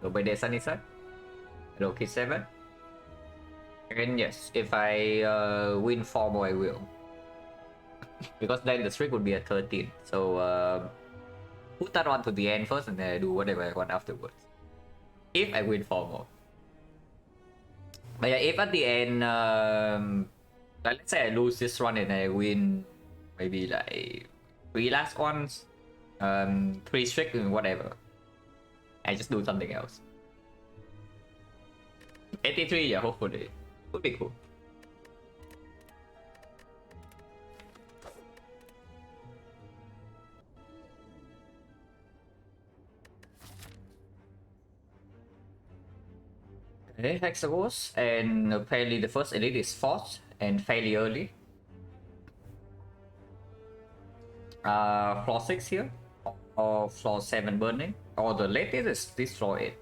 Go by the sunny side. Hello, Kid 7. And yes, if I win 4 more, I will. Because then the streak would be at 13. So put that one to the end first and then I do whatever I want afterwards. If I win 4 more. But yeah, if at the end, like let's say I lose this one and I win maybe like 3 last ones, 3 streak and whatever. I just do something else. 83, yeah, hopefully. Would be cool. Okay, Hexagons, and apparently the first elite is 4th and fairly early. Floor 6 here, or floor 7 burning, or the latest is this floor 8.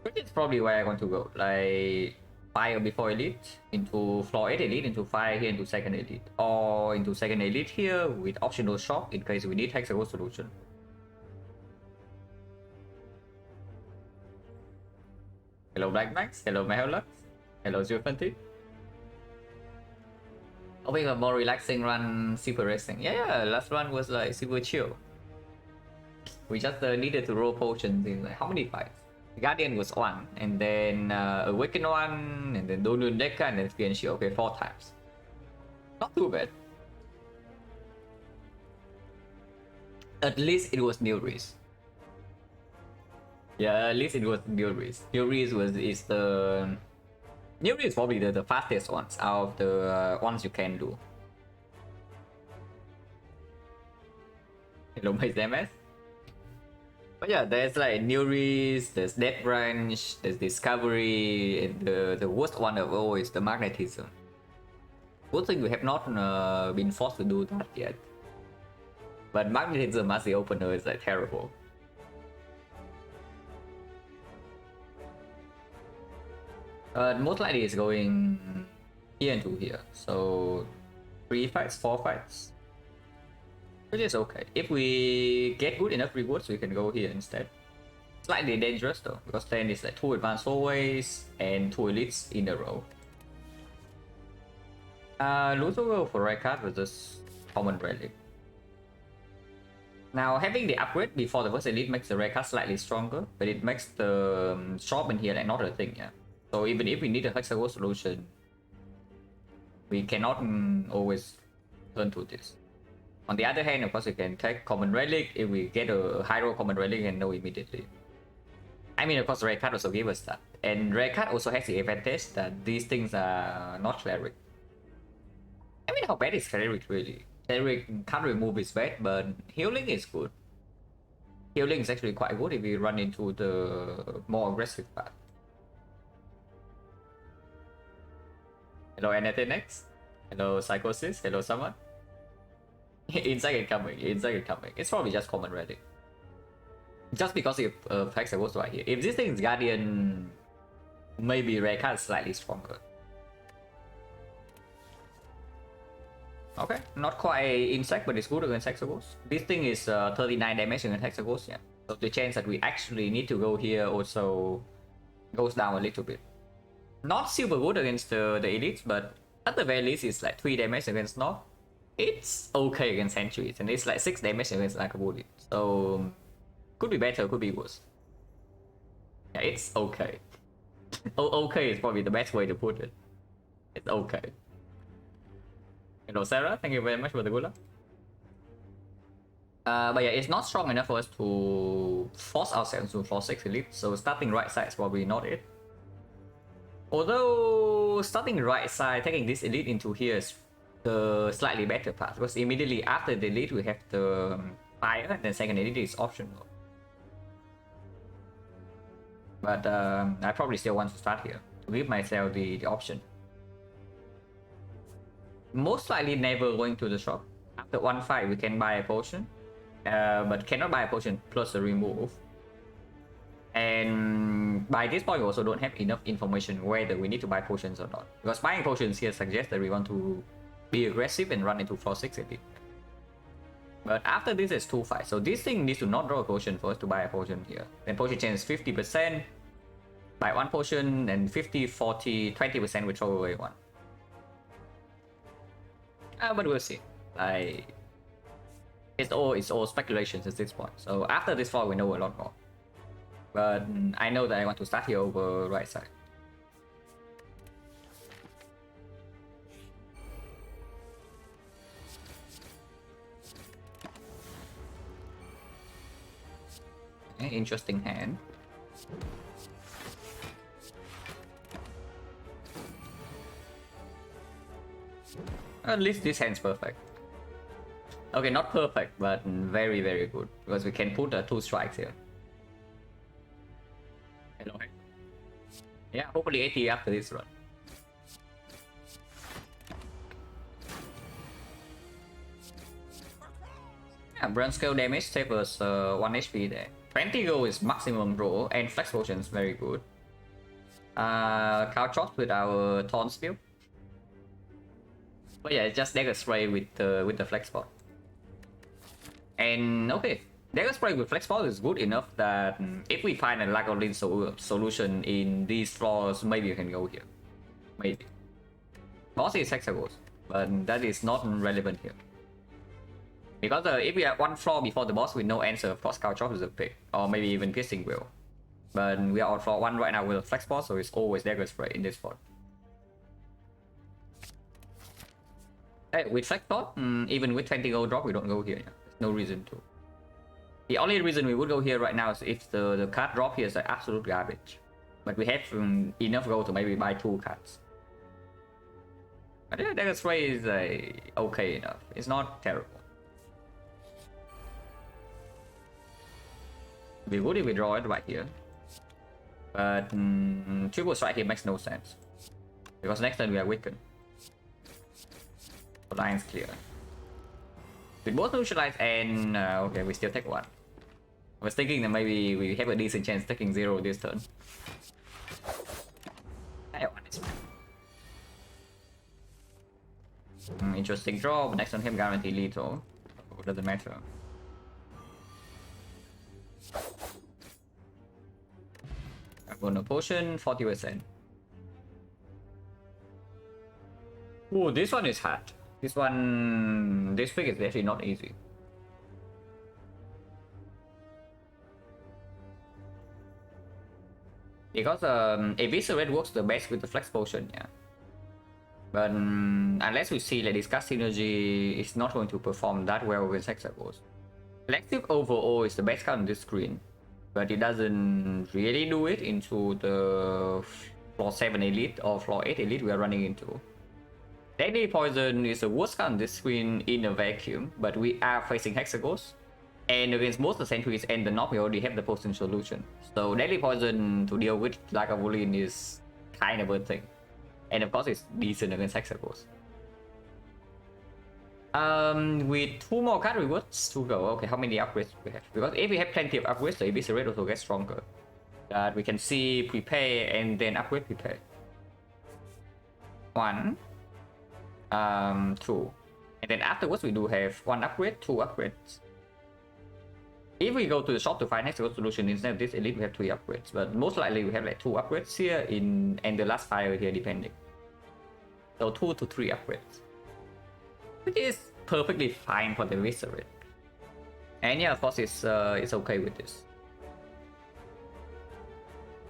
Which is probably where I want to go, like fire before elite, into floor 8 elite, into fire here, into second elite, or into second elite here with optional shock in case we need Hexagon solution. Hello Black Max, hello Mahelux, hello Zufanthy. Hoping a more relaxing run, super racing. Yeah, last run was like super chill. We just needed to roll potions in like how many fights? Guardian was 1, and then Awaken 1, and then Donun Deca, and then Fianchi. Okay, 4 times. Not too bad. At least it was new race. Yeah, at least it was new race. New race is the new race is probably the fastest ones out of the ones you can do. Hello, my MS. But yeah, there's like new race, there's Death Branch, there's Discovery, and the worst one of all is the Magnetism. Good thing we have not been forced to do that yet. But Magnetism as the opener is like terrible. Most likely it's going here into here. So 3 fights, 4 fights. Which is okay. If we get good enough rewards, we can go here instead. Slightly dangerous though, because then it's like 2 advanced always and 2 elites in a row. Lose will go for Red Card versus Common Relic. Now, having the upgrade before the first elite makes the Red Card slightly stronger, but it makes the shop in here like not a thing, yeah. So even if we need a Hexagon solution, we cannot always turn to this. On the other hand, of course, we can take Common Relic. If we get a high-roll Common Relic, we can know immediately. I mean, of course, Red Card also gives us that. And Red Card also has the advantage that these things are not Cleric. I mean, how bad is Cleric really? Cleric can't remove his bad, but healing is good. Healing is actually quite good if we run into the more aggressive path. Hello NTNX, hello Psychosis, hello someone. Inside incoming, inside incoming. It's probably just Common Relic. Just because if Hexagon was right here. If this thing is Guardian, maybe Red Card is slightly stronger. Okay, not quite insect, but it's good against Hexagons. This thing is 39 damage against Hexagons, yeah. So the chance that we actually need to go here also goes down a little bit. Not super good against the elites, but at the very least it's like 3 damage against North. It's okay against Sentries, and it's like 6 damage against Nakabuli. So could be better, could be worse. Yeah, it's okay. Okay is probably the best way to put it. It's okay. Hello Sarah, thank you very much for the gula. But yeah, it's not strong enough for us to force ourselves to floor 6 elite, so starting right side is probably not it. Although starting right side, taking this elite into here is the slightly better path, because immediately after the elite we have the fire, and then second elite is optional. But I probably still want to start here to give myself the option. Most likely never going to the shop. After one fight we can buy a potion, but cannot buy a potion plus a remove. And by this point we also don't have enough information whether we need to buy potions or not, because buying potions here suggests that we want to be aggressive and run into floor 6 elite. But after this is 2-5, so this thing needs to not draw a potion first to buy a potion here. Then potion change is 50%, buy 1 potion, and 50, 40, 20% we throw away 1. But we'll see. It's all speculations at this point. So after this fall we know a lot more. But I know that I want to start here over right side. Okay, interesting hand. At least this hand's perfect. Okay, not perfect, but very, very good. Because we can put 2 strikes here. Hello. Yeah, hopefully 80 after this run. Yeah, burn scale damage save us 1 HP there. 20 gold is maximum roll, and flex potion is very good. Cow chops with our taunt spill. But yeah, it's just dagger spray with the flex spot. And okay, dagger spray with flex spot is good enough that if we find a Lagavulin solution in these floors, maybe you can go here. Maybe. Boss is hexagons, but that is not relevant here. Because if we have 1 floor before the boss with no answer, of course cow chop is a pick, or maybe even piercing will. But we are on floor 1 right now with a flex spot, so it's always dagger spray in this spot. Hey, with flex spot, even with 20 gold drop, we don't go here. Yeah. There's no reason to. The only reason we would go here right now is if the card drop here is like absolute garbage. But we have enough gold to maybe buy 2 cards. But yeah, dagger spray is okay enough. It's not terrible. We would if we draw it right here. But triple strike here makes no sense. Because next turn we are weakened. The line's clear. With both neutralize and okay, we still take 1. I was thinking that maybe we have a decent chance taking 0 this turn. I want this one. Interesting draw, but next turn him guarantee lethal. So doesn't matter. I'm gonna potion 40%. Oh, this one is hard. This pick is actually not easy. Because Eviscerate works the best with the flex potion, yeah. But unless we see that discuss synergy is not going to perform that well with hexagons. Collective overall is the best card on this screen, but it doesn't really do it into the floor 7 elite or floor 8 elite we are running into. Deadly Poison is the worst card on this screen in a vacuum, but we are facing hexagons. And against most of the sentries and the knock, we already have the potion solution. So Deadly Poison to deal with Lagavulin is kind of a thing. And of course it's decent against hexagons. With 2 more card rewards to go. Okay, how many upgrades we have? Because if we have plenty of upgrades, the Eviscerate also gets stronger. That we can see prepare and then upgrade prepare. 1, 2. And then afterwards we do have 1 upgrade, 2 upgrades. If we go to the shop to find hexagon solution instead of this elite, we have 3 upgrades. But most likely we have like 2 upgrades here and the last fire here depending. So 2 to 3 upgrades. Which is perfectly fine for the Eviscerate. And yeah, of course it's okay with this.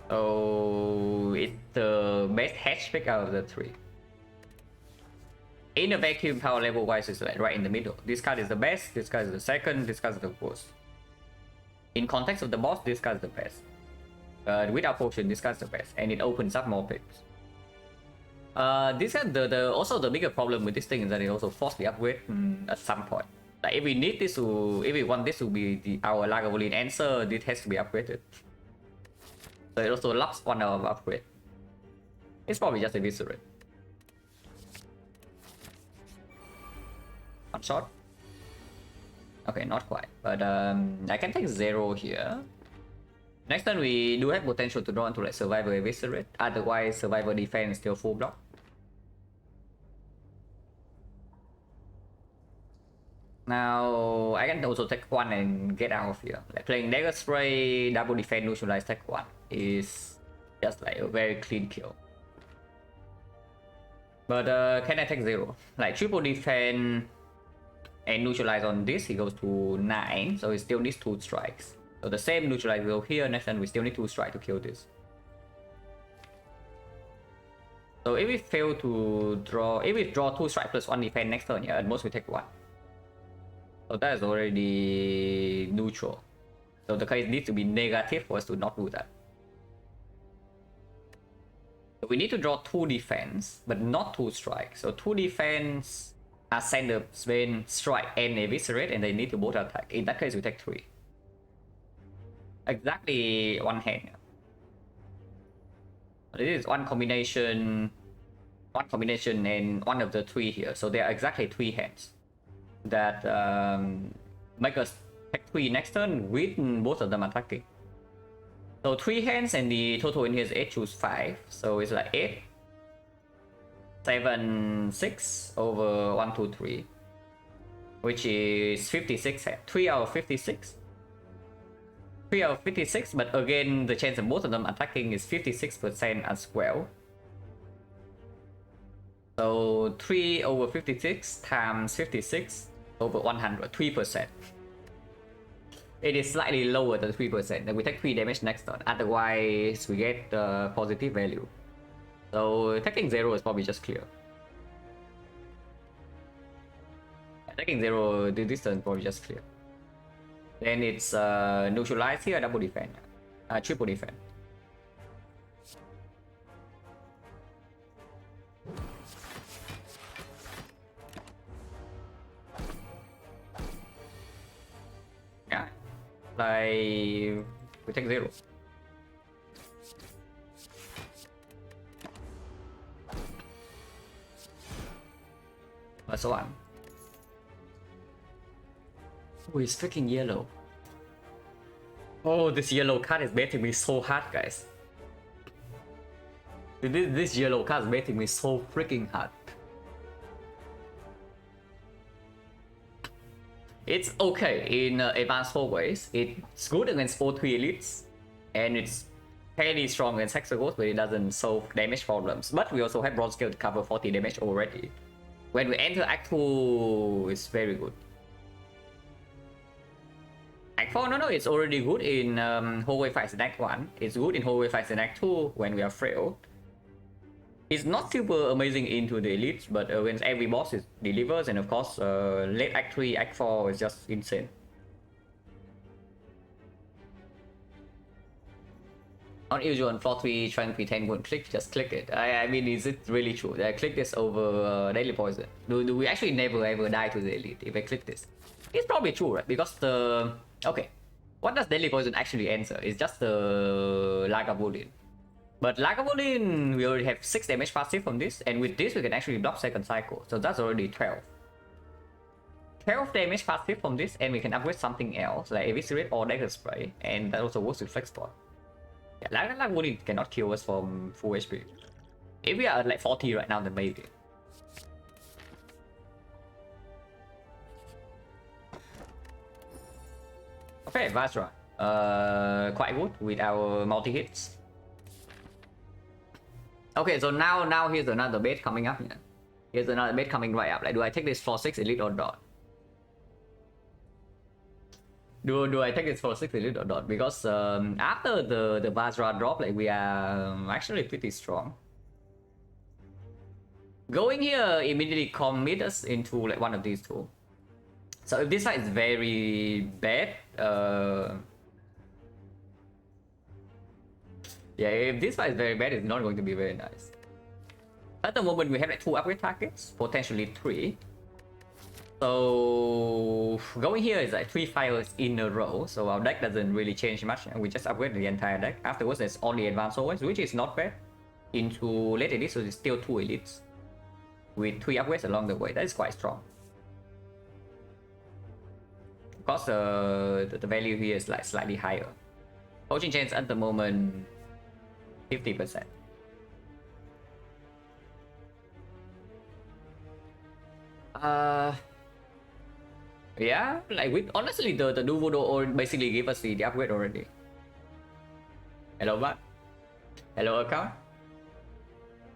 So it's the best hatch pick out of the 3. In a vacuum, power level wise is like right in the middle. This card is the best, this card is the second, this card is the worst. In context of the boss, this card is the best. Without potion, this card is the best, and it opens up more picks. This card, also the bigger problem with this thing is that it also forces the upgrade at some point. Like if we need this to, if we want this to be our Lagavulin answer, this has to be upgraded. So it also locks 1 of upgrade. It's probably just a Eviscerate. 1 shot. Okay, not quite, but I can take 0 here. Next turn we do have potential to draw into like Survivor Eviscerate, otherwise Survivor Defense still full block. Now I can also take one and get out of here. Like playing Dagger Spray, double defense, neutralize, take one is just like a very clean kill. But can I take 0? Like triple defense and neutralize on this, he goes to 9, so he still needs 2 strikes. So the same neutralize will here, next turn we still need 2 strikes to kill this. So if we fail to draw, if we draw 2 strikes plus 1 defense next turn, yeah, at most we take 1. So that is already neutral. So the case needs to be negative for us to not do that. So we need to draw 2 defense, but not 2 strikes. So 2 defense are send the Sven strike and eviscerate, and they need to both attack. In that case, we take 3. Exactly one hand. This is one combination and one of the 3 here. So there are exactly 3 hands that make us take 3 next turn with both of them attacking. So 3 hands and the total in here is 8, choose 5. So it's like 8, 7, 6 over 1, 2, 3. Which is 56 hands. 3 out of 56. 3 out of 56, but again the chance of both of them attacking is 56% as well. So 3 over 56 times 56 over 100, 3%. It is slightly lower than 3%, and we take 3 damage next turn. Otherwise, we get positive value. So taking 0 is probably just clear. Taking 0 this turn is probably just clear. Then it's neutralize here, double defense, triple defense. Yeah, like we take 0. Plus 1. Oh, it's freaking yellow. Oh, this yellow card is baiting me so hard, guys. This yellow card is baiting me so freaking hard. It's okay in advanced 4 ways. It's good against all 3 elites, and it's fairly strong against Hexagons, but it doesn't solve damage problems. But we also have bronze scale to cover 40 damage already. When we enter Act 2, it's very good. Act 4, no, it's already good in hallway fights in Act 1. It's good in hallway fights in Act 2 when we are frail. It's not super amazing into the elites, but against every boss it delivers, and of course late Act 3, Act 4 is just insane. Not usual on floor 3 trying to pretend won't click, just click it. I mean, is it really true? I click this over daily poison. Do we actually never ever die to the elite if I click this? It's probably true, right? Because the... Okay, what does daily poison actually answer? It's just the Lagavulin. But Lagavulin, we already have 6 damage passive from this, and with this we can actually block second cycle, so that's already 12. 12 damage passive from this, and we can upgrade something else, like Eviscerate or Dagger Spray, and that also works with Flex Spot. Yeah, Lagavulin cannot kill us from full HP. If we are at like 40 right now, then maybe. Okay, Vajra. Quite good with our multi-hits. Okay, so now here's another bait coming up here. Here's another bait coming right up. Like, do I take this for 6 elite or not? Do I take this for 6 elite or not? Because after the Vajra drop, like we are actually pretty strong. Going here immediately commit us into like one of these two. So if this fight is very bad, yeah, if this fight is very bad, it's not going to be very nice. At the moment, we have like 2 upgrade targets, potentially 3. So going here is like 3 files in a row, so our deck doesn't really change much, and we just upgrade the entire deck. Afterwards, there's only advanced always, which is not bad. Into late elites, so it's still 2 elites with 3 upgrades along the way. That is quite strong. Of course, the value here is like slightly higher. Poaching chance at the moment 50%. Yeah, like with honestly the Duvodo basically gave us the upgrade already. Hello bot. Hello account.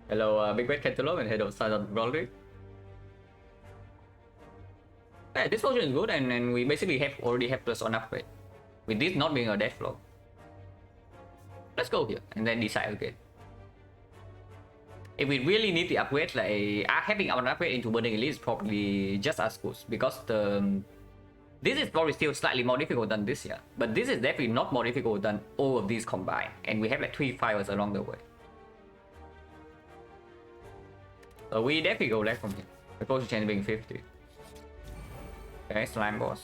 Hello Big Bad Cantaloupe and hello Silent Broadly. Yeah, this potion is good and we basically have already have plus on upgrade. With this not being a death flow. Let's go here and then decide again. If we really need the upgrade, like having an upgrade into Burning Elite is probably just as good because this is probably still slightly more difficult than this year, but this is definitely not more difficult than all of these combined, and we have like 3 fires along the way. So we definitely go left from here. The potion chance being 50. Okay, slime boss.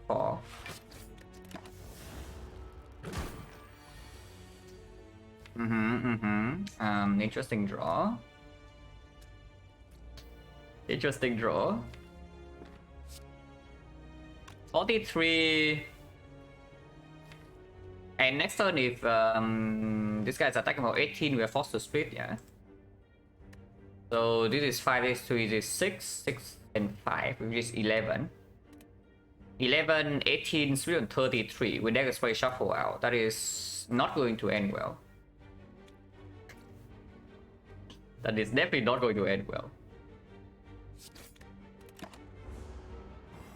Four. Interesting draw. Interesting draw. 43. And next turn, if this guy is attacking for 18, we are forced to split, yeah. So this is 5, this 3, this is 6, 6 and 5, which is 11. 11, 18, 3 and 33. With that spray shuffle out, that is not going to end well. That is definitely not going to end well.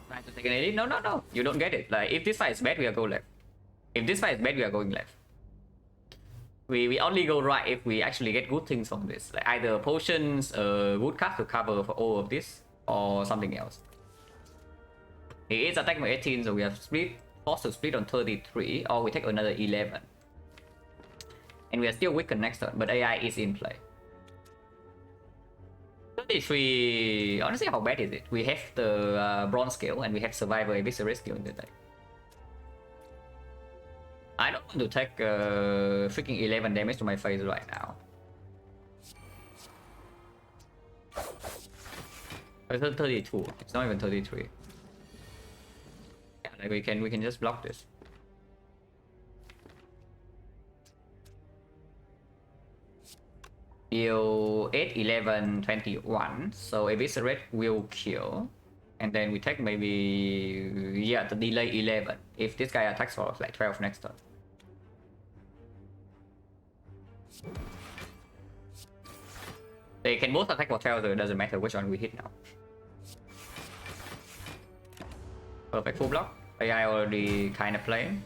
Trying to take an edit? No, no, no. You don't get it. Like if this fight is bad, we are going left. If this fight is bad, we are going left. We only go right if we actually get good things from this. Like either potions, good card to cover for all of this, or something else. He is attacking with 18, so we have split, forced to split on 33, or we take another 11. And we are still weakened next turn, but AI is in play. 33, honestly, how bad is it? We have the bronze skill and we have survivor eviscerate skill in the deck. I don't want to take freaking 11 damage to my face right now. It's 32. It's not even 33. Yeah, like we can just block this. Deal 8, 11, 21. So eviscerate will kill. And then we take maybe, yeah, the delay 11. If this guy attacks for like 12 next turn. They can both attack for 12, so it doesn't matter which one we hit now. Perfect full block. AI already kind of playing.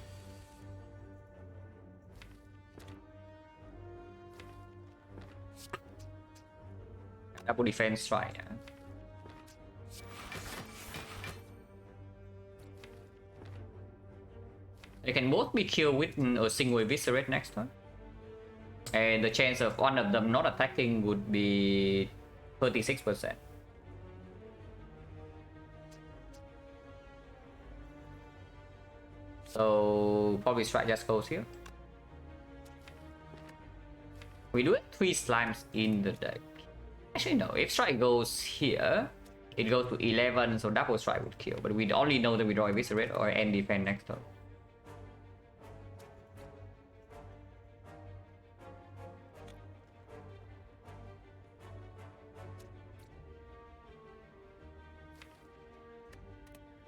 Double defense strike. Yeah. They can both be killed with a single eviscerate next turn. And the chance of one of them not attacking would be 36%. So probably strike just goes here. We do have 3 slimes in the deck. Actually no, if strike goes here, it goes to 11, so double strike would kill. But we only know that we draw eviscerate or end defense next turn.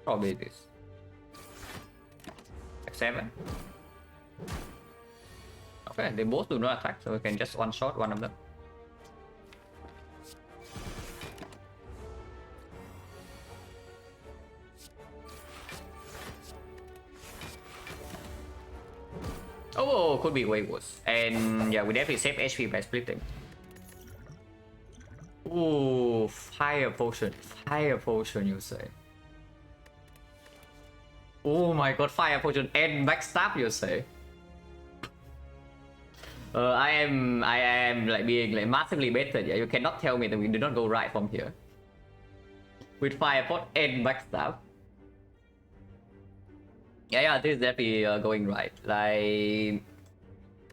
Probably this. X7. Okay, they both do not attack, so we can just one-shot one of them. Oh, could be way worse. And yeah, we definitely save HP by splitting. Ooh, fire potion. Fire potion, you say. Oh my god, fire potion and backstab, you say. I am like being like massively better. Yeah, you cannot tell me that we do not go right from here. With fire pot and backstab. Yeah, this is definitely going right. Like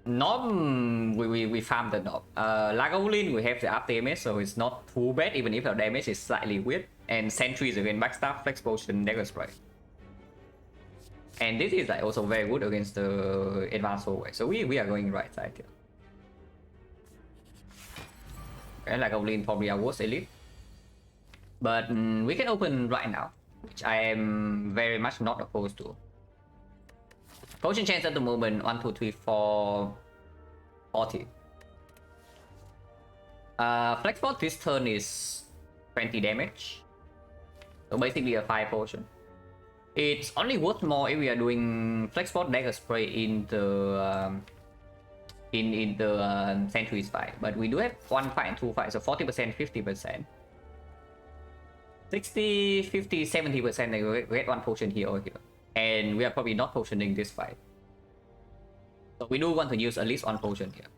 Nom, we farm the Nom. Lagavulin, we have the up damage, so it's not too bad, even if our damage is slightly weird. And sentries again, backstab, flex potion, dagger spray. And this is like also very good against the advanced hallway. So we are going right side here. Okay, like Goblin probably a worse elite. But we can open right now, which I am very much not opposed to. Potion chance at the moment 1, 2, 3, 4, 40. Flex Bot this turn is 20 damage. So basically a 5 potion. It's only worth more if we are doing Flex Bot Dagger Spray in the Sentry's fight. But we do have 1 fight and 2 fights, so 40%, 50%. 60, 50, 70% we get 1 potion here or here. And we are probably not potioning this fight. So we do want to use at least 1 potion here.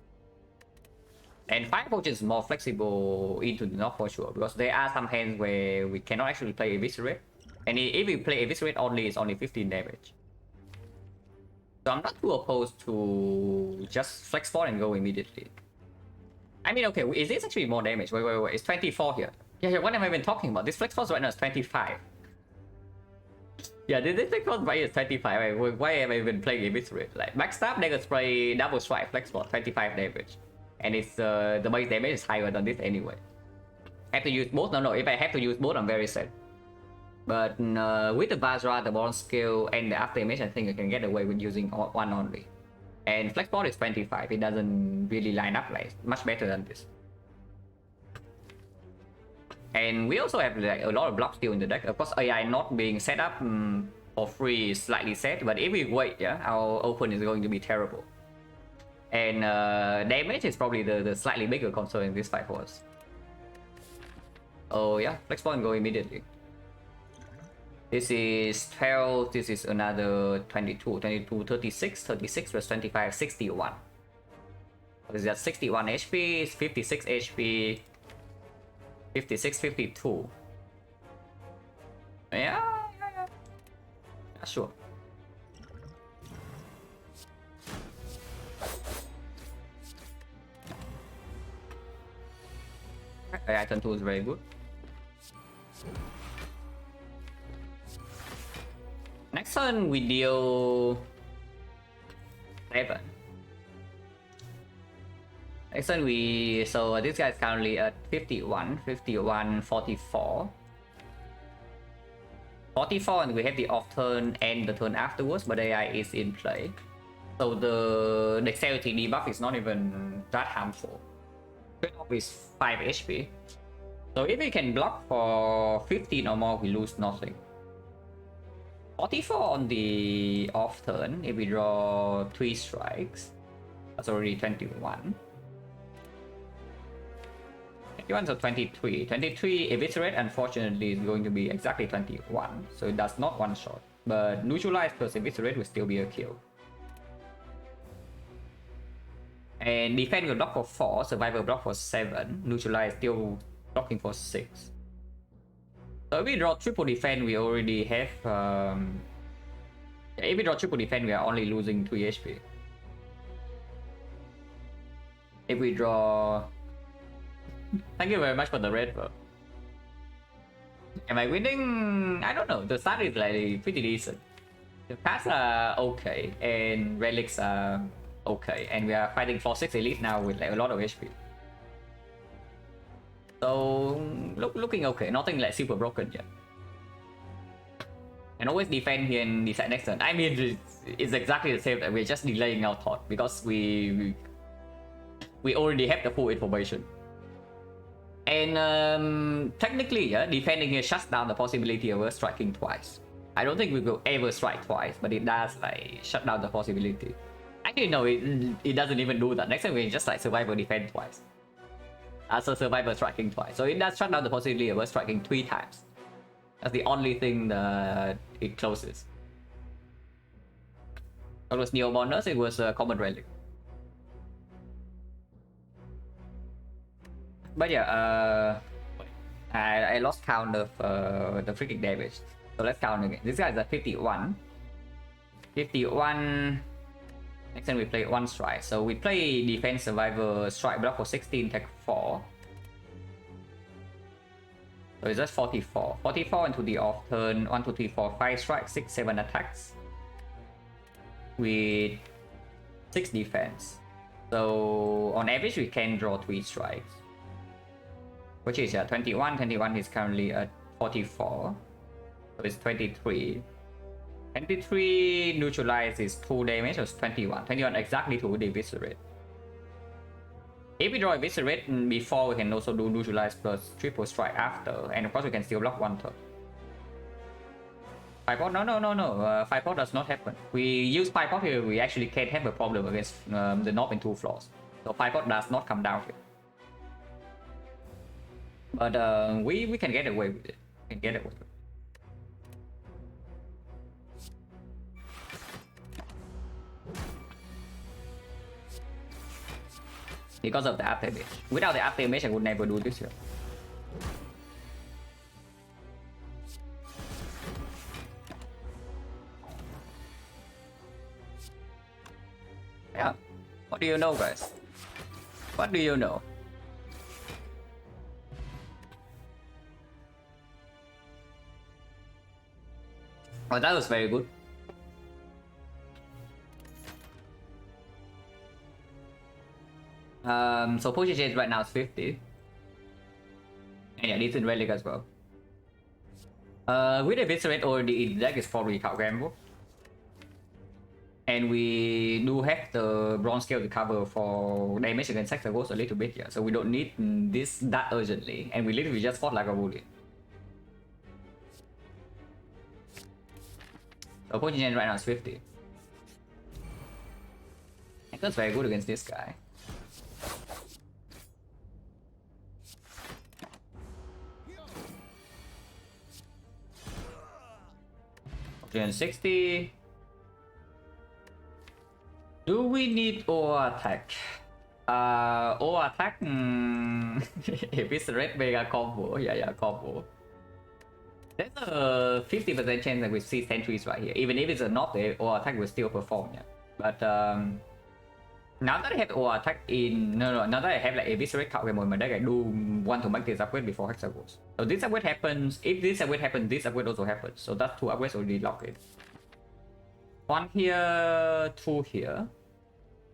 And 5 potions is more flexible into the knock for sure, because there are some hands where we cannot actually play Eviscerate. And if we play Eviscerate only, it's only 15 damage. So I'm not too opposed to just Flex Bot and go immediately. I mean, okay, is this actually more damage? Wait, it's 24 here. Yeah, what am I even talking about? This Flex Bot right now is 25. Yeah, this Flex Bot right here is 25. Why am I even playing Eviscerate? Like, Backstab, Dagger Spray, Double Strike, Flex Bot, 25 damage. And it's the base damage is higher than this anyway. I have to use both? No, if I have to use both, I'm very sad. But with the Vajra, the Bond skill, and the after image, I think I can get away with using 1 only. And Flex Bot is 25, it doesn't really line up like much better than this. And we also have like a lot of block skill in the deck. Of course, AI not being set up for free is slightly sad, but if we wait, yeah, our open is going to be terrible. And damage is probably the slightly bigger concern in this fight for us. Oh yeah, Flex Bot and go immediately. This is 12, this is another 22, 36, 36 plus 25, 61. What is that? 61 HP, 56 HP, 56, 52. Yeah, sure. Item 2 is very good. Next turn we deal 7. Next turn so this guy is currently at 51, 51, 44. 44 and we have the off turn and the turn afterwards, but AI is in play. So the dexterity debuff is not even that harmful. Trade-off is 5 HP. So if we can block for 15 or more, we lose nothing. 44 on the off turn, if we draw 3 strikes, that's already 21. 21 to 23. 23 Eviscerate, unfortunately, is going to be exactly 21, so it does not one shot. But Neutralize plus Eviscerate will still be a kill. And Defend will block for 4, Survivor block for 7, Neutralize still blocking for 6. So if we draw triple defense, we already have if we draw triple defense, we are only losing 3 HP. If we draw... Thank you very much for the red, bro. Am I winning? I don't know. The start is like pretty decent. The paths are okay, and relics are okay, and we are fighting for 6 elite now with like a lot of HP. So looking okay, nothing like super broken yet. And always defend here and decide next turn. I mean, it's exactly the same. That we're just delaying our thought because we already have the full information. And technically, yeah, defending here shuts down the possibility of us striking twice. I don't think we will ever strike twice, but it does like shut down the possibility. Actually, no, it doesn't even do that. Next time we just like survive or defend twice. As a survivor striking twice. So it does shut down the possibility of us striking 3 times. That's the only thing that it closes. It was Neo Bonus, it was a common relic. But yeah, I lost count of the freaking damage. So let's count again. This guy is at 51. 51. Next time we play 1 strike. So we play defense, survivor, strike, block for 16, take 4. So it's just 44. 44 into the off turn. 1, 2, 3, 4, 5 strikes, 6, 7 attacks. With 6 defense. So on average we can draw 3 strikes. which is 21. 21 is currently at 44, so it's 23. 23 neutralize is 2 damage, so it's 21. 21 exactly to the eviscerate. If we draw eviscerate before, we can also do neutralize plus triple strike after, and of course we can still block one turn. Firepot? No. Firepot does not happen. We use Firepot here, we actually can't have a problem against the knob in 2 floors. So Firepot does not come down here. But we can get away with it. We can get away with it. Because of the after image. Without the after image, I would never do this here. Yeah. What do you know, guys? What do you know? Oh, that was very good. So push change right now is 50. And yeah, decent relic as well. With eviscerate already in deck is probably Count Gamble. And we do have the bronze scale to cover for damage against XecnaR a little bit here, so we don't need this that urgently, and we literally just fought like a bully. So position right now is 50. I think very good against this guy. Position 60. Do we need OR attack? OR attack? Eviscerate Mega combo. Yeah, combo. There's a 50% chance that we see sentries right here. Even if it's a not, the OR attack will still perform. Yeah. But now that I have OR attack in... No, now that I have like Eviscerate card in my deck, I do want to make this upgrade before XecnaR goes. So this upgrade happens. If this upgrade happens, this upgrade also happens. So that's 2 upgrades already locked in. 1 here, 2 here.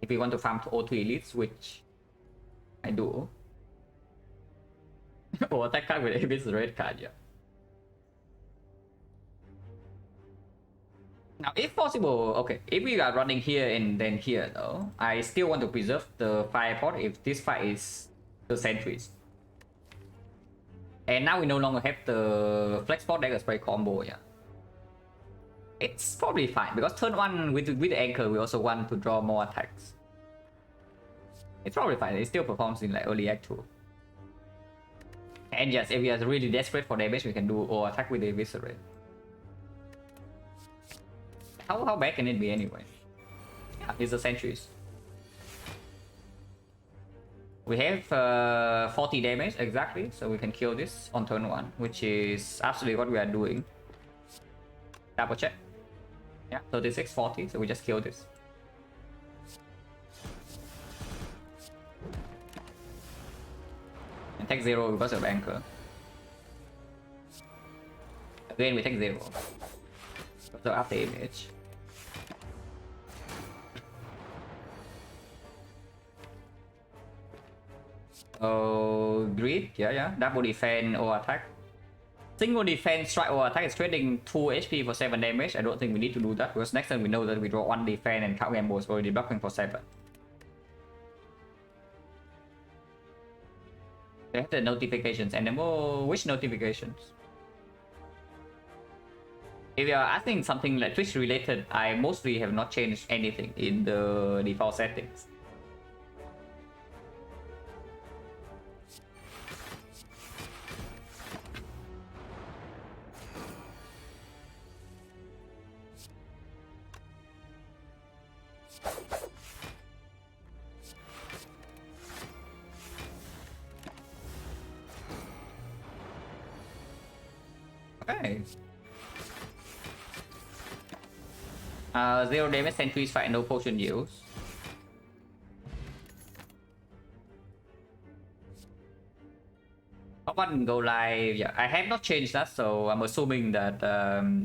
If we want to farm to O2 elites, which I do. Or attack card with Eviscerate card, yeah. Now, if possible, okay, if we are running here and then here though, I still want to preserve the Firepot if this fight is the sentries. And now we no longer have the Flex Pot Dagger Spray combo, yeah. It's probably fine, because turn 1 with the anchor, we also want to draw more attacks. It's probably fine, it still performs in like early act 2. And yes, if we are really desperate for damage, we can do or attack with the Eviscerate. How bad can it be anyway? Yeah, it's the sentries. We have 40 damage exactly, so we can kill this on turn 1, which is absolutely what we are doing. Double check. Yeah, 36, 40, so we just kill this. And take 0 because of anchor. Again, we take 0. So after image. Oh, greed, yeah. Double defense or attack. Single defense, strike or attack is trading 2 HP for 7 damage. I don't think we need to do that because next time we know that we draw 1 defense and Count Gamble is already blocking for 7. They have the notifications and which notifications? If you are asking something like Twitch related, I mostly have not changed anything in the default settings. Okay. 0 damage, sentries fight, no potion use. Top 1 go live, yeah, I have not changed that, so I'm assuming that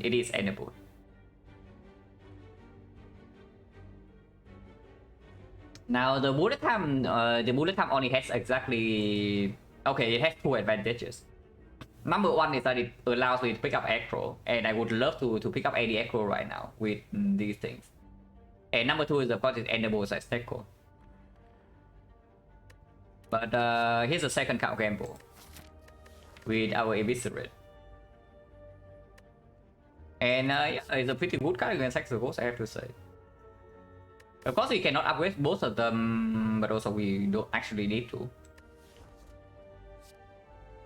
it is enabled. Now the bullet time only has exactly Okay, it has two advantages. Number one is that it allows me to pick up aggro, and I would love to pick up AD aggro right now with these things. And number two is of course it enables as Tekko. But here's a second card gamble with our Eviscerate. And yeah, it's a pretty good card against Hexagons, I have to say. Of course, we cannot upgrade both of them, but also we don't actually need to.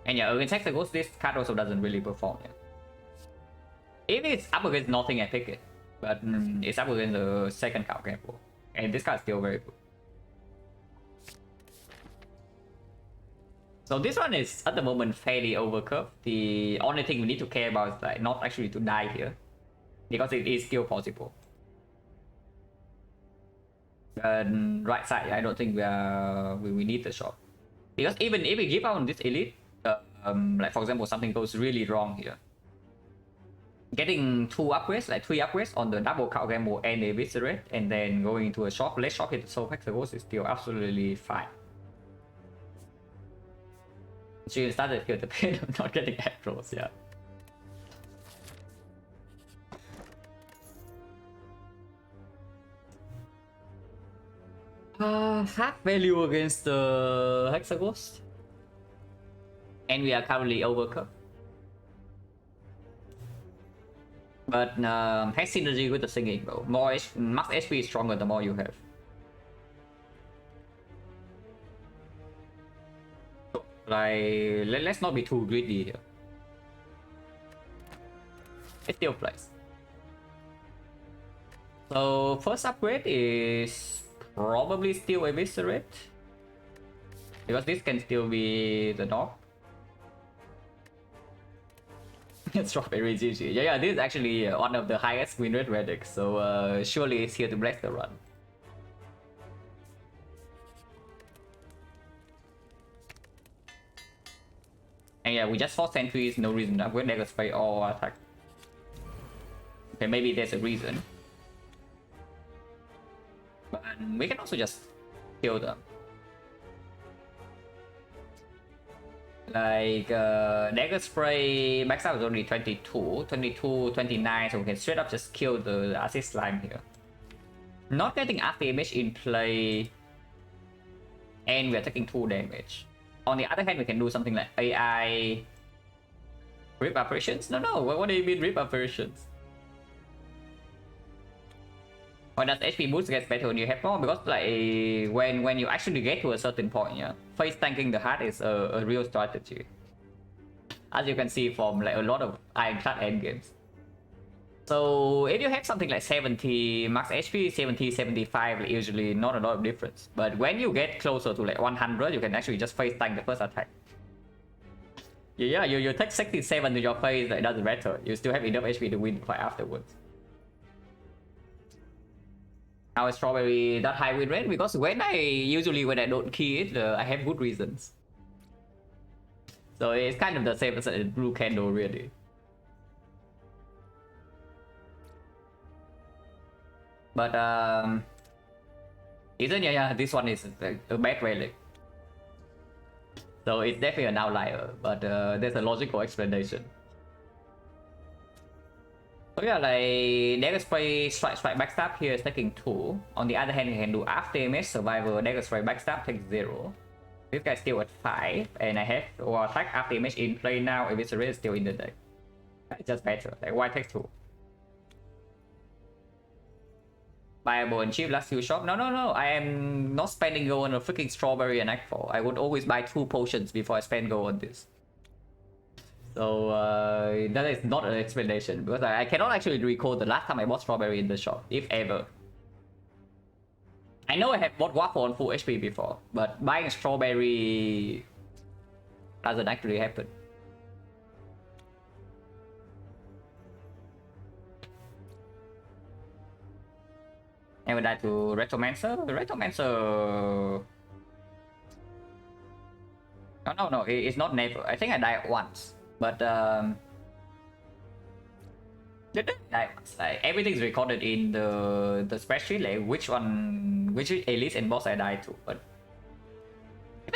And yeah, against Hexagons, this card also doesn't really perform. Yeah. If it's up against nothing, I pick it. But it's up against the second card gamble. And this card is still very good. So this one is at the moment fairly overcurved. The only thing we need to care about is like not actually to die here, because it is still possible. Right side, I don't think we need the shop, because even if we give out on this elite, like for example something goes really wrong here, getting 2 upgrades, like 3 upgrades on the double cow gamble and a Eviscerate, and then going into a shop, let's shop hit the Soul Hexagons is still absolutely fine. She started to feel the pain of not getting aggros, yeah. Half value against the Hexagons. And we are currently overcurved. But has synergy with the singing though. Max HP is stronger the more you have. Like, let's not be too greedy here. It still plays. So first upgrade is probably still Eviscerate, because this can still be the dog. Strawberry GG. Yeah, this is actually one of the highest win rate relics, so surely it's here to bless the run. And yeah, we just fought sentries, no reason to upgrade Dagger Spray or attack. Okay, maybe there's a reason. But we can also just kill them. Like, Dagger Spray backstab is only 22, 29, so we can straight up just kill the Acid Slime here. Not getting after image in play, and we are taking 2 damage. On the other hand, we can do something like AI Rip Apparitions? No, what do you mean Rip Apparitions? Or does HP boost gets better when you have more? Because like when you actually get to a certain point, yeah, face tanking the heart is a real strategy. As you can see from like a lot of Ironclad endgames. So if you have something like 70 max HP, 70, 75, like usually not a lot of difference. But when you get closer to like 100, you can actually just face tank the first attack. Yeah, you take 67 to your face, like, it doesn't matter. You still have enough HP to win the fight afterwards. Now it's Strawberry that high win rate, because when I don't key it, I have good reasons. So it's kind of the same as a blue candle, really. But isn't yeah, this one is a bad relic. So it's definitely an outlier, but there's a logical explanation. So yeah, like Dagger Spray, Strike, Backstab here is taking 2. On the other hand, you can do after image, Survivor, Dagger Spray, Backstab takes 0. This guy's still at 5, and I have or attack after image in play now. If it's is still in the deck, it's just better. Like white takes 2. Buyable and cheap last few shop. No. I am not spending gold on a freaking Strawberry and Nightfall. I would always buy 2 potions before I spend gold on this. So that is not an explanation, because I cannot actually recall the last time I bought Strawberry in the shop, if ever. I know I have bought Waffle on full HP before, but buying Strawberry doesn't actually happen. And we die to Retromancer. Retromancer. No, it's not never. I think I died once, but like everything's recorded in the spreadsheet, like which elite and boss I died to. But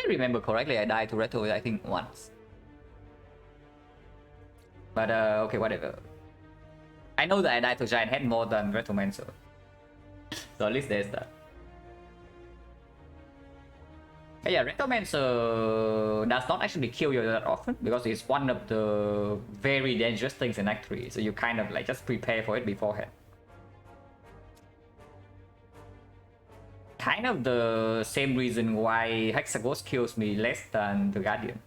I remember correctly, I died to Reto, I think, once. But okay, whatever. I know that I died to Giant Head more than Retromancer. So at least there's that. But yeah, Retromancer does not actually kill you that often because it's one of the very dangerous things in Act 3. So you kind of like just prepare for it beforehand. Kind of the same reason why Hexaghost kills me less than the Guardian.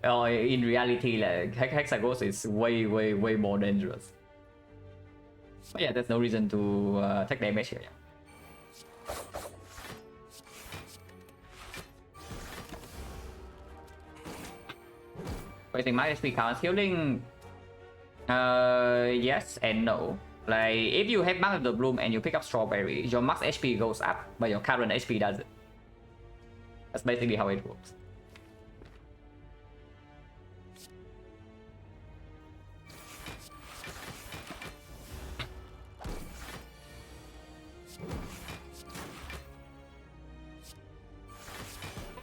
In reality, like Hexaghost is way more dangerous. But yeah, there's no reason to take damage here. Yeah. Wasting my HP counts healing. Yes and no. Like if you have Mark of the Bloom and you pick up Strawberry, your max HP goes up, but your current HP doesn't. That's basically how it works.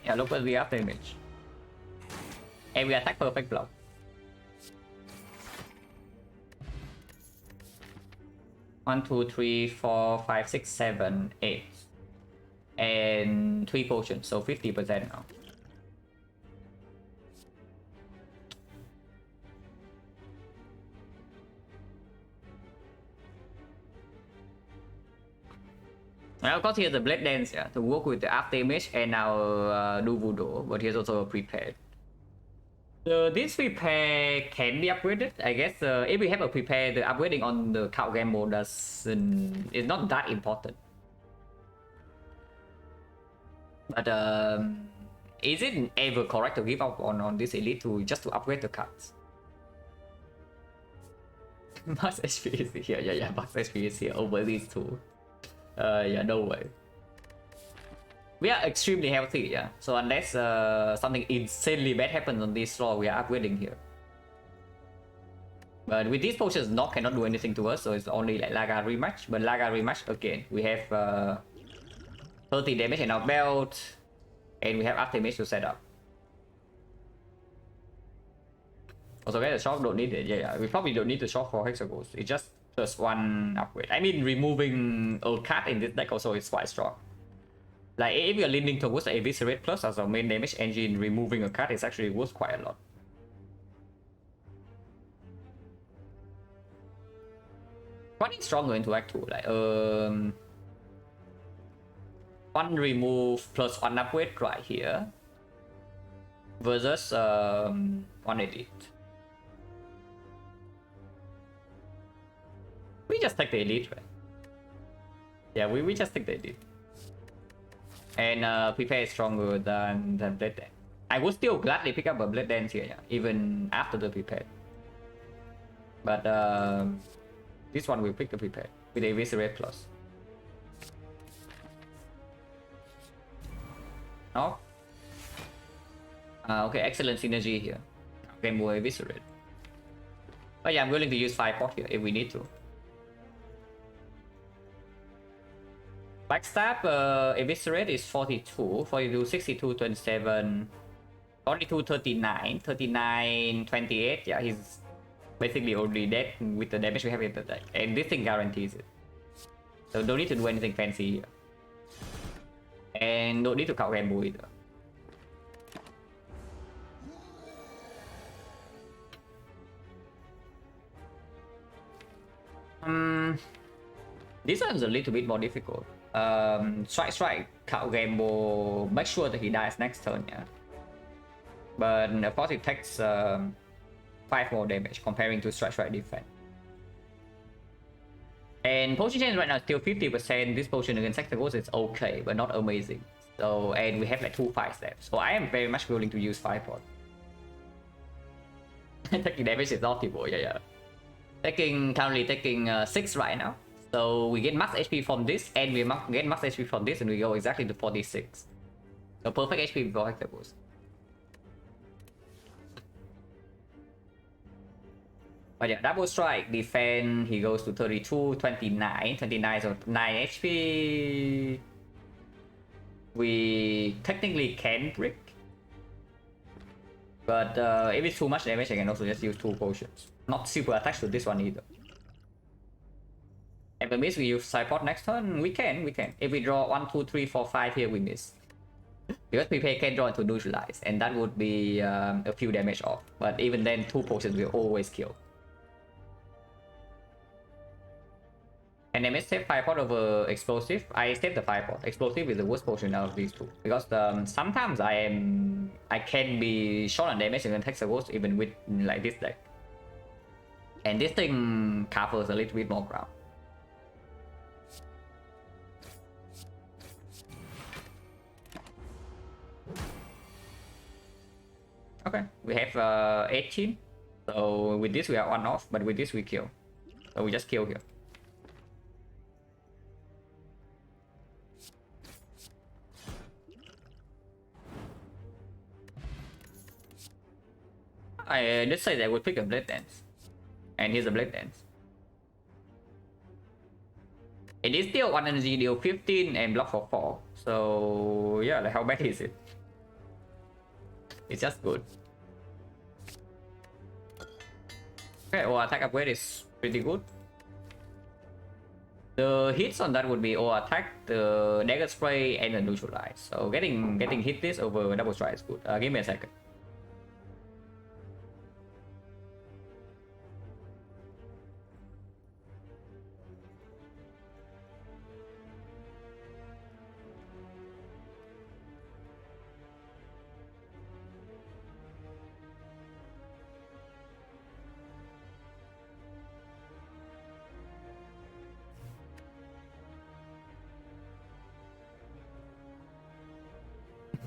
Yeah, look at the after image. And we attack perfect block. One, two, three, 4, 5, 6, 7, 8. And 3 potions, so 50% now. Now, of course, here's the Blade Dance, yeah, to work with the after image and now do Voodoo, but here's also a prepared. This prepare can be upgraded, I guess. If we have a prepare, the upgrading on the Cow Gamble is not that important. But is it ever correct to give up on this elite just to upgrade the cards? Max HP is here, yeah, Max HP is here over these two. Yeah, no way. We are extremely healthy, yeah. So unless something insanely bad happens on this floor, we are upgrading here. But with these potions, Knock cannot do anything to us, so it's only like Laga rematch. But Laga rematch again, we have 30 damage in our belt, and we have after image to set up. Also, get the shock, don't need it. Yeah, we probably don't need the shock for Hexaghost. It's just +1 upgrade. I mean, removing a card in this deck also is quite strong. Like if you're leaning towards the Eviscerate Plus as our main damage engine, removing a card is actually worth quite a lot. What is stronger into Act 2? Like 1 remove +1 upgrade right here versus 1 edit. We just take the elite, right? Yeah, we just take the elite. And prepare is stronger than Blade Dance. I would still gladly pick up a Blade Dance here, yeah, even after the prepare. But this one will pick the prepare with a Eviscerate Plus. No? Okay, excellent synergy here. Game Boy Eviscerate. But yeah, I'm willing to use 5 pot here if we need to. Backstab, Eviscerate is 42, 42, 62, 27, 42, 39, 39, 28. Yeah, he's basically already dead with the damage we have in the deck. And this thing guarantees it. So don't need to do anything fancy here. And don't need to count Rambo either. This one's a little bit more difficult. Strike, count Rambo, make sure that he dies next turn, yeah. But of course it takes 5 more damage comparing to strike defense. And potion change right now is still 50%. This potion against Hexaghost is okay, but not amazing. So, and we have like 2 5 steps. So I am very much willing to use 5 pot. Taking damage is optimal, yeah. Currently taking 6 right now. So we get max HP from this, and we get max HP from this, and we go exactly to 46. So perfect HP before Hexaghost. But yeah, double strike, defense, he goes to 32, 29, 29 so 9 HP. we technically can brick. But if it's too much damage, I can also just use 2 potions. Not super attached to this one either. If we miss, we use Sidepod next turn. We can. If we draw 1, 2, 3, 4, 5 here, we miss. Because we can draw to neutralize, and that would be a few damage off. But even then, 2 potions will always kill. And I may save Firepot over Explosive. I save the Firepot. Explosive is the worst potion out of these 2. Because sometimes I can be short on damage and take the worst even with like this deck. And this thing covers a little bit more ground. Okay, we have 18. So with this we are 1 off, but with this we kill. So we just kill here. Let's say that I would pick a Blade Dance. And here's a Blade Dance. It is still 1 energy, deal 15 and block for 4. So yeah, like how bad is it? It's just good. Okay, or attack upgrade is pretty good. The hits on that would be or attack, the dagger spray, and the neutralize. So getting hit this over double strike is good. Give me a second.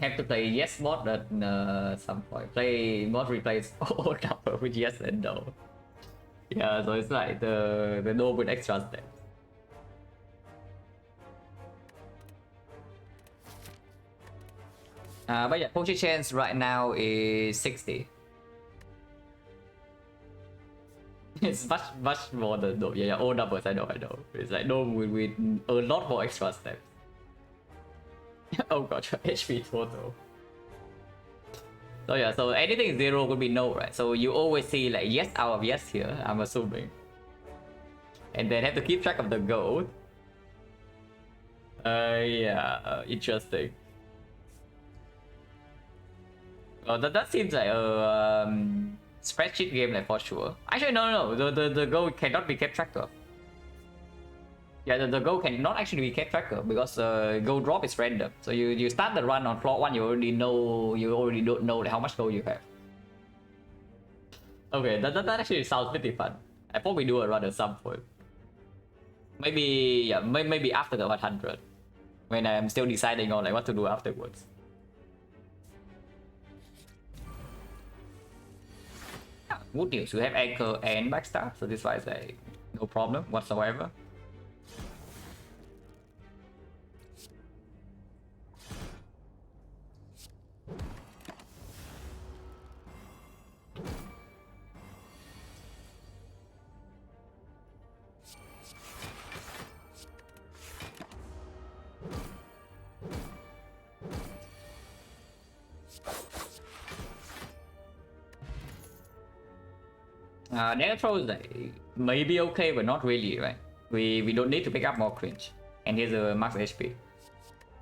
Have to play yes mod at some point. Play mod replace all number with yes and no. Yeah, so it's like the no with extra steps. But yeah, potion chance right now is 60. It's much more than no. Yeah, all numbers. I know. It's like no with a lot more extra steps. Oh god, HP total. So yeah, so anything 0 would be no, right? So you always see like yes out of yes here, I'm assuming. And then have to keep track of the gold. Yeah, interesting. Oh, that seems like a spreadsheet game, like for sure. Actually, no. The gold cannot be kept track of. Yeah, the gold cannot actually be kept track of because gold drop is random. So you start the run on floor 1, you already don't know like, how much gold you have. Okay, that actually sounds pretty fun. I thought we do a run at some point. Maybe yeah, maybe after the 100, when I'm still deciding on like what to do afterwards. Yeah, good news. You have anchor and backstab, so this is like no problem whatsoever. Dagger throw is like, maybe okay, but not really, right? We don't need to pick up more cringe. And here's a max HP.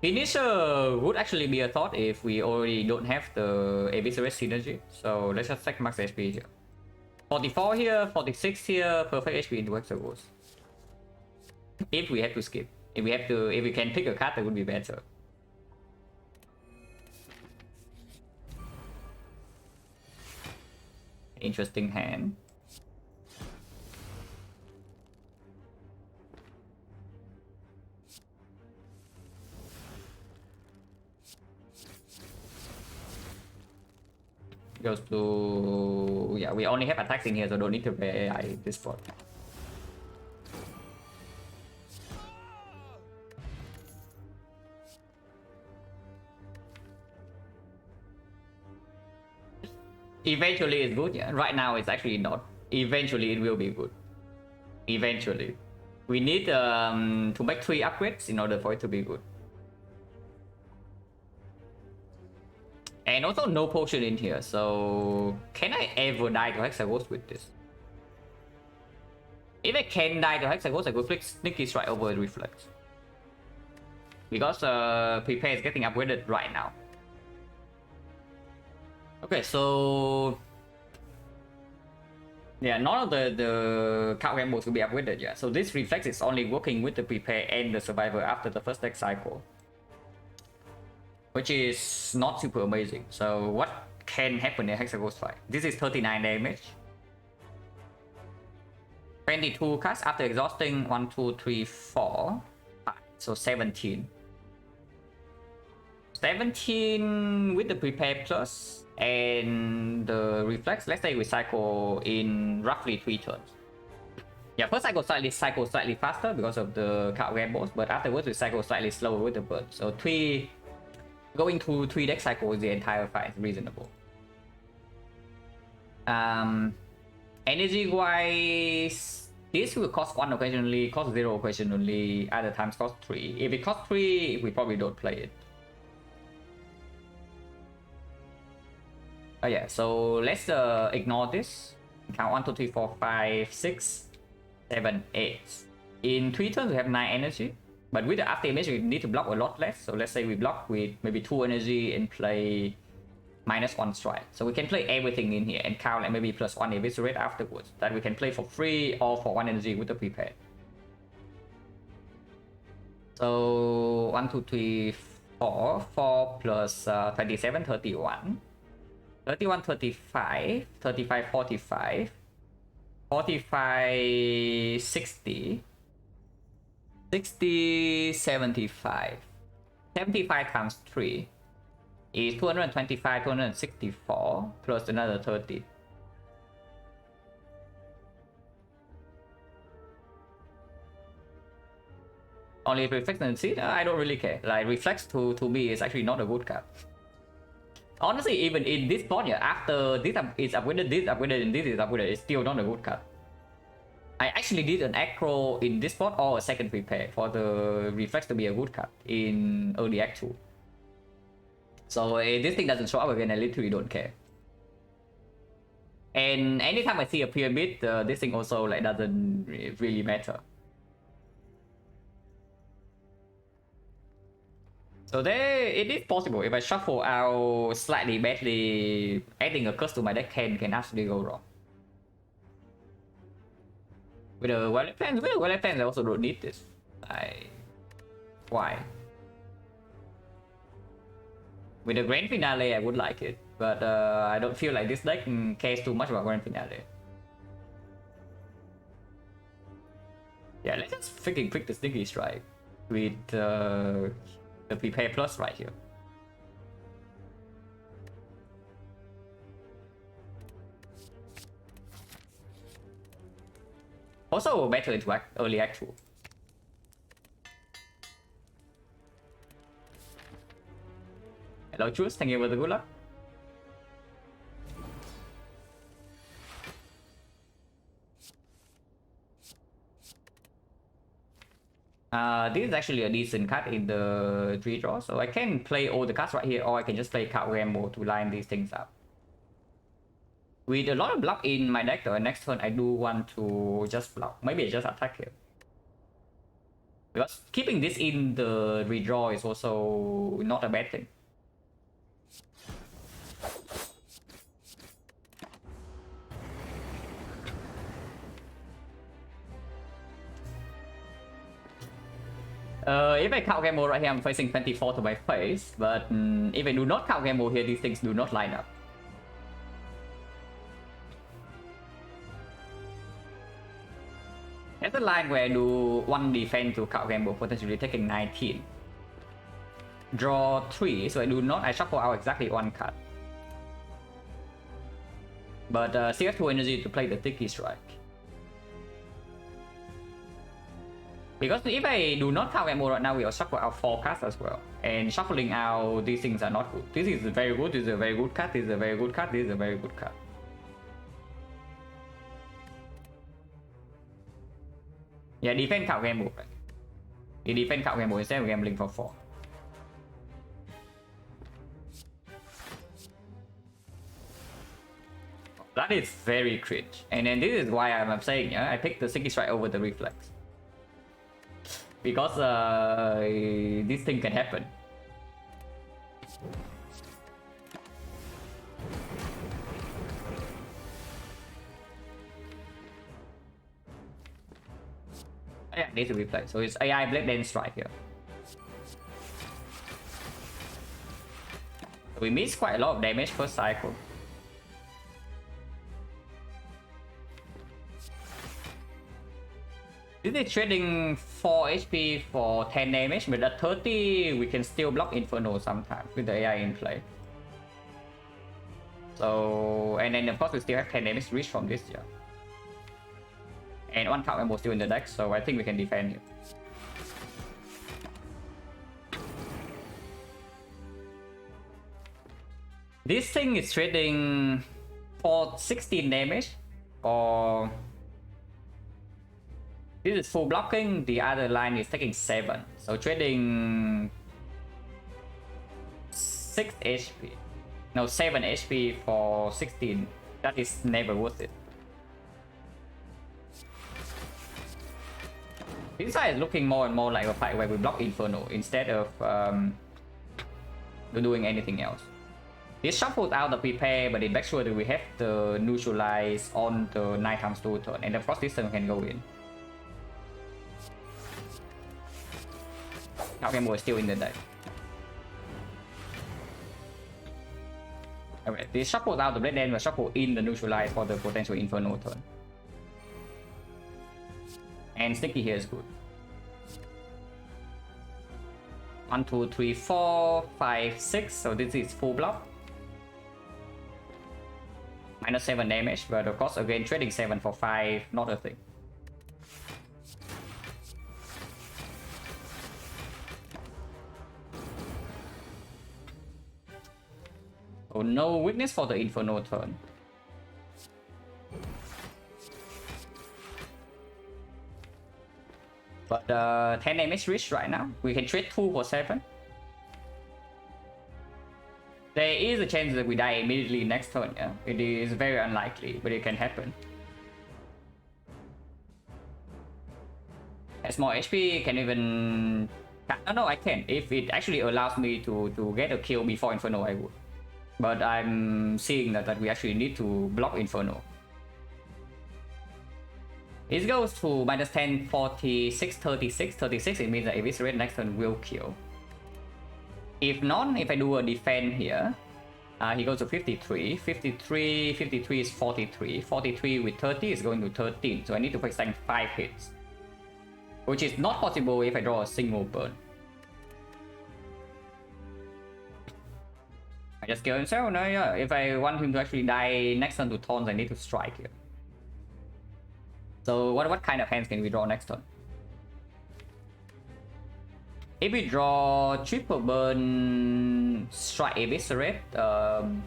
Finisher would actually be a thought if we already don't have the Eviscerate synergy. So let's just take max HP here. 44 here, 46 here, perfect HP into Hexagons. If we have to skip. If we can pick a card, that would be better. Interesting hand. Goes to yeah, we only have attacks in here, so don't need to pay AI this spot. Eventually it's good, yeah. Right now it's actually not. Eventually it will be good. Eventually. We need to make 3 upgrades in order for it to be good. And also no potion in here, so can I ever die to Hexaghost with this? If I can die to Hexaghost, I could click Sneaky Strike over Reflex. Because Prepare is getting upgraded right now. Okay, so... yeah, none of the card combos will be upgraded yet. So this Reflex is only working with the Prepare and the Survivor after the first deck cycle. Which is not super amazing. So what can happen in Hexaghost fight? This is 39 damage. 22 cards after exhausting 1, 2, 3, 4. 5. So 17. 17 with the Prepare Plus and the Reflex. Let's say we cycle in roughly 3 turns. Yeah, first cycle slightly faster because of the card combos, but afterwards we cycle slightly slower with the burn. So going to 3 deck cycles the entire fight is reasonable. Energy wise, this will cost 1 occasionally, cost 0 occasionally, other times cost 3. If it costs 3, we probably don't play it. Oh yeah, so let's ignore this. Count 1, 2, 3, 4, 5, 6, 7, 8. In 3 turns we have 9 energy. But with the after image, we need to block a lot less. So let's say we block with maybe 2 energy and play -1 strike. So we can play everything in here and count like maybe +1 eviscerate afterwards. That we can play for free or for 1 energy with the Prepare. So 1, 2, 3, 4. 4 plus 27, 31. 31, 35. 35, 45. 45, 60. 60, 75. 75 times 3 is 225, 264 plus another 30. Only Reflex and see, I don't really care. Like Reflex to me is actually not a good card. Honestly, even in this spot, yeah, after this is upgraded, this upgraded, and this is upgraded, it's still not a good card. I actually did an acro in this spot or a second Prepare for the Reflex to be a good card in early Act 2. So if this thing doesn't show up again, I literally don't care. And anytime I see a pyramid, this thing also like doesn't really matter. So there, it is possible if I shuffle out slightly badly, adding a curse to my deck can actually go wrong. With the Violet Fence, I also don't need this. Why? With the Grand Finale, I would like it, but I don't feel like this deck cares too much about Grand Finale. Yeah, let's just freaking pick the Sneaky Strike with the Prepare Plus right here. Also better into early Act 2. Hello Juice, thank you for the good luck. This is actually a decent card in the 3 draw, so I can play all the cards right here, or I can just play card Rambo to line these things up. With a lot of block in my deck, though, next turn I do want to just block. Maybe I just attack here. Because keeping this in the redraw is also not a bad thing. If I count Gamble right here, I'm facing 24 to my face, but if I do not count Gamble here, these things do not line up. There's a line where I do 1 defense to count Gamble, potentially taking 19. Draw 3, so I shuffle out exactly 1 card. But still have 2 energy to play the Sticky Strike. Because if I do not count Gamble right now, we'll shuffle out 4 cards as well. And shuffling out these things are not good. This is very good, this is a very good card, this is a very good card, this is a very good card. Yeah, defense count Gamble. The defense count Gamble instead of gambling for 4. That is very cringe. And then this is why I'm saying, I picked the Sticky Strike over the Reflex. Because this thing can happen. Yeah, need to replay. So it's AI Blade then Strike here. We missed quite a lot of damage first cycle. This is trading 4 HP for 10 damage, but at 30 we can still block Inferno sometimes with the AI in play. So, and then of course we still have 10 damage reach from this, yeah. And one count ammo still in the deck, so I think we can defend here. This thing is trading for 16 damage, or this is full blocking, the other line is taking 7. So trading 6 HP. No, 7 HP for 16. That is never worth it. This side is looking more and more like a fight where we block Inferno instead of doing anything else. This shuffles out the prepare, but it makes sure that we have the neutralize on the 9x2 turn, and of course this turn can go in. Alchemy is still in the deck. Okay, this shuffles out the Blade Dance will shuffle in the neutralize for the potential Inferno turn. And Sticky here is good. 1, 2, 3, 4, 5, 6. So this is full block. Minus 7 damage, but of course again trading 7 for 5, not a thing. So no weakness for the Inferno turn. But 10 damage reach right now. We can trade 2 for 7. There is a chance that we die immediately next turn, yeah. It is very unlikely, but it can happen. As more HP, can even... No, I can. If it actually allows me to get a kill before Inferno, I would. But I'm seeing that we actually need to block Inferno. It goes to minus 10, 46, 36, 36. It means that Eviscerate next turn will kill. If not, if I do a defend here, he goes to 53, 53, 53 is 43, 43 with 30 is going to 13, so I need to withstand 5 hits. Which is not possible if I draw a single burn. I just kill himself, no, yeah. If I want him to actually die next turn to taunts, I need to strike here. So what kind of hands can we draw next turn? If we draw triple burn, strike Eviscerate, and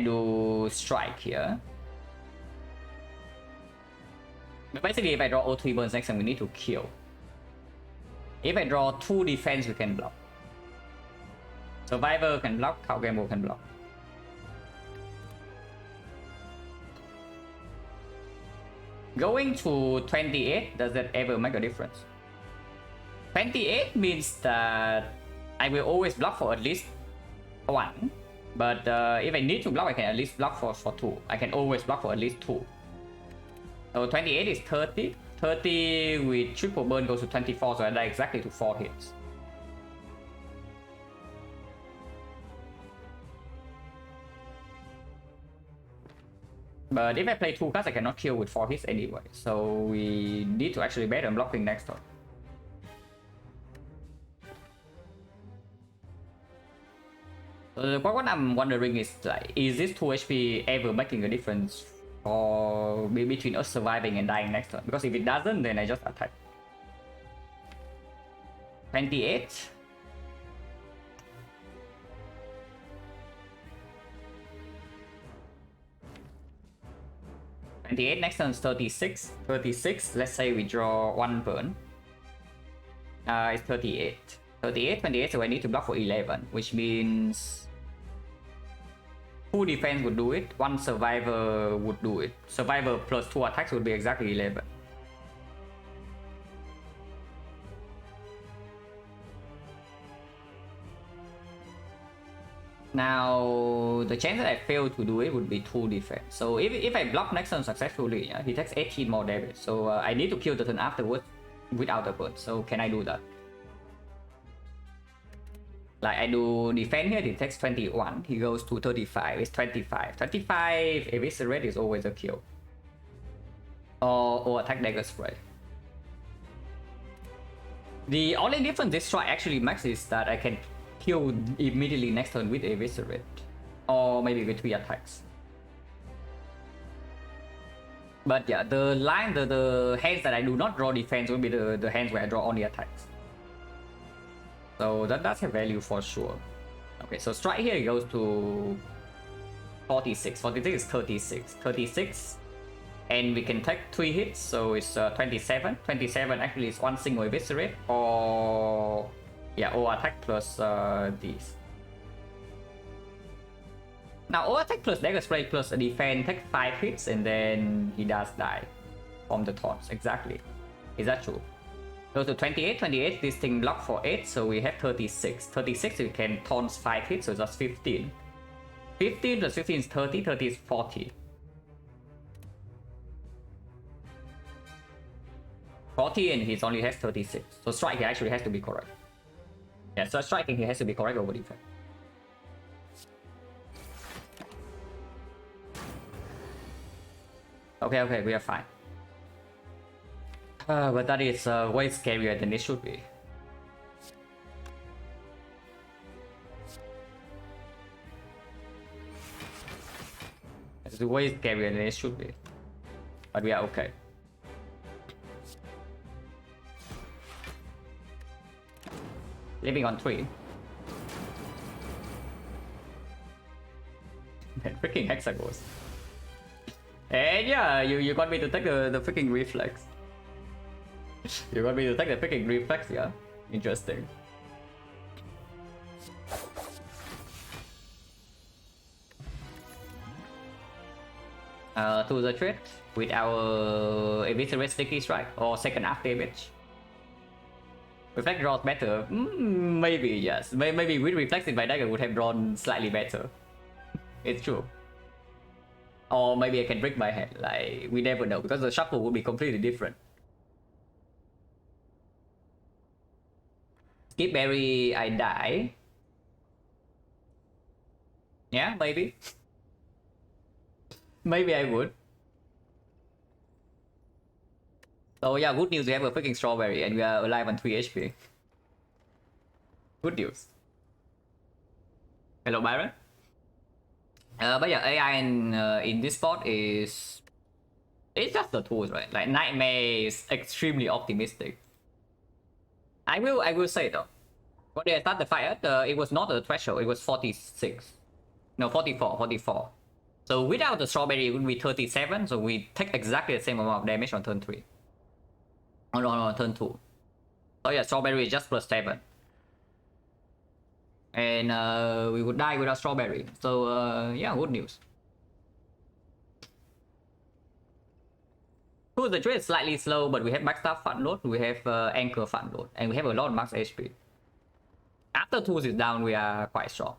do strike here. But basically, if I draw all 3 burns next time, we need to kill. If I draw 2 defense, we can block. Survivor can block, Alchemy can block. Going to 28, does that ever make a difference? 28 means that I will always block for at least 1. But if I need to block, I can at least block for 2. I can always block for at least 2. So 28 is 30. 30 with triple burn goes to 24, so I die exactly to 4 hits. But if I play 2 cards, I cannot kill with 4 hits anyway. So we need to actually bet on blocking next turn. So what I'm wondering is, like, is this 2 HP ever making a difference or between us surviving and dying next turn? Because if it doesn't, then I just attack. 28. Next turn is 36. 36, let's say we draw 1 burn. It's 38. 38, 28, so I need to block for 11, which means 2 defense would do it, 1 survivor would do it. Survivor plus 2 attacks would be exactly 11. Now, the chance that I fail to do it would be 2 defense. So if I block next turn successfully, he takes 18 more damage. So I need to kill the turn afterwards without a burn. So can I do that? Like I do defense here, he takes 21. He goes to 35. It's 25. 25 eviscerate is always a kill. Or attack dagger spray. The only difference this strike actually makes is that I can kill immediately next turn with eviscerate, or maybe with 3 attacks. But yeah, the line, the hands that I do not draw defense will be the hands where I draw only attacks. So that does have value for sure. Okay, so strike here goes to 46. 46 is 36. 36. And we can take 3 hits, so it's 27. 27 actually is 1 single eviscerate, or yeah, or attack plus these. Now, or attack plus dagger spray plus a defense take 5 hits, and then he does die from the taunts. Exactly. Is that true? Goes to 28. 28, this thing block for 8, so we have 36. 36, we can taunt 5 hits, so that's 15. 15 plus 15 is 30. 30 is 40. 40, and he only has 36. So strike here actually has to be correct. Yeah, so striking here has to be correct over defense. Okay, we are fine. But that is way scarier than it should be. It's way scarier than it should be. But we are okay. Living on 3. Man, freaking hexagons. And yeah, you got me to take the freaking reflex. You got me to take the freaking reflex, yeah? Interesting. To the threat with our eviscerate sticky strike or second after damage. Reflect draws better. Maybe yes. Maybe with reflex in my dagger would have drawn slightly better. It's true. Or maybe I can break my hand. Like we never know because the shuffle would be completely different. Skip berry, I die. Yeah, maybe. Maybe I would. So yeah, good news, we have a freaking strawberry and we are alive on 3 HP. Good news. Hello Byron. But yeah, AI in this spot is... It's just the tools, right? Like Nightmare is extremely optimistic. I will say though, when they start the fight, it was not a threshold, it was 46. No, 44. So without the strawberry, it would be 37, so we take exactly the same amount of damage on turn 3. Oh no, turn 2. So yeah, strawberry is just plus 7. And we would die without strawberry. So yeah, good news. Cool, the trade is slightly slow, but we have max staff fun load, we have anchor fun load, and we have a lot of max HP. After tools is down, we are quite strong.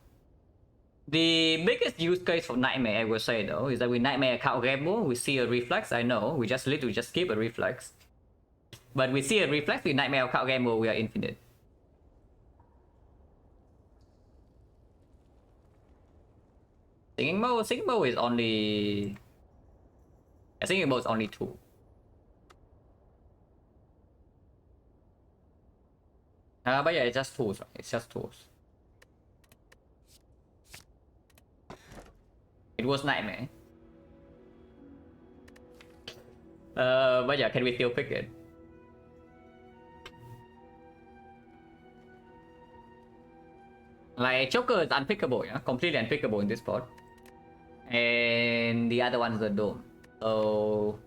The biggest use case for Nightmare, I will say though, is that with Nightmare account gamble, we see a reflex, I know, we just literally just skip a reflex. But we see a reflex with Nightmare account gamble, we are infinite. Singing mode is only... Singing mode is only 2. But yeah, it's just tools, right? It's just tools. It was Nightmare. But yeah, can we still pick it? Like, Joker is unpickable, yeah? Completely unpickable in this spot. And the other one is the Dome. So...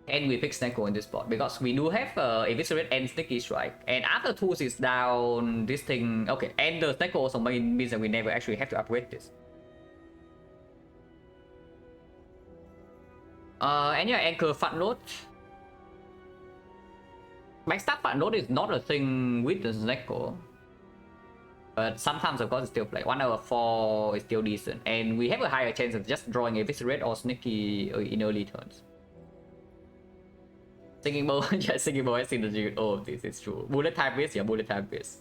And we pick Snecko in this spot because we do have Eviscerate and Sticky Strike. And after tools is down, this thing... Okay, and the Snecko also means that we never actually have to upgrade this. And yeah, anchor fat load. Backstab fat load is not a thing with the Zneko. But sometimes, of course, it's still play. 1/4 is still decent. And we have a higher chance of just drawing a Viscerate or Sneaky in early turns. Singing Bow, yeah, Singing Bow has seen the all of this, it's true. Bullet type base, yeah, bullet type base.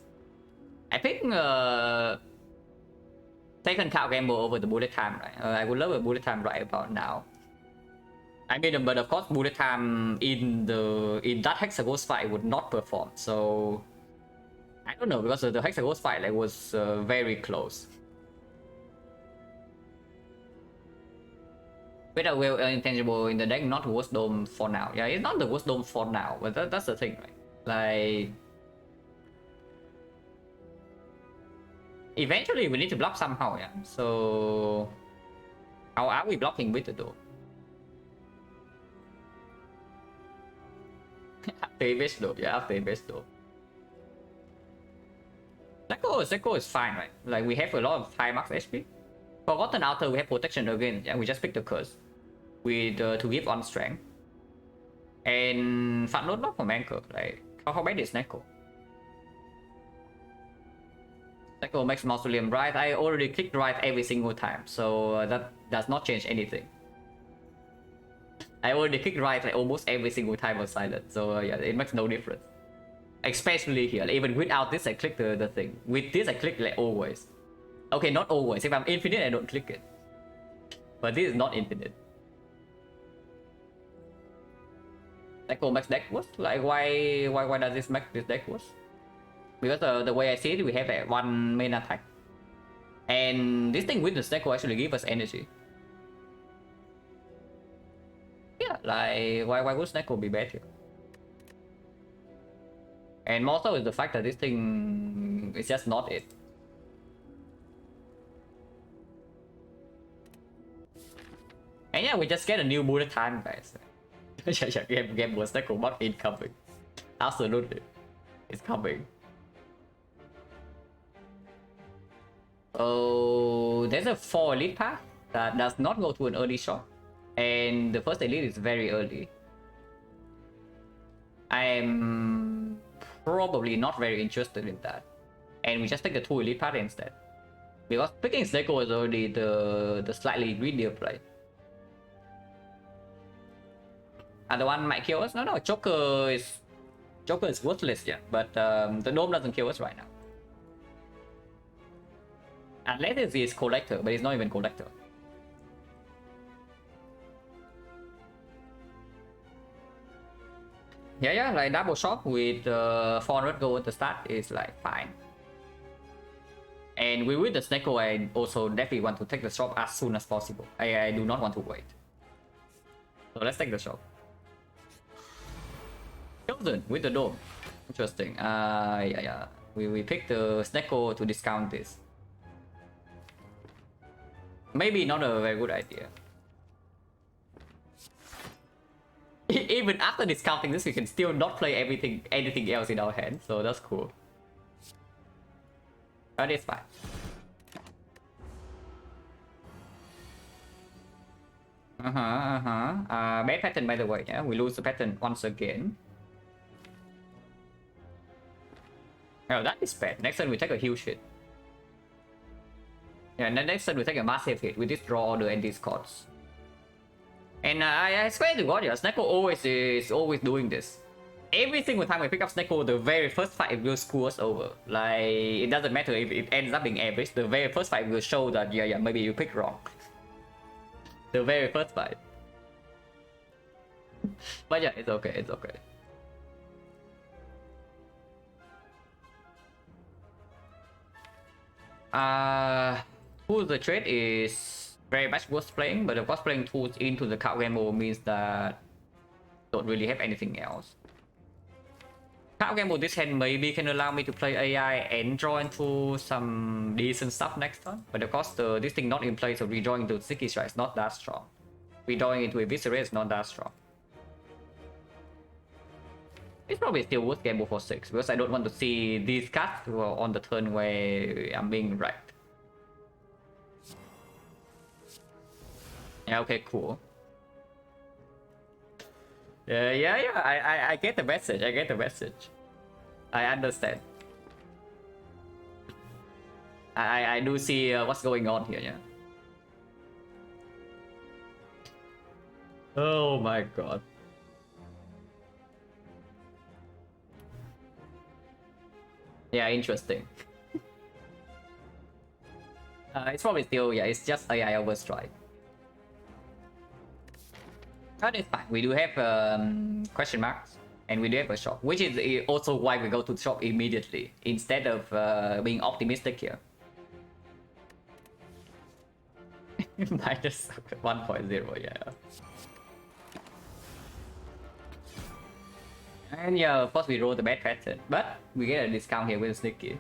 I think second cow gamble over the bullet time, right? I would love a bullet time right about now. I mean, but of course, bullet time in that Hexaghost fight would not perform. So I don't know, because the Hexaghost fight like was very close. With a well intangible in the deck, not Ghost Dome for now. Yeah, it's not the Ghost Dome for now, but that's the thing, right? Like, eventually we need to block somehow, yeah. So how are we blocking with the Dome? After Abyss Dome, yeah, after Abyss Dome. Zekko is fine, right? Like, we have a lot of high max HP. Forgotten Outer, we have protection again. Yeah, we just pick the curse with to give on strength. And fat load not from anchor. Like, how bad is Neko? Neko makes mausoleum right. I already clicked right every single time, so that does not change anything. I already clicked right like almost every single time on Silent, so yeah, it makes no difference. Especially here, like, even without this, I click the thing. With this, I click like always. Okay, not always. If I'm infinite, I don't click it. But this is not infinite. Echo makes deck worse? Like, why does this make this deck worse? Because the way I see it, we have a one main attack. And this thing with the stack will actually give us energy. Yeah, like, why would Snecko be bad here? And more so is the fact that this thing is just not it. And yeah, we just get a new bullet time, guys. Game was Snecko bot incoming. Absolutely. It's coming. Oh, there's a 4 elite path that does not go to an early shot. And the first elite is very early. I'm probably not very interested in that. And we just take the 2 elite path instead. Because picking Snecko is already the slightly greedier play. Other one might kill us? No, Joker is worthless, yeah. But the Dome doesn't kill us right now. Unless he is Collector, but he's not even Collector. Yeah, like double shot with 400 gold at the start is like fine. And with the Snecko, I also definitely want to take the shop as soon as possible. I do not want to wait. So let's take the shop. Chosen with the Dome. Interesting. Yeah. We picked the Snecko to discount this. Maybe not a very good idea. Even after discounting this, we can still not play anything else in our hand, so that's cool. But it's fine. Bad pattern, by the way. Yeah, we lose the pattern once again. Oh, that is bad. Next turn we take a huge hit. Yeah, and then next turn we take a massive hit. We just draw all the end cards. And I swear to God, yeah, Snecko is always doing this. Every single time we pick up Snecko, the very first fight will screw us over. Like, it doesn't matter if it ends up being average, the very first fight will show that, yeah, maybe you picked wrong. The very first fight. But yeah, it's okay, it's okay. Who the trade is very much worth playing, but of course playing tools into the card game mode means that don't really have anything else. Card game mode this hand maybe can allow me to play AI and draw into some decent stuff next turn, but of course this thing not in play, so redrawing into Sticky Strike is not that strong. Redrawing into a Viscera is not that strong. It's probably still worth gamble for 6 because I don't want to see these cards on the turn where I'm being wrecked. Yeah, okay, cool. Yeah. I get the message. I get the message. I understand. I do see what's going on here. Yeah. Oh my god. Yeah, interesting. It's probably still, yeah, it's just AI overstrike. But it's fine. We do have question marks and we do have a shop, which is also why we go to shop immediately instead of being optimistic here. Minus 1.0, yeah. And yeah, of course we roll the bad pattern, but we get a discount here with Sneaky.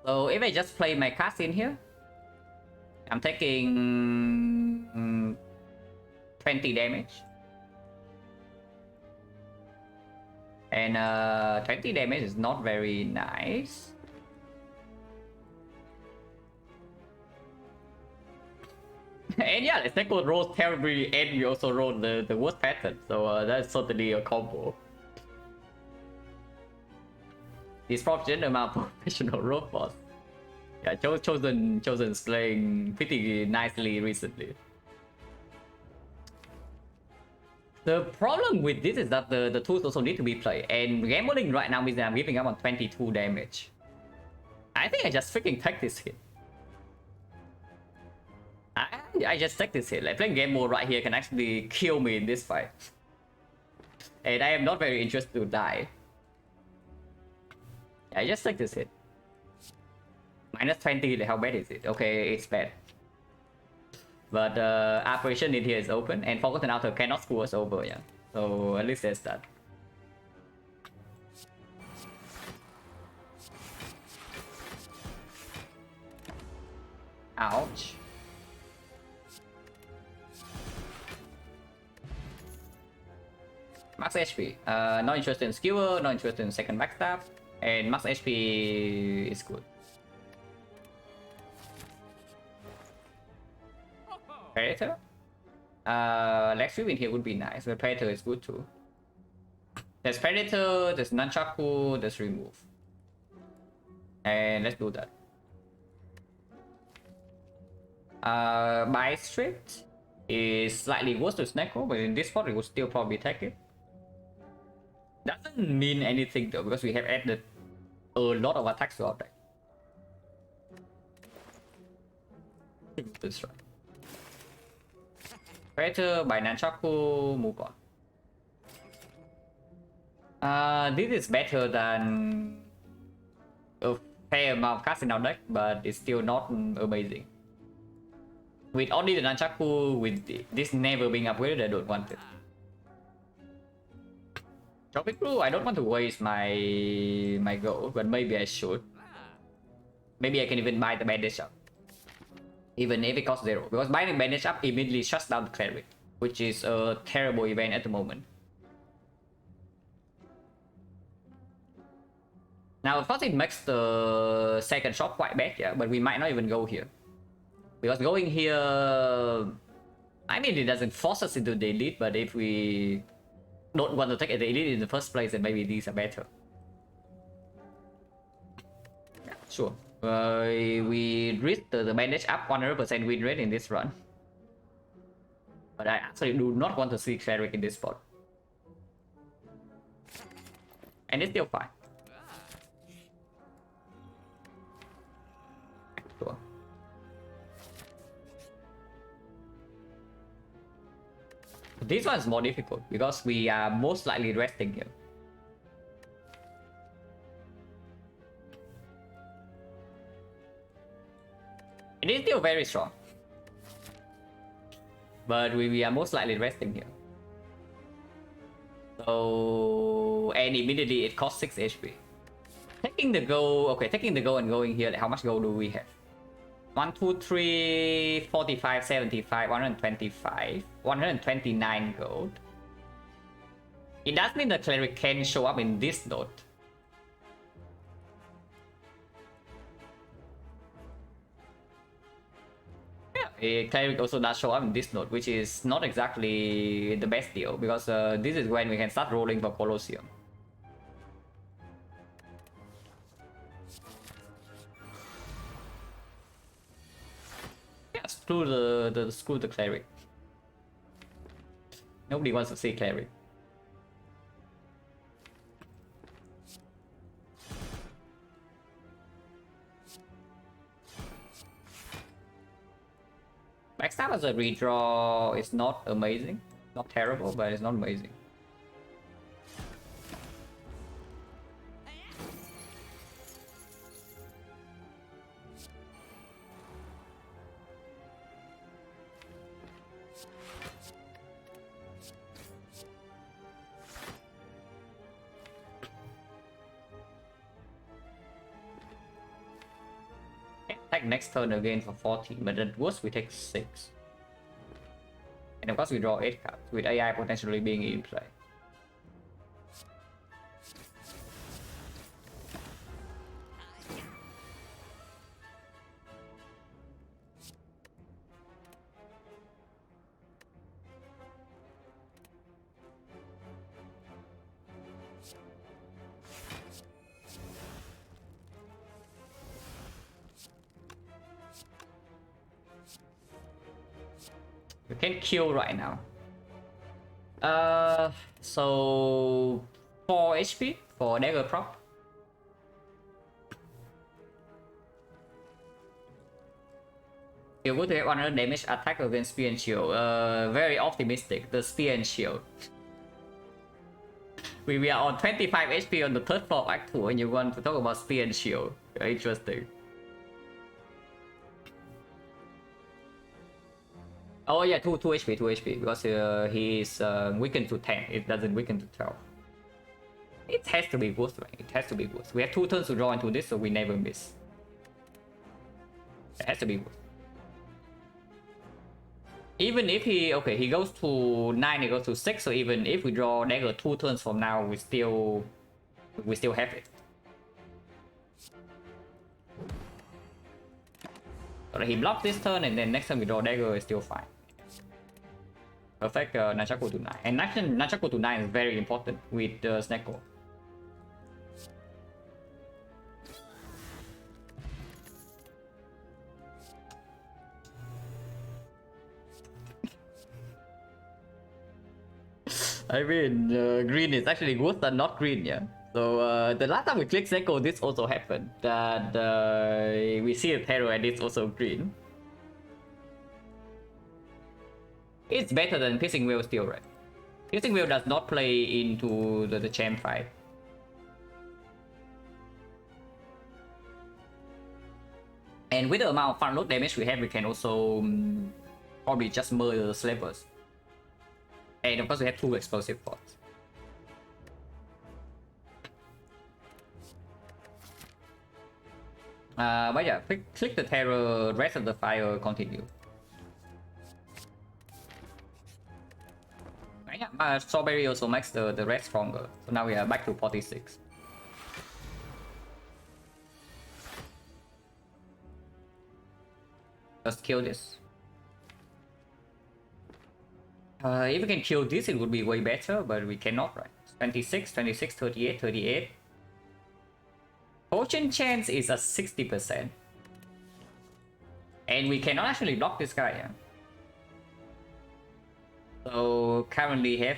So if I just play my cards in here, I'm taking 20 damage. And 20 damage is not very nice. And yeah, let's go roll terribly, and we also roll the worst pattern. So that's certainly a combo. Disruption amount professional robots. Yeah, chosen playing pretty nicely recently. The problem with this is that the tools also need to be played, and gambling right now means that I'm giving up on 22 damage. I think I just freaking take this hit. I just take this hit. Like playing game mode right here can actually kill me in this fight. And I am not very interested to die. I just take this hit. Minus 20, how bad is it? Okay, it's bad. But operation in here is open, and Forgotten Outer cannot screw us over, yeah. So at least there's that. Ouch. Max HP. Not interested in Skewer, not interested in second backstab, and max HP is good. Predator? Lex in here would be nice, but Predator is good too. There's Predator, there's Nunchaku, there's Remove. And let's do that. Buy Strict is slightly worse to Snecko, but in this spot we would still probably take it. Doesn't mean anything though, because we have added a lot of attacks to our deck. That's right. Predator by Nunchaku, move on. This is better than a fair amount of cards in our deck, but it's still not amazing. With only the Nunchaku, with this never being upgraded, I don't want it. Tropic Brew, I don't want to waste my gold, but maybe I should. Maybe I can even buy the bandage up. Even if it costs 0. Because buying the bandage up immediately shuts down the cleric, which is a terrible event at the moment. Now of course it makes the second shop quite bad, yeah, but we might not even go here. Because going here, I mean it doesn't force us into the elite, but if we don't want to take the elite in the first place, then maybe these are better. Yeah, sure. We reached the bandage up 100% win rate in this run. But I actually do not want to see cleric in this spot. And it's still fine. Sure. This one's more difficult because we are most likely resting here. It is still very strong. But we are most likely resting here. So, and immediately it costs 6 HP. Taking the go, okay, taking the go and going here, how much gold do we have? 1, 2, 3, 45, 75, 125, 129 gold. It does mean the cleric can show up in this node. Cleric also does show up in this node, which is not exactly the best deal, because this is when we can start rolling for Colosseum. Yeah, screw the Cleric. Nobody wants to see Cleric. Backstab as a redraw is not amazing. Not terrible, but it's not amazing. Attack next turn again for 14, but at worst we take 6. And of course we draw 8 cards, with AI potentially being in play. You can kill right now. So 4 HP for dagger prop. You're going to have 100 damage attack against Spear and Shield. Very optimistic, the Spear and Shield. We are on 25 HP on the 3rd floor of Act 2 and you want to talk about Spear and Shield. Very interesting. Oh yeah, 2 HP, 2 HP, because he's weakened to 10, it doesn't weaken to 12. It has to be worth, right? It has to be worth. We have 2 turns to draw into this, so we never miss. It has to be worth. Even if he goes to 9, he goes to 6, so even if we draw dagger 2 turns from now, we still have it. So he blocks this turn, and then next time we draw dagger is still fine. Perfect Nunchaku to 9. And actually Nunchaku to 9 is very important with Snecko. I mean, green is actually worse than not green, yeah. So the last time we clicked Snecko, this also happened. That we see a terror and it's also green. It's better than Piercing Wheel still, right? Piercing Wheel does not play into the champ fight. And with the amount of front load damage we have, we can also probably just murder the slavers. And of course we have 2 explosive pods. But yeah, click the terror, rest of the fire, continue. Yeah, Strawberry also makes the rest stronger. So now we are back to 46. Just kill this. If we can kill this, it would be way better, but we cannot, right? 26, 26, 38, 38. Potion chance is a 60%. And we cannot actually block this guy, yeah? So currently have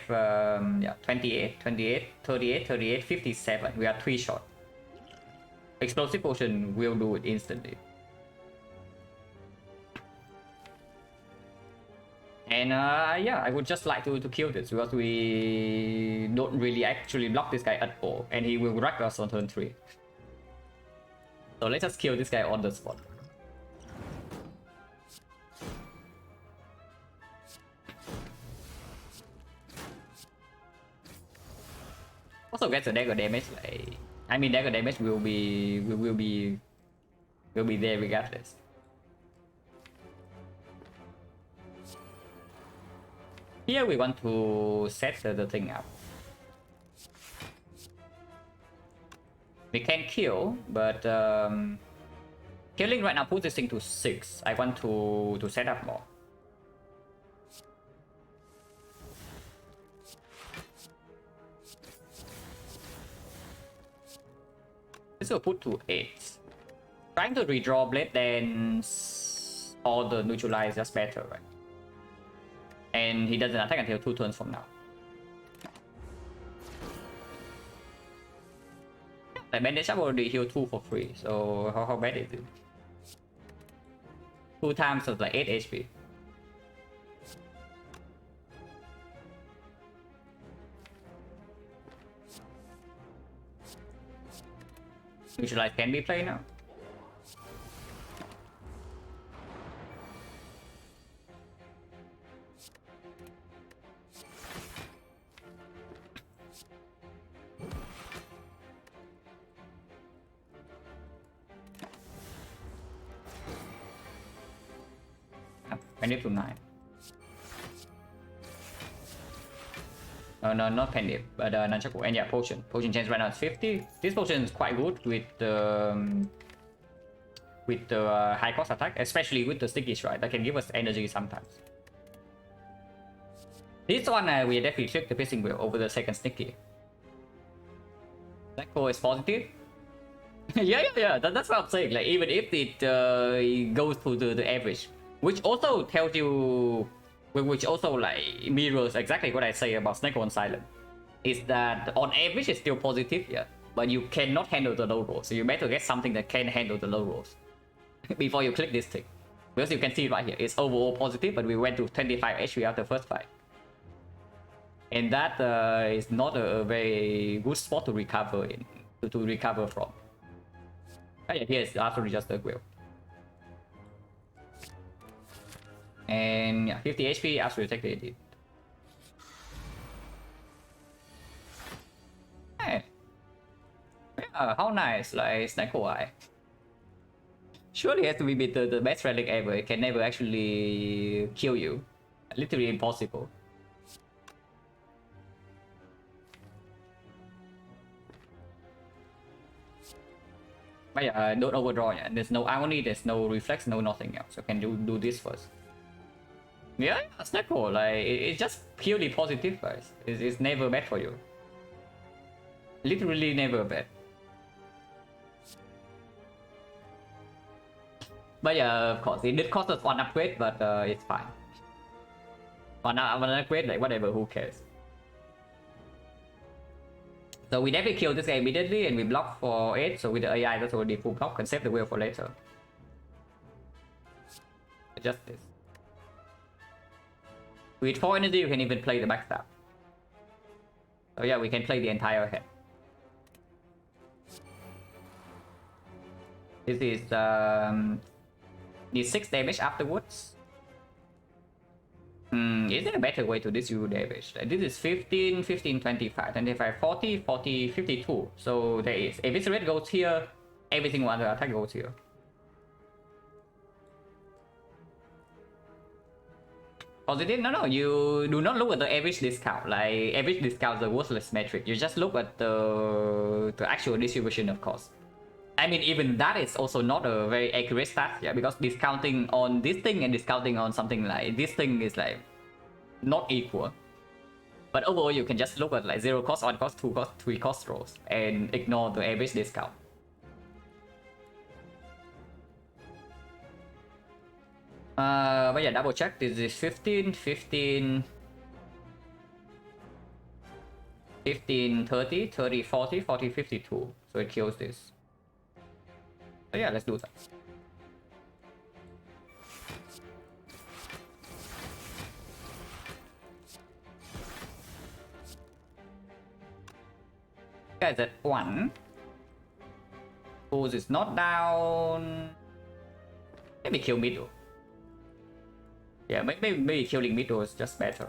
yeah, 28, 28, 38, 38, 57. We are 3 short. Explosive potion will do it instantly. And yeah, I would just like to kill this because we don't really actually block this guy at all, and he will wreck us on turn 3. So let's just kill this guy on the spot. Also gets a dagger damage. Like, I mean, dagger damage will be there regardless. Here we want to set the thing up. We can kill, but Killing right now puts this thing to 6. I want to set up more. This will put to 8. Trying to redraw Blade Dance or the neutralize just better, right? And he doesn't attack until 2 turns from now. The bandage up already heal 2 for free, so how bad is it? 2 times is like 8 HP. Neutralize can be played now. Pendip to 9. No, not Pendip, but Nunchaku. And yeah, Potion. Potion chance right now is 50. This potion is quite good with the high cost attack, especially with the sticky strike that can give us energy sometimes. This one we definitely click the Piercing Wheel over the second sticky. That goal is positive. yeah. That's what I'm saying. Like even if it goes to the average. Which also tells you, which also like mirrors exactly what I say about XecnaR on Silent, is that on average it's still positive, yeah, but you cannot handle the low rolls, so you better get something that can handle the low rolls before you click this thing. Because you can see right here, it's overall positive, but we went to 25 HP after the first fight. And that is not a very good spot to recover in, to recover from. Oh yeah, here's absolutely just a wheel. And yeah, 50 HP absolutely take the edit. Hey. Yeah, how nice, like XecnaR. Surely it has to be the best relic ever. It can never actually kill you. Literally impossible. But yeah, don't overdraw. Yeah. There's no irony, there's no reflex, no nothing else. So can do this first. Yeah, XecnaR, like it's just purely positive, guys. It's never bad for you. Literally never bad. But yeah, of course, it did cost us 1 upgrade, but it's fine. One upgrade, like whatever, who cares? So we definitely kill this guy immediately, and we block for 8. So with the AI, that's already full block. Can save the wheel for later. Just this. With 4 energy, you can even play the backstab. So yeah, we can play the entire head. This is needs 6 damage afterwards. Is there a better way to distribute damage? Like, this is 15, 15, 25, 25, 40, 40, 52. So there is. If this red goes here, everything under attack goes here. Positive? No, you do not look at the average discount. Like, average discount is a worthless metric. You just look at the actual distribution of cost. I mean, even that is also not a very accurate stat, yeah, because discounting on this thing and discounting on something like this thing is like not equal. But overall, you can just look at like 0 cost, 1 cost, 2 cost, 3 cost rolls and ignore the average discount. But yeah, double check. This is 15, 15, 15, 30, 30, 40, 40, 52. So it kills this. So yeah, let's do that. Guys at 1. Pulse is not down. Maybe kill middle. Yeah, maybe killing middle is just better.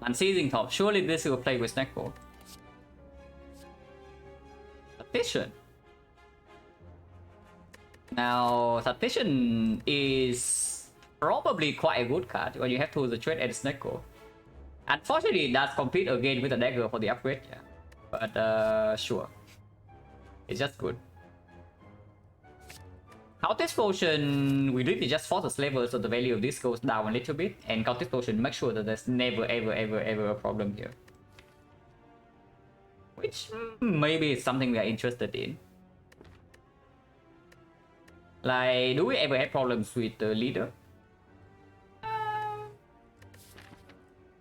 Unseizing top. Surely this will play with Neko. Tactician. Now, Tactician is probably quite a good card when you have to the trade at Sneko. Unfortunately, it does compete again with the dagger for the upgrade, yeah. But sure. It's just good. Counter Potion, we really just force the slaver so the value of this goes down a little bit. And Counter Potion, make sure that there's never ever a problem here. Which maybe is something we are interested in. Like, do we ever have problems with the leader?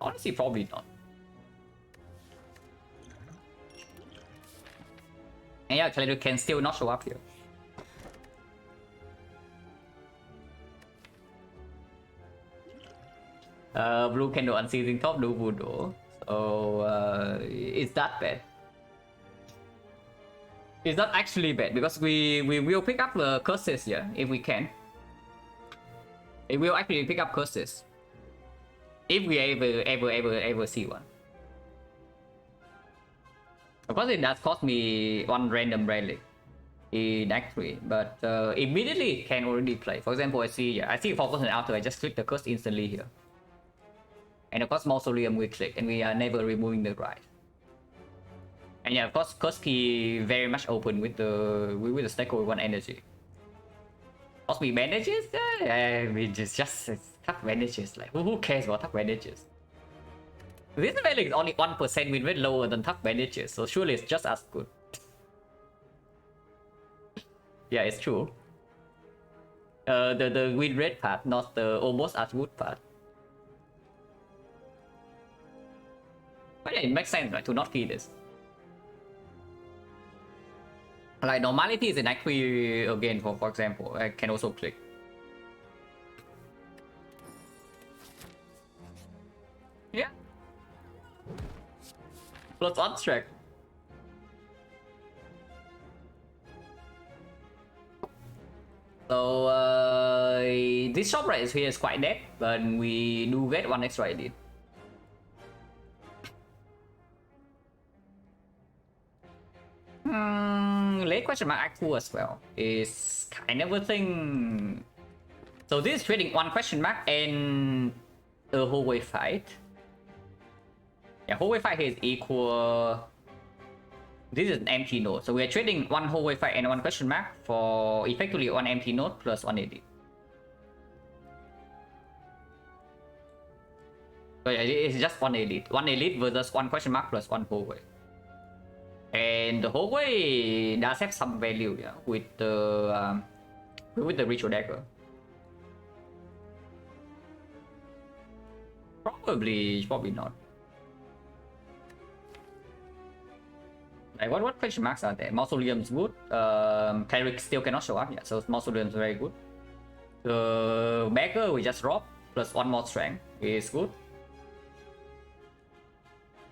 Honestly, probably not. And yeah, Kaleido can still not show up here. Blue can do unseizing top, blue would do. So is that bad? It's not actually bad because we will pick up the curses here if we can. It will actually pick up curses if we ever see one. Of course, it does cost me one random relic in Act 3, but immediately can already play. For example, I see 4% outer, I just click the curse instantly here. And of course, Mausoleum we click, and we are never removing the right. And yeah, of course, curse key very much open with the Sneko with 1 energy. Cost me bandages? Just tough bandages. Like who cares about tough bandages? This relic is only 1% win rate lower than tough bandages, so surely it's just as good. Yeah, it's true. The win rate part, not the almost as good part. But yeah, it makes sense, right, to not key this. Like normality is in Act 3 again, for example, I can also click. Yeah. Plus on track. So this shop right here is quite dead, but we do get 1 extra edit. Late question mark Act 2 as well is kind of a thing. So this is trading 1 question mark and a hallway fight. Yeah, hallway fight here is equal. This is an empty node, so we are trading 1 hallway fight and 1 question mark for effectively 1 empty node plus 1 edit. So yeah, it's just 1 elite. 1 elite versus 1 question mark plus 1 hallway. And the hallway does have some value, yeah, with the ritual dagger. Probably not. Like what question marks are there? Mausoleum's good. Cleric still cannot show up, yeah, so Mausoleum's very good. The beggar we just drop plus 1 more strength is good.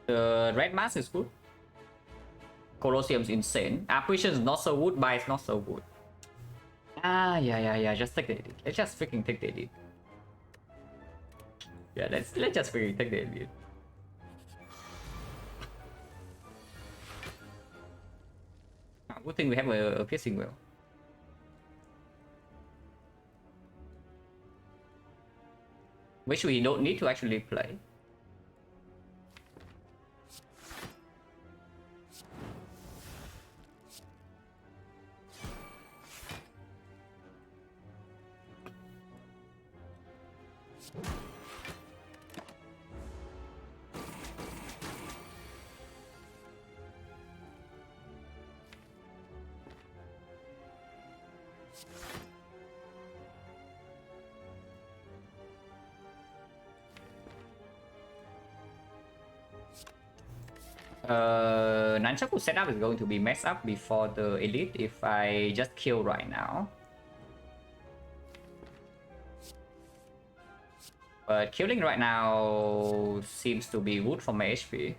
The red mask is good. Colosseum's insane. Apparition is not so good, but it's not so good. Yeah. Just take the edit. Let's just freaking take the edit. Yeah, let's just freaking take the edit. Good thing we have a piercing well. Which we don't need to actually play. Nunchaku setup is going to be messed up before the elite if I just kill right now. But killing right now seems to be good for my HP.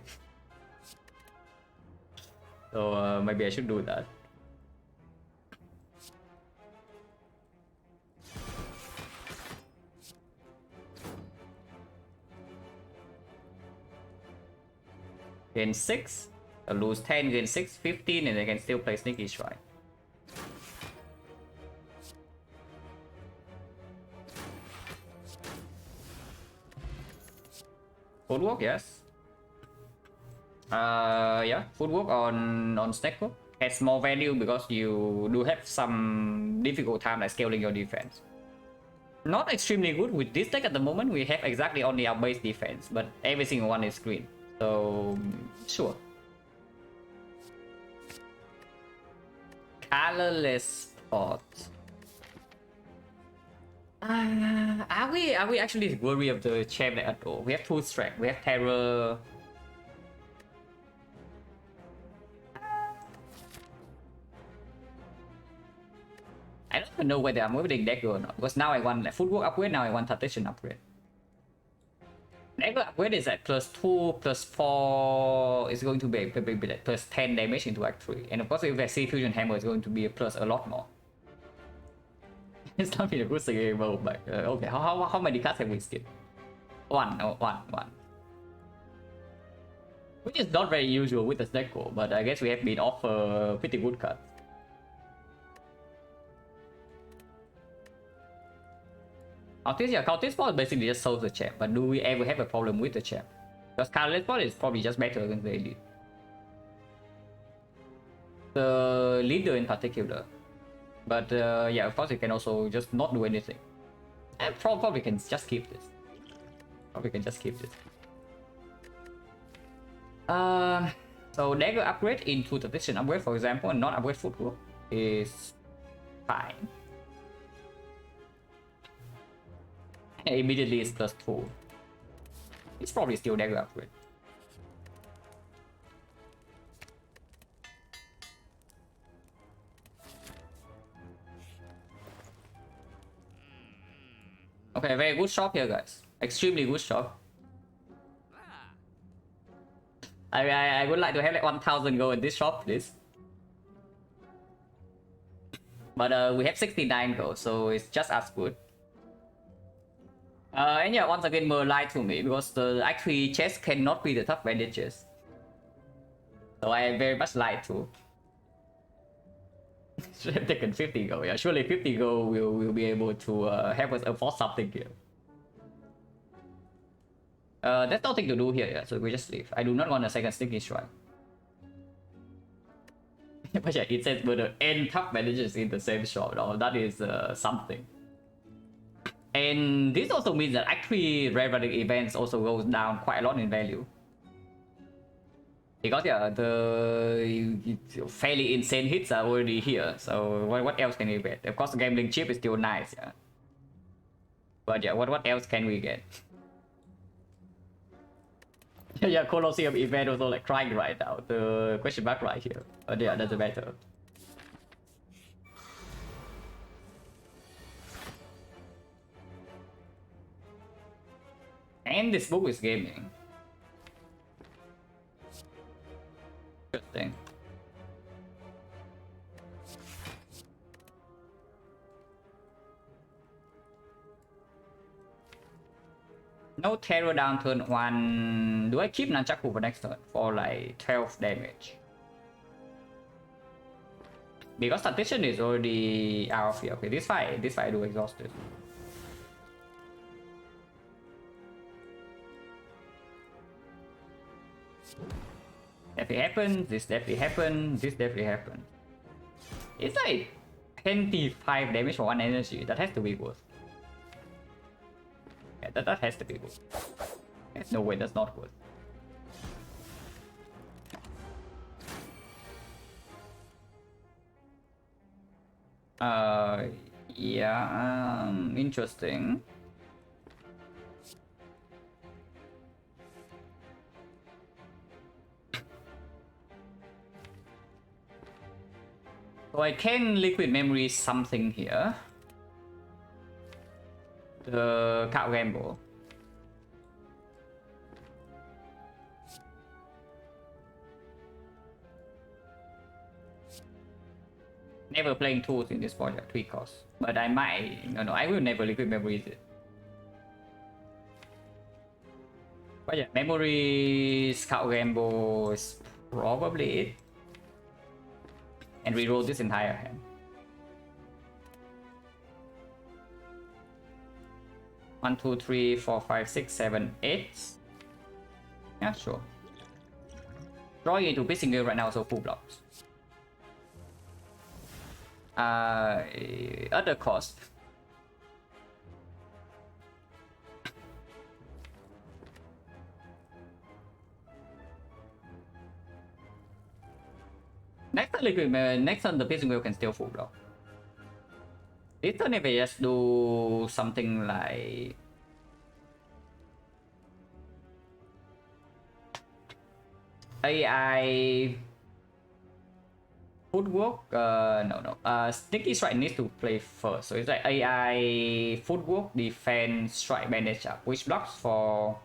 So maybe I should do that. gain 6, lose 10, gain 6, 15, and they can still play Sneaky Strike. Footwork, yes. Yeah, footwork on Snecko has more value because you do have some difficult time like scaling your defense. Not extremely good with this deck at the moment. We have exactly only our base defense, but every single one is green. So sure. Colorless spot. Are we actually worried of the champ at all? We have 2 strength, we have terror. I don't even know whether I'm moving Dagger or not, because now I want like footwork upgrade, now I want tactician upgrade. Dagger upgrade is at +2, +4, it's going to be like +10 damage into Act 3. And of course if I see Fusion Hammer, it's going to be a plus a lot more. It's not been a good game, but okay, how many cards have we skipped? One. Which is not very usual with the Snecko, but I guess we have been offered pretty good cards. Counter Spot basically just solves the champ, but do we ever have a problem with the champ? Because Counter Spot is probably just better against the elite. The leader in particular. But yeah, of course you can also just not do anything. And probably can just keep this. So Dagger upgrade into Tactician upgrade, for example, and not upgrade footwork is fine. And immediately it's +2. It's probably still Dagger upgrade. Okay, very good shop here, guys. Extremely good shop. I would like to have like 1000 gold in this shop, please. But we have 69 gold, so it's just as good. And yeah, once again, Mer lied to me because the Act 3 chest cannot be the top banded chest. So I very much lied to. Should have taken 50 gold. Yeah, surely 50 gold will be able to help us afford something here. There's nothing to do here, yeah, so we just leave. I do not want a second Sneaky Strike. But yeah, it says but the end top managers in the same shop. No, that is something. And this also means that actually rare running events also goes down quite a lot in value. Because yeah, the fairly insane hits are already here. So what else can we get? Of course, the gambling chip is still nice, yeah. But yeah, what else can we get? Yeah, Colosseum event also like crying right now. The question mark right here. But yeah, doesn't matter. And this book is gaming. Interesting. No terror down turn 1. Do I keep Nunchaku for next turn for like 12 damage? Because Tactician is already out of here. Okay, this fight I do exhausted. Definitely happen, this definitely happen, this definitely happen. It's like 25 damage for 1 energy. That has to be worth. Yeah, that has to be good. There's no way that's not good. Yeah, interesting. So I can liquid memory something here. The card gamble. Never playing tools in this project, 3 costs. But I might, no, I will never liquid memory it. But yeah, memory scout gamble is probably it. And reroll this entire hand. One, two, three, four, five, six, seven, eight. Yeah, sure. Drawing into pissing wheel right now, so full blocks. Other cost. Next turn the pissing wheel can still full block. This turn if I just do something like AI footwork. No. Sneaky strike needs to play first, so it's like AI footwork, defense, strike, bandage up, which blocks for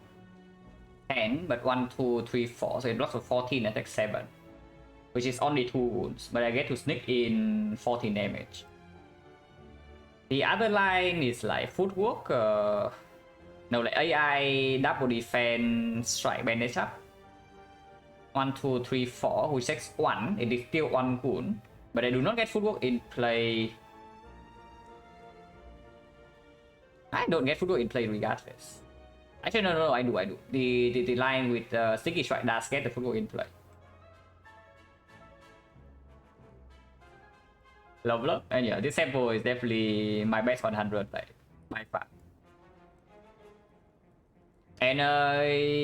10, but 1, 2, 3, 4, so it blocks for 14, attack 7, which is only 2 wounds, but I get to sneak in 14 damage. The other line is like footwork, no, like AI double defense, strike, bandage up. 1, 2, 3, 4, which takes 1, it is still 1 wound, but I do not get footwork in play. I don't get footwork in play regardless. Actually, no, I do. The line with Sticky Strike does get the footwork in play. Love. And yeah, this sample is definitely my best 100, like, by far. And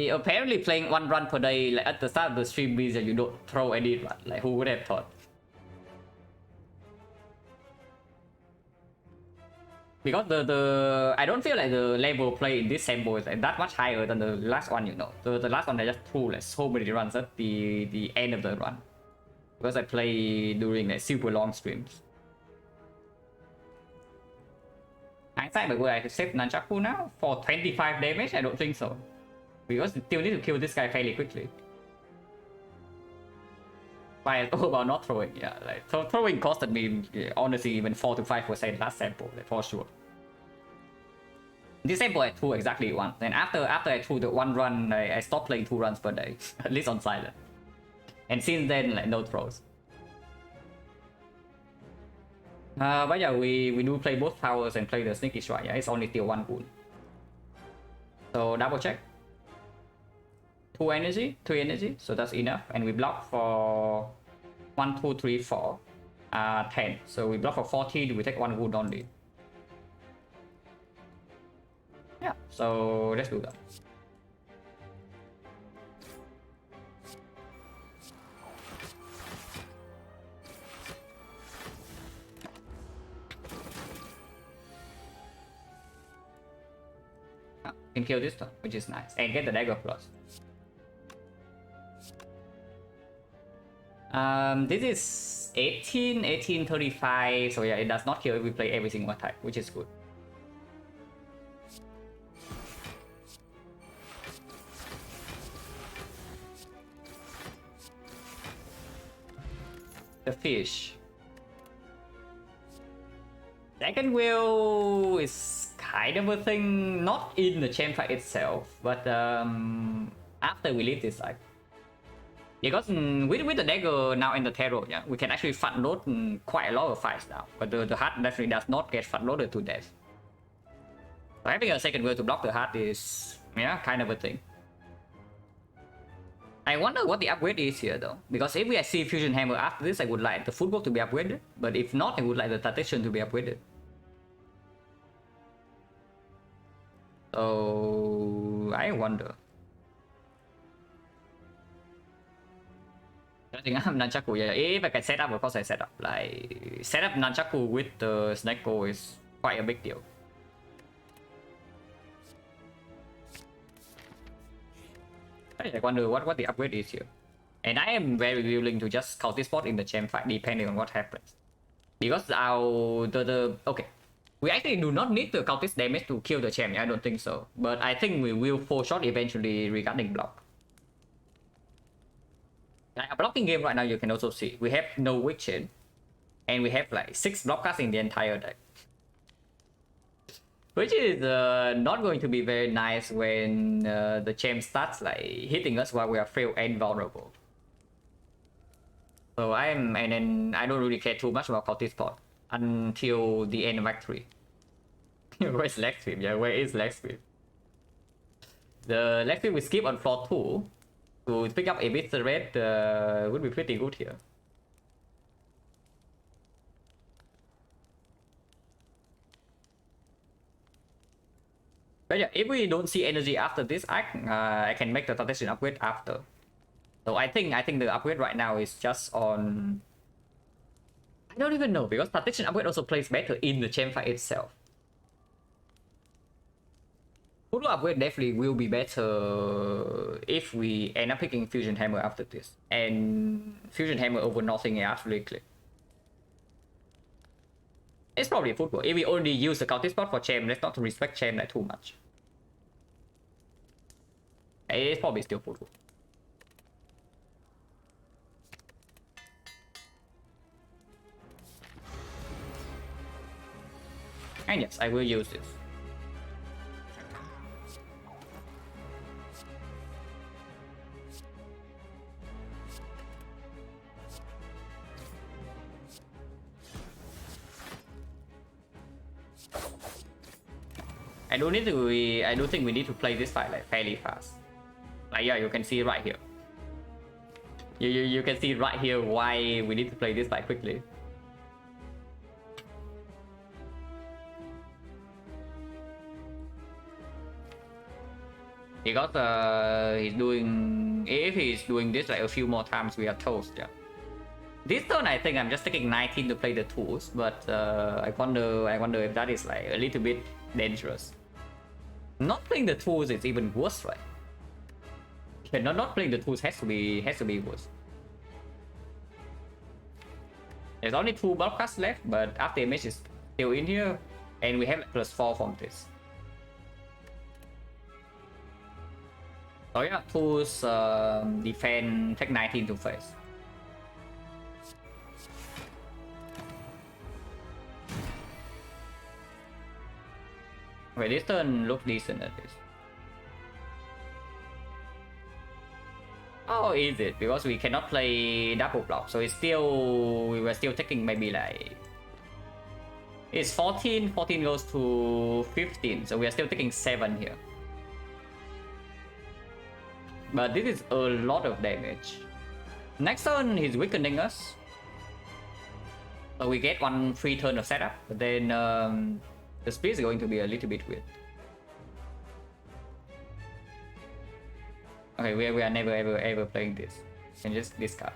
apparently playing 1 run per day, like at the start of the stream, means that you don't throw any run. Like, who would have thought? Because I don't feel like the level play in this sample is like that much higher than the last one, you know. The last one I just threw like so many runs at the end of the run. Because I play during like super long streams. Hindsight, but would I save Nunchaku now for 25 damage? I don't think so. Because you still need to kill this guy fairly quickly. But it's all about not throwing, yeah. Like, throwing costed me, honestly, even 4 to 5% last sample, like, for sure. This sample I threw exactly once. Then after I threw the 1 run, I stopped playing 2 runs per day. At least on Silent. And since then, like, no throws. But yeah, we do play both powers and play the Sneaky Strike. Yeah, it's only still 1 wound. So double check. 2 energy, 3 energy, so that's enough. And we block for 1, 2, 3, 4, 10. So we block for 14, we take 1 wound only. Yeah, so let's do that. Can kill this one, which is nice, and get the dagger plus. This is 1835, so yeah, it does not kill if we play every single attack, which is good. The fish. Second wheel is kind of a thing, not in the champ fight itself, but after we leave this side. Because with the dagger now in the tarot, yeah, we can actually front load quite a lot of fights now. But the heart definitely does not get front loaded to death. So having a second wheel to block the heart is, yeah, kind of a thing. I wonder what the upgrade is here though. Because if we see Fusion Hammer after this, I would like the footwork to be upgraded. But if not, I would like the Tactician to be upgraded. So I wonder. I think I have Nunchaku, yeah. If I can set up, of course I set up. Like, set up Nunchaku with the Sneko is quite a big deal. I wonder what the upgrade is here. And I am very willing to just count this spot in the champ fight depending on what happens. Because our okay. We actually do not need to count this damage to kill the champ, I don't think so. But I think we will fall short eventually regarding block. Like a blocking game right now, you can also see we have no weak chain, and we have like 6 blockers in the entire deck. Which is not going to be very nice when the champ starts like hitting us while we are frail and vulnerable. So and then I don't really care too much about cultist pot until the end of Act 3. Where's leg sweep? Yeah, where is leg sweep? The leg sweep we skip on floor 2 to pick up a bit the red would be pretty good here. But yeah, if we don't see energy after this act, I can make the transition upgrade after. So I think the upgrade right now is just on. I don't even know because transition upgrade also plays better in the champ fight itself. Full upgrade definitely will be better if we end up picking Fusion Hammer after this, and Fusion Hammer over nothing is absolutely clear. It's probably a football. If we only use the counter spot for Champ, let's not respect Champ like too much. It's probably still football. And yes, I will use this. I don't think we need to play this fight like fairly fast. Like yeah, you can see right here. You can see right here why we need to play this fight quickly. Because if he's doing this like a few more times, we are toast. Yeah. This turn, I think I'm just taking 19 to play the tools, but I wonder if that is like a little bit dangerous. Not playing the tools is even worse, right? Yeah, not playing the tools has to be worse. There's only 2 bulk casts left, but after image is still in here, and we have +4 from this. So yeah, tools defend, take 19 to face. Okay, this turn looks decent at least. Oh, is it? Because we cannot play double block, so we were still taking maybe like... It's 14 goes to 15, so we are still taking 7 here. But this is a lot of damage. Next turn, he's weakening us. So we get 1 free turn of setup, but then the speed is going to be a little bit weird. Okay, we are never ever playing this. Can just discard.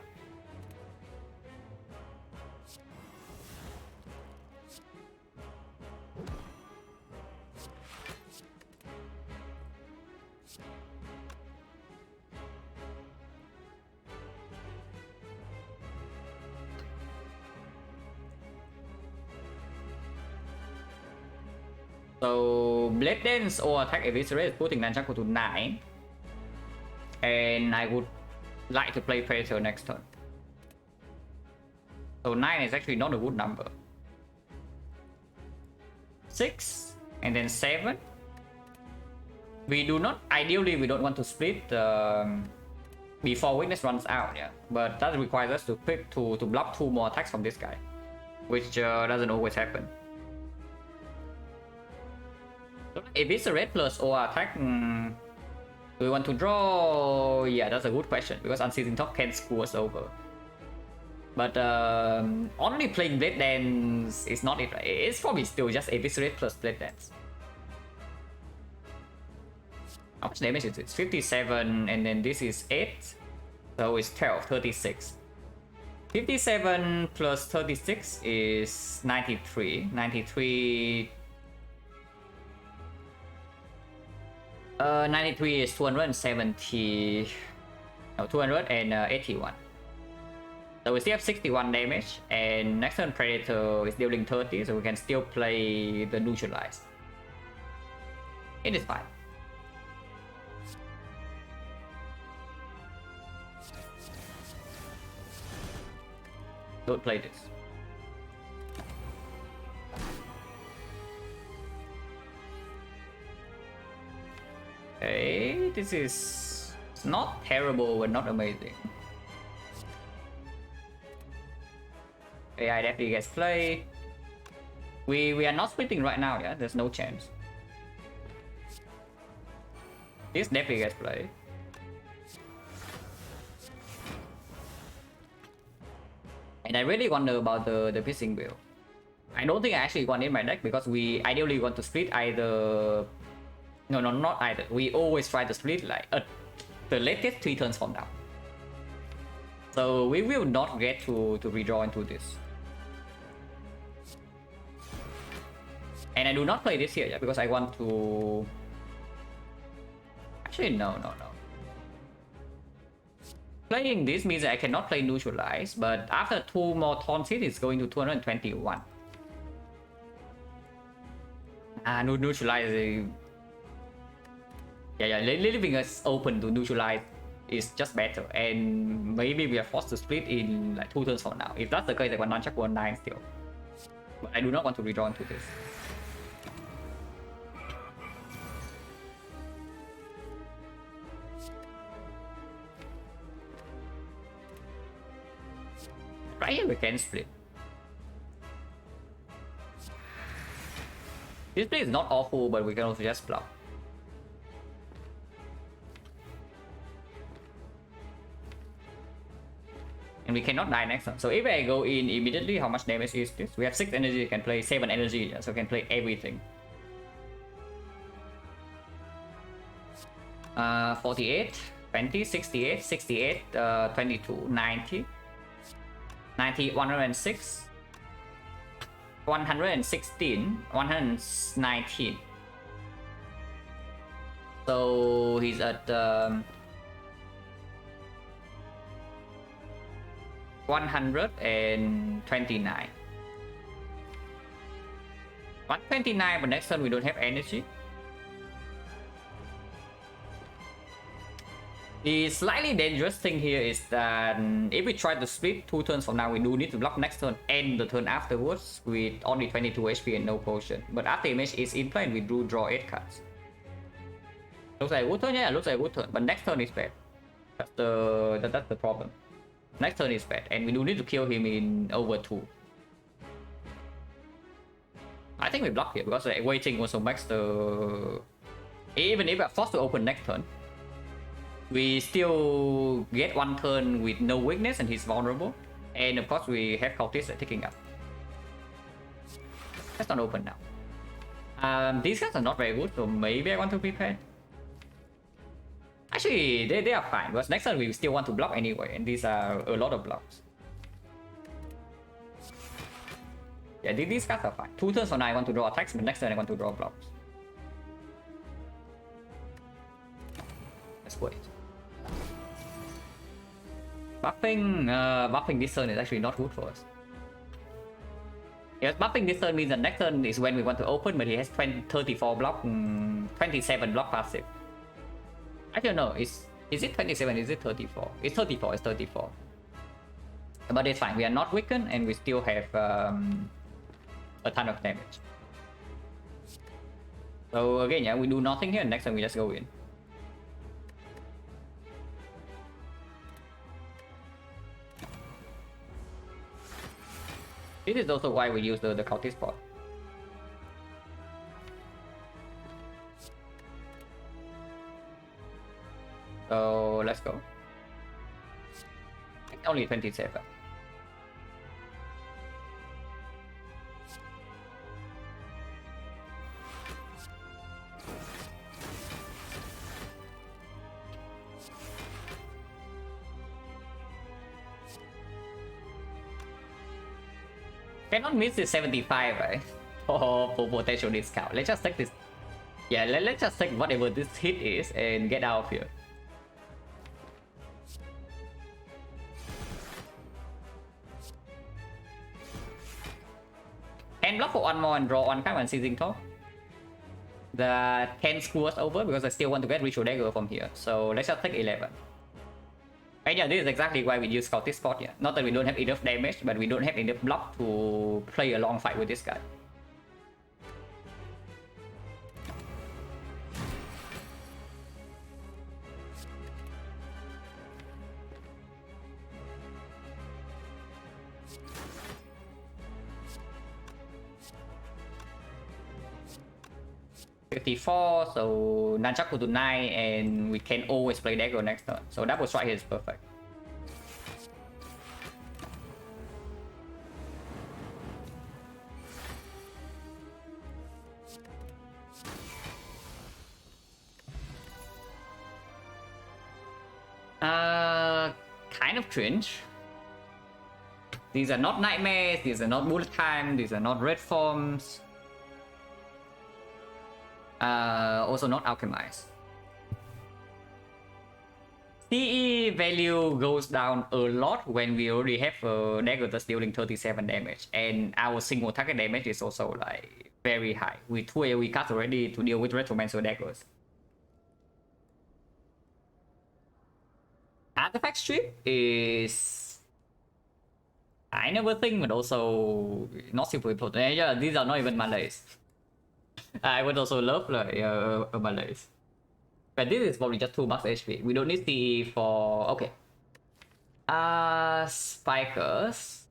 So Blade Dance or Attack Eviscerate is putting Nunchaku to 9. And I would like to play Predator next turn. So 9 is actually not a good number. 6 and then 7. Ideally we don't want to split before weakness runs out, yeah. But that requires us to pick to block 2 more attacks from this guy, which doesn't always happen. So if it's a red plus or attack, do we want to draw? Yeah, that's a good question because Unceasing Talk can screw us over. But only playing Blade Dance is not it, right? It's probably still just Eviscerate plus Blade Dance. How much damage is it? 57, and then this is 8. So it's 12, 36. 57 plus 36 is 93. 93 is 270. No, 281. So we still have 61 damage, and next turn Predator is dealing 30, so we can still play the neutralize. It is fine. Don't play this. Okay, this is not terrible but not amazing. AI definitely gets played. We are not splitting right now, yeah? There's no chance. This definitely gets played. And I really wonder about the pissing build. I don't think I actually want in my deck because we ideally want to split either... No, not either. We always try to split like the latest 3 turns from now. So we will not get to redraw into this. And I do not play this here, yeah, because I want to... Actually, no. Playing this means I cannot play Neutralize, but after 2 more turns hit, it's going to 221. Neutralize... Yeah, leaving us open to Neutralize is just better. And maybe we are forced to split in like 2 turns from now. If that's the case, I want Nunchuck 1-9 still. But I do not want to redraw into this. Right here we can split. This play is not awful, but we can also just block. And we cannot die next turn. So if I go in immediately, how much damage is this? We have 6 energy, can play 7 energy, so we can play everything. 48, 20, 68, 68, 22, 90. 90, 106, 116, 119. So he's at 129. 129, but next turn we don't have energy. The slightly dangerous thing here is that if we try to split 2 turns from now, we do need to block next turn and the turn afterwards with only 22 HP and no potion. But after image is in play, we do draw 8 cards. Looks like good turn, yeah, looks like good turn, but next turn is bad. That's the problem. Next turn is bad, and we do need to kill him in over 2. I think we block here because like, waiting also makes the... Even if we're forced to open next turn, we still get 1 turn with no weakness and he's vulnerable. And of course we have cultists taking up. Let's not open now. These guys are not very good, so maybe I want to prepare. Actually, they are fine, because next turn we still want to block anyway, and these are a lot of blocks. Yeah, these guys are fine. 2 turns from now I want to draw attacks, but next turn I want to draw blocks. Let's wait. Buffing this turn is actually not good for us. Yes, buffing this turn means the next turn is when we want to open, but he has 34 block, 27 block passive. I don't know, is it 27, is it 34? It's 34, it's 34. But it's fine, we are not weakened and we still have a ton of damage. So again, yeah, we do nothing here, next time we just go in. This is also why we use the cultist pot. So let's go. Only 27. Cannot miss this 75, right? For potential discount. Let's just take this. Yeah, let's just take whatever this hit is and get out of here. And block for 1 more and draw 1 card when seizing top. That can screw us over because I still want to get Ritual Dagger from here. So let's just take 11. And yeah, this is exactly why we use Cultist Spot here. Not that we don't have enough damage, but we don't have enough block to play a long fight with this guy. 54, so Nunchaku to 9, and we can always play dagger next turn. So double strike here is perfect. Kind of cringe. These are not nightmares, these are not bullet time, these are not red forms. Also not alchemized. CE value goes down a lot when we already have a dagger that's dealing 37 damage, and our single target damage is also like very high. With 2 AoE cards already to deal with Retromancer daggers. Artifact strip is kind of a thing, but also not super important. Yeah, these are not even malaise. I would also love like a malaise. But this is probably just too much HP. We don't need CE for... Okay. Spikers.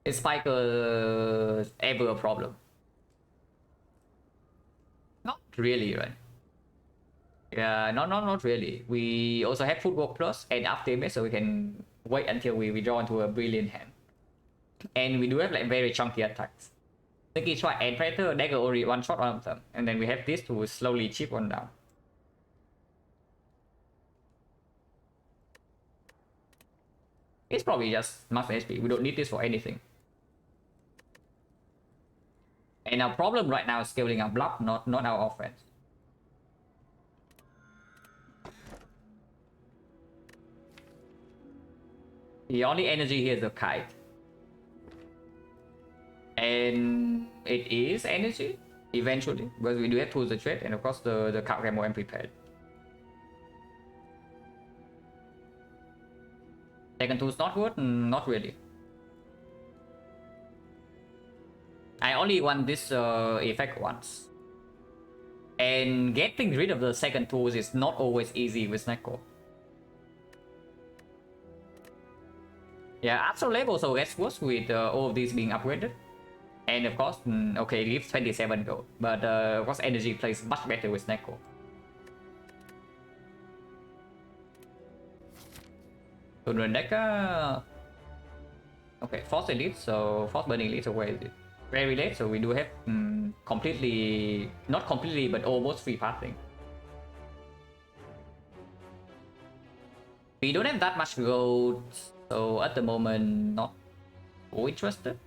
Is Spikers ever a problem? Not really, right? Yeah, not really. We also have Footwork Plus and up damage, so we can wait until we draw into a brilliant hand. And we do have like very chunky attacks. Sneaky Strike and Predator dagger only one shot one of them, and then we have this to slowly chip one down. It's probably just max HP. We don't need this for anything. And our problem right now is scaling our bluff, not our offense. The only energy here is the kite. And it is energy, eventually, because we do have tools to trade, and of course the card game more prepared. Second tool's not good? Not really. I only want this effect once. And getting rid of the second tools is not always easy with Neko. Yeah, Astral Level also gets worse with all of these being upgraded. And of course, okay, leaves 27 gold. But of course, energy plays much better with Neko. So the deck, okay, Force Elite, so Force Burning Elite, so where is it? Very late, so we do have completely, not completely, but almost free passing. We don't have that much gold, so at the moment, not so interested.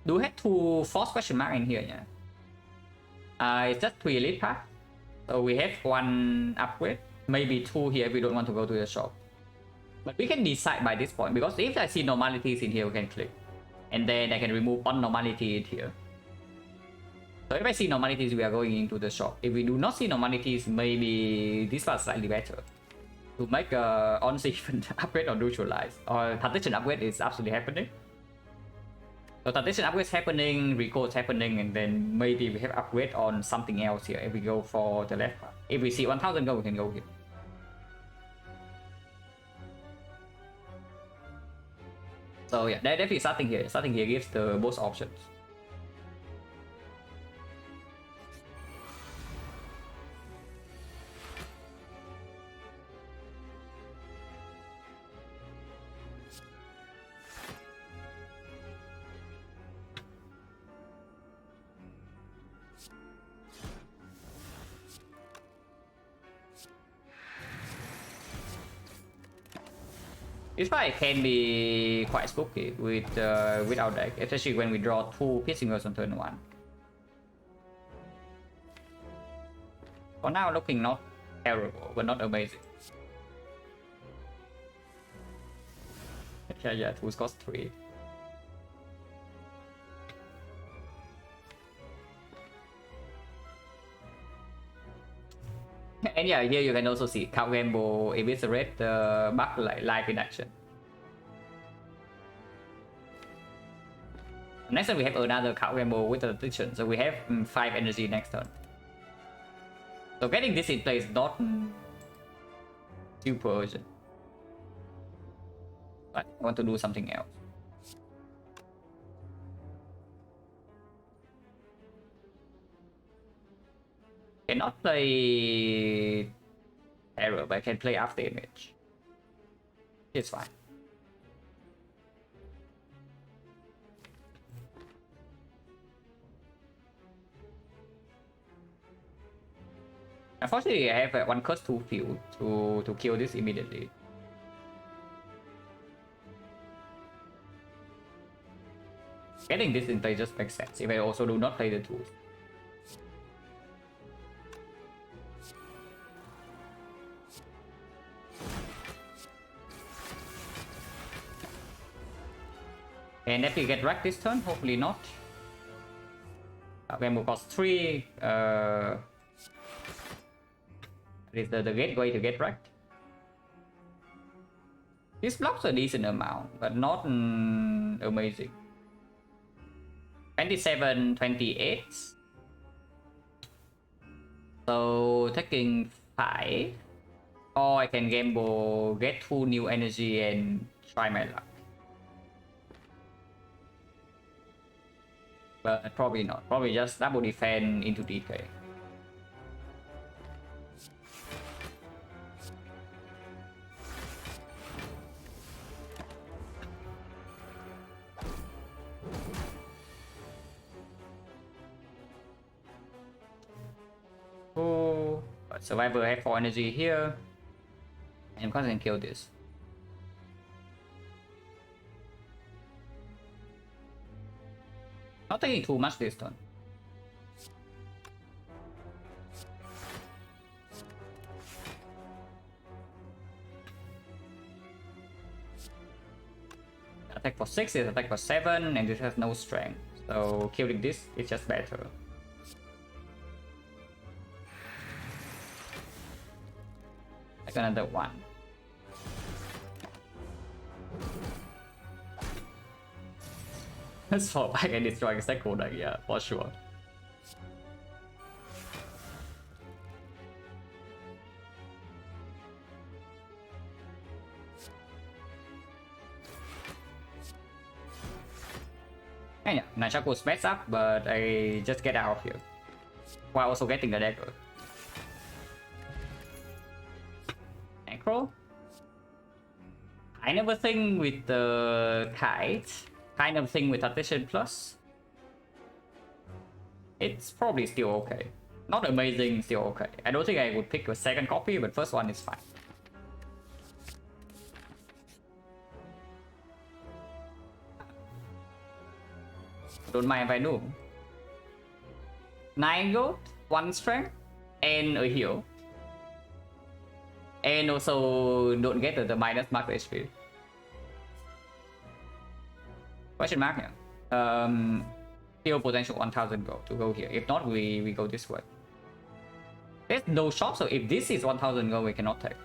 Do have 2 Force question mark in here, yeah. It's just 3 elite pack. So we have 1 upgrade, maybe 2 here if we don't want to go to the shop. But we can decide by this point, because if I see normalities in here, we can click. And then I can remove unnormality in here. So if I see normalities, we are going into the shop. If we do not see normalities, maybe this was slightly better. To make on-season upgrade or neutralize. Or Tactician upgrade is absolutely happening. So Tactician upgrade is happening, Recall is happening, and then maybe we have upgrade on something else here if we go for the left part. If we see 1000 gold, we can go here. So yeah, definitely starting here. Starting here gives the most options. This fight can be quite spooky with our deck, especially when we draw 2 piercing words on turn 1. For now, looking not terrible, but not amazing. Yeah, 2 cost 3. And yeah, here you can also see Count Gamble eviscerate the bug like live in action. Next turn we have another Count Gamble with addiction, so we have 5 energy next turn. So getting this in place is not super urgent. But I want to do something else. cannot play Terror, but I can play After Image. It's fine. Unfortunately, I have one curse 2 field to kill this immediately. Getting this in play just makes sense if I also do not play the tools. Can definitely get wrecked this turn, hopefully not. Game will cost 3. Is the gateway to get wrecked. This blocks a decent amount, but not amazing. 27, 28. So taking 5. Or I can gamble, get 2 new energy and try my luck. But probably not. Probably just double defend into DK. Oh, but Survivor have 4 energy here. And of course I can kill this. Not taking too much this turn. Attack for 6 is attack for 7, and this has no strength. So killing this is just better. Like another one. Let's fall back and destroy XecnaR, yeah, for sure. And yeah, Nunchaku smash up, but I just get out of here. While also getting the dagger. Necro? I never think with the kite. Kind of thing with Attention Plus. It's probably still okay. Not amazing, still okay. I don't think I would pick a second copy, but first one is fine. Don't mind if I do. 9 gold, 1 strength, and a heal. And also don't get the minus max HP. Question mark here. Still potential 1000 gold to go here. If not, we go this way. There's no shop, so if this is 1000 gold, we cannot take.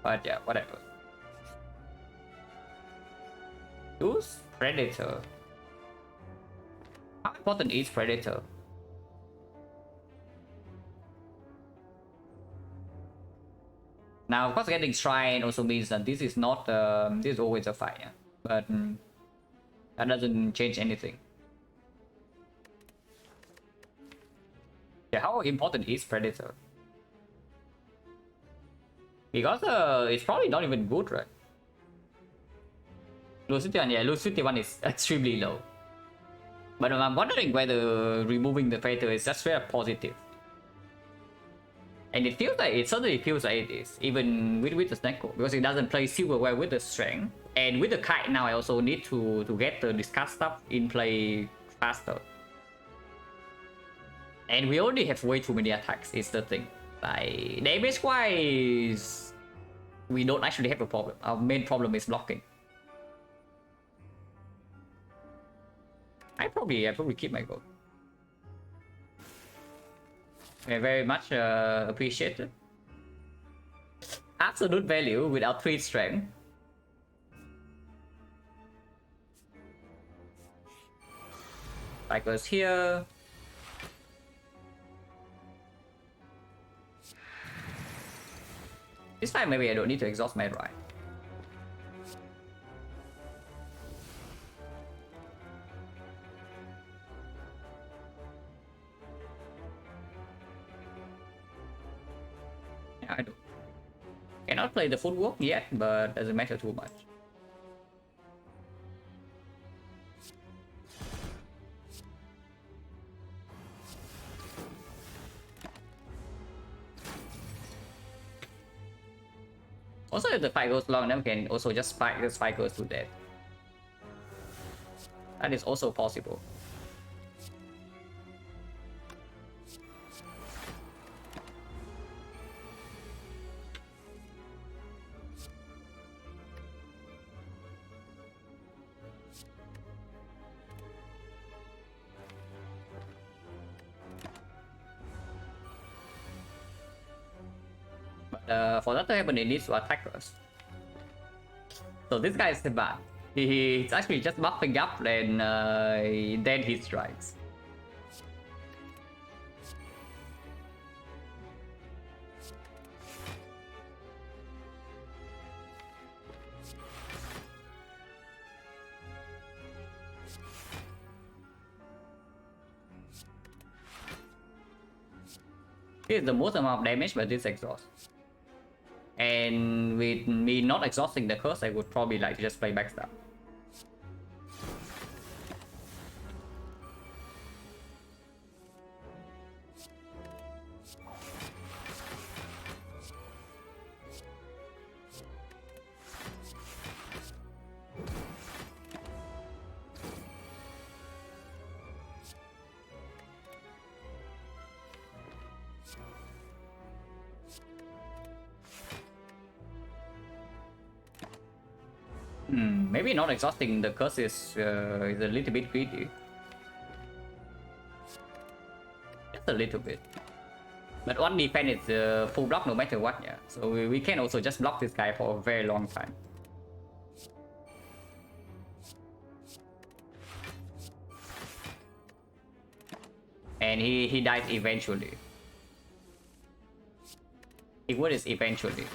But yeah, whatever. Use Predator. How important is Predator? Now, of course, getting Shrine also means that this is not, this is always a fight, yeah? But that doesn't change anything. Yeah, how important is Predator? Because it's probably not even good, right? Lucidity 1, yeah, Lucidity 1 is extremely low. But I'm wondering whether removing the Predator is just very positive. And it feels like, it certainly feels like it is, even with the Snecko, because it doesn't play super well with the strength. And with the kite now, I also need to get the discard stuff in play faster. And we only have way too many attacks, is the thing. Like, damage wise, we don't actually have a problem. Our main problem is blocking. I probably keep my gold. Very much appreciated. Absolute value without 3 strength. Cycles here. This time maybe I don't need to exhaust my ride. Cannot play the footwork yet, but doesn't matter too much. Also, if the fight goes long, then we can also just spike the fight goes to death. That is also possible. For that to happen, it needs to attack us. So this guy is bad. He's actually just buffing up and then he strikes. This is the most amount of damage by this exhaust. And with me not exhausting the curse, I would probably like to just play backstab. Maybe not exhausting the curse is a little bit greedy. Just a little bit. But one defense is full block no matter what, yeah. So we can also just block this guy for a very long time. And he dies eventually. It would is eventually.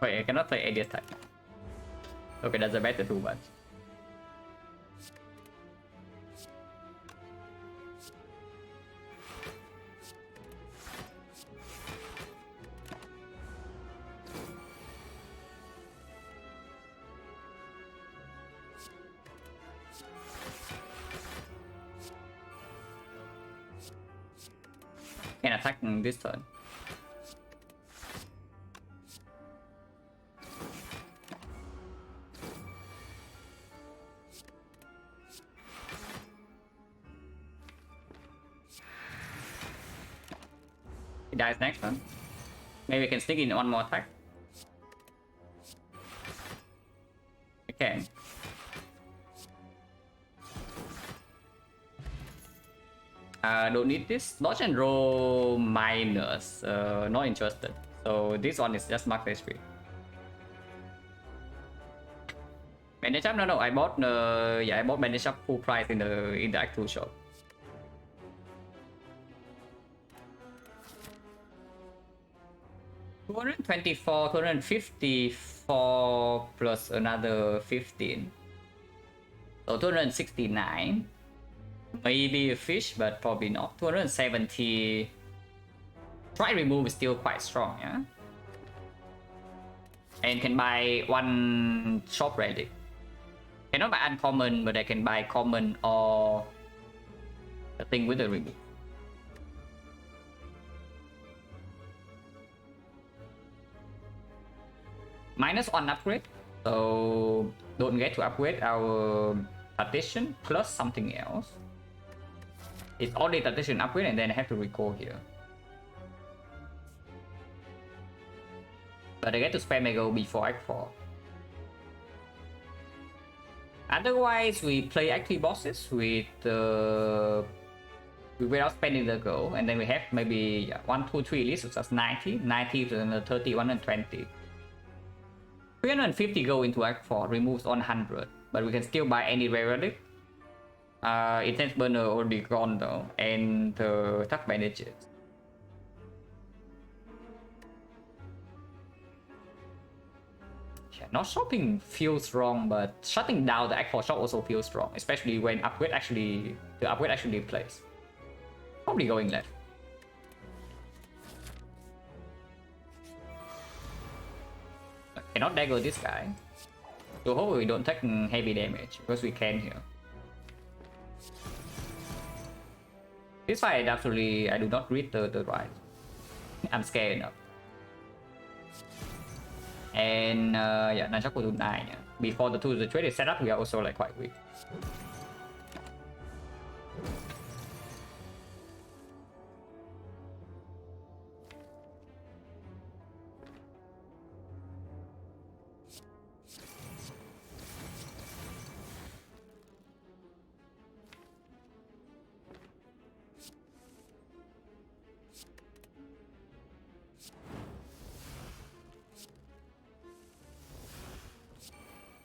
Wait, I cannot play any attack. Okay, that's a better too much. Can attack this turn. He dies next turn. Maybe we can sneak in one more attack. We can. Don't need this. Dodge and roll minus. Not interested. So this one is just max HP. Bandage up? No. I bought I bought bandage up full price in the actual shop. $224, $254 plus another 15. So 269. Maybe a fish, but probably not. 270. Try remove is still quite strong, yeah? And can buy one shop relic. Cannot buy uncommon, but I can buy common or the thing with the remove. -1 upgrade, so don't get to upgrade our partition plus something else. It's only partition upgrade and then I have to recall here. But I get to spam my go before Act 4. Otherwise, we play active bosses with without spending the go, and then we have maybe 1, 2, 3 lists, so that's 90 to 30, 120. 350 go into Act 4, removes 100, but we can still buy any rare relic. Intense burner already gone though, and the tough bandages. Not shopping feels wrong, but shutting down the actual shop also feels strong, especially when the upgrade actually plays. Probably going left. Cannot dagger this guy. So hopefully we don't take heavy damage because we can here. This fight absolutely I do not read the right. I'm scared enough. And yeah, Nunchaku to 9. Yeah. Before the 2 the trade is set up, we are also like quite weak.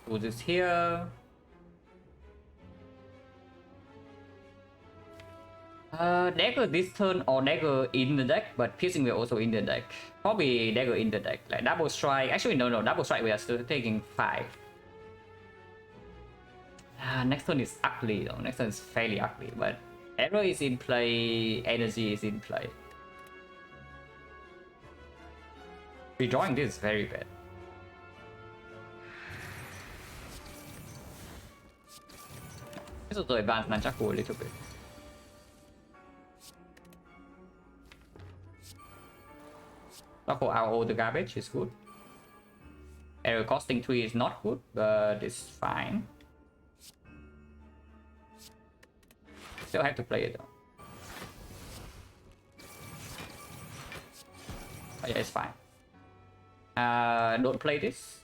Do this here. Dagger this turn or dagger in the deck, but piercing will also in the deck. Probably dagger in the deck, like double strike. Actually, no, double strike we are still taking 5. Next turn is ugly though. Next turn is fairly ugly, but arrow is in play, energy is in play. Redrawing this is very bad. Let's also advance Nunchaku a little bit. Shuffle out all the garbage is good. Arrow costing 3 is not good, but it's fine. Still have to play it though. Oh yeah, it's fine. Don't play this.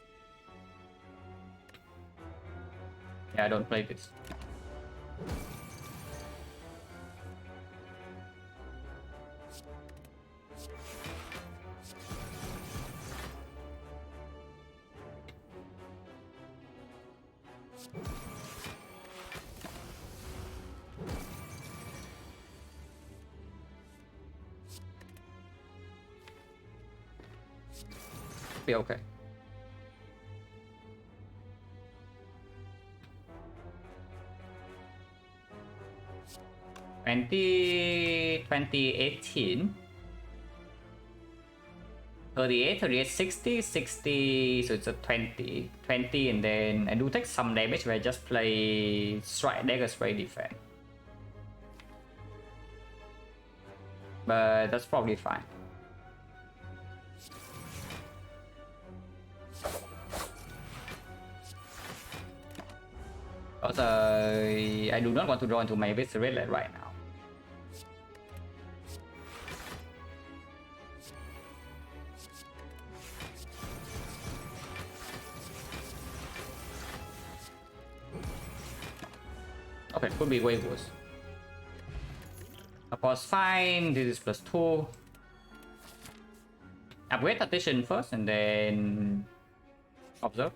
Yeah, don't play this. Be okay. In 2018, 38, 60, 60, so it's a 20, and then I do take some damage where I just play strike, dagger, spray, defense. But that's probably fine. Because I do not want to draw into my Visceral right now. Okay, could be way worse. Of course, fine. This is +2. Upgrade Tactician first and then observe.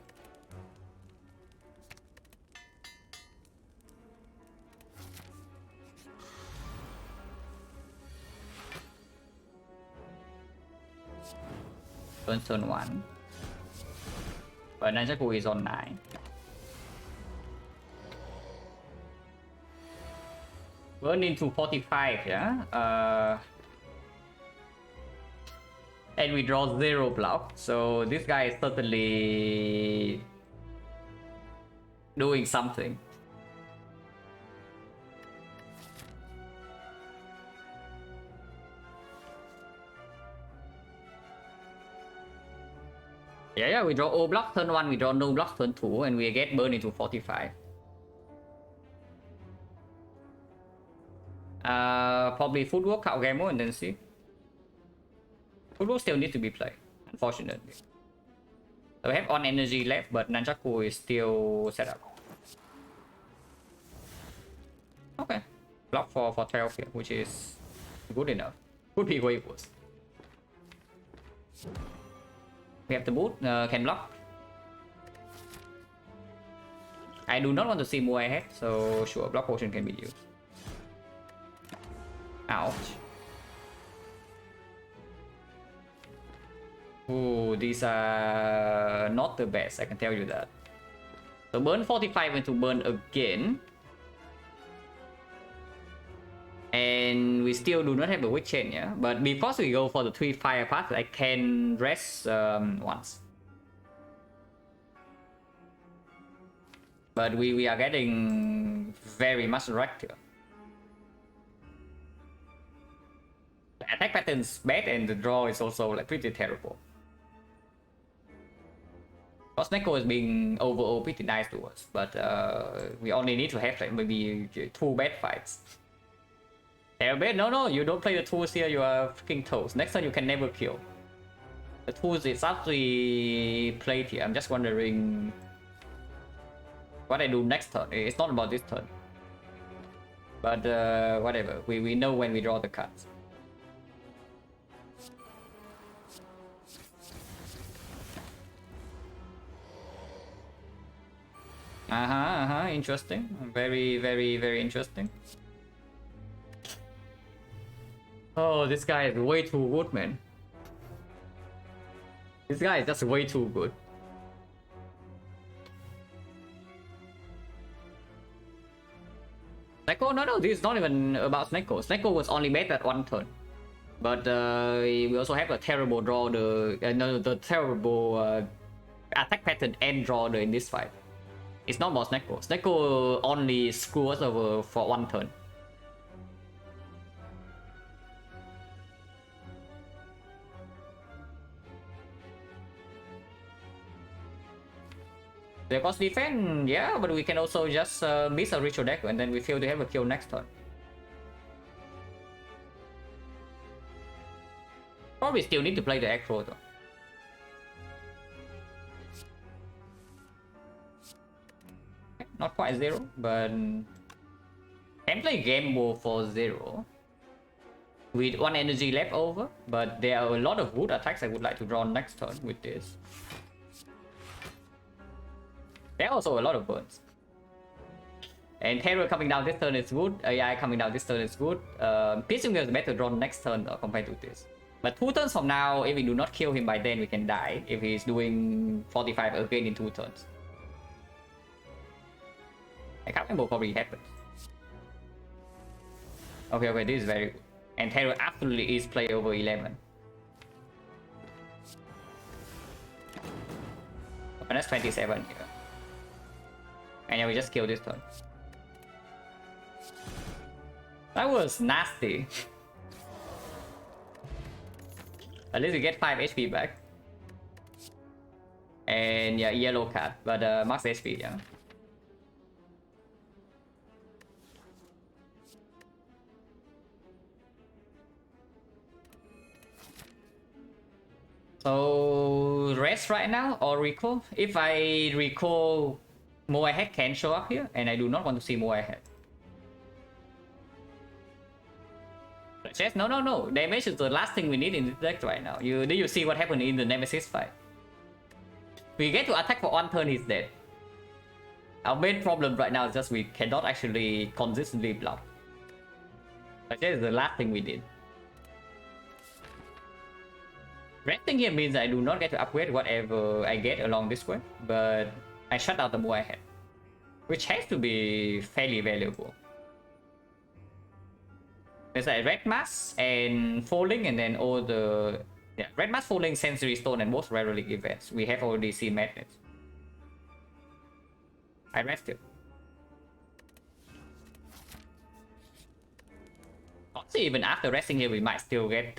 Turn 1. But Nunchaku is on 9. Burn into 45, yeah? And we draw 0 block, so this guy is certainly doing something. Yeah, we draw O block turn 1, we draw no block turn 2, and we get burn into 45. Probably footwork out Gamo and then see. Footwork still needs to be played, unfortunately. So we have on energy left, but Nunchaku is still set up. Okay. Block for 12 here, which is good enough. Could be way worse. We have the boot, can block. I do not want to see more ahead, so sure, block potion can be used. Ouch. Ooh, these are not the best, I can tell you that. So burn 45 into burn again. And we still do not have the weak chain, yeah? But before we go for the 3 fire path, I can rest once. But we are getting very much wrecked here. The attack pattern is bad and the draw is also like pretty terrible. Because Neko is being overall pretty nice to us, but we only need to have like maybe 2 bad fights. No, you don't play the tools here, you are freaking toast. Next turn you can never kill. The tools is actually played here. I'm just wondering what I do next turn. It's not about this turn. But whatever, we know when we draw the cards. Interesting. Very interesting. Oh, this guy is way too good, man. This guy is just way too good. Sneko? No, this is not even about Sneko. Sneko was only made at 1 turn. But we also have a terrible draw, the terrible attack pattern and draw in this fight. It's not about Sneko. Sneko only screw us over for 1 turn. The cost defense, yeah, but we can also just miss a ritual deck and then we fail to have a kill next turn. Probably still need to play the aggro though. Not quite 0, but can play game move for 0 with 1 energy left over, but there are a lot of wood attacks I would like to draw next turn with this. There are also a lot of burns. And Terror coming down this turn is good, AI coming down this turn is good. Piercing is better drawn next turn compared to this. But 2 turns from now, if we do not kill him by then, we can die if he's doing 45 again in 2 turns. I can't remember what probably happened. Okay, this is very good. And Terror absolutely is play over 11. And that's 27 here. And yeah, we just killed this turn. That was nasty. At least we get 5 HP back. And yeah, yellow card, but max HP, yeah. So rest right now or recall? If I recall, more ahead can show up here, and I do not want to see more ahead. Chess? No. Damage is the last thing we need in this deck right now. Did you see what happened in the Nemesis fight? We get to attack for 1 turn, he's dead. Our main problem right now is just we cannot actually consistently block. Chess is the last thing we did. Resting here means I do not get to upgrade whatever I get along this way, but I shut out the more ahead, which has to be fairly valuable. There's like red mass and falling, and then all the red mass, falling, sensory stone, and most rare relic events. We have already seen magnets. I rested. Honestly, even after resting here, we might still get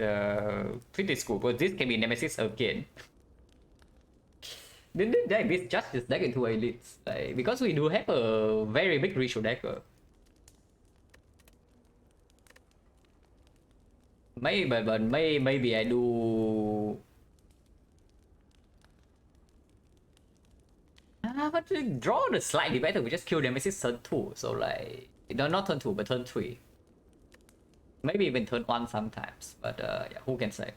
pretty screwed, but this can be Nemesis again. Did this deck misjudge this deck into elites? Like, because we do have a very big ritual decker. Maybe I do. But to draw the slightly better, we just kill Nemesis turn 2. So like, no, not turn 2, but turn 3. Maybe even turn 1 sometimes. But yeah, who can say?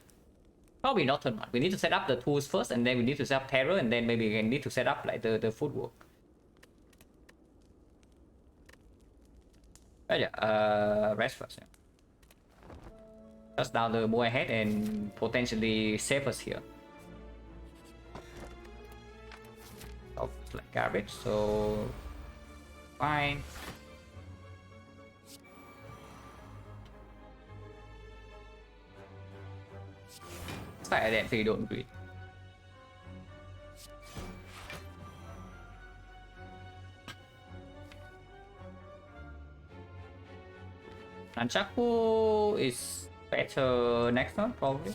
Probably not turn 1. We need to set up the tools first, and then we need to set up Terror, and then maybe we need to set up like the footwork. But yeah, rest first. Yeah. Just down the more ahead and potentially save us here. looks like garbage, so fine. It's like I actually don't agree. Nunchaku is better next turn, probably.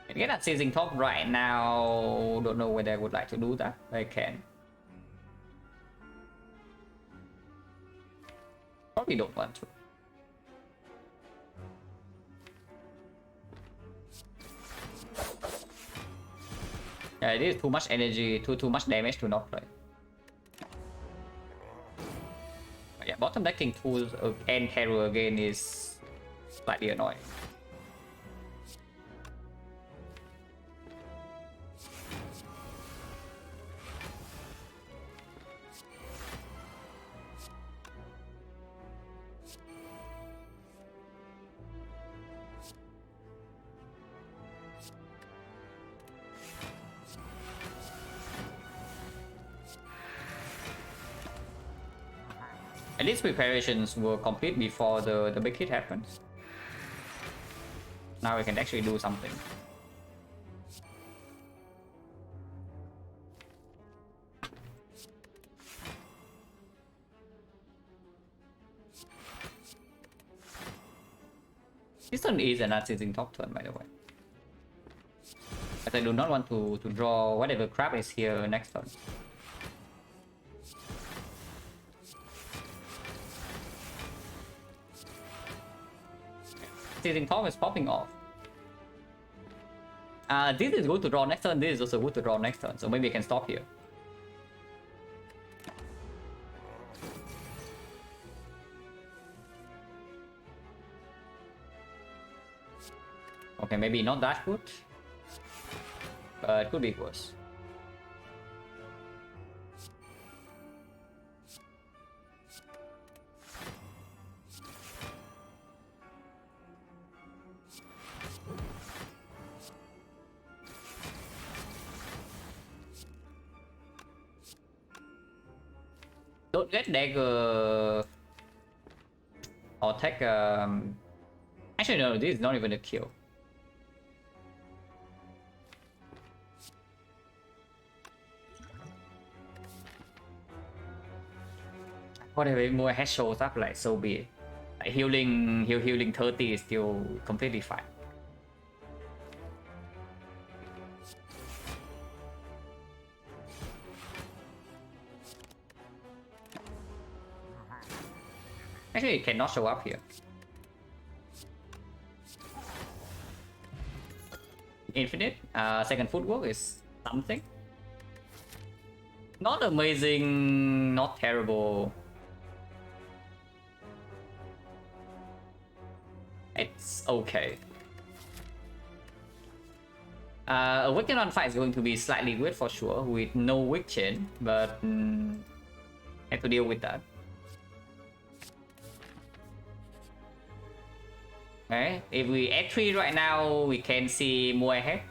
Again, at seizing top right now, don't know whether I would like to do that. I can. Probably don't want to. Yeah, it is too much energy, too much damage to not play. But yeah, bottom decking tools and terror again is slightly annoying. At least preparations were complete before the big hit happens. Now we can actually do something. This turn is an unseizing top turn, by the way. But I do not want to draw whatever crap is here next turn. Seizing top is popping off. This is good to draw next turn, this is also good to draw next turn, so maybe I can stop here. Okay, maybe not that good, but it could be worse. Don't get dagger or take actually no, this is not even a kill. Whatever more head shows up, like so be it. Like healing 30 is still completely fine. Actually, it cannot show up here. Infinite, second footwork is something. Not amazing, not terrible. It's okay. A weekend on fight is going to be slightly weird for sure, with no weak chain, but have to deal with that. Okay, if we add 3 right now, we can see more ahead.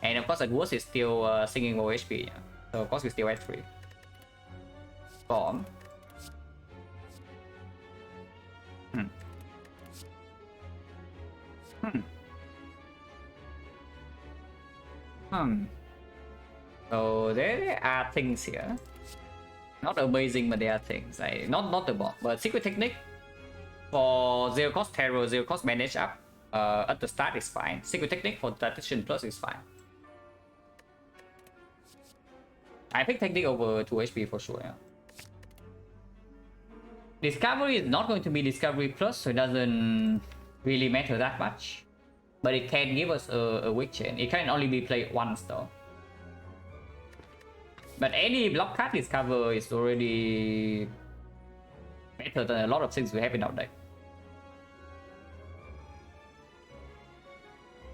And of course, the worst is still singing more HP. Yeah. So of course, we still add 3. Bomb. So there are things here. Not amazing, but there are things. Like, not the bomb, but secret technique. For 0 cost terror, 0 cost manage up at the start is fine. Secret technique for tradition plus is fine. I pick technique over 2 HP for sure. Yeah. Discovery is not going to be discovery plus, so it doesn't really matter that much. But it can give us a weak chain. It can only be played once though. But any block card discover is already better than a lot of things we have in our deck.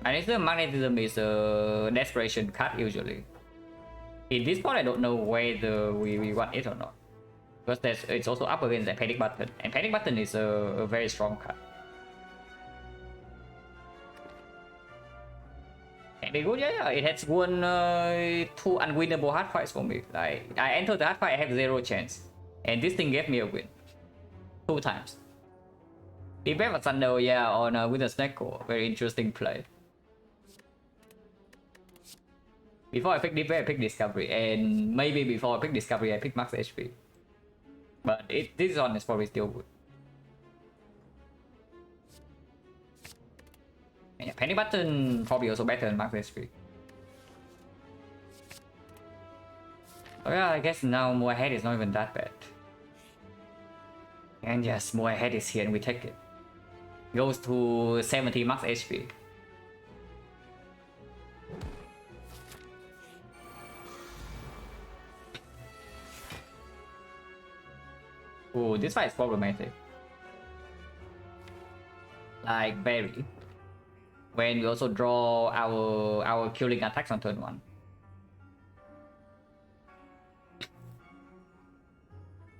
And it's the magnetism is a desperation card usually. In this part I don't know whether we want it or not. Because it's also up against the panic button, and panic button is a very strong card. And good, yeah, it has won 2 unwinnable hard fights for me. Like I enter the hard fight, I have 0 chance, and this thing gave me a win 2 times. Event of Thunder, yeah, on with the XecnaR, very interesting play. Before I pick Deep I pick Discovery, and maybe before I pick Discovery, I pick Max HP. But this one is probably still good. And yeah, Penny Button probably also better than Max HP. Oh yeah, I guess now More Head is not even that bad. And yes, More Head is here and we take it. Goes to 70 max HP. Oh, this fight is problematic. Like very. When we also draw our killing attacks on turn 1.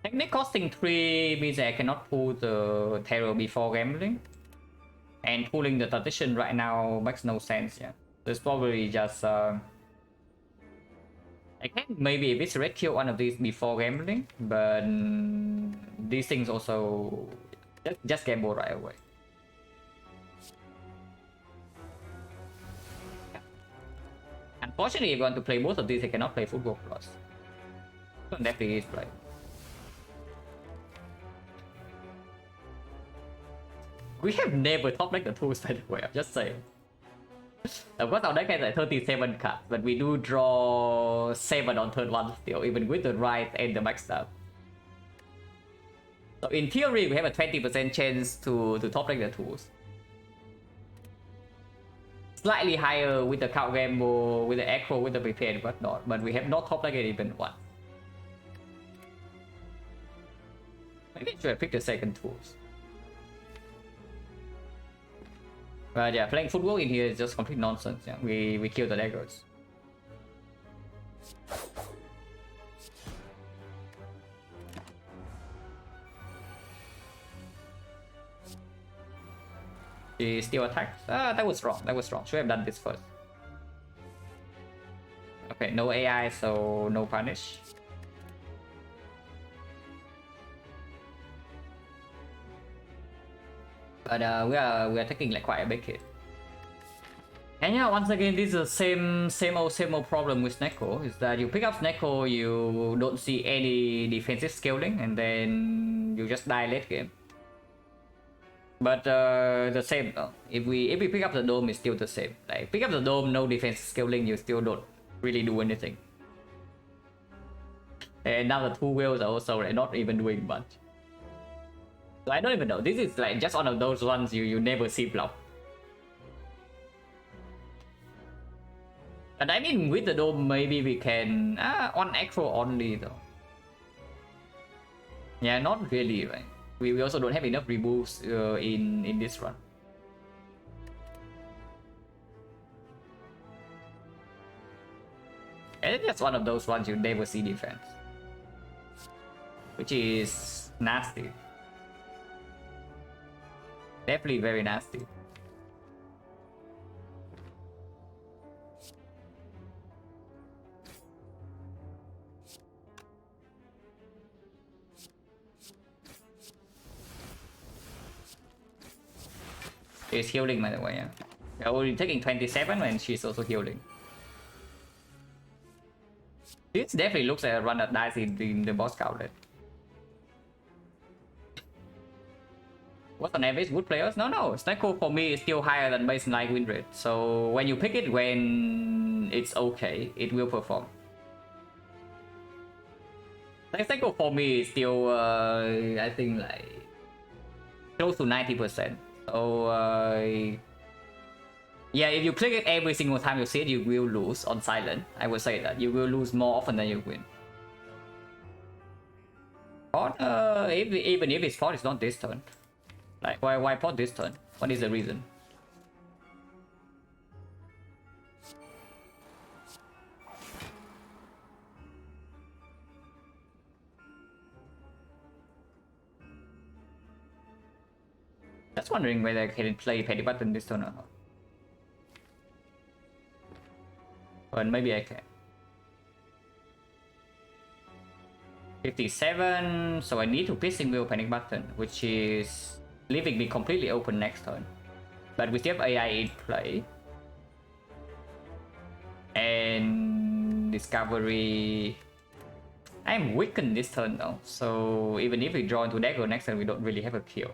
Technique costing 3 means I cannot pull the terror before gambling. And pulling the tradition right now makes no sense, yeah. So it's probably just I can maybe eviscerate kill one of these before gambling, but these things also just gamble right away. Yeah. Unfortunately, if you want to play both of these, I cannot play Football Plus. So definitely is play. We have never top like the tools, by the way, I'm just saying. Of course, our deck has like 37 cards, but we do draw 7 on turn 1 still, even with the right and the max up. So in theory, we have a 20% chance to top deck the tools. Slightly higher with the count gamble, with the echo, with the prepared and whatnot, but we have not top decked it even once. Maybe I should have picked the second tools. But yeah, playing football in here is just complete nonsense. Yeah, we kill the daggers. She still attacks. Ah, that was wrong. That was wrong. Should have done this first. Okay, no AI, so no punish. But we are taking like quite a big hit. And yeah, once again, this is the same old problem with XecnaR, is that you pick up XecnaR, you don't see any defensive scaling, and then you just die late game. But the same though. If we pick up the dome, it's still the same. Like pick up the dome, no defensive scaling, you still don't really do anything. And now the 2 wheels are also like, not even doing much. So I don't even know. This is like just one of those ones you never see block. And I mean, with the dome, maybe we can on echo only though. Yeah, not really, right? We also don't have enough removes in this run. And it's just one of those ones you never see defense, which is nasty. Definitely very nasty. She's healing, by the way, yeah. They're only taking 27 and she's also healing. This definitely looks like a run that dies in the boss gauntlet. What's on average? Good players? No. XecnaR for me is still higher than baseline win rate. So when you pick it when it's okay, it will perform. Like XecnaR for me is still, I think like close to 90%. So yeah, if you click it every single time you see it, you will lose on Silent. I would say that you will lose more often than you win. But even if his fault is not this turn. Like, why pot this turn? What is the reason? Just wondering whether I can play Petty Button this turn or not. But maybe I can. 57, so I need to Piercing Will Panic Button, which is leaving me completely open next turn. But we still have AI in play. And Discovery... I'm weakened this turn though, so even if we draw into dagger next turn, we don't really have a kill.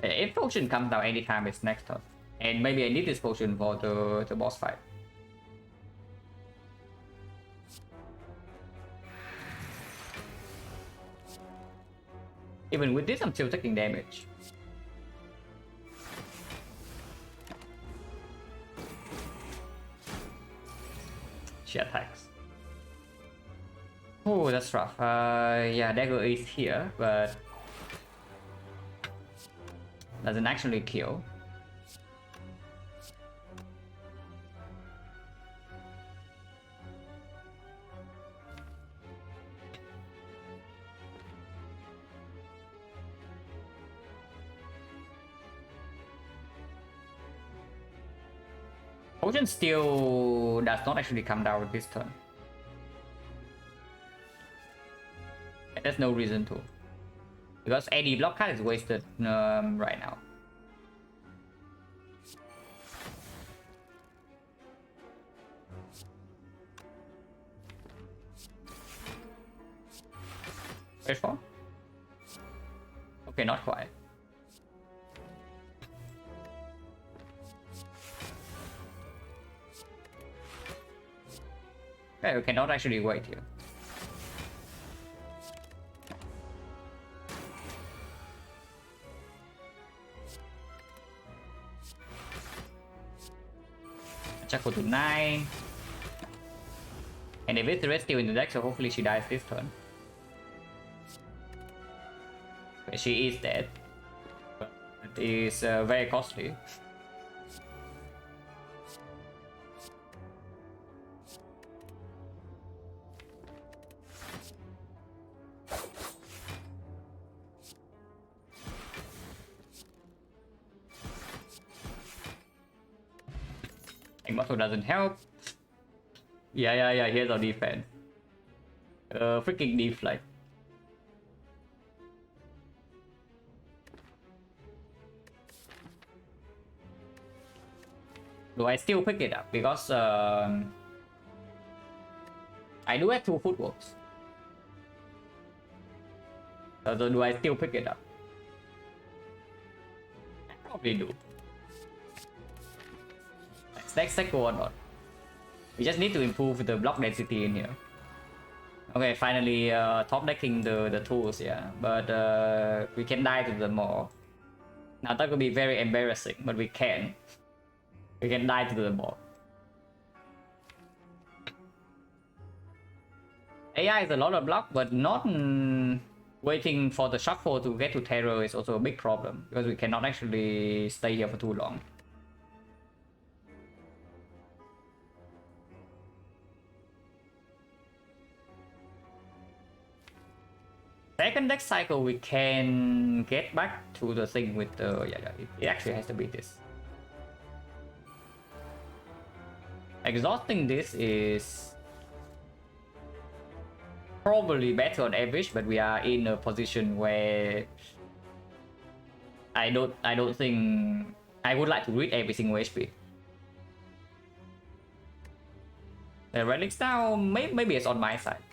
If potion comes down anytime, it's next turn. And maybe I need this potion for the boss fight. Even with this, I'm still taking damage. She attacks. Oh, that's rough. Yeah, dagger is here, but doesn't actually kill. Potion still does not actually come down this turn. And there's no reason to. Because any block card is wasted right now. Wait for? Okay, not quite. Okay, we cannot actually wait here. Check go to 9. And if it's still in the deck, so hopefully she dies this turn. Okay, she is dead. But it is very costly. Muscle doesn't help. Yeah, here's our defense. Freaking deflect. Do I still pick it up? Because I do have 2 footworks. So do I still pick it up? I probably do. Next cycle or not. We just need to improve the block density in here. Okay, finally top decking the tools, yeah. But we can die to the maw. Now that could be very embarrassing, but we can. We can die to the maw. AI is a lot of block, but not waiting for the shuffle to get to terror is also a big problem. Because we cannot actually stay here for too long. Second deck cycle, we can get back to the thing with the... Yeah, it actually has to be this. Exhausting this is probably better on average, but we are in a position where I don't think I would like to read every single HP. The relics now, maybe it's on my side.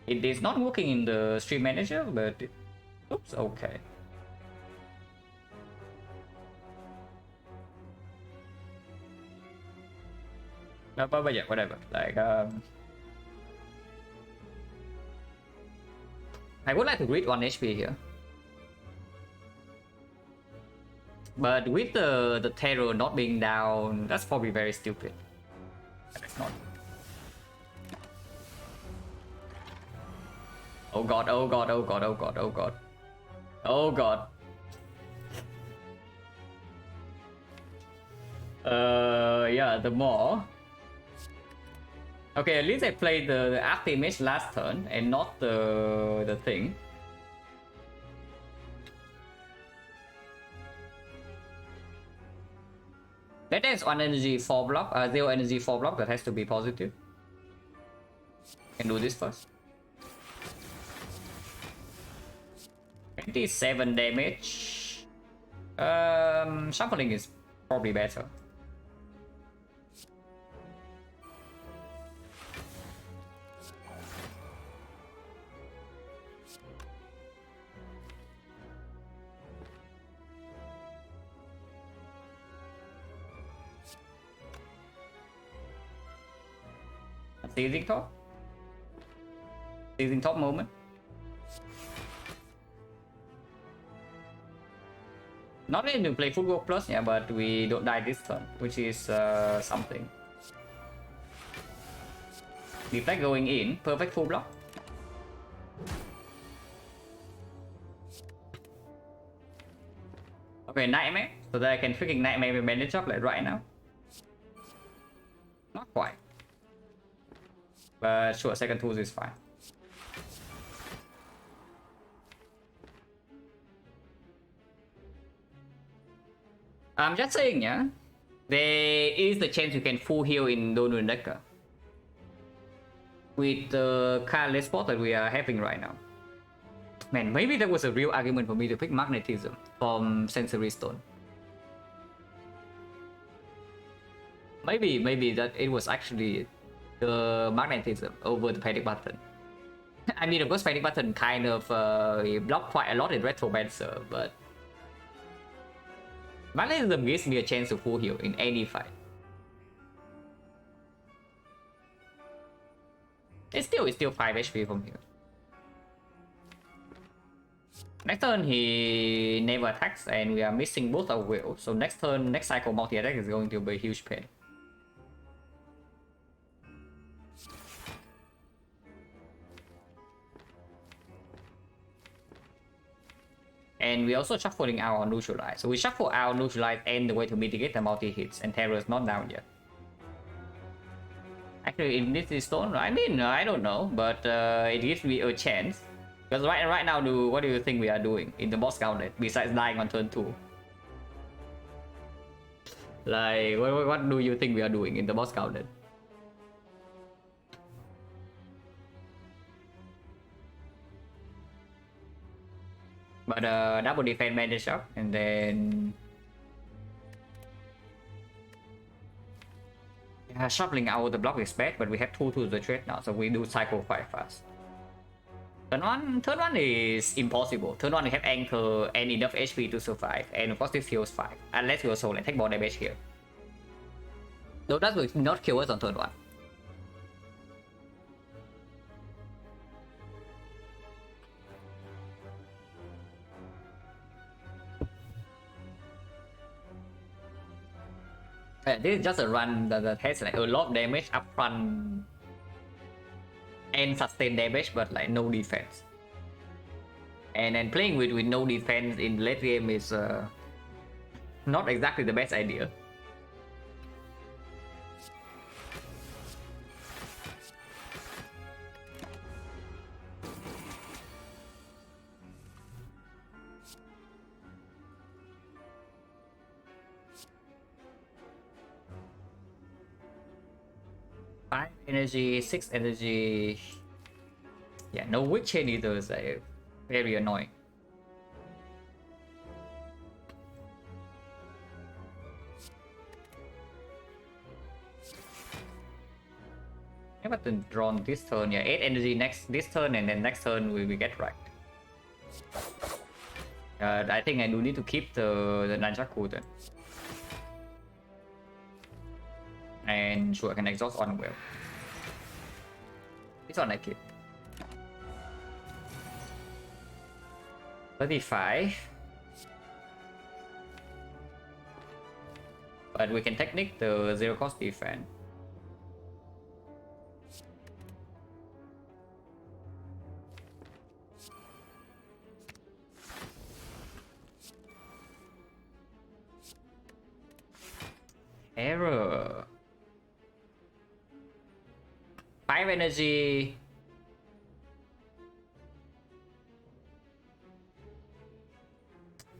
It is not working in the stream manager, but it looks okay. No, but yeah, whatever. Like, I would like to read 1 HP here. But with the terror not being down, that's probably very stupid. It's not. Oh god, oh god, oh god, oh god, oh god. Oh god. Yeah, the more. Okay, at least I played the after-image last turn and not the thing. That is 1 energy 4 block, 0 energy 4 block, that has to be positive. Can do this first. 27 damage. Shuffling is probably better. Seizing top. Seizing top moment. Not really to play full go plus, yeah, but we don't die this turn, which is something. Deflect going in, perfect full block. Okay, Nightmare, so that I can freaking Nightmare manage up like right now. Not quite. But sure, second tools is fine. I'm just saying, yeah. There is the chance you can full heal in Donut Decker. With the careless spot that we are having right now. Man, maybe that was a real argument for me to pick Magnetism from Sensory Stone. Maybe that it was actually the Magnetism over the Panic Button. I mean, of course, Panic Button kind of blocked quite a lot in Retromancer, but Magnetism gives me a chance to full heal in any fight. It's still 5 HP from here. Next turn he never attacks and we are missing both our will. So next turn, next cycle multi-attack is going to be a huge pain. And we also shuffling our neutralize. So we shuffle our neutralize and the way to mitigate the multi-hits, and Terror is not down yet. Actually, in this stone, I mean, I don't know, but it gives me a chance. Because right now, what do you think we are doing in the boss gauntlet besides dying on turn 2? Like, what do you think we are doing in the boss gauntlet? But double defense manage up, and then yeah, shuffling out the block is bad, but we have 2 to the trade now, so we do cycle quite fast. Turn one is impossible. Turn one we have anchor and enough HP to survive, and of course this heals 5, unless you also like take more damage here. So that will not kill us on turn 1. This is just a run that has like a lot of damage up front and sustain damage, but like no defense. And then playing with no defense in late game is not exactly the best idea. Energy, 6 energy. Yeah, no witch chain either is like very annoying. Yeah, but then drawn this turn, yeah, 8 energy this turn, and then next turn we get right. I think I do need to keep the Nanjaku then. And sure, I can exhaust on well. This one I keep. 35. But we can technique the 0 cost defense. Error. 5 energy.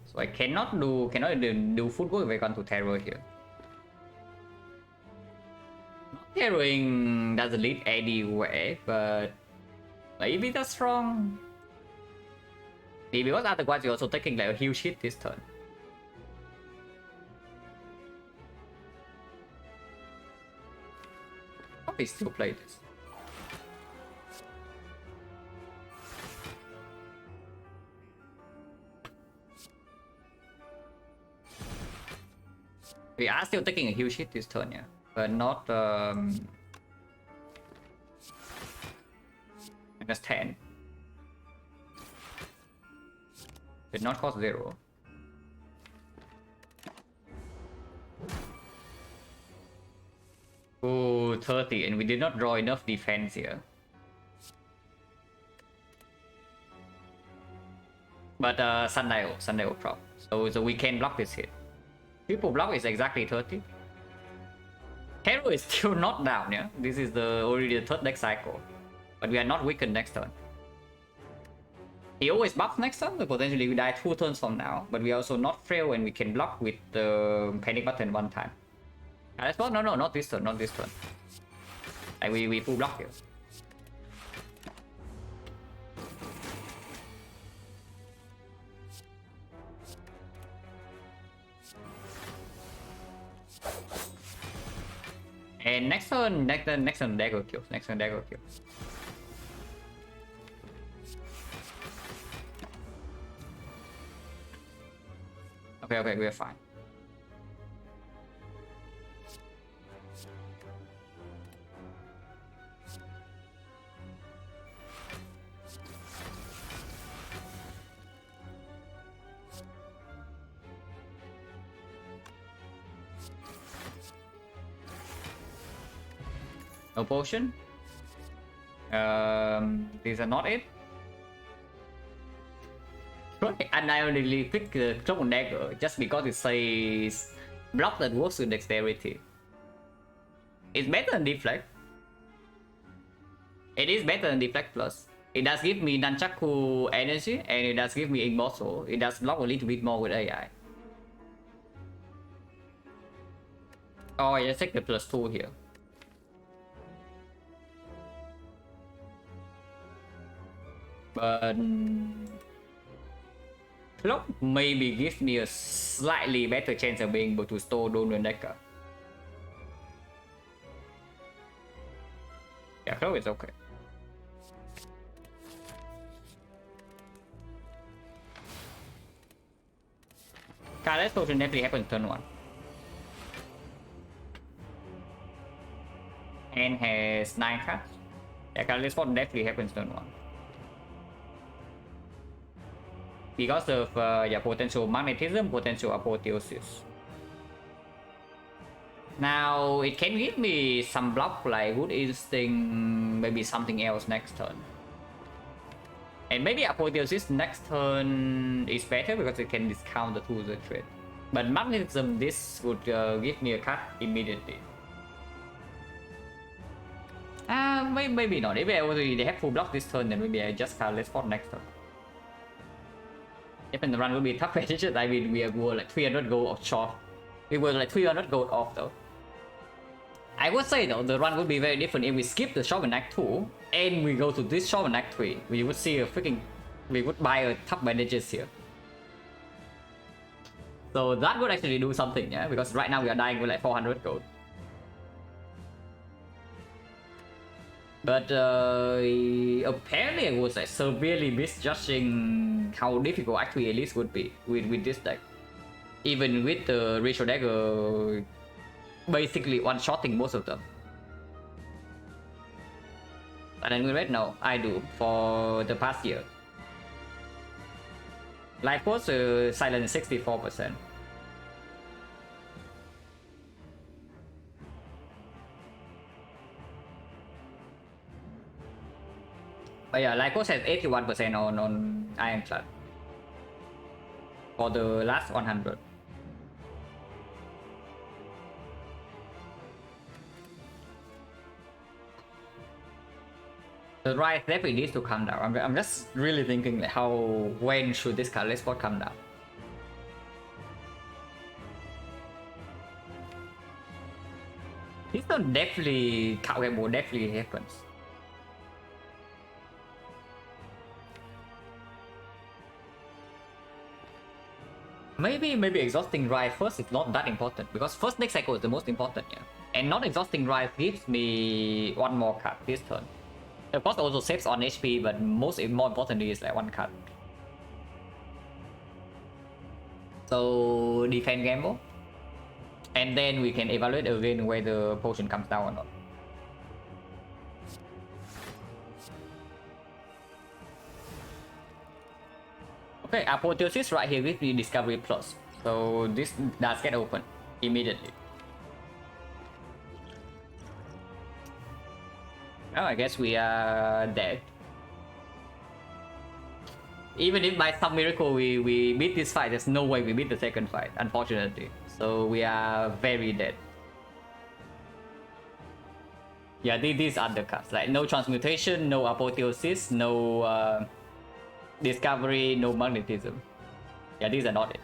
So I cannot do footwork if I want to terror here. Terroring doesn't lead anywhere, but maybe that's wrong. Because otherwise you're also taking like a huge hit this turn. Probably still play this. We are still taking a huge hit this turn, yeah, but not minus 10. Did not cost 0. Oh, 30, and we did not draw enough defense here. But Sunday will prop, so we can block this hit. Triple block is exactly 30. Hero is still not down, yeah. This is already the 3rd deck cycle, but we are not weakened next turn. He always buffs next turn, so potentially we die 2 turns from now, but we are also not frail and we can block with the panic button 1 time. Let's go. No, not this turn, not this turn. Like we full block here. And next turn dagger kills. Next turn dagger kills. Okay, we are fine. No potion. These are not it. And I only pick the Cloak and Dagger just because it says block that works with dexterity. It's better than Deflect. It is better than Deflect Plus. It does give me Nunchaku energy and it does give me Immortal. It does block a little bit more with AI. Oh, I just take the +2 here. But Cloak maybe gives me a slightly better chance of being able to store Donor Decker. Yeah, Cloak is okay. Careless Potion definitely happens turn 1. And has 9 cards. Yeah, Careless Potion definitely happens turn 1. Because of potential magnetism, potential apotheosis. Now it can give me some block like Good Instinct, maybe something else next turn. And maybe apotheosis next turn is better because it can discount the 2 trade. But magnetism, this would give me a cut immediately. Maybe not. If they have full block this turn, then maybe I just cast Let's Spot next turn. Even the run will be tough. I mean, we were like 300 gold off short. We were like 300 gold off though. I would say though, the run would be very different if we skip the shop in Act 2 and we go to this shop in Act 3. We would see we would buy a top bandages here. So that would actually do something, yeah, because right now we are dying with like 400 gold. But apparently I was like severely misjudging how difficult actually Elise would be with this deck. Even with the Ritual Dagger basically one-shotting most of them. And then with Red, no, I do for the past year. Life Force Silent 64%. But yeah, Lycos has 81% on Ironclad for the last 100. The rise definitely needs to come down. I'm just really thinking like how, when should this card spot come down? This one definitely, card game definitely happens. Maybe exhausting ride first is not that important because first next cycle is the most important, yeah. And not exhausting ride gives me one more card this turn. Of course, also saves on HP, but more importantly is like one card. So defend gamble, and then we can evaluate again whether potion comes down or not. Okay, apotheosis right here with the discovery plus. So this does get open immediately. Oh, I guess we are dead. Even if by some miracle we beat this fight, there's no way we beat the second fight, unfortunately. So we are very dead. Yeah, these are the cards. Like no transmutation, no apotheosis, no discovery, no magnetism. Yeah, these are not it.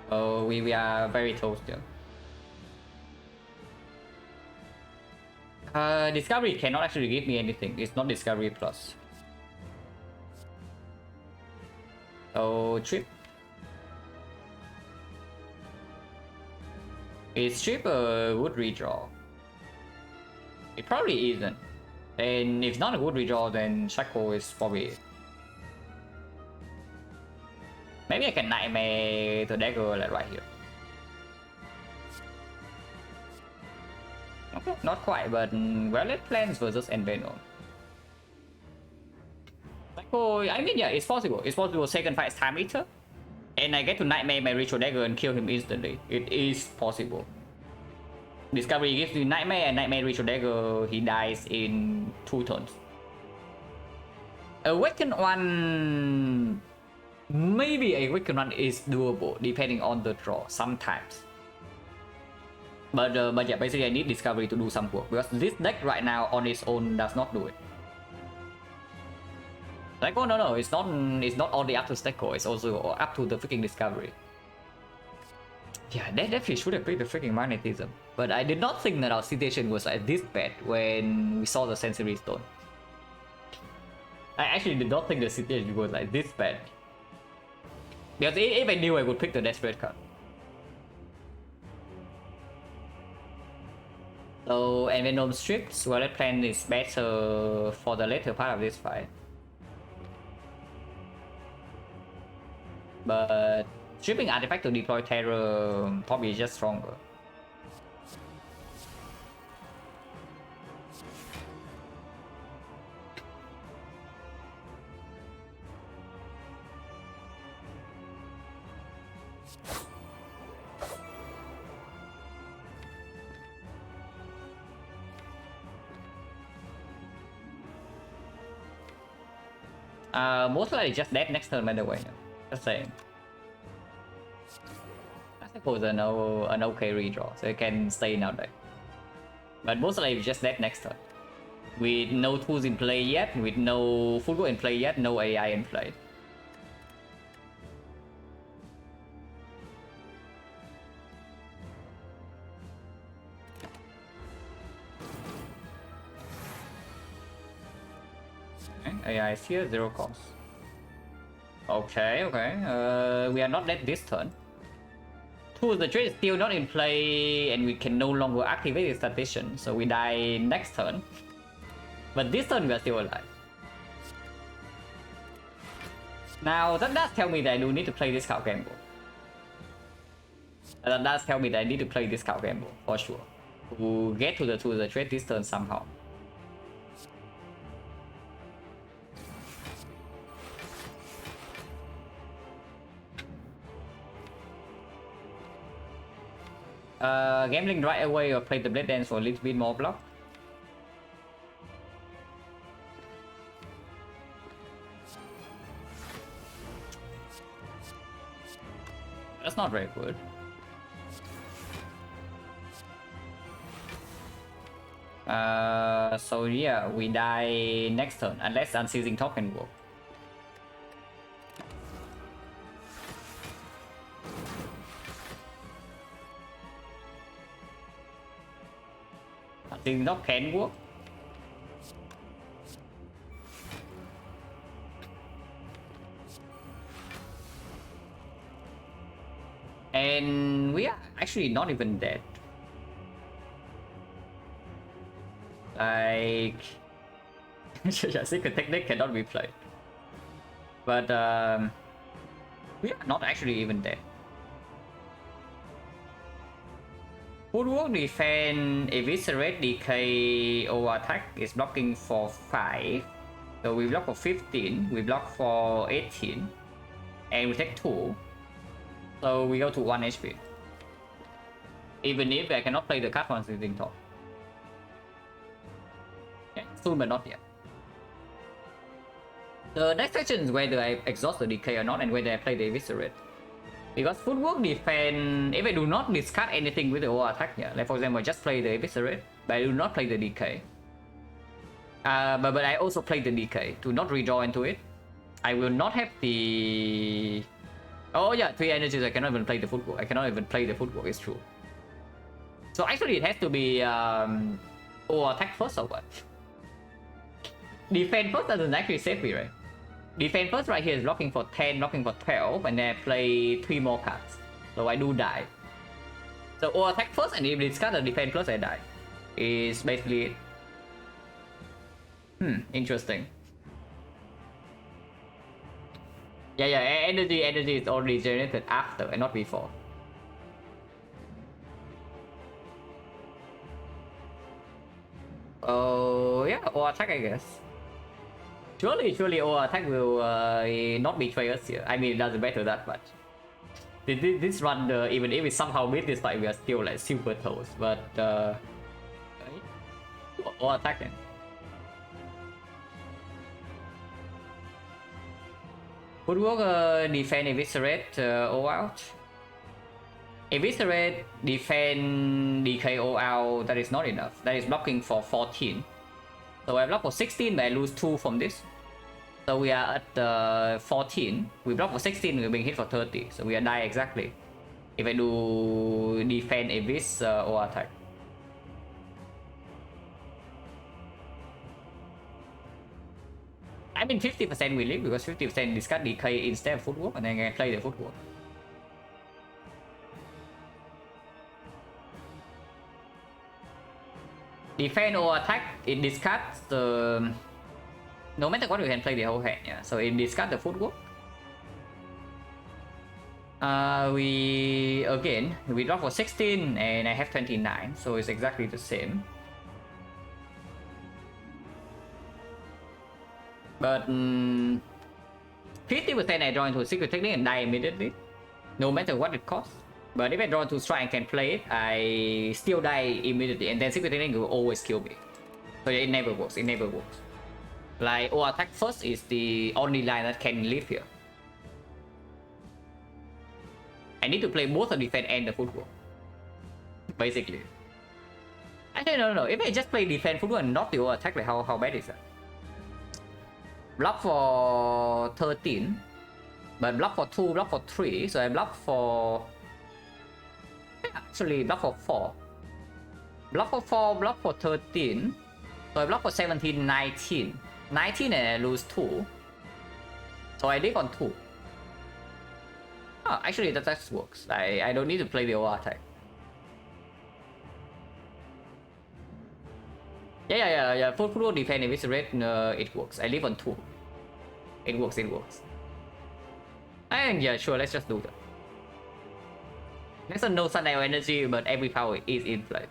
So we are very toast here. Discovery cannot actually give me anything. It's not discovery plus. So trip. Is trip a good redraw? It probably isn't. And if not a good redraw, then Shackle is probably it. Maybe I can Nightmare the dagger like right here. Okay, not quite, but well-led plans versus Envenom. Shackle, I mean, yeah, it's possible. It's possible second fight is Time Eater. And I get to Nightmare my Ritual Dagger and kill him instantly. It is possible. Discovery gives you Nightmare and Nightmare Ritual Dagger, he dies in 2 turns. Awakened one... Maybe Awakened one is doable depending on the draw sometimes. But yeah, basically I need Discovery to do some work because this deck right now on its own does not do it. Like, oh no, it's not only up to Stecco, it's also up to the freaking Discovery. Yeah, that definitely should have played the freaking Magnetism. But I did not think that our situation was like this bad when we saw the Sensory Stone. I actually did not think the situation was like this bad. Because if I knew I would pick the Desperate card. So Envenom strips, well, that plan is better for the later part of this fight. But stripping artifact to deploy terror probably is just stronger. Most likely just dead next turn, by the way. Just saying. I suppose an okay redraw, so it can stay in our deck. But most likely just dead next turn. With no tools in play yet, with no Fugo in play yet, no AI in play. Okay, AI is here, 0 cost. Okay. We are not dead this turn. Tools, the trade is still not in play, and we can no longer activate the statistician, so we die next turn. But this turn we are still alive. Now that does tell me that I do need to play this card gamble. That does tell me that I need to play this card gamble for sure. To get to the trade this turn somehow. Gambling right away or play the Blade Dance for a little bit more block. That's not very good. So yeah, we die next turn unless unseizing top can work. Unseizing top can work. And we are actually not even dead. Like, Secret Technique cannot be played. But we are not actually even dead. Footwork defense, eviscerate, decay, over attack is blocking for 5. So we block for 15, we block for 18, and we take 2. So we go to 1 HP. Even if I cannot play the card for Unseizing Top. Yeah, soon but not yet. The next section is whether I exhaust the decay or not and whether I play the eviscerate. Because footwork defense, if I do not discard anything with the over attack here, like for example I just play the eviscerate, but I do not play the decay. But I also play the decay to not redraw into it. I will not have the... Oh yeah, 3 energies, I cannot even play the footwork. I cannot even play the footwork, it's true. So actually it has to be over attack first or what? Defense first doesn't actually save me, right? Defense first right here is blocking for 10, blocking for 12, and then I play 3 more cards. So I do die. So over attack first, and if discard the defense plus I die. Is basically it. Interesting. Yeah, energy is already generated after and not before. Oh yeah, over attack I guess. Surely over attack will not betray us here. I mean, it doesn't matter that much. This run, even if we somehow beat this fight, we are still like super toast. But over attack then. Footwork defend eviscerate all out. Eviscerate defend decay all out. That is not enough. That is blocking for 14. So I block for 16, but I lose 2 from this. So we are at 14. We block for 16, we're being hit for 30. So we are die exactly. If I do defend Evis or attack. I mean 50% we live because 50% discard decay instead of footwork, and then I play the footwork. Defend or attack, it discards the... No matter what, we can play the whole hand, yeah. So it discards the footwork. We draw for 16 and I have 29, so it's exactly the same. But 50% I draw into a secret technique and die immediately, no matter what it costs. But if I draw to strike and can play it, I still die immediately, and then secret technique will always kill me. So it never works, it never works. Like, or attack first is the only line that can live here. I need to play both the defense and the footwork, basically. Actually, no. If I just play defense, footwork, and not the over attack, like how bad is that? Block for 13, but block for 2, block for 3, so I block for... Actually, block for 4. Block for 4, block for 13. So I block for 17, 19. 19 and I lose 2. So I live on 2. Oh, actually that works. I don't need to play the over attack. Yeah. Full defense eviscerate, it works. I live on 2. It works. And yeah, sure, let's just do that. There's no Sun Arrow energy, but every power is in play.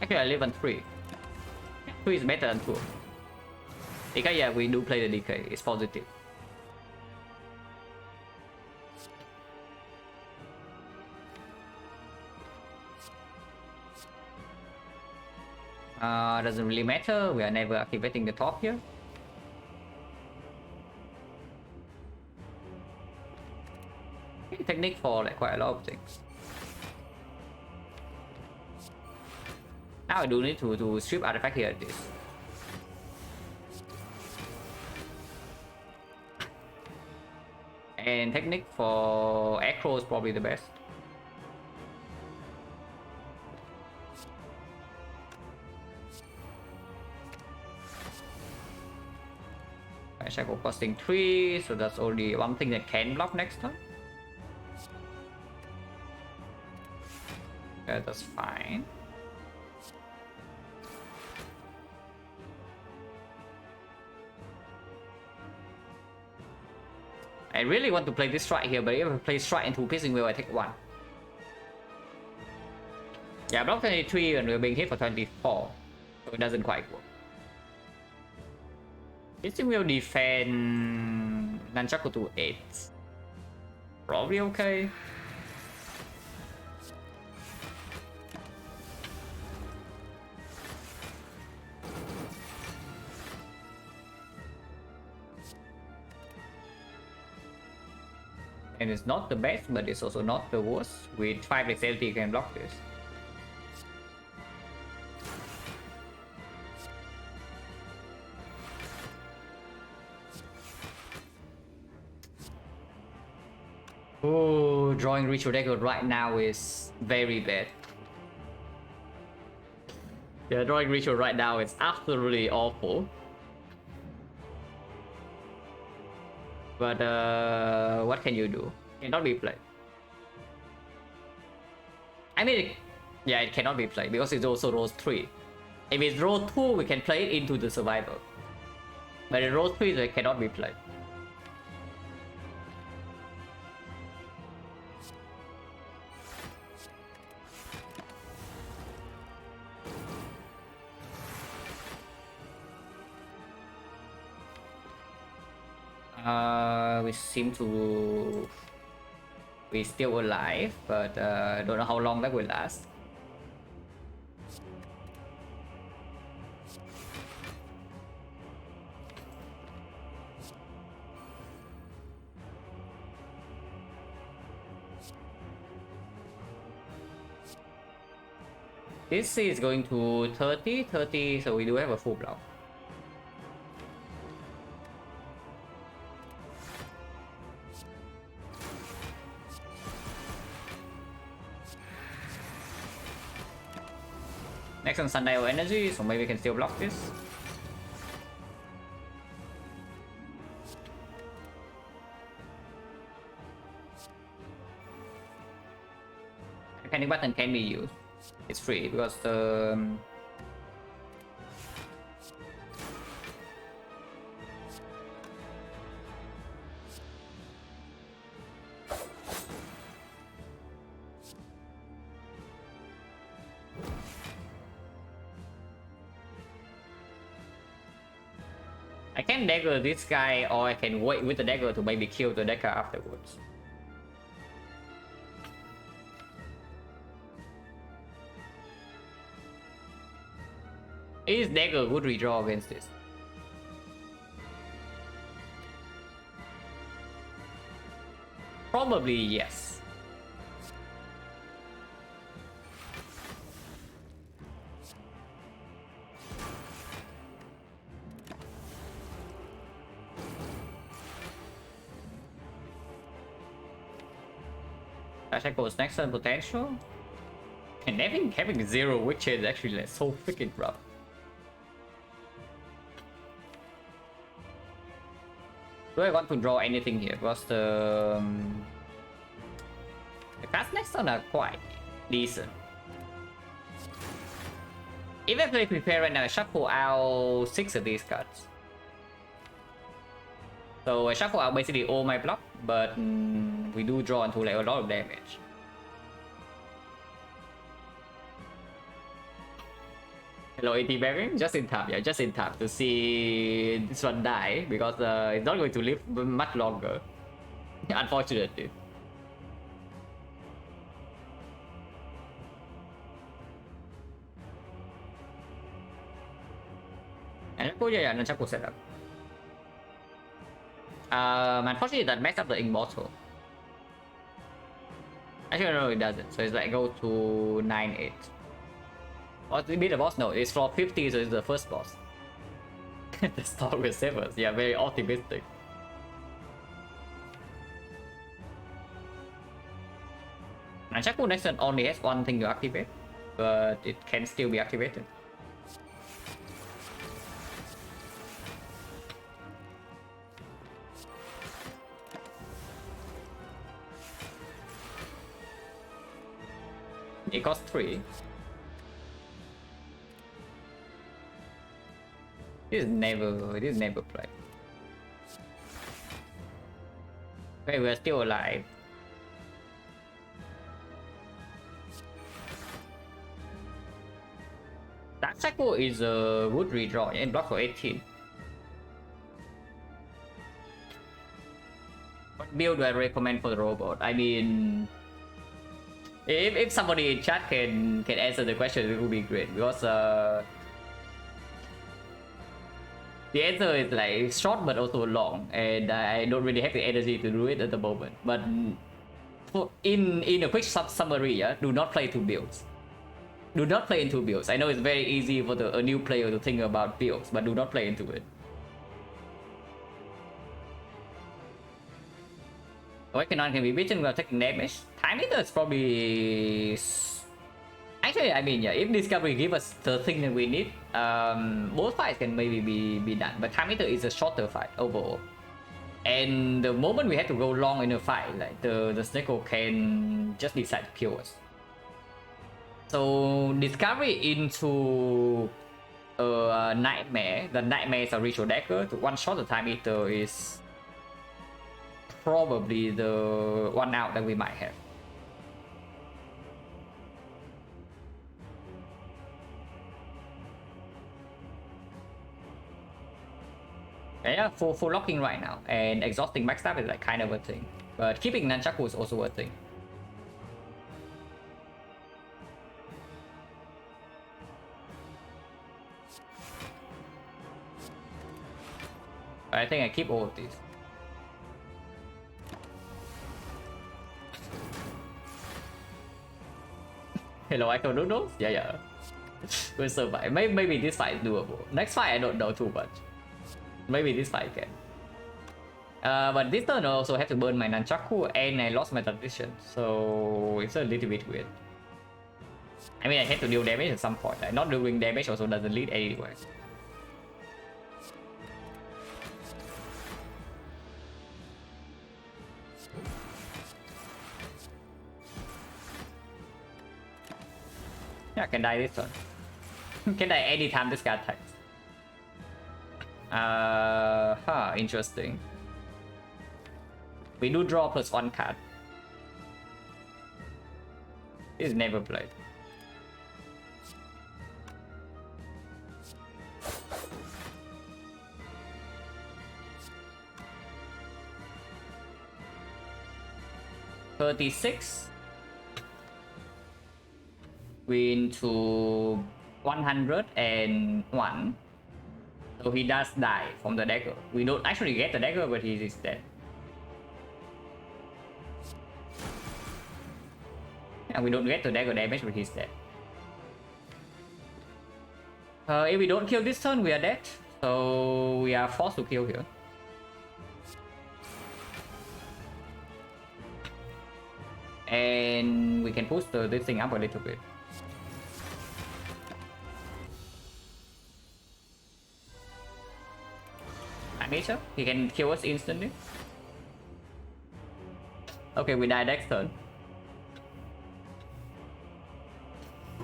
Actually, I live on 3. 3 is better than 2. Because yeah, we do play the decay, it's positive. Doesn't really matter, we are never activating the top here. technique for like quite a lot of things. Now I do need to strip artifact here at this. And technique for Acro is probably the best. Shackle costing 3, so that's only one thing that can block next time. Yeah, that's fine. I really want to play this strike here, but if I play strike into piercing wheel, I take 1. Yeah, block 23 and we're being hit for 24, so it doesn't quite work. Piercing wheel defend Nunchaku to 8. Probably okay. And it's not the best, but it's also not the worst. With 5 dexterity, you can block this. Oh, drawing ritual dagger right now is very bad. Yeah, drawing ritual right now is absolutely awful. But what can you do? Cannot be played. I mean, yeah, it cannot be played because it also rolls 3. If it's roll 2, we can play it into the survivor. But it rolls 3, so it cannot be played. We seem to be still alive, but don't know how long that will last. This is going to 30, so we do have a full block. Next on Sundial Energy, so maybe we can still block this. Panic button can be used. It's free because the I can dagger this guy, or I can wait with the dagger to maybe kill the dagger afterwards. Is dagger good redraw against this? Probably yes. That goes next on potential. And having 0 witches is actually like so freaking rough. Do I want to draw anything here? Because the cards next turn are quite decent. If I play prepare right now, I shuffle out 6 of these cards. So I shuffle out basically all my block, but we do draw into like a lot of damage. Hello, AT Bearing, just in time, yeah, just in time to see this one die because it's not going to live much longer, unfortunately. And yeah, Nunchaku setup. Unfortunately, that messed up the Immortal. Actually, no, it doesn't. So it's like go to 9-8. Or to beat the boss? No, it's floor 50, so it's the first boss. The Star with Savers. Yeah, very optimistic. Nunchaku next turn only has one thing to activate, but it can still be activated. It costs 3. This is never played. Okay, we're still alive. That cycle is a wood redraw and block for 18. What build do I recommend for the robot? I mean, if somebody in chat can answer the question, it would be great, because the answer is like short but also long, and I don't really have the energy to do it at the moment. But in a quick summary, yeah, do not play 2 builds. Do not play into builds. I know it's very easy for a new player to think about builds, but do not play into it. XecnaR can be beaten while taking damage. Time Eater is probably... Actually, I mean, yeah, if Discovery give us the thing that we need, both fights can maybe be done. But Time Eater is a shorter fight overall. And the moment we have to go long in a fight, like the Snecko can just decide to kill us. So Discovery into Nightmare, the Nightmare is a ritual dagger to one-shot the Time Eater is probably the one out that we might have. Yeah, full locking right now, and exhausting backstab is like kind of a thing, but keeping Nunchaku is also a thing. I think I keep all of these. Hello, Echo Noodles? Yeah. We'll survive. Maybe this fight is doable. Next fight, I don't know too much. Maybe this fight can. But this turn I also have to burn my Nunchaku and I lost my tradition, so it's a little bit weird. I mean, I have to deal damage at some point. Like, not doing damage also doesn't lead anywhere. Yeah, I can die this turn. Can die anytime this guy attacks. Interesting. We do draw +1 card. This is never played. $36. Win to 101. So he does die from the dagger. We don't actually get the dagger, but he is dead. And we don't get the dagger damage, but he's dead. If we don't kill this turn, we are dead. So we are forced to kill here. And we can push this thing up a little bit. Nature, he can kill us instantly. Okay, we die next turn.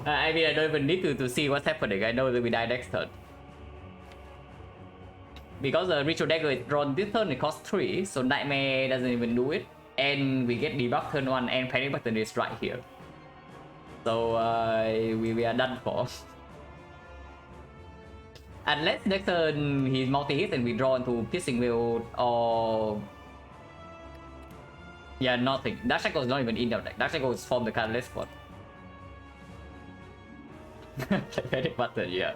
I mean, I don't even need to see what's happening. I know that we die next turn. Because the ritual dagger is drawn this turn, it costs 3, so Nightmare doesn't even do it. And we get debuff turn 1 and panic button is right here. So we are done for. Unless next turn he's multi-hit and we draw into Piercing Will or... Yeah, nothing. Dark Shackle is not even in our deck. Dark Shackle is from the cardless spot. Panic button, yeah.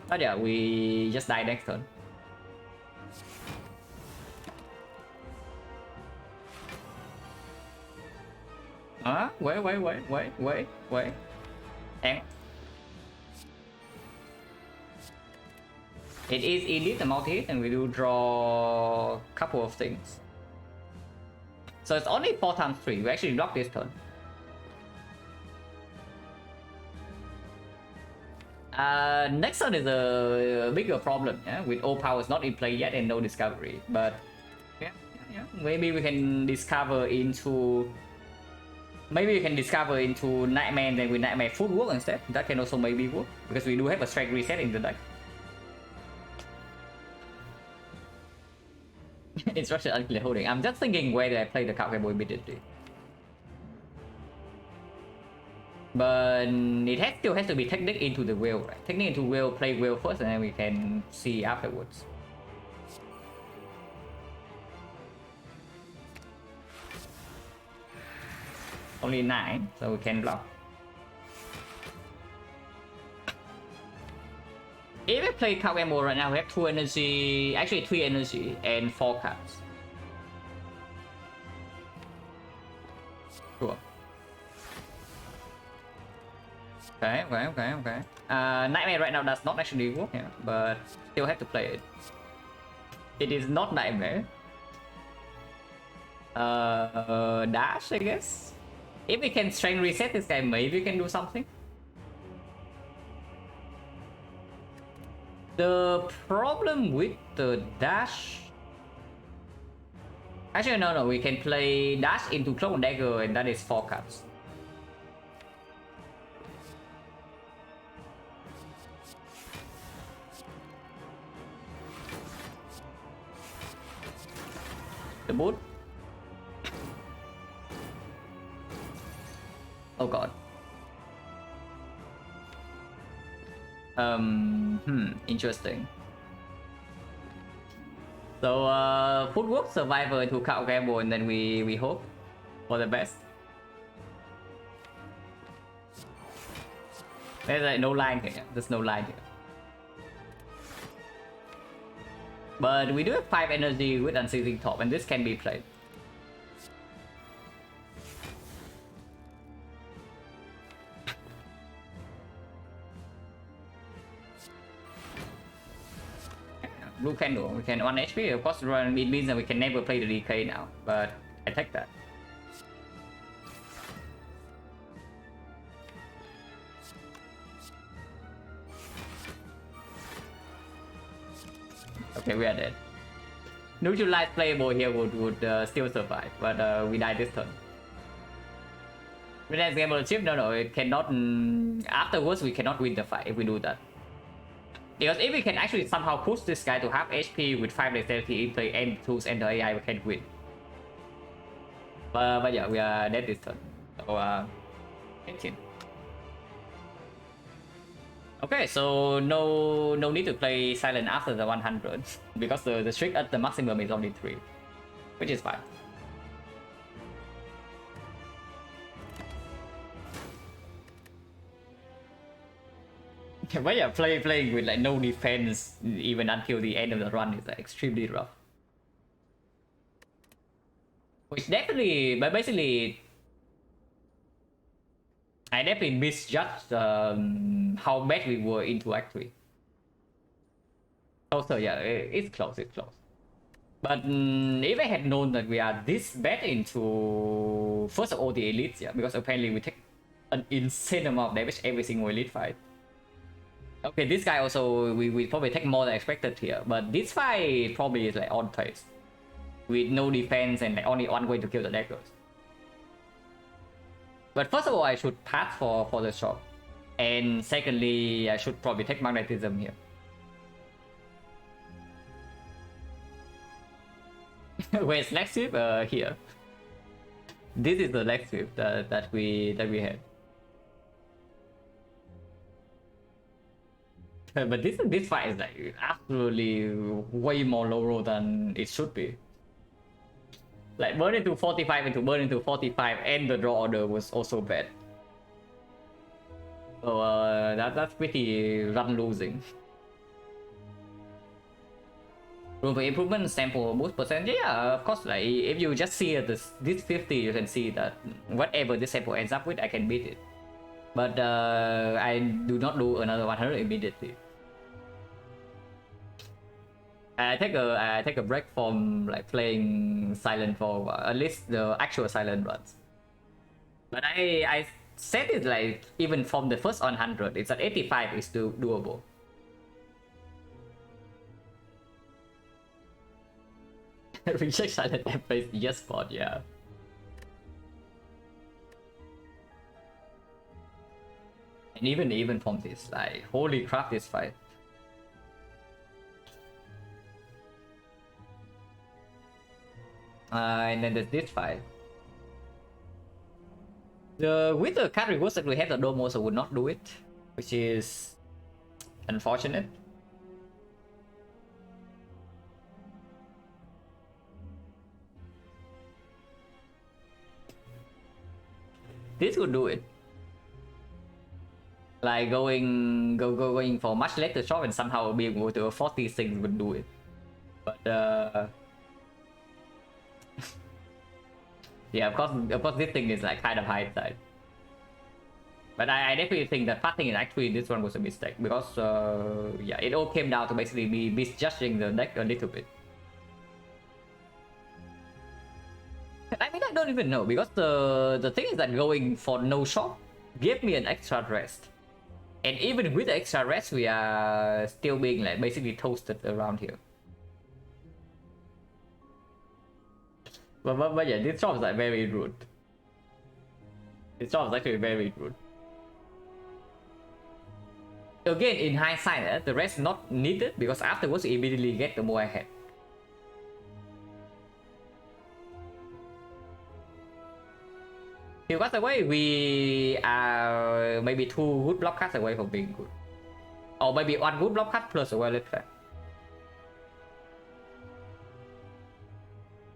But yeah, we just die next turn. Wait. And it is elite and multi-hit, and we do draw a couple of things. So it's only 4 times 3. We actually block this turn. Next turn is a bigger problem, yeah? With all powers not in play yet and no discovery. But yeah. Maybe we can discover into... Maybe we can discover into Nightmare and then with Nightmare footwork instead. That can also maybe work, because we do have a strength reset in the deck. Instruction unclear holding. I'm just thinking whether I play the card game immediately. But it still has to be technique into the wheel, right? Technique into wheel, play wheel first, and then we can see afterwards. Only 9, so we can block. If I play card game right now, we have 2 energy, actually 3 energy and 4 cards. Sure. Okay. Nightmare right now does not actually work here, but still have to play it. It is not Nightmare. Dash, I guess. If we can strength reset this guy, maybe we can do something. The problem with the dash... Actually, no, we can play dash into Cloak and Dagger, and that is 4 cards. The boot. Oh god. Interesting. So footwork, survivor to count gamble, and then we hope for the best. There's like no line here. There's no line here. But we do have 5 energy with unceasing top, and this can be played. Blue candle, we can 1 HP, of course it means that we can never play the DK now, but I take that. Okay, we are dead. Neutralize playable here would still survive, but we die this turn. When I gamble chip, no, it cannot. Afterwards, we cannot win the fight if we do that. Because if we can actually somehow push this guy to half HP with 5 dexterity in play and tools and the AI, we can win. But yeah, we are dead this turn. So 18. Okay, so no need to play Silent after the 100 because the streak at the maximum is only 3, which is fine. But yeah, playing with like no defense even until the end of the run is like extremely rough. Which definitely, but basically, I definitely misjudged how bad we were into Act 3. Also, yeah, it's close. But if I had known that we are this bad into, first of all, the elites, yeah, because apparently we take an insane amount of damage every single elite fight. Okay, this guy also, we probably take more than expected here, but this fight probably is like on pace. With no defense and like only one way to kill the daggers. But first of all, I should pass for the shop. And secondly, I should probably take magnetism here. Where's next sweep? Here. This is the next sweep that we had. But this fight is like absolutely way more low roll than it should be. Like burn into 45 into burn into 45, and the draw order was also bad. So that's pretty run losing. Room for improvement, sample boost percent. Yeah, of course. Like if you just see this 50, you can see that whatever this sample ends up with, I can beat it. But I do not do another 100 immediately. I take a break from like playing Silent for a while, at least the actual Silent runs. But I set it like even from the first 100, it's at 85 is still doable. Reject Silent and plays yes spot, yeah. And even from this, like holy crap, this fight. And then there's this fight. With the card rewards that we have, the Dome also would not do it, which is unfortunate. This would do it. Like going for much later shot and somehow being able to afford these things would do it. But yeah, of course this thing is like kind of hindsight. But I definitely think that passing it actually this one was a mistake because yeah, it all came down to basically me misjudging the deck a little bit. I mean, I don't even know because the thing is that going for no shot gave me an extra rest. And even with the extra rest, we are still being like basically toasted around here. But yeah, this job is like very rude. This job is actually very rude. Again, in hindsight, the rest not needed because afterwards you immediately get the more ahead. He was away, we are maybe 2 good block cards away from being good. Or maybe 1 good block card plus a wallet fair.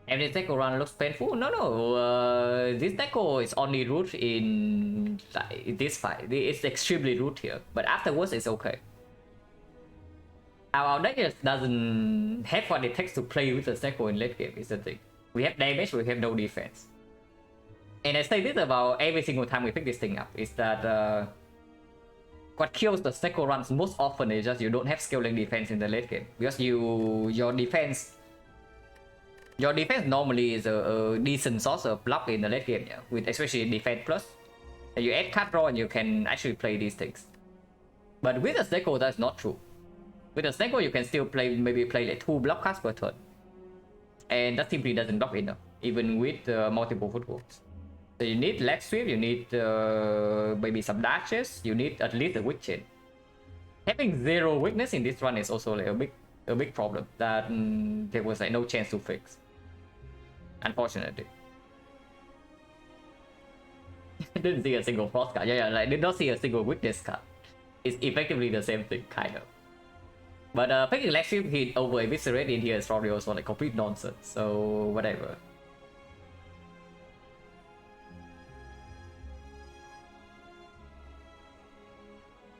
And this deco run looks painful? No. This deco is only root in like, this fight. It's extremely root here. But afterwards, it's okay. Our deck just doesn't have what it takes to play with the deco in late game, is the thing. We have damage, we have no defense. And I say this about every single time we pick this thing up, is that what kills the Snecko runs most often is just you don't have scaling defense in the late game. Because your defense normally is a decent source of block in the late game, yeah, with especially defense plus. And you add card draw and you can actually play these things. But with the Snecko, that's not true. With the Snecko, you can still play like 2 block cards per turn. And that simply doesn't block enough, even with multiple footworks. So you need leg sweep, you need maybe some dashes, you need at least a weak chain. Having 0 weakness in this one is also like a big problem that there was like no chance to fix. Unfortunately. Didn't see a single frost card. Yeah, like did not see a single weakness card. It's effectively the same thing, kind of. But picking leg sweep hit over eviscerate in here is probably also like complete nonsense. So whatever.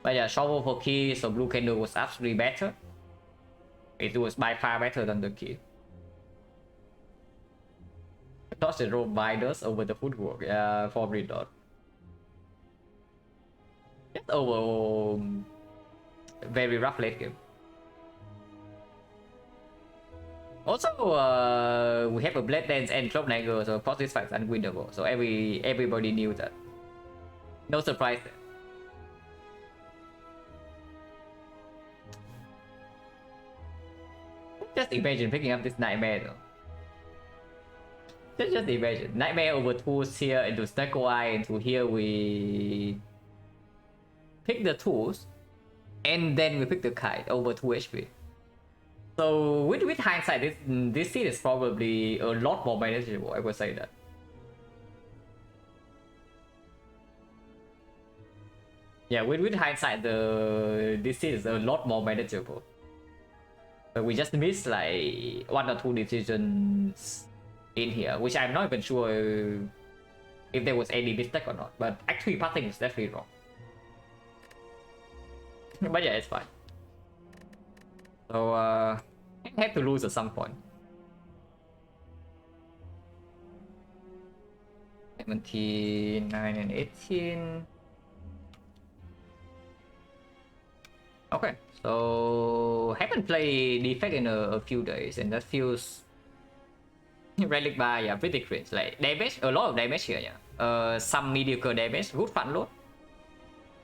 But yeah, shovel for key, so blue candle was absolutely better. It was by far better than the key. I thought the roll binders over the footwork. Yeah, probably not. Just over very rough late game. Also, we have a Blade Dance and Cloak Dagger, so of course this fight is unwinnable. So everybody knew that. No surprise there. Just imagine picking up this Nightmare though. Just imagine. Nightmare over tools here into Snecko Eye, into here we pick the tools and then we pick the kite over 2 HP. So with hindsight, this seed is probably a lot more manageable, I would say that. Yeah, with hindsight, this seed is a lot more manageable. But we just missed like 1 or 2 decisions in here, which I'm not even sure if there was any mistake or not. But actually passing is definitely wrong. But yeah, it's fine. So have to lose at some point. 79 and 18. Okay, so haven't played defect in a few days, and that feels relic by, yeah, pretty cringe. Like damage, a lot of damage here, yeah. Some mediocre damage, good fun load.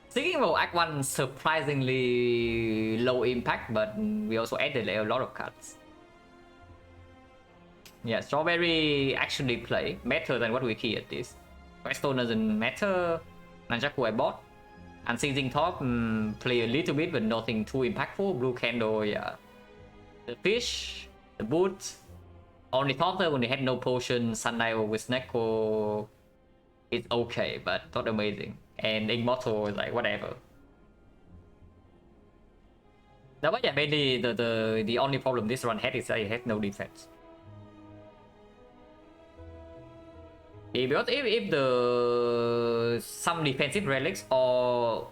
Speaking of Act 1, surprisingly low impact, but we also added like, a lot of cards. Yeah, Strawberry actually play better than what we key at this. Queststone doesn't matter. Nanjaku I bought. Unseizing Top play a little bit, but nothing too impactful. Blue Candle, yeah. The Fish, the Boot. Only Topper when they had no potion. Sundial with Neko. It's okay, but not amazing. And Immortal is like whatever. No, but yeah, mainly the only problem this run had is that it had no defense. Because if the some defensive relics or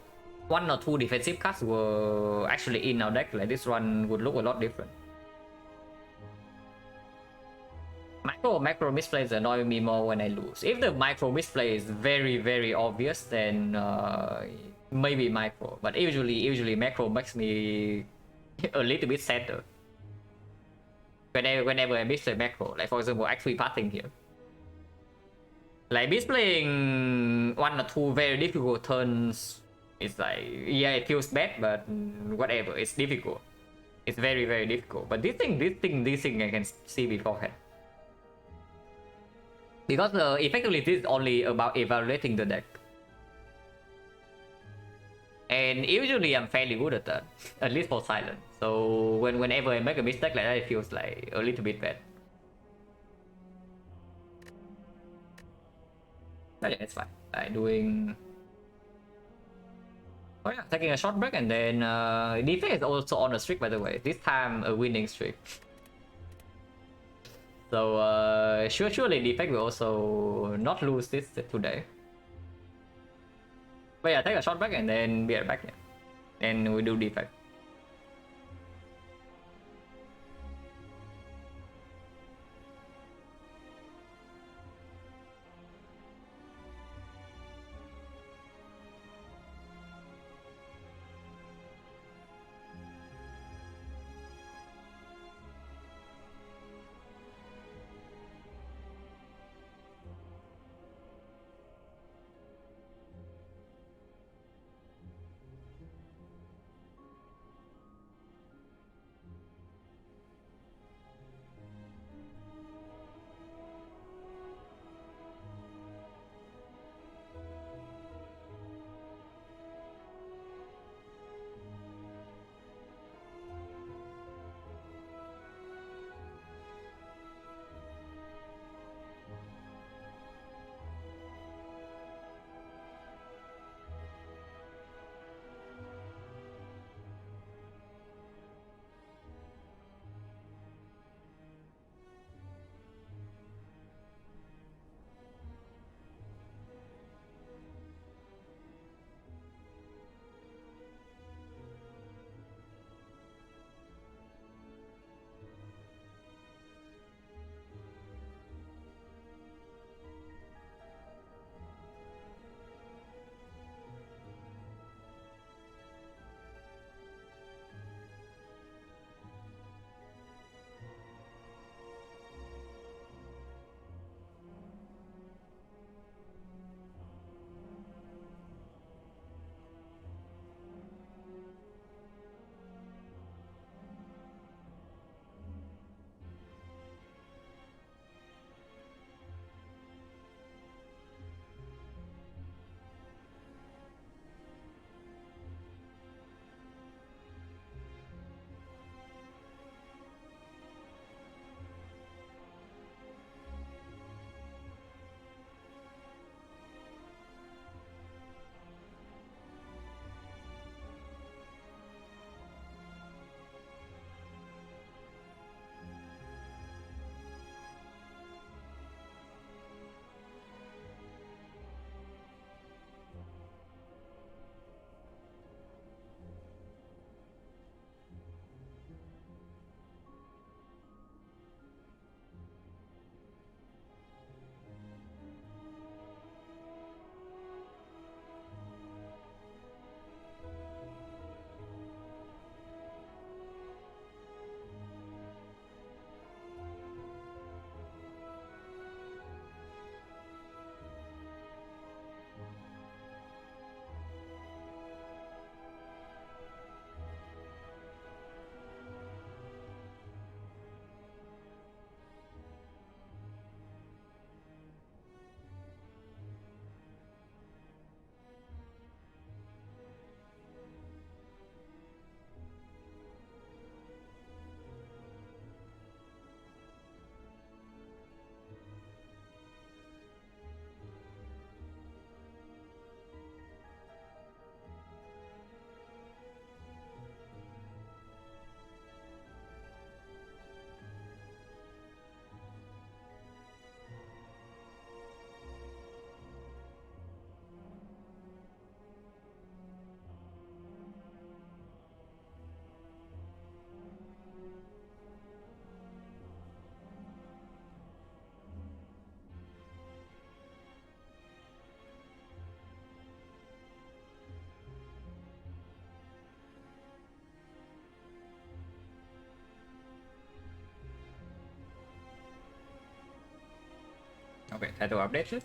one or two defensive cards were actually in our deck, like this one would look a lot different. Macro misplays annoy me more when I lose. If the micro misplay is very obvious, then maybe micro. But usually macro makes me a little bit sadder. Whenever I misplay macro, like for example, actually passing here. Like misplaying one or two very difficult turns, it's like, yeah, it feels bad, but whatever, it's difficult. It's very difficult. But this thing I can see beforehand. Because effectively this is only about evaluating the deck. And usually I'm fairly good at that, at least for Silent. So whenever I make a mistake like that, it feels like a little bit bad. But yeah, it's fine. I'm doing... Oh yeah, taking a short break, and then defense is also on a streak, by the way. This time a winning streak. So surely defect will also not lose this today. But yeah, take a short break and then be right back. Yeah. And we do defect. Okay, title update.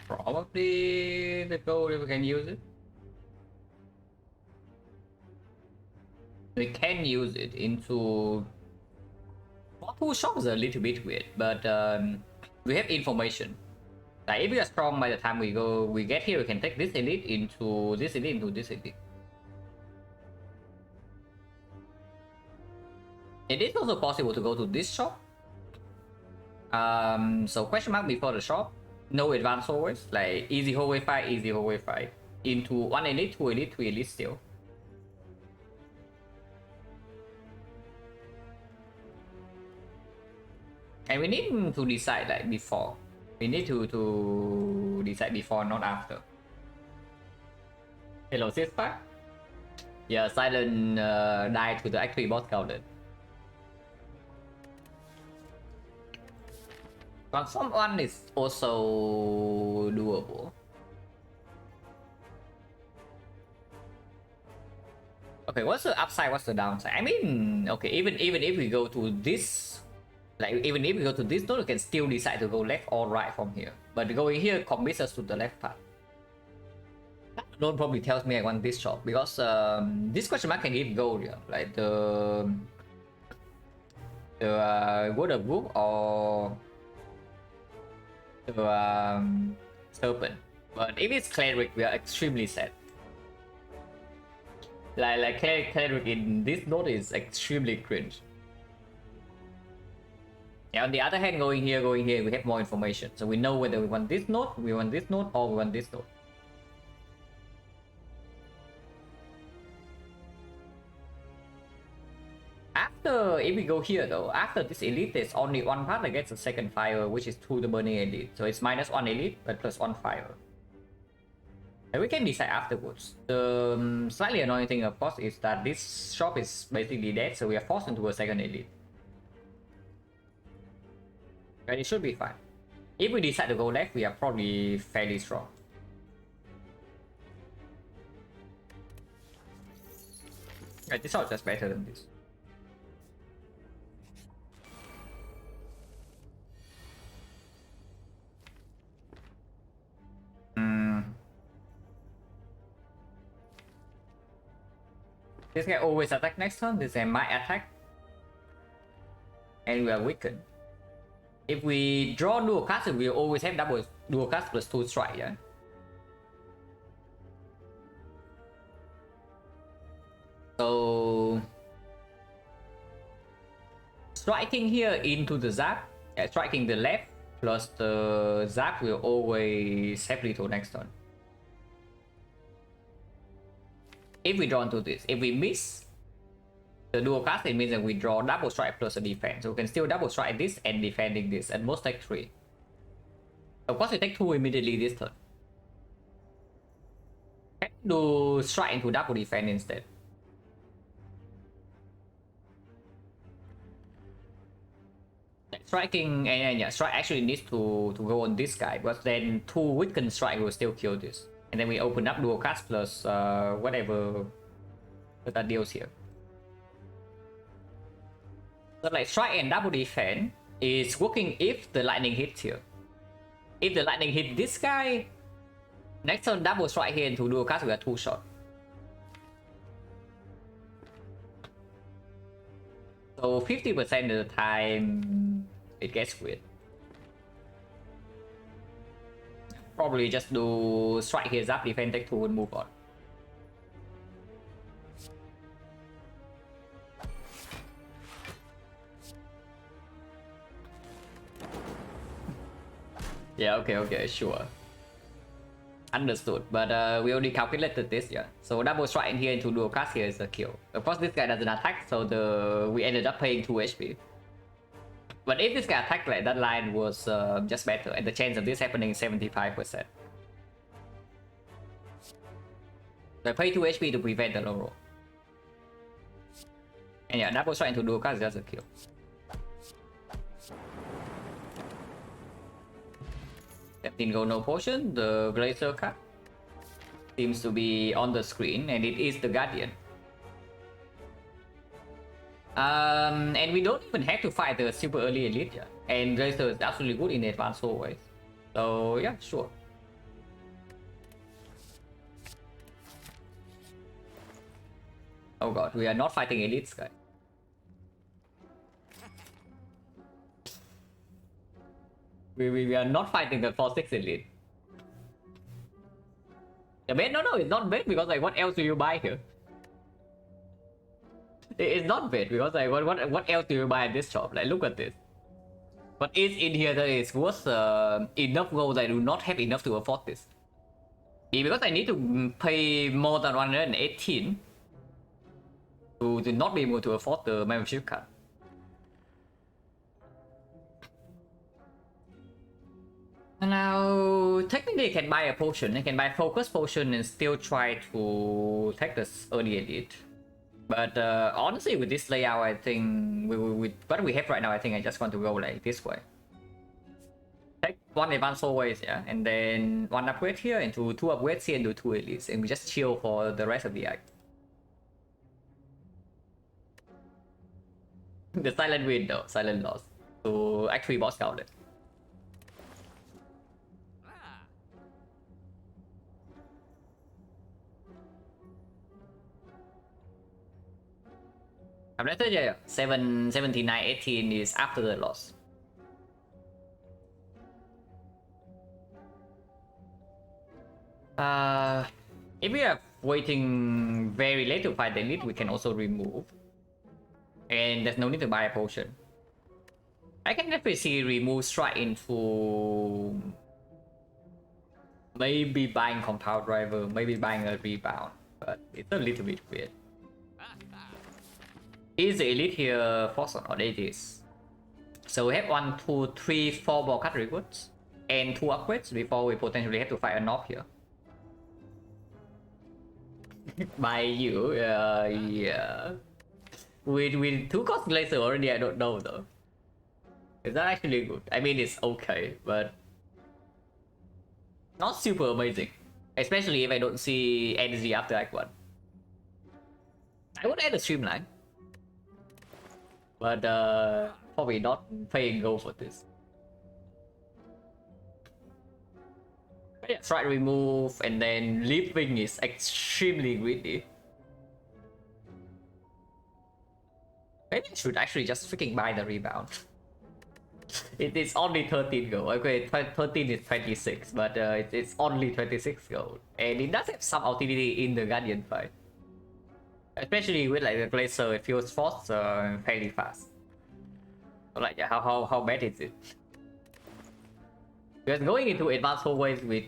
Probably the goal if we can use it. We can use it into two shops a little bit weird, but we have information. Like if we are strong by the time we get here, we can take this elite into this elite into this elite. It is also possible to go to this shop. So question mark before the shop. No advance always, like easy hallway fight, easy hallway fight. Into one elite, two elite, three elite still. And we need to decide like before. We need to decide before, not after. Hello, Sispa. Yeah, Silent died to the Act 3 boss counted. Transform 1 is also doable. Okay, what's the upside? What's the downside? I mean, okay, even if we go to this, like even if we go to this node, we can still decide to go left or right from here. But going here commits us to the left path. That node probably tells me I want this shop because this question mark can give gold, yeah, like the Word of Wolf or the Serpent. But if it's Cleric, we are extremely sad. Like Cleric in this node is extremely cringe. Yeah, on the other hand, going here, we have more information. So we know whether we want this node, or we want this node. After, if we go here though, after this elite, there's only one path that gets a second fire, which is to the burning elite. So it's -1 elite, but +1 fire. And we can decide afterwards. The slightly annoying thing, of course, is that this shop is basically dead, so we are forced into a second elite. But it should be fine. If we decide to go left, we are probably fairly strong. Right, this shop is just better than this. This guy always attack next turn, this guy might attack. And we are weakened. If we draw dual cast, we will always have double dual cast plus 2 strike, yeah? So striking here into the Zap, striking the left plus the Zap will always have lethal next turn. If we draw into this, if we miss the dual cast, it means that we draw double strike plus a defense. So we can still double strike this and defending this, and most take 3. Of course, we take 2 immediately this turn. Can do strike into double defense instead. Striking, and yeah, strike actually needs to go on this guy, but then 2 weaken strike will still kill this. And then we open up dual cast plus whatever that deals here. So like strike and double defense is working if the lightning hits here. If the lightning hit this guy, next turn double strike here into dual cast, we are 2 shot. So 50% of the time it gets weird. Probably just do strike here, zap, defense, take 2 and move on. Yeah, okay, sure. Understood, but we already calculated this, yeah. So double strike in here into dual cast here is a kill. Of course, this guy doesn't attack, so we ended up paying 2 HP. But if this guy attacked, like that line was just better, and the chance of this happening is 75%. So I pay 2 HP to prevent the low roll. And yeah, double strike into dual cast is just a kill. Didn't go no potion, the Glacier card. seems to be on the screen, and it is the Guardian. And we don't even have to fight the super early elite yet. And Racer is absolutely good in advanced hallways. So yeah, sure. Oh god, we are not fighting elites, guys. We are not fighting the 4-6 elite. The bait? No, it's not bait because like what else do you buy here? It's not bait because like what else do you buy at this shop? Like look at this. What is in here that is worth enough gold? I do not have enough to afford this. Because I need to pay more than 118 to not be able to afford the membership card. Now, technically, I can buy a potion. I can buy focus potion and still try to take this early elite. But honestly, with this layout, I think with what we have right now, I think I just want to go like this way. Take one advanced always, yeah, and then one upgrade here, and two upgrades here, and do 2 elites, and we just chill for the rest of the act. The silent win though, silent loss. So actually boss counted. I'm not sure, yeah. 79, 18 is after the loss. If we are waiting very late to fight the elite, we can also remove. And there's no need to buy a potion. I can definitely see remove strike into maybe buying compound driver, maybe buying a rebound, but it's a little bit weird. Is the elite here force or not? It is. So we have 1, 2, 3, 4 more cut rewards and 2 upgrades before we potentially have to fight a knob here. By you, yeah. With 2 cost laser already, I don't know though. Is that actually good? I mean, it's okay, but not super amazing. Especially if I don't see energy after Act 1. I would add a streamline. But probably not paying gold for this. But yeah, try to remove and then leaping is extremely greedy. Maybe I should actually just freaking buy the rebound. It is only 13 gold. Okay, 13 is 26, but it's only 26 gold. And it does have some utility in the Guardian fight. Especially with like the Glacier, it feels fast fairly fast. So like, yeah, how bad is it? Because going into advanced hallways with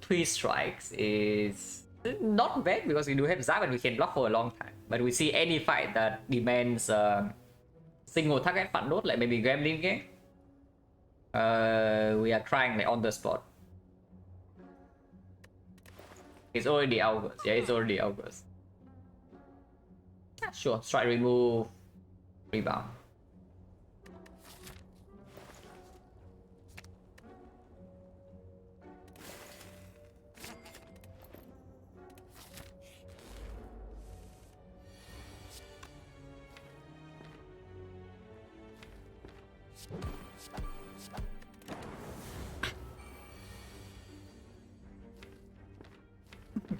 3 strikes is not bad because we do have Zap and we can block for a long time. But we see any fight that demands single target front load, like maybe Gremlin Gang, we are trying like on the spot. It's already August. Yeah, it's already August. Yeah, sure, strike, remove, rebound.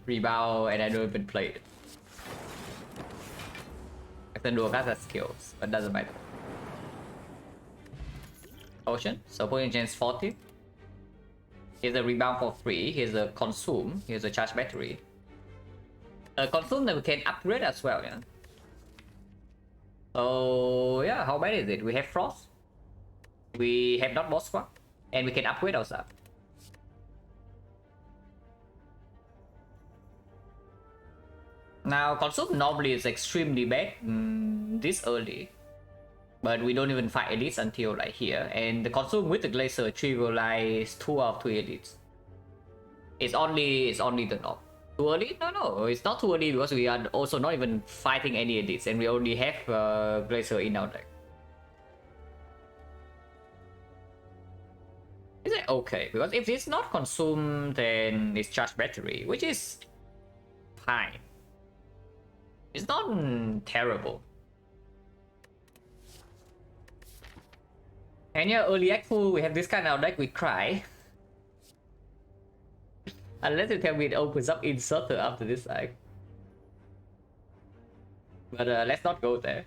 Rebound, and I don't even play it. I can do a class skills, but doesn't matter. Potion, so potion chance 40. Here's a rebound for free. Here's a consume. Here's a charge battery. Consume that we can upgrade as well, yeah. So yeah, how bad is it? We have frost. We have not boss squad, and we can upgrade ourselves. Now, consume normally is extremely bad this early, but we don't even fight elites until like here, and the consume with the glacier trivialize 2 out of 2 elites. It's only the knob. Too early? No, it's not too early because we are also not even fighting any elites, and we only have glacier in our deck. Is it okay? Because if it's not consumed, then it's charged battery, which is fine. It's not terrible. And yeah, early act full, we have this kind of deck with Cry. Unless you tell me it opens up Inserter after this act. But let's not go there.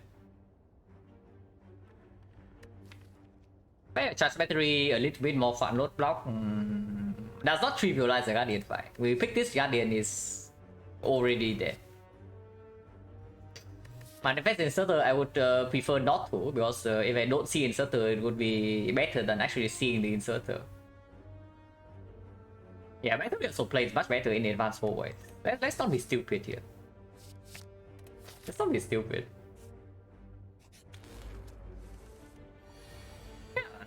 But yeah, charge battery, a little bit more fun load block. Does not trivialize the Guardian fight. We pick this Guardian is already there. Manifest Inserter, I would prefer not to, because if I don't see Inserter, it would be better than actually seeing the Inserter. Yeah, battery also plays much better in the advanced forward. Let's not be stupid here. Let's not be stupid.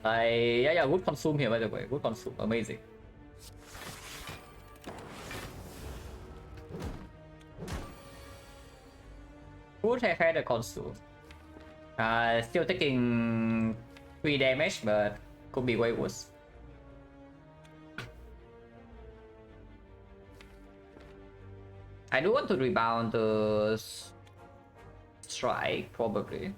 Yeah, good consume here by the way. Good consume, amazing. Would have had a consume. Still taking 3 damage, but could be way worse. I do want to rebound the strike, probably.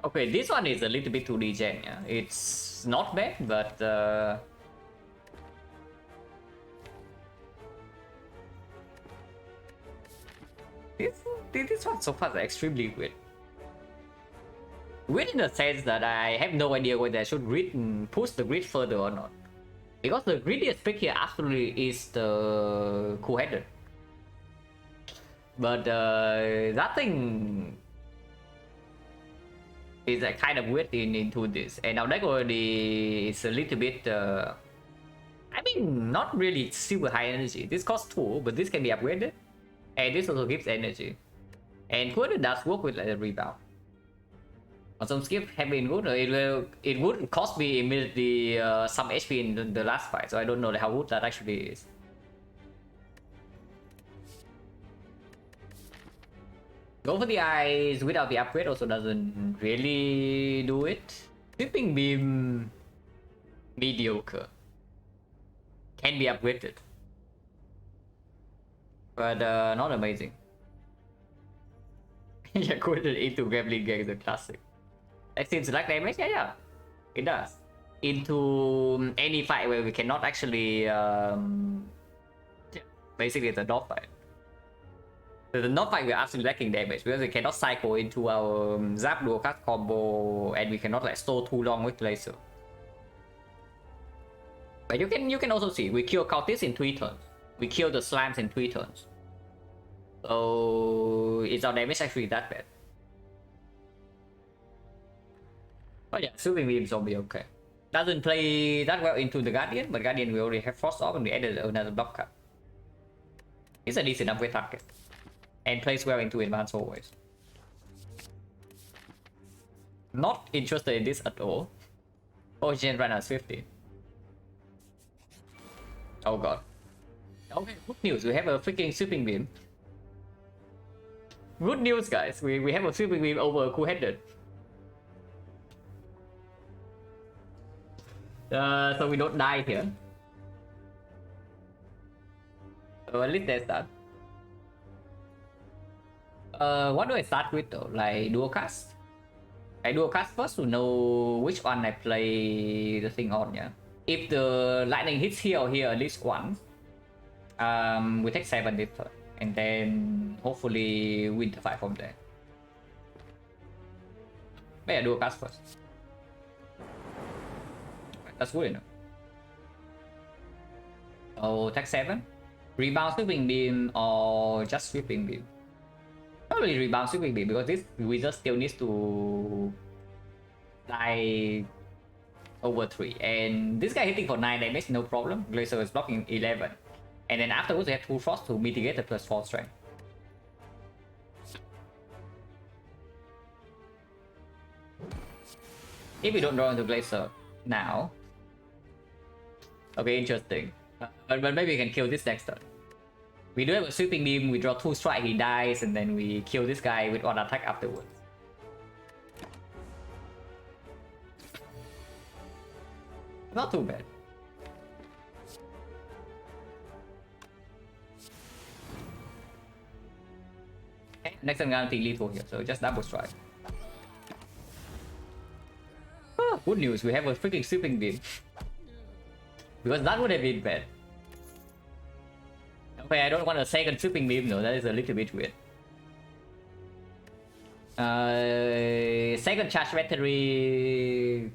Okay, this one is a little bit too regen, yeah. It's not bad, but this one so far is extremely weird. Weird in the sense that I have no idea whether I should push the grid further or not. Because the greediest pick here absolutely is the cool-headed. But that thing is kind of weird into this. And our deck already is a little bit I mean, not really super high energy. This costs 2, but this can be upgraded. And this also gives energy. And cool-headed does work with like a rebound. On some skip have been good. It would cost me immediately some HP in the last fight, so I don't know how good that actually is. Go for the eyes without the upgrade also doesn't really do it. Sweeping beam mediocre. Can be upgraded, but not amazing. Yeah, good into Gremlin Gang is a classic. That seems like damage, yeah, it does. Into any fight where we cannot actually, basically it's a dog fight. So the knock fight we're absolutely lacking damage because we cannot cycle into our Zap dual cast combo and we cannot like store too long with laser. But you can also see we kill cultists in 3 turns. We kill the slams in 3 turns. So is our damage actually that bad? Oh yeah, Sweeping Beam Zombie, okay. Doesn't play that well into the Guardian, but Guardian we already have Frost off and we added another block card. It's a decent upgrade target. And plays well into advanced always. Not interested in this at all. Ocean right now is 50. Oh god. Okay, good news, we have a freaking Sweeping Beam. Good news guys, we have a Sweeping Beam over a cool-headed. So we don't die here. So at least there's that. What do I start with though? Like dual cast? I dual cast first to know which one I play the thing on, yeah. If the lightning hits here or here at least once, we take 7 this turn. And then hopefully win the fight from there. But yeah, dual cast first. That's good enough. So take 7. Rebound Sweeping Beam or just Sweeping Beam? Probably rebound Sweeping Beam because this wizard still needs to die over 3. And this guy hitting for 9 damage, no problem. Glacier is blocking 11. And then afterwards we have 2 Frost to mitigate the +4 strength. If we don't draw into Glacier now. Okay, interesting. But maybe we can kill this next turn. We do have a sweeping beam, we draw 2 strike, he dies, and then we kill this guy with 1 attack afterwards. Not too bad. Okay, next I'm gonna take lethal here, so just double strike. Oh, good news, we have a freaking sweeping beam. Because that would have been bad. Okay, I don't want a second sweeping beam though, that is a little bit weird. Second charge battery...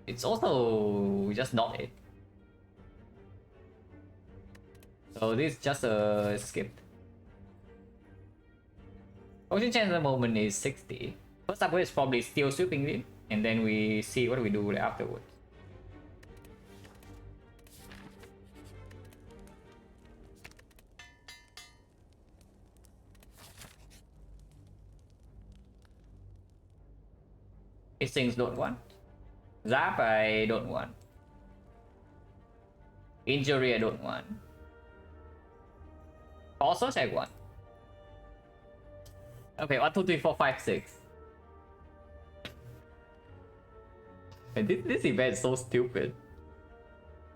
It's also just not it. So this is just a skip. Potion chance at the moment is 60. First upgrade is probably still sweeping beam, and then we see what we do afterwards. These things don't want. Zap I don't want. Injury I don't want. Also I want. Okay, 1, 2, 3, 4, 5, 6. And this event is so stupid.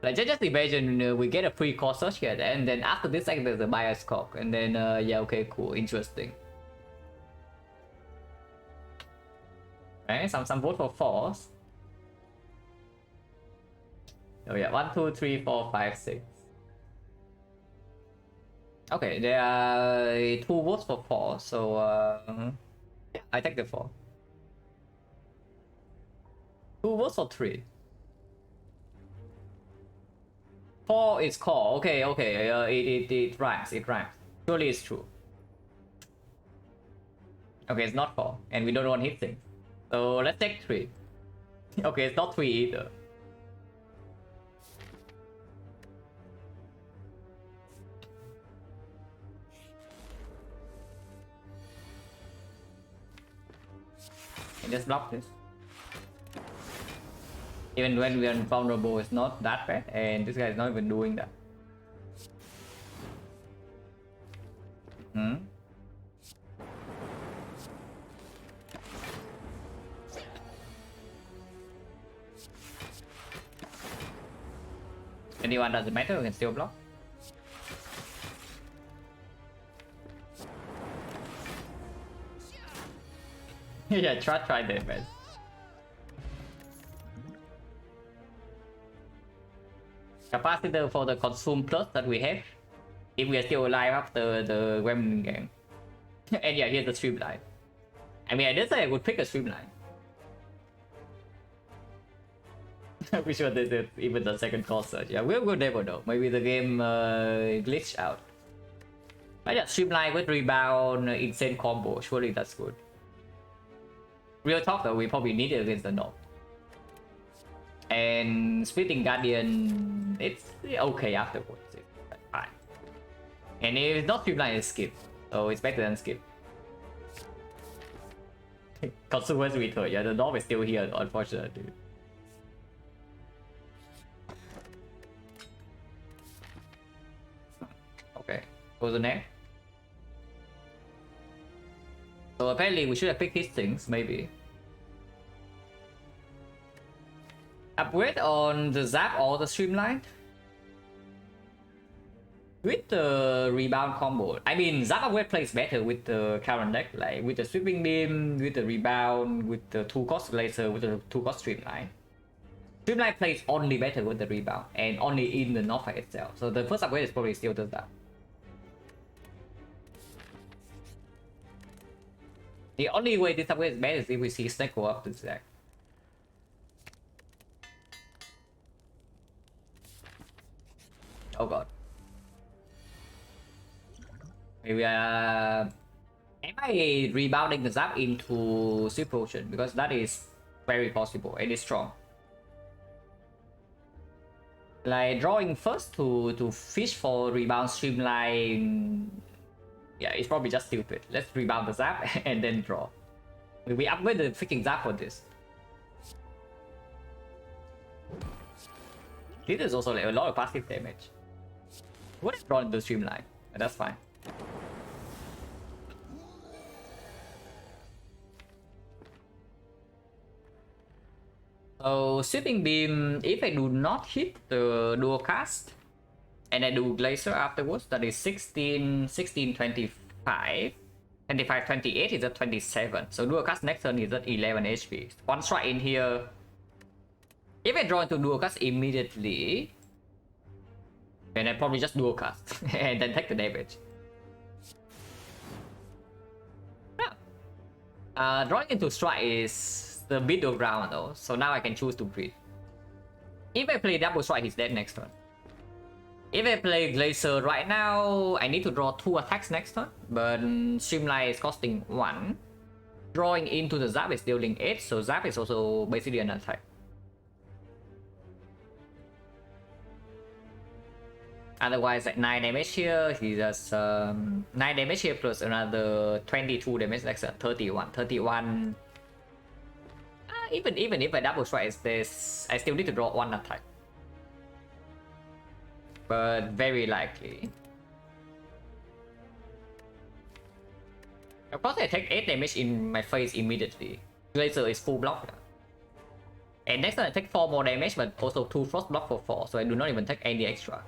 Like just imagine we get a free core search here, and then after this like there's a bias cock, and then yeah, okay, cool, interesting. Okay, some vote for force. Oh yeah, 1, 2, 3, 4, 5, 6. Okay, there are 2 votes for 4, so yeah, I take the 4. 2 votes for 3. 4 is core. Okay, it rhymes. It rhymes. Surely it's true. Okay, it's not 4, and we don't want hit things. So let's take 3. Okay, it's not 3 either. And just block this. Even when we are invulnerable, it's not that bad, and this guy is not even doing that. Anyone doesn't matter, we can still block. Yeah, try that, man. Capacitor for the consume plus that we have if we are still alive after the Gremlin game. And yeah, here's the streamline. I mean, I did say I would pick a streamline. We sure this is even the second call search. Yeah, we'll never know. Maybe the game glitched out. But yeah, streamline with rebound, insane combo. Surely that's good. Real talk though, we probably need it against the Nob. And splitting Guardian, it's okay afterwards. It's fine. And if it's not streamline, it's skip. So it's better than skip. Consequence return. Yeah, the Nob is still here, unfortunately. Okay, go to the next. So apparently we should have picked these things, maybe. Upgrade on the Zap or the Streamline? With the rebound combo. I mean, Zap upgrade plays better with the current deck, like with the Sweeping Beam, with the rebound, with the 2-cost laser, with the 2-cost Streamline. Streamline plays only better with the rebound, and only in the North fight itself. So the first upgrade is probably still the Zap. The only way this upgrade is bad is if we see Snake go up to this deck. Oh god. Maybe am I rebounding the Zap into Sweep Potion? Because that is very possible and it's strong. Like drawing first to fish for rebound Streamline. Yeah, it's probably just stupid. Let's rebound the Zap and then draw. We upgrade the freaking Zap for this. This is also like a lot of passive damage. What is drawn into Streamline? But that's fine. So sweeping beam, if I do not hit the dual cast and I do glacier afterwards, that is 16, 16, 25, 25, 28 is at 27. So dual cast next turn is at 11 HP. One strike in here. If I draw into dual cast immediately, then I probably just dual cast and then take the damage. Drawing into strike is the middle ground though, so now I can choose to crit. If I play double strike, he's dead next turn. If I play glacier right now, I need to draw 2 attacks next turn, but Streamline is costing 1. Drawing into the Zap is dealing 8, so Zap is also basically an attack. Otherwise, at 9 damage here, he does 9 damage here plus another 22 damage, that's 31. 31. Even if I double strike this, I still need to draw 1 attack. But very likely. Of course, I take 8 damage in my face immediately. Glacier is full block. And next time I take 4 more damage, but also 2 frost block for 4, so I do not even take any extra.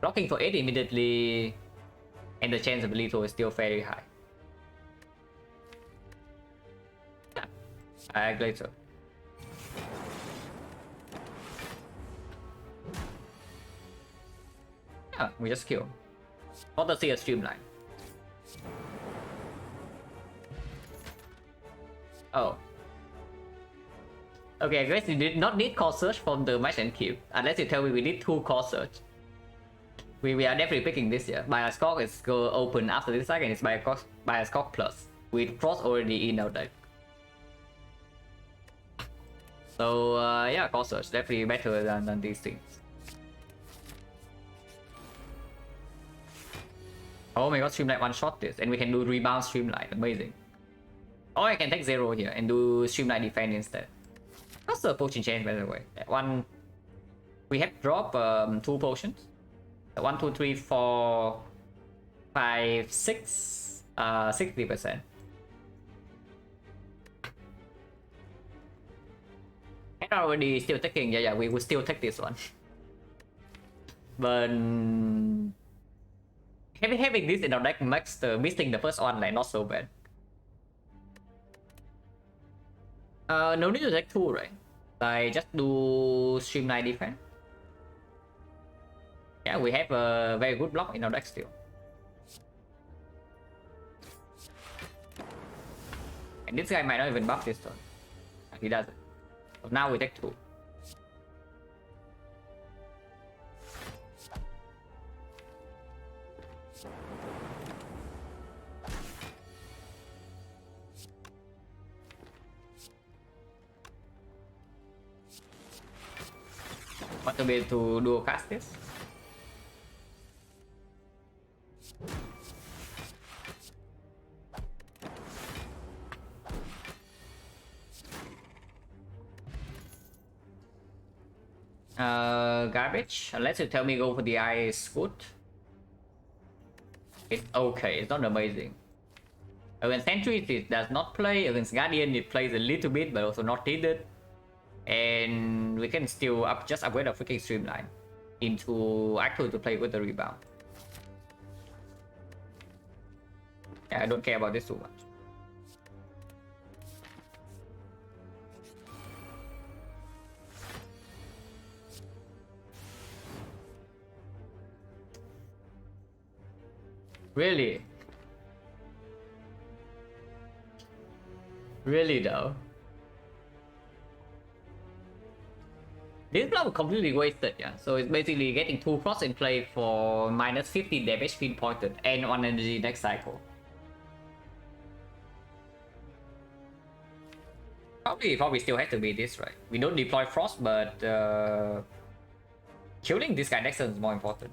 Blocking for 8 immediately, and the chance of lethal is still very high. Yeah, Glacier. Yeah, we just kill. Want to see a Streamline. Oh. Okay, I guess you did not need core search from the match and kill. Unless you tell me we need 2 core search. We are definitely picking this here. Bioscock is go open after this second. It's Bioscock plus with Frost already in our deck. So yeah, core search definitely better than these things. Oh my god, Streamline one shot this, and we can do rebound Streamline. Amazing. Or I can take 0 here and do Streamline defense instead. That's a potion change by the way. One, we have dropped 2 potions. 1, 2, 3, 4, 5, 6, 60%. And already still taking, yeah, we will still take this one. But having this in our deck makes the missing the first one like not so bad. No need to take 2, right? I just do Streamline defense. Yeah, we have a very good block in our deck still. And this guy might not even buff this turn. He doesn't. But now we take 2. Want to be able to dual cast this? Garbage. Unless you tell me go for the eye is good. It's okay, it's not amazing. Against Sentry it does not play, against Guardian it plays a little bit but also not needed. And we can still just upgrade our freaking Streamline into actually to play with the rebound. Yeah, I don't care about this too much. Really? Really though? This block is completely wasted, yeah. So it's basically getting 2 frost in play for minus 50 damage pinpointed and 1 energy next cycle. Probably still has to be this, right? We don't deploy frost, but killing this guy next turn is more important.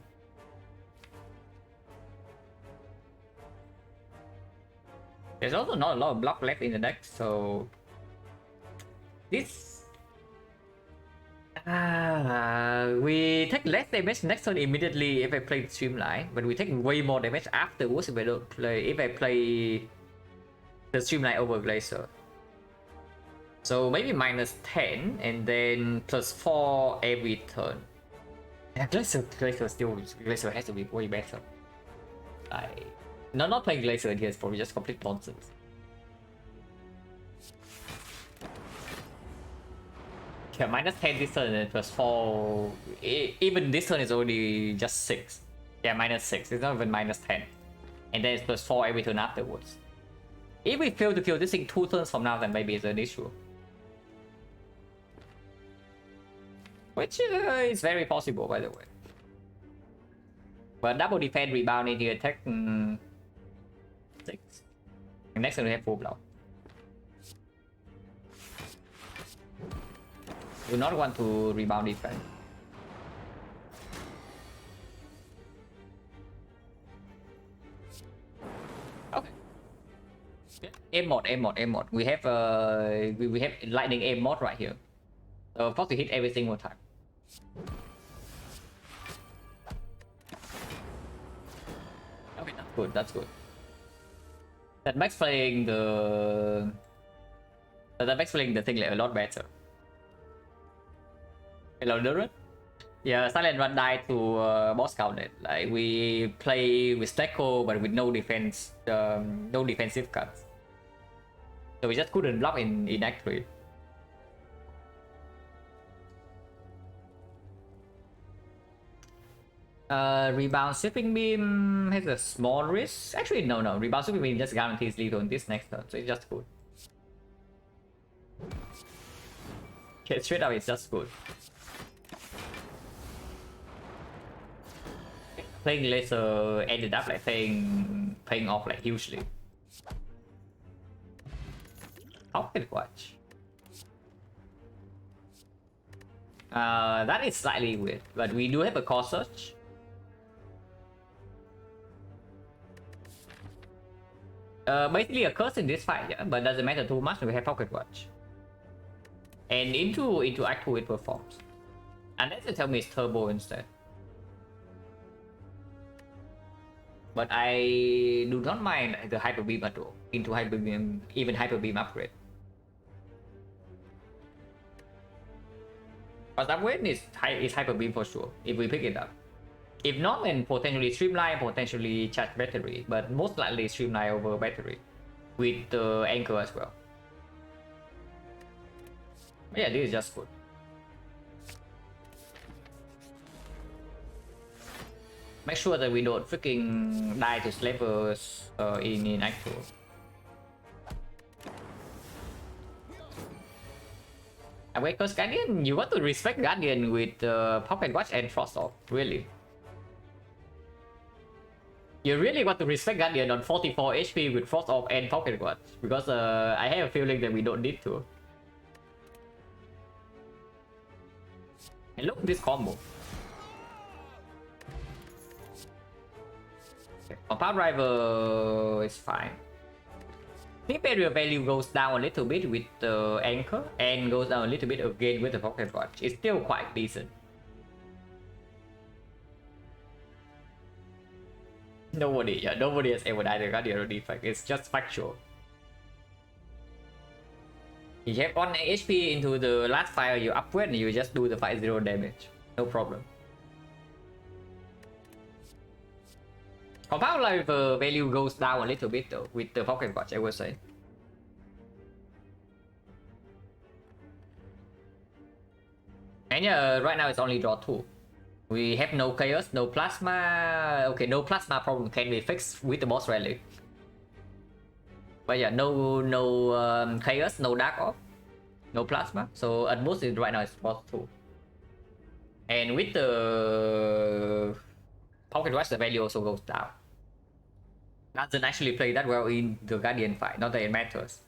There's also not a lot of block left in the deck, so this We take less damage next turn immediately if I play Streamline, but we take way more damage afterwards if I don't play. If I play the Streamline over Glacier. So maybe -10 and then +4 every turn. Yeah, Glacier has to be way better. Not playing Glacier here is probably just complete nonsense. Yeah, -10 this turn and +4. Even this turn is already just 6. Yeah, -6. It's not even -10. And then it's +4 every turn afterwards. If we fail to kill this thing 2 turns from now, then maybe it's an issue. Which is very possible, by the way. But double defense rebound into attack 6. And next turn we have full blow. Do not want to rebound defense. Okay. Aim mode. We have we have lightning aim mode right here. So force to hit every single time. Okay, that's good. That's good. That makes playing the thing like a lot better. Hello, Durant. Yeah, Silent run died to boss counted. Like we play with Stecco but with no defense, no defensive cuts. So we just couldn't block in Act 3. Rebound Sweeping Beam has a small risk. Actually, no. Rebound Sweeping Beam just guarantees lethal in this next turn, so it's just good. Okay, straight up, it's just good. Playing Laser ended up like paying off like hugely. Pocket Watch. That is slightly weird, but we do have a core search. Basically a curse in this fight, yeah, but doesn't matter too much. We have Pocket Watch. And into Act 2 it performs. Unless you tell me it's turbo instead. But I do not mind the Hyper Beam at all. Into Hyper Beam, even Hyper Beam upgrade. But upgrade is Hyper Beam for sure, if we pick it up. If not, then potentially Streamline, potentially charge battery, but most likely Streamline over battery. With the anchor as well. But yeah, this is just good. Make sure that we don't freaking die to slavers in Act 2. And wait, because Guardian, you want to respect Guardian with Pocket Watch and Frost Off, really? You really want to respect Guardian on 44 HP with Frost Off and Pocket Watch, because I have a feeling that we don't need to. And look at this combo. Compound Driver is fine. I think barrier value goes down a little bit with the anchor and goes down a little bit again with the Pocket Watch. It's still quite decent. Nobody has ever died to Guardian defect. It's just factual. You have 1 HP into the last fire, you upgrade and you just do the 5-0 damage. No problem. Compound life value goes down a little bit though with the Pocket Watch, I would say. And yeah, right now it's only draw 2. We have no chaos, no plasma. Okay, no plasma problem can be fixed with the boss rally. But yeah, no chaos, no dark off, no plasma. So at most right now it's draw 2. And with the Pocket Watch, the value also goes down. Doesn't actually play that well in the Guardian fight, not that it matters.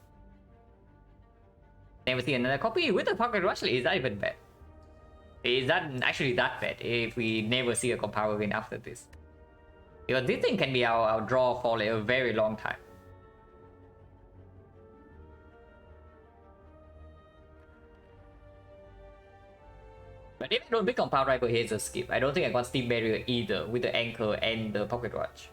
Never see another copy with the Pocket Watch, is that even bad? Is that actually that bad if we never see a compound again after this? Because this thing can be our draw for like a very long time. But if I don't pick Compound Rival, here's a skip. I don't think I got Steam Barrier either with the Anchor and the Pocket Watch.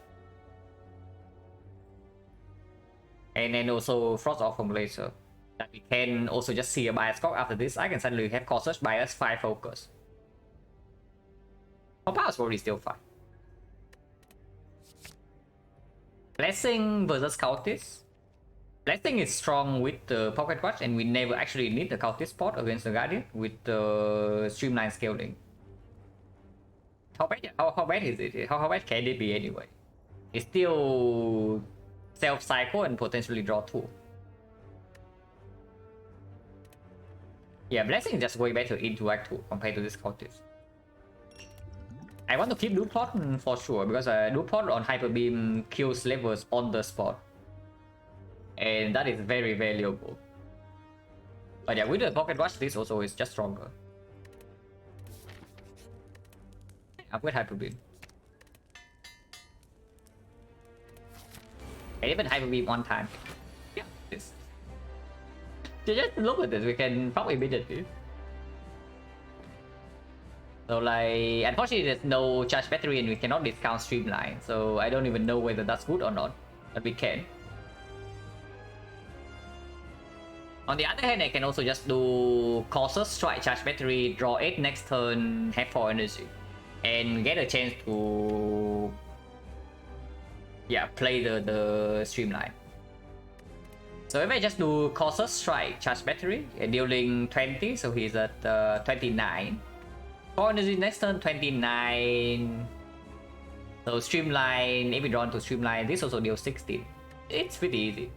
And then also Frost Off from Laser. That we can also just see a bias score after this. I can suddenly have Cautious, Bias, 5 Focus. Compound is probably still fine. Blessing versus Cultist. Blessing is strong with the Pocket Watch, and we never actually need the Cultist spot against the Guardian with the Streamline scaling. How bad is it? How bad can it be anyway? It's still self-cycle and potentially draw 2. Yeah, Blessing is just way better into Act 2 compared to this Cultist. I want to keep Dude Plot for sure, because Dude Plot on Hyper Beam kills levels on the spot. And that is very valuable. But yeah, with the Pocket Watch, this also is just stronger. Upgrade Hyper Beam. And even Hyper Beam one time. Yeah, this. Just look at this, we can probably beat it. So like, unfortunately there's no charge battery and we cannot discount Streamline. So I don't even know whether that's good or not. But we can. On the other hand, I can also just do Cautious, Strike, Charge Battery, draw 8 next turn, have 4 energy. And get a chance to... yeah, play the Streamline. So if I just do Cautious, Strike, Charge Battery, dealing 20, so he's at 29. 4 energy next turn, 29. So Streamline, if we draw into Streamline, this also deals 16. It's pretty easy.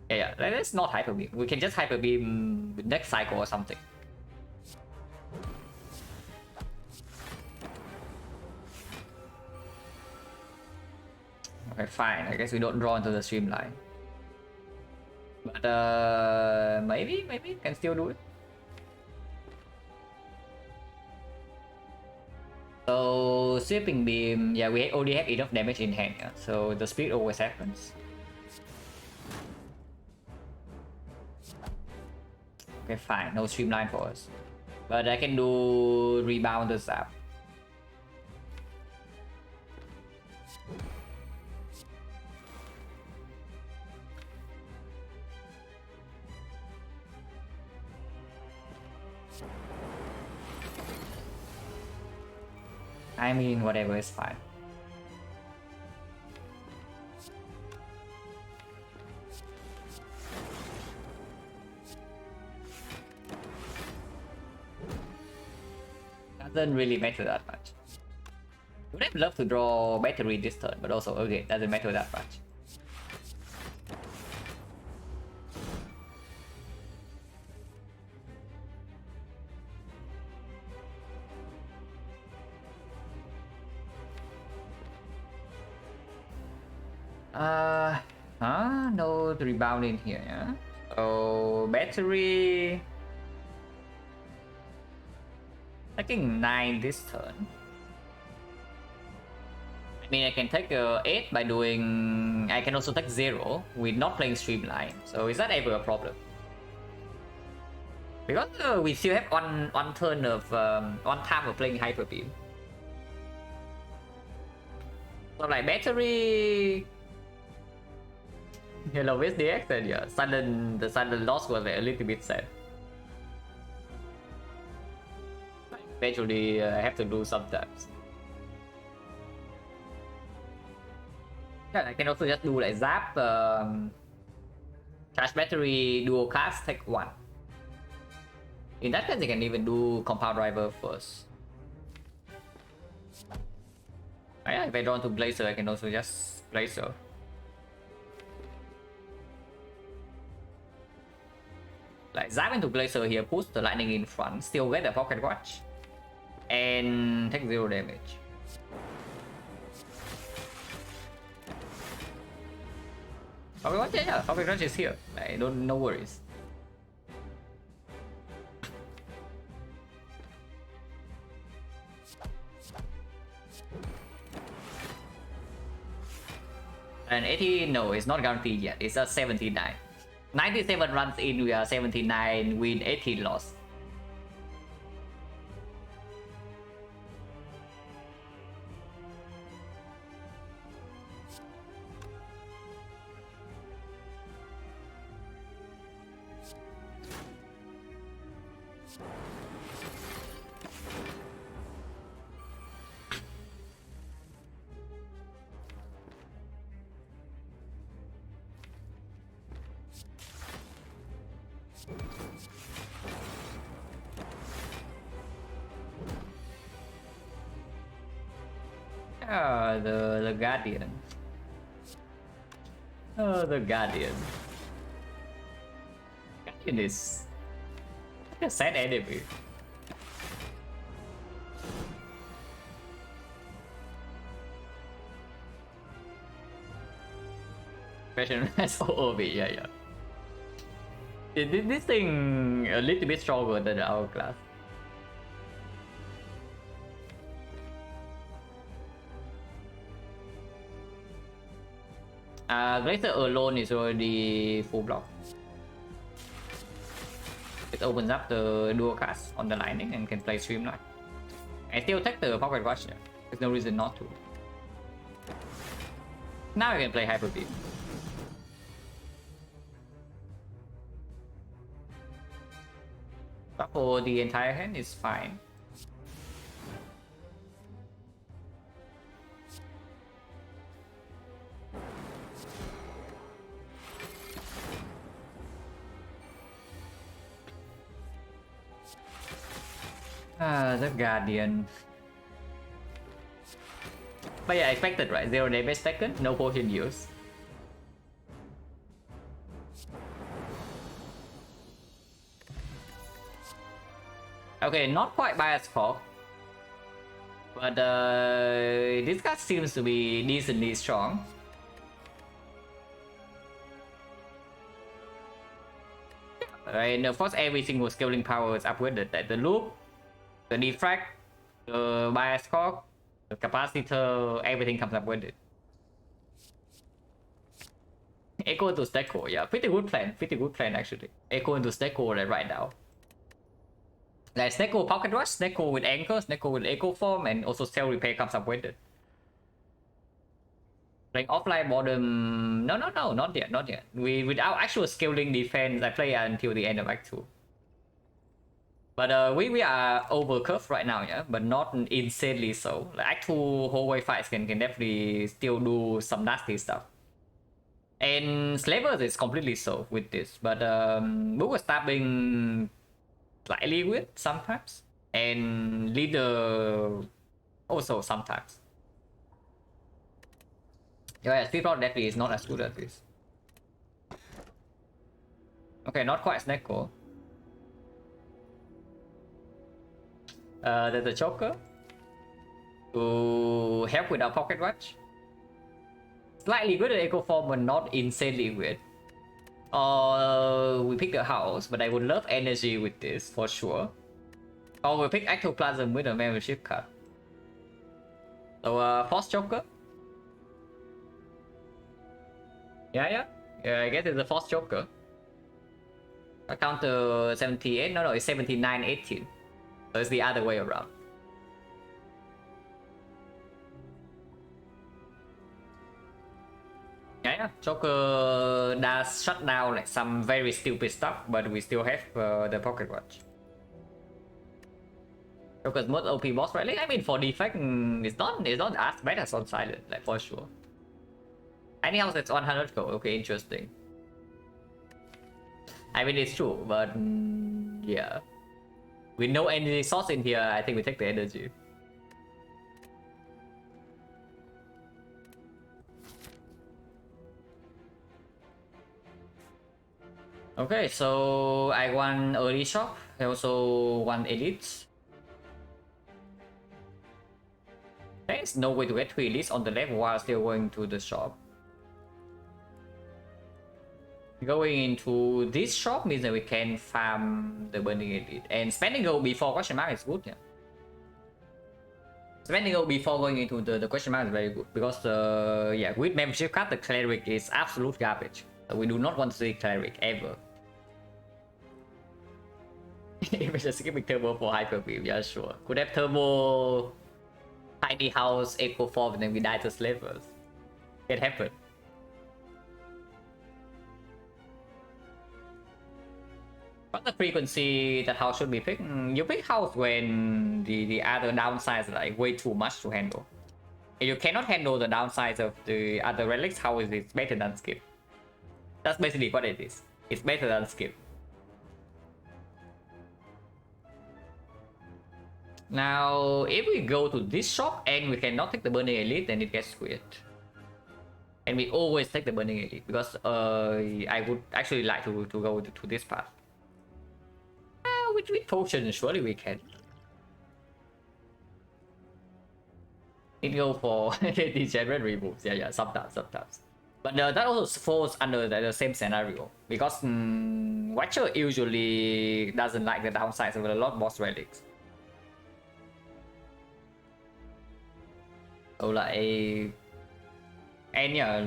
Yeah, let's not Hyper Beam. We can just Hyper Beam next cycle or something. Okay, fine. I guess we don't draw into the Streamline. But maybe can still do it. So Sweeping Beam, yeah, we already have enough damage in hand, yeah? So the speed always happens. Okay, fine, no Streamline for us. But I can do Rebound the Zap. I mean, whatever is fine. Doesn't really matter that much. Would have loved to draw battery this turn, but also okay, doesn't matter that much. No rebound in here, yeah. So battery. I think 9 this turn. I mean, I can take 8 by doing... I can also take 0 with not playing Streamline. So is that ever a problem? Because we still have one turn of... one time of playing Hyper Beam. So like battery... Hello, SDX, and yeah, the sudden loss was a little bit sad. Eventually, I have to do sometimes. Yeah, I can also just do like Zap, Charge Battery, Dual Cast, take 1. In that case, I can even do Compound Driver first. Yeah, if I draw to Blazer, I can also just Blazer. Like Zap into Blazer here, push the lightning in front, still get the Pocket Watch, and take 0 damage. Pocket Watch, yeah, Pocket Watch is here. I don't, no worries. And 80, no, it's not guaranteed yet. It's a 79. 97 runs in, we are 79 win, 18 loss. The Guardian. Oh, the Guardian. Guardian is a sad enemy. Question has OOB, yeah. This thing a little bit stronger than the Hourglass. Blazer alone is already full block. It opens up the dual cast on the Lightning and can play Streamline. I still take the Pocket Watch, yeah. There's no reason not to. Now I can play Hyper Beam. But for the entire hand is fine. The Guardian. But yeah, expected, right? 0 damage taken, no potion use. Okay, not quite bias call. But this card seems to be decently strong. And of course every single scaling power is upgraded. Like the loop, the defrag, the bias core, the capacitor, everything comes up with it. Echo into stack core, yeah, pretty good plan actually. Echo into stack core right now. Like Snake Core Pocket Rush, Snake Core with Anchor, Snake Core with Echo Form, and also Cell Repair comes up with it. Playing offline bottom, no, not yet. Without actual scaling defense, I play until the end of Act 2. But we are over curve right now, yeah, but not insanely so. Like Act 2 hallway fights can definitely still do some nasty stuff. And Slavers is completely so with this, but we were stabbing slightly with sometimes, and Leader also sometimes. Yeah, Speed Rock definitely is not as good at this. Okay, not quite Snake Core. There's a Choker to help with our Pocket Watch. Slightly good at Echo Form, but not insanely weird. We pick a house, but I would love energy with this for sure. Or we pick Ectoplasm with a membership card. So Force Choker. Yeah, I guess it's a Force Choker. I counter 78, no, it's 79, 18. So it's the other way around. Yeah, Joker does shut down like some very stupid stuff, but we still have the Pocket Watch. Joker's most OP boss rally. I mean, for defect, it's not as bad as on Silent, like for sure. Any house that's 100 gold, okay, interesting. I mean, it's true, but yeah. With no energy source in here, I think we take the energy. Okay, so I won early shop. I also won elites. There's no way to get 3 elites on the left while still going to the shop. Going into this shop means that we can farm the burning elite, and spending gold before question mark is good. Yeah, spending gold before going into the question mark is very good because yeah, with membership card the cleric is absolute garbage. So we do not want to see cleric ever. Even just skipping turbo for hyper beam, yeah, sure. Could have turbo tiny house echo form and then we die to slavers. It happened. But the frequency that house should be picked. You pick house when the other downsides are like way too much to handle. If you cannot handle the downsides of the other relics, how is it better than skip? That's basically what it is. It's better than skip. Now, if we go to this shop and we cannot take the Burning Elite, then it gets weird. And we always take the Burning Elite because I would actually like to go to this path. With potion, surely we can. It go for degenerate removes. Yeah, sometimes. But that also falls under the same scenario because Watcher usually doesn't like the downsides of a lot boss relics. So like, and yeah,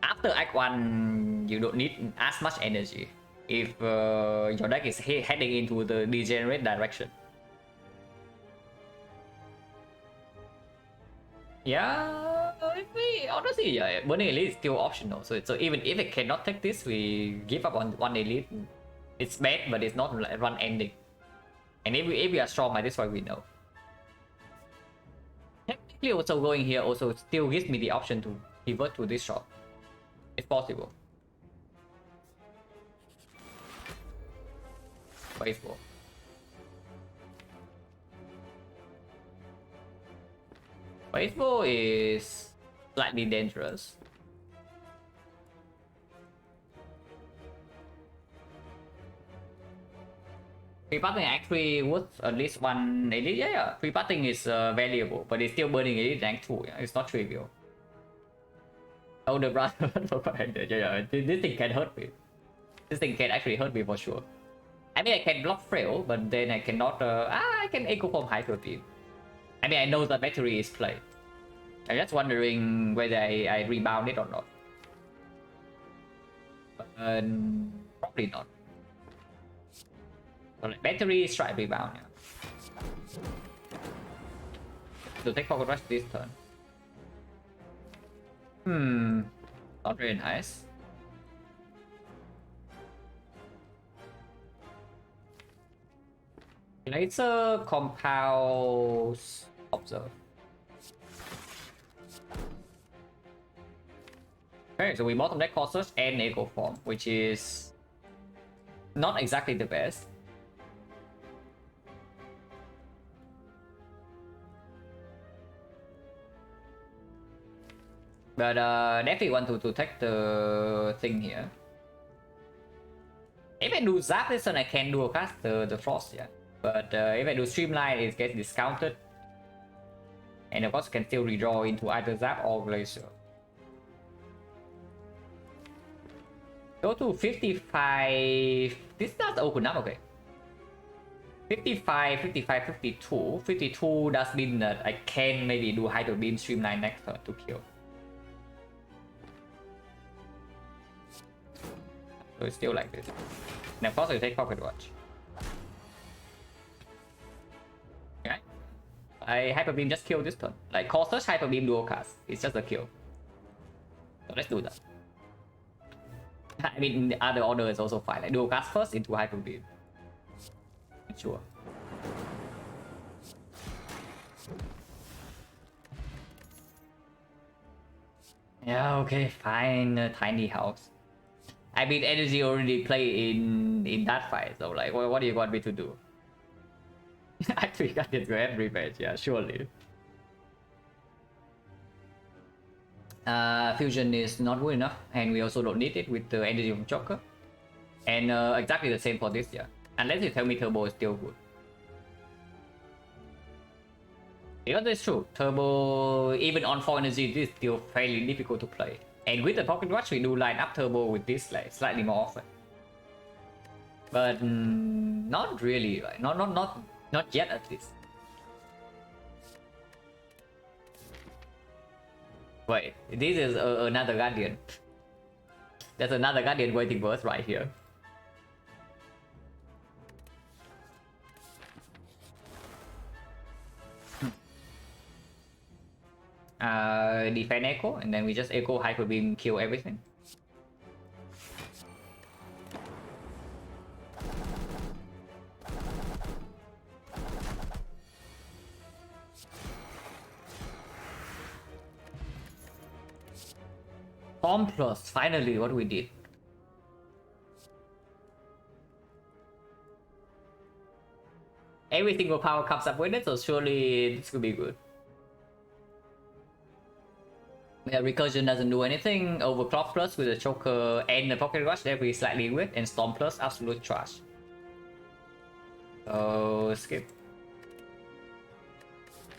after Act 1, you don't need as much energy if your deck is heading into the degenerate direction. Yeah, honestly, yeah, Burning Elite is still optional. So even if it cannot take this, we give up on one Elite. It's bad, but it's not like run ending. And if we are strong, this why we know. Technically, also going here also still gives me the option to pivot to this shop. It's possible. Baseball. Baseball is slightly dangerous. Pre-putting actually worth at least one elite. Yeah. Pre-putting is valuable, but it's still burning elite rank 2. Yeah? It's not trivial. Oh, the brother. Yeah. This thing can hurt me. This thing can actually hurt me for sure. I mean, I can block Frail, but then I cannot. I can echo from Hyper Beam. I mean, I know that battery is played. I'm just wondering whether I rebound it or not. Probably not. So like battery, strike, rebound. Yeah. To take Pocket Rush this turn. Not very nice. Laser compounds observe. Okay, so we bottom deck Colossus and Echo Form, which is not exactly the best. But definitely want to take the thing here. If I do Zap this turn, I can do a cast the Frost, yeah. But if I do Streamline, it gets discounted. And of course, can still redraw into either Zap or Glacier. Go to 55. This does open up, okay. 55, 55, 52. 52 does mean that I can maybe do Hydro Beam Streamline next turn to kill. So it's still like this. And of course, I take Pocket Watch. Okay. I Hyper Beam just kill this turn. Like, Colossus Hyper Beam dual cast. It's just a kill. So let's do that. I mean, the other order is also fine. Like, dual cast first into Hyper Beam. Sure. Yeah, okay, fine. Tiny house. I mean, energy already play in that fight, so like, what do you want me to do? I think I can grab revenge, yeah, surely. Fusion is not good enough, and we also don't need it with the energy from Joker. And exactly the same for this, yeah. Unless you tell me Turbo is still good. Yeah, that's true. Turbo, even on 4 energy, this is still fairly difficult to play. And with the Pocket Watch, we do line up Turbo with this like slightly more often. But not really, right? Not yet at least. Wait, this is another Guardian. There's another Guardian waiting for us right here. Defend Echo, and then we just Echo Hyper Beam, kill everything. Storm Plus, finally what we did. Every single power comes up with it, so surely this could be good. Yeah, Recursion doesn't do anything. Overclock Plus with the Choker and the Pocket Rush, that will be slightly weird. And Storm Plus, absolute trash. So, skip.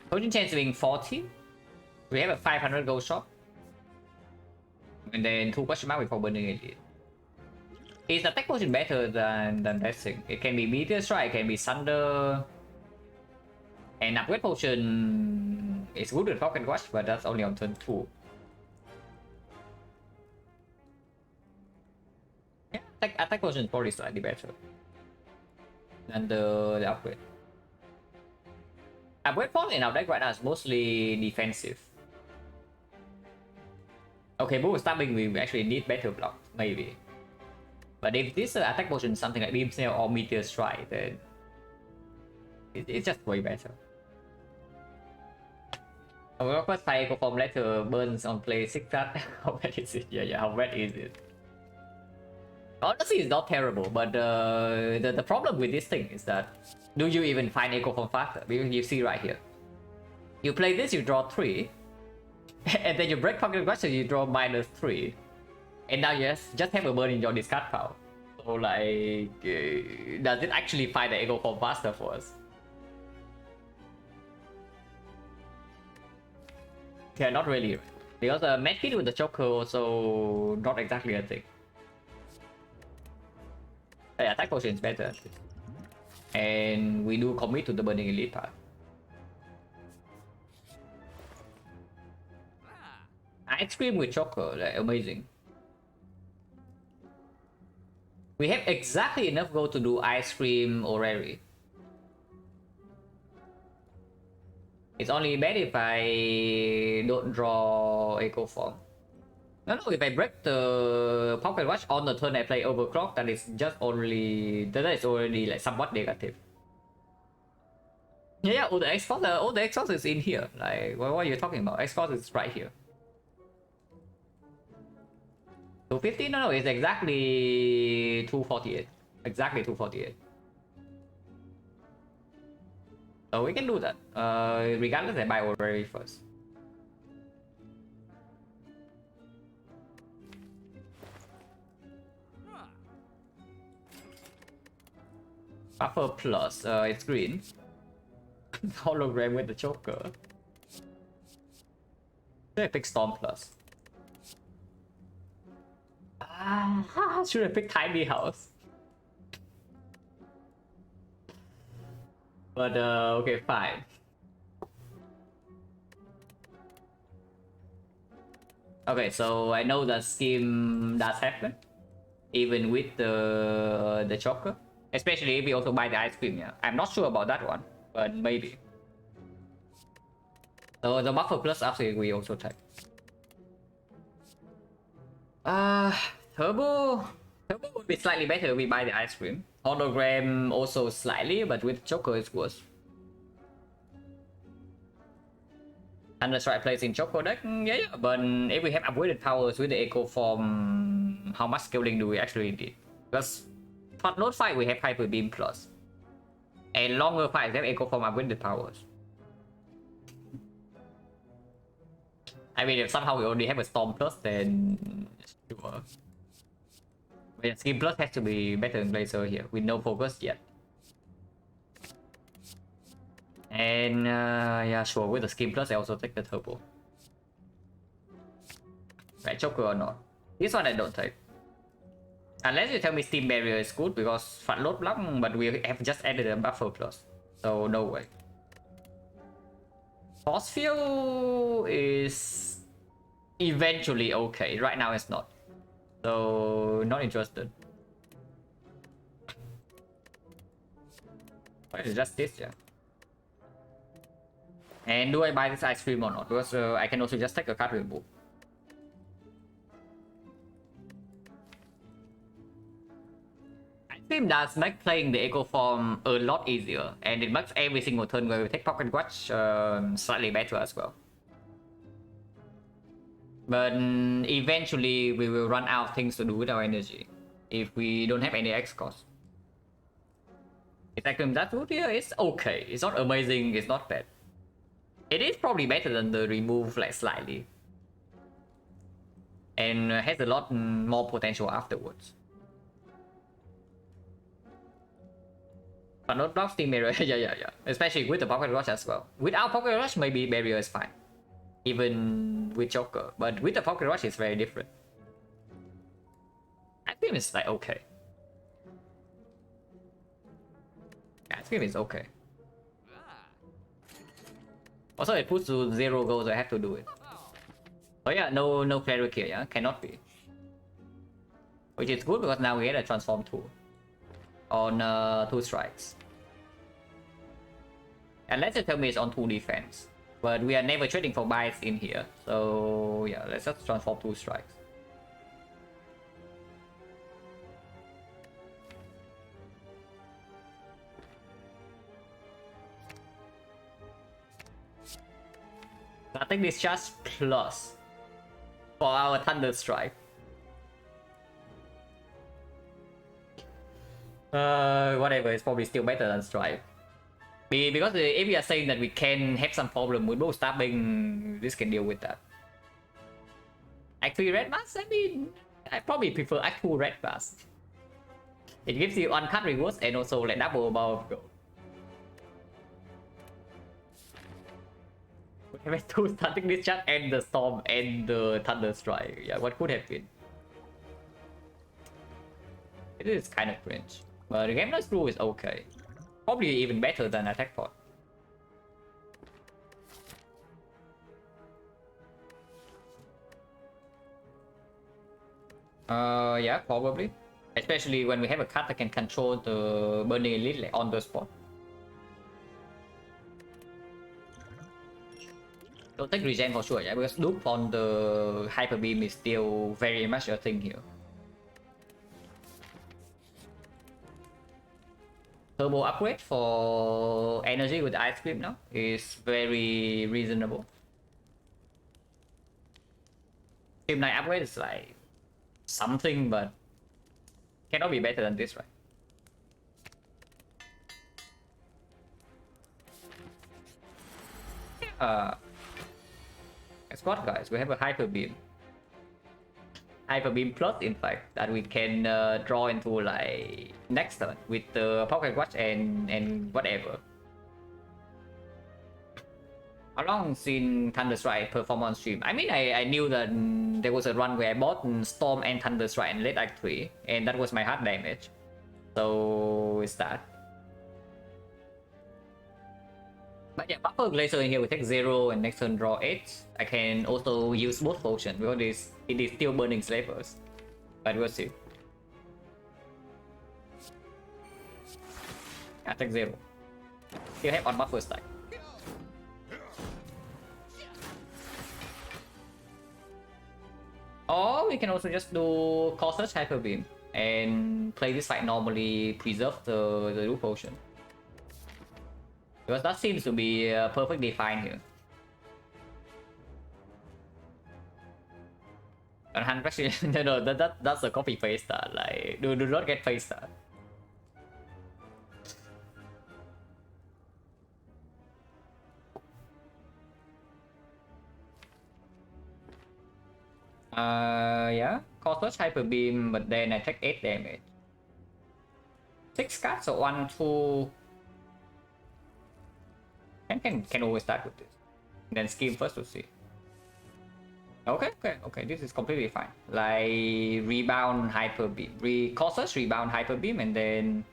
Potion chance being 40. We have a 500 gold shop. And then 2 question mark before burning it. Is attack potion better than that thing? It can be Meteor Strike, it can be Thunder. And upgrade potion is good with Pocket Watch, but that's only on turn 2. Yeah, attack potion is probably slightly better than the upgrade. Upgrade point in our deck right now is mostly defensive. Okay, but starting we actually need better block, maybe. But if this attack potion is something like Beam Snail or Meteor Strike, then it's just way better. Our first cycle from letter burns on play 6 card. How bad is it? Yeah, how bad is it? Honestly, it's not terrible, but the problem with this thing is that do you even find Echo Form faster? Because you see right here. You play this, you draw 3. And then you break Pocket Watch, you draw -3. And now you just have a burn in your discard pile. So like, does it actually find the Echo Form faster for us? Yeah, not really. Because Medkit with the Choker also not exactly a thing. Yeah, attack potion is better. And we do commit to the Burning Elite part. Ice Cream with Choker, like amazing. We have exactly enough gold to do Ice Cream or Rary. It's only bad if I don't draw Echo Form. No, if I break the Pocket Watch on the turn I play Overclock, that is just only... that is already like somewhat negative. Yeah, all the X-Force is in here. Like, what are you talking about? X-Force is right here. 250? No, it's exactly 248. Exactly 248. So we can do that. Regardless, I buy already first. Buffer plus, it's green. Hologram with the Choker. Should I pick Storm plus? Should I pick Tiny House? But okay, fine. Okay, so I know that scheme does happen, even with the Choker. Especially if we also buy the Ice Cream, yeah. I'm not sure about that one, but maybe. So the Buffer plus absolutely we also take. Turbo would be slightly better if we buy the Ice Cream. Hologram also slightly, but with Choker it's worse. Thunderstrike plays in Choker deck, yeah, but if we have upgraded powers with the Echo Form, how much scaling do we actually need? Because Hot Note 5 we have Hyper Beam plus. And longer fights we have Echo Form upgraded powers. I mean, if somehow we already have a Storm plus, then sure. But yeah, Scheme plus has to be better than Blazer here, with no focus yet. And yeah, sure, with the Scheme plus, I also take the Turbo. Right, Choker or not? This one I don't take. Unless you tell me Steam Barrier is good, because Fat Load block, but we have just added a Buffer plus. So, no way. Force Field is eventually okay. Right now it's not. So, not interested. But it's just this, yeah. And do I buy this Ice Cream or not? Because I can also just take a card remove. Ice Cream does make playing the Echo Form a lot easier, and it makes every single turn where we take Pocket Watch slightly better as well. But eventually we will run out of things to do with our energy if we don't have any X cost. It's like that route here, it's okay. It's not amazing, it's not bad. It is probably better than the remove like slightly. And has a lot more potential afterwards. But not block steam barrier, yeah. Especially with the pocket rush as well. Without pocket rush, maybe barrier is fine. Even with Joker. But with the pocket rush, it's very different. I think it's like okay. I think it's okay. Also, it puts to 0 goals, so I have to do it. Oh yeah, no cleric here, yeah? Cannot be. Which is good because now we get a transform tool. On 2 strikes. Unless you tell me it's on 2 defense. But we are never trading for buys in here. So yeah, let's just transform 2 strikes. Nothing discharge plus for our Thunder Strike. Whatever, it's probably still better than Strike. Because if we are saying that we can have some problem with both stabbing, this can deal with that. Act 3 red mask? I mean, I probably prefer Act 2 red mask. It gives you uncut rewards and also like double amount of gold. We have 2 static discharge and the storm and the thunder strike. Yeah, what could have been? It is kind of cringe. But the Gameless Brew is okay. Probably even better than Attack Pod. Yeah, probably. Especially when we have a card that can control the Burning Elite like, on the spot. Don't take regen for sure, yeah, because loop on the Hyper Beam is still very much a thing here. Turbo upgrade for energy with Ice Cream now is very reasonable. Team 9 upgrade is like something, but cannot be better than this, right? Squad guys, we have a Hyper Beam. Hyper Beam Plus, in fact, that we can draw into like next turn with the Pocket Watch and whatever. How long seen Thunder Strike perform on stream? I mean, I knew that there was a run where I bought Storm and Thunder Strike in late Act 3, and that was my hard damage. So it's that. But yeah, Buffer Glacier in here we take 0 and next turn draw 8. I can also use both potions because it is still burning slavers. But we'll see. I take 0. Still have on buffer stack. Or we can also just do Cautious Hyper Beam and play this fight normally, preserve the root potion. Because that seems to be perfectly fine here. And 100%, no, that's a copy paste that. Like, do not get paste that. Yeah, Cautious Hyper Beam, but then I take 8 damage. 6 cards, so 1, 2. Can always start with this. Then scheme first to see. Okay, this is completely fine. Like rebound Hyper Beam. Cautious rebound Hyper Beam and then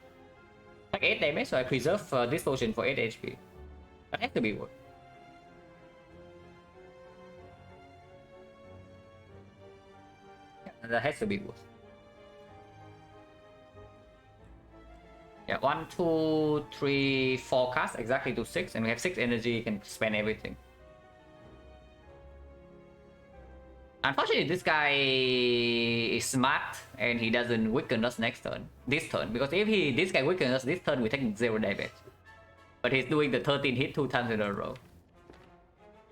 like 8 damage, so I preserve this potion for 8 HP. That has to be worth. Yeah, that has to be worth. Yeah, 1, 2, 3, 4 casts exactly to 6, and we have 6 energy, you can spend everything. Unfortunately, this guy is smart and he doesn't weaken us this turn, because if this guy weakens us this turn, we take 0 damage. But he's doing the 13 hit 2 times in a row.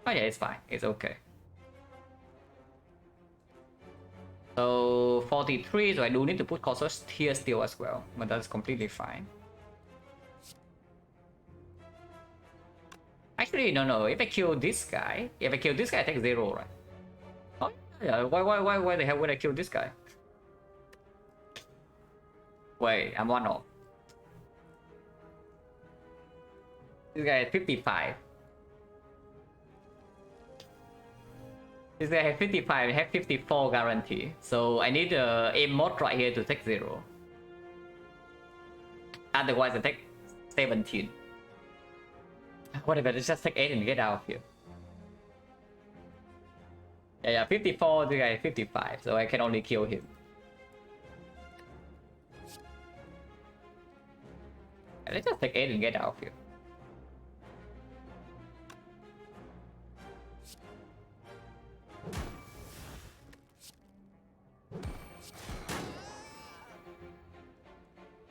Oh yeah, it's fine, it's okay. So 43, so I do need to put Colossus here still as well, but that's completely fine. Actually, no. If I kill this guy, I take 0, right? Oh yeah. Why the hell would I kill this guy? Wait, I'm 1 off. This guy at 55. This guy has 55, I have 54 guarantee. So I need a aim mode right here to take 0. Otherwise I take 17. Whatever, let's just take 8 and get out of here. Yeah, 54, this guy 55, so I can only kill him. Let's just take 8 and get out of here.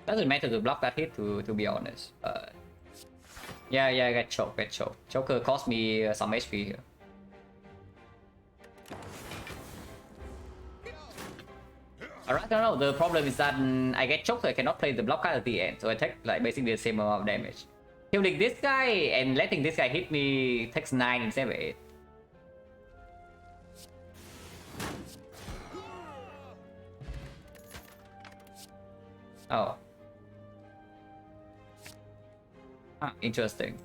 Doesn't matter to block that hit, to be honest. Yeah, get choke. Choker cost me some HP here. Alright, no, the problem is that I get choked, so I cannot play the block card at the end, so I take like basically the same amount of damage. Killing this guy and letting this guy hit me takes 9 instead of 8. Oh. Huh, interesting.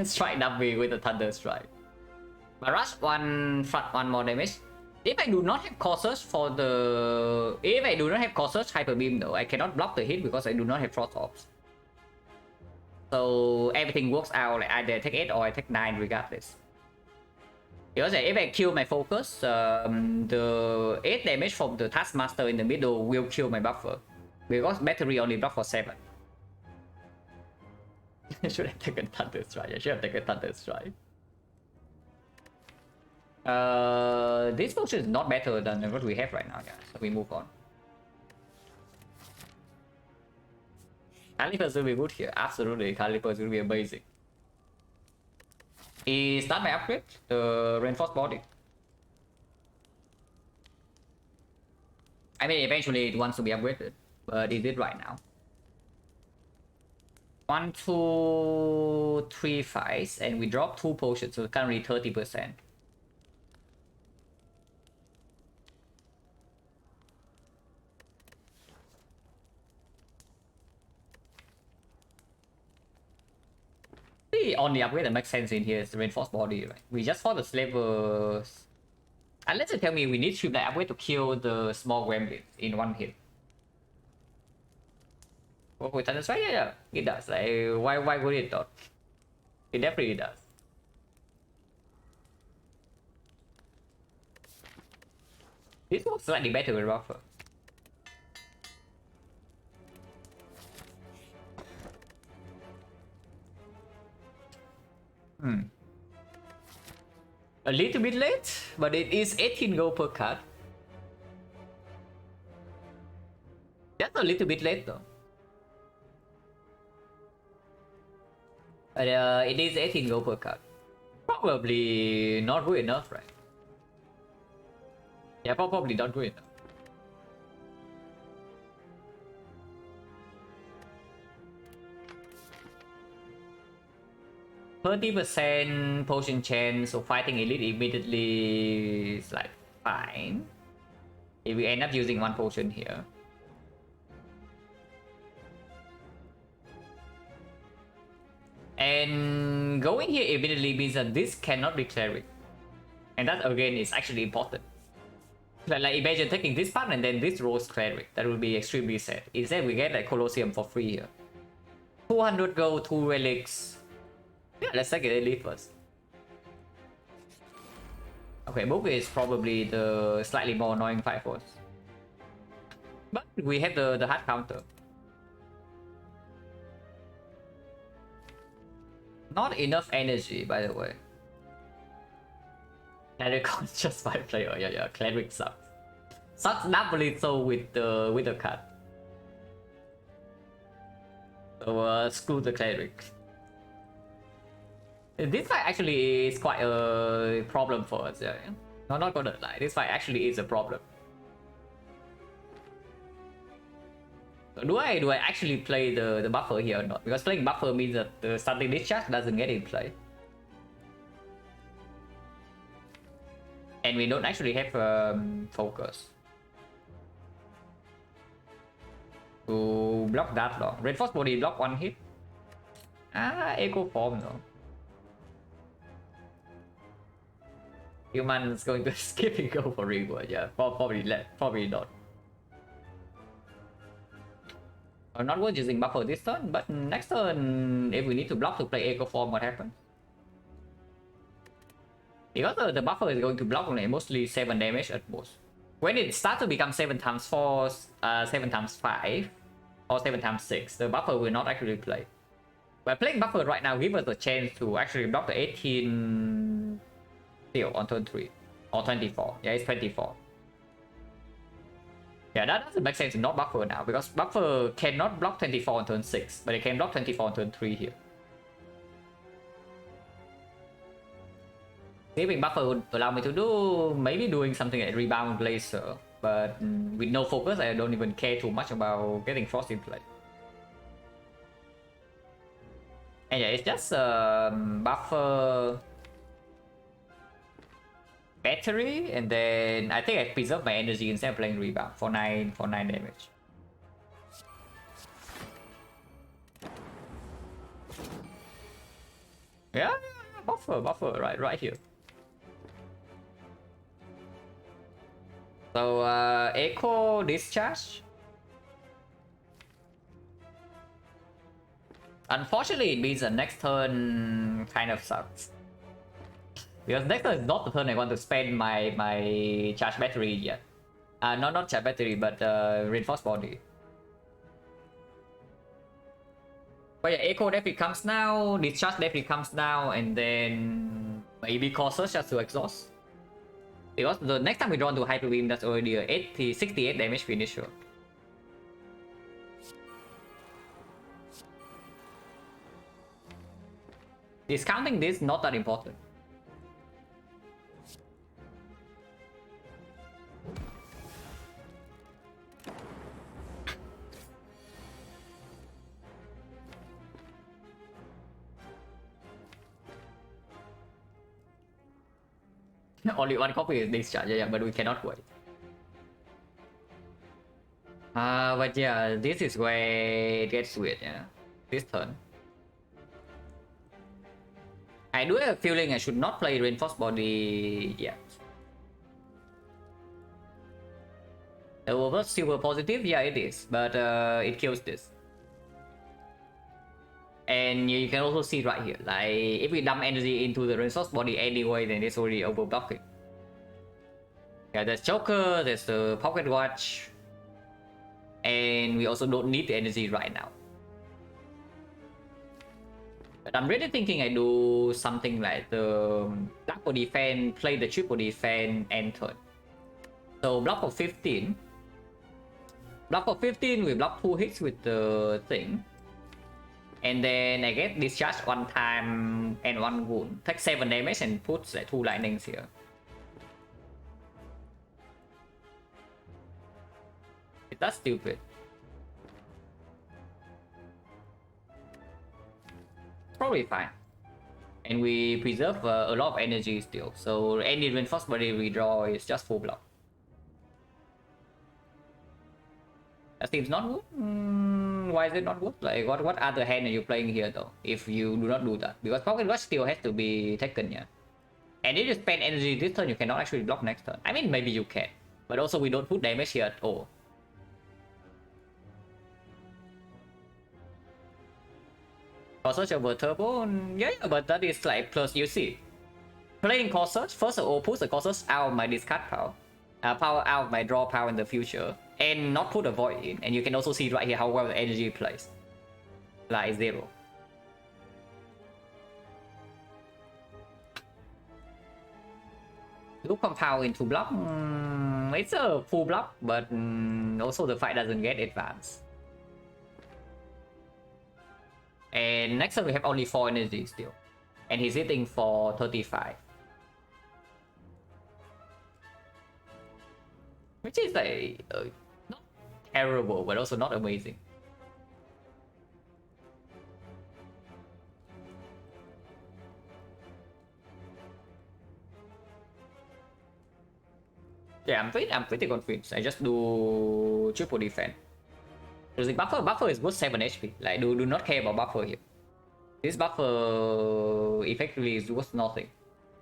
Strike W with the Thunder Strike. Barrage one more damage. If I do not have Colossus for the... If I do not have Colossus Hyper Beam though, I cannot block the hit because I do not have Frost Orbs. So everything works out, like either I take 8 or I take 9 regardless. Because if I kill my focus, the 8 damage from the Taskmaster in the middle will kill my buffer. Because battery only block for 7. I should have taken Thunder Strike. This potion is not better than what we have right now, guys. So we move on. Calipers will be good here. Absolutely, Calipers will be amazing. Is that my upgrade? The reinforced body. I mean, eventually it wants to be upgraded, but it did right now. 1, 2, 3 fights, and we drop 2 potions, so currently 30%. The only upgrade that makes sense in here is the reinforced body, right? We just fought the slavers. Unless you tell me we need to like upgrade to kill the small gremlin in 1 hit. Oh, with Thunder Strike, yeah, it does. Like, why would it not? It definitely does. This works slightly better with Buffer. A little bit late, but it is 18 gold per card. That's a little bit late though. But it is 18 gold per card. Probably not good enough, right? Yeah, probably not good enough. %30 potion chance, so fighting elite immediately is like fine. If we end up using 1 potion here. And going here immediately means that this cannot be cleric. And that again is actually important. Like imagine taking this part and then this rose cleric. That would be extremely sad. Instead we get like Colosseum for free here. 200 gold, 2 relics. Yeah, let's take it elite first. Okay, book is probably the slightly more annoying fight force. But we have the hard counter. Not enough energy, by the way. Cleric is just 5 player. Yeah, cleric sucks. Sucks doubly so with the card. So screw the cleric. This fight actually is quite a problem for us. Yeah. Not gonna lie, this fight actually is a problem. So do I actually play the buffer here or not? Because playing buffer means that the starting discharge doesn't get in play. And we don't actually have focus to block that long. Reinforced body block one hit. Echo form though. Human is going to skip and go for reward. Yeah, probably not. I'm not worth using buffer this turn, but next turn, if we need to block to play echo form, what happens? Because the buffer is going to block only mostly 7 damage at most. When it starts to become 7 times 4, 7 times 5, or 7 times 6, the buffer will not actually play. But playing buffer right now gives us a chance to actually block the 18 still on turn 3. Or 24. Yeah, it's 24. Yeah, that doesn't make sense to not buffer now, because buffer cannot block 24 on turn 6, but it can block 24 on turn 3 here. Saving buffer would allow me to do maybe doing something like rebound laser, but with no focus, I don't even care too much about getting frost in play. And yeah, it's just buffer battery, and then I think I preserve my energy instead of playing rebound for 9 damage. Yeah, buffer right here. So echo discharge. Unfortunately, it means the next turn kind of sucks. Because next turn is not the turn I want to spend my charge battery yet. Not charge battery, but reinforced body. But yeah, echo definitely comes now, discharge definitely comes now, and then maybe causes just to exhaust. Because the next time we draw into Hyper Beam, that's already a 68 damage finisher. Discounting this, not that important. Only one copy is discharge, yeah, but we cannot wait. But yeah, this is where it gets weird, yeah. This turn. I do have a feeling I should not play reinforced body yet. The over super positive, yeah, it is, but it kills this. And you can also see right here, like if we dump energy into the resource body anyway, then it's already overblocking. Yeah, there's Joker, there's the Pocket Watch, and we also don't need the energy right now. But I'm really thinking I do something like the Black Body Fan, play the Triple Defense, and turn. So block for 15. Block for 15, we block 2 hits with the thing. And then I get discharge 1 time and 1 wound. Take 7 damage and put like 2 lightnings here. That's stupid. Probably fine. And we preserve a lot of energy still. So any reinforced body we draw is just full block. That seems not good. Why is it not good? Like what other hand are you playing here though? If you do not do that, because Pocket Watch still has to be taken, yeah. And if you spend energy this turn, you cannot actually block next turn. I mean, maybe you can, but also we don't put damage here at all. Corsair over Turbo, yeah, but that is like plus. You see, playing Corsair first of all puts the Corsair out of my discard power, power out of my draw power in the future, and not put a void in. And you can also see right here how well the energy plays. Like 0. Loop compound into block. It's a full block, but also the fight doesn't get advanced. And next turn we have only 4 energy still. And he's hitting for 35. Which is like not terrible, but also not amazing. Yeah, I'm pretty confident. I just do triple defense. Because the buffer is worth 7 HP. Like do not care about buffer here. This buffer effectively is worth nothing.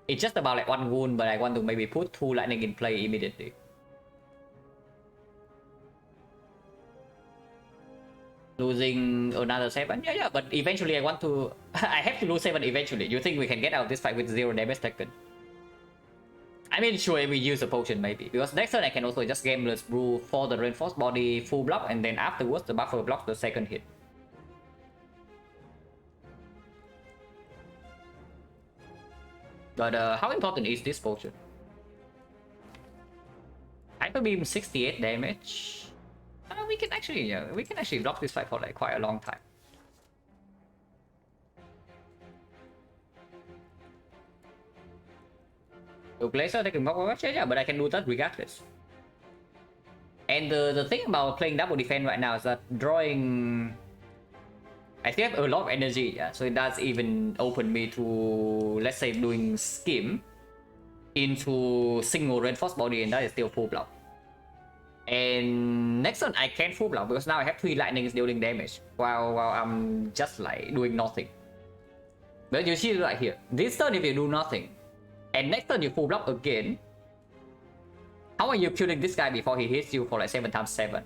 It's just about like 1 wound, but I want to maybe put 2 lightning in play immediately. Losing another 7? Yeah, but eventually I want to... I have to lose 7 eventually. You think we can get out of this fight with 0 damage taken? I mean, sure, we use a potion maybe. Because next turn I can also just Gameless Brew for the reinforced body full block, and then afterwards the buffer blocks the second hit. But how important is this potion? Hyper Beam 68 damage. We can actually block this fight for like quite a long time. So Glacier taking block over, yeah, but I can do that regardless. And the thing about playing double defense right now is that drawing, I still have a lot of energy, yeah. So it does even open me to, let's say, doing skim into single reinforced body, and that is still full block. And next turn I can't full block because now I have 3 lightnings dealing damage while I'm just like doing nothing. But you see right here, this turn if you do nothing, and next turn you full block again, how are you killing this guy before he hits you for like 7 times 7?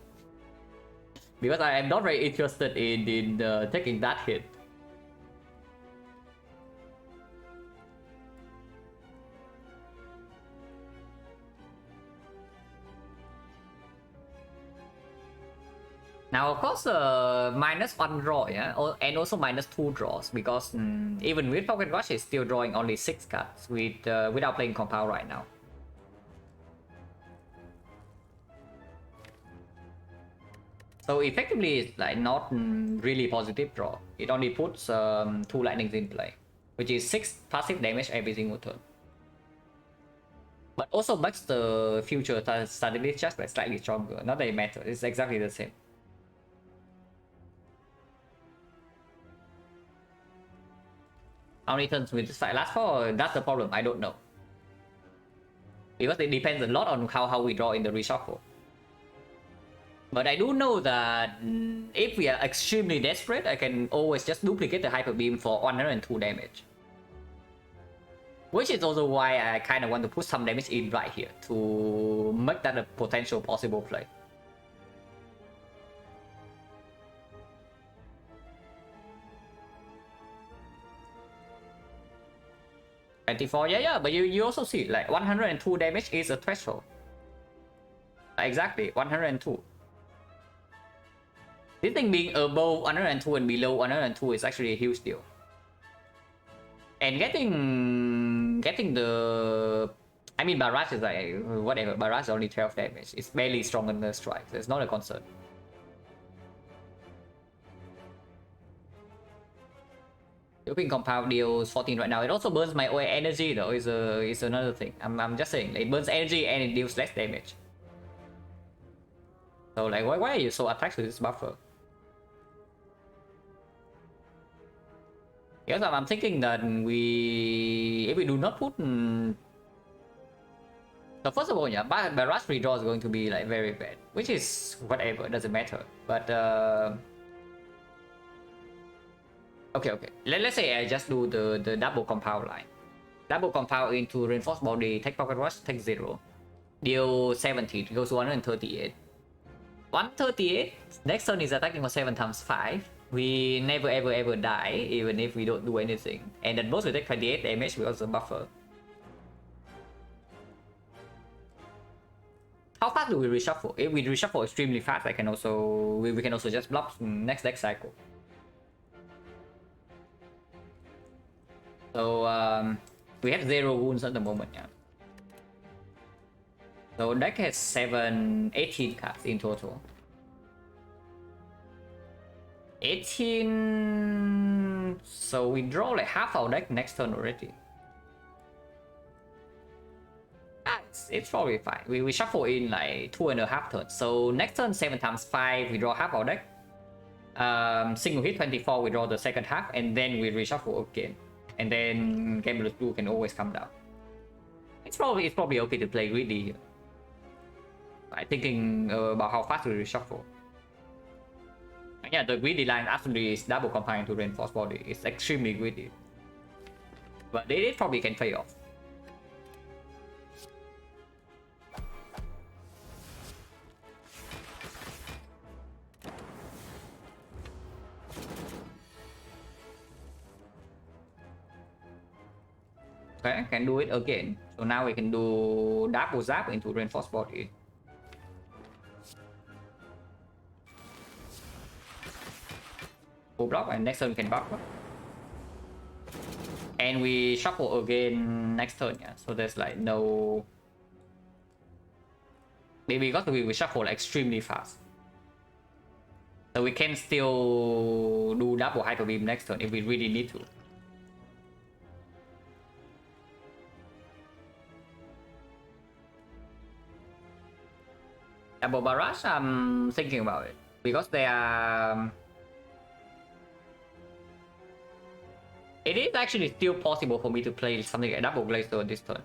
Because I am not very interested in taking that hit. Now, of course, -1 draw, yeah, and also -2 draws, because even with Pocket Rush, is still drawing only 6 cards with without playing Compound right now. So effectively, it's like not really positive draw. It only puts 2 lightnings in play, which is 6 passive damage every single turn. But also makes the future suddenly just like slightly stronger. Not that it matters, it's exactly the same. How many turns will this fight last for? That's the problem, I don't know. Because it depends a lot on how we draw in the reshuffle. But I do know that if we are extremely desperate, I can always just duplicate the Hyper Beam for 102 damage. Which is also why I kind of want to put some damage in right here to make that a potential possible play. $24, yeah, but you also see like 102 damage is a threshold. Exactly, 102. This thing being above 102 and below 102 is actually a huge deal. And getting the, I mean, Barrage is like whatever. Barrage is only 12 damage. It's barely stronger than the strike. So it's not a concern. European Compound deals 14 right now. It also burns my energy though. Is another thing. I'm just saying it burns energy and it deals less damage. So like why are you so attached to this buffer? Yes, I'm thinking that if we do not put... So first of all, yeah, Barrage redraw is going to be like very bad, which is whatever, doesn't matter. But okay. Let's say I just do the double compound line. Double compound into reinforced body, take Pocket Rush, take 0. Deal 70, goes to 138. 138, next turn is attacking for 7 times 5. We never ever die, even if we don't do anything. And then both will take 28 damage because of the buffer. How fast do we reshuffle? If we reshuffle extremely fast, we can also just block next deck cycle. So we have 0 wounds at the moment, yeah. So deck has 18 cards in total. 18. So we draw like half our deck next turn already. It's probably fine. We shuffle in like 2.5 turns. So next turn 7 times 5, we draw half our deck. Single hit 24, we draw the second half, and then we reshuffle again. And then Gambler's Blue can always come down. It's probably okay to play greedy here. I'm thinking about how fast we reshuffle. And yeah, the greedy line absolutely is double combined to reinforce body. It's extremely greedy. But it probably can pay off. Okay, can do it again. So now we can do double zap into reinforced body. Full block, and next turn we can buff. And we shuffle again next turn, yeah. So there's like no. Maybe because we shuffle like extremely fast. So we can still do double hyper beam next turn if we really need to. Double barrage, I'm thinking about it because they are. It is actually still possible for me to play something like double glacier this turn.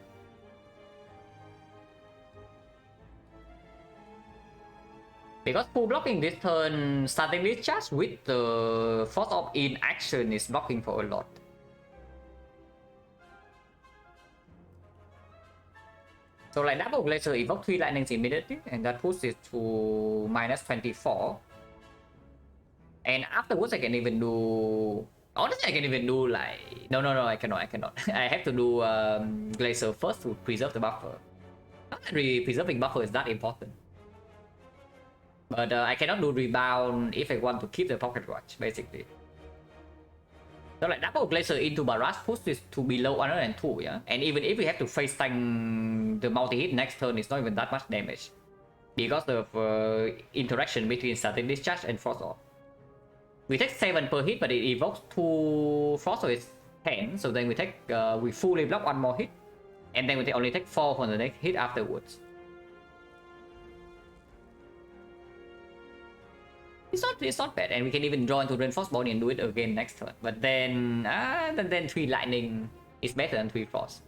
Because full blocking this turn, starting this charge with the force of in action is blocking for a lot. So like double glacier evoke 3 lightnings immediately, and that puts it to minus 24. And afterwards I can even do. Honestly, I can even do like no, I cannot. I have to do glacier first to preserve the buffer. Not that really preserving buffer is that important. But I cannot do rebound if I want to keep the pocket watch, basically. So like double glacier into barrage puts this to below 102, yeah. And even if we have to face tank the multi-hit next turn, it's not even that much damage because of interaction between static discharge and frost off. We take 7 per hit, but it evokes 2 frost, so it's 10. So then we take we fully block 1 more hit, and then we only take 4 for the next hit afterwards. It's not bad, and we can even draw into reinforced body and do it again next turn. But then 3 lightning is better than 3 frost.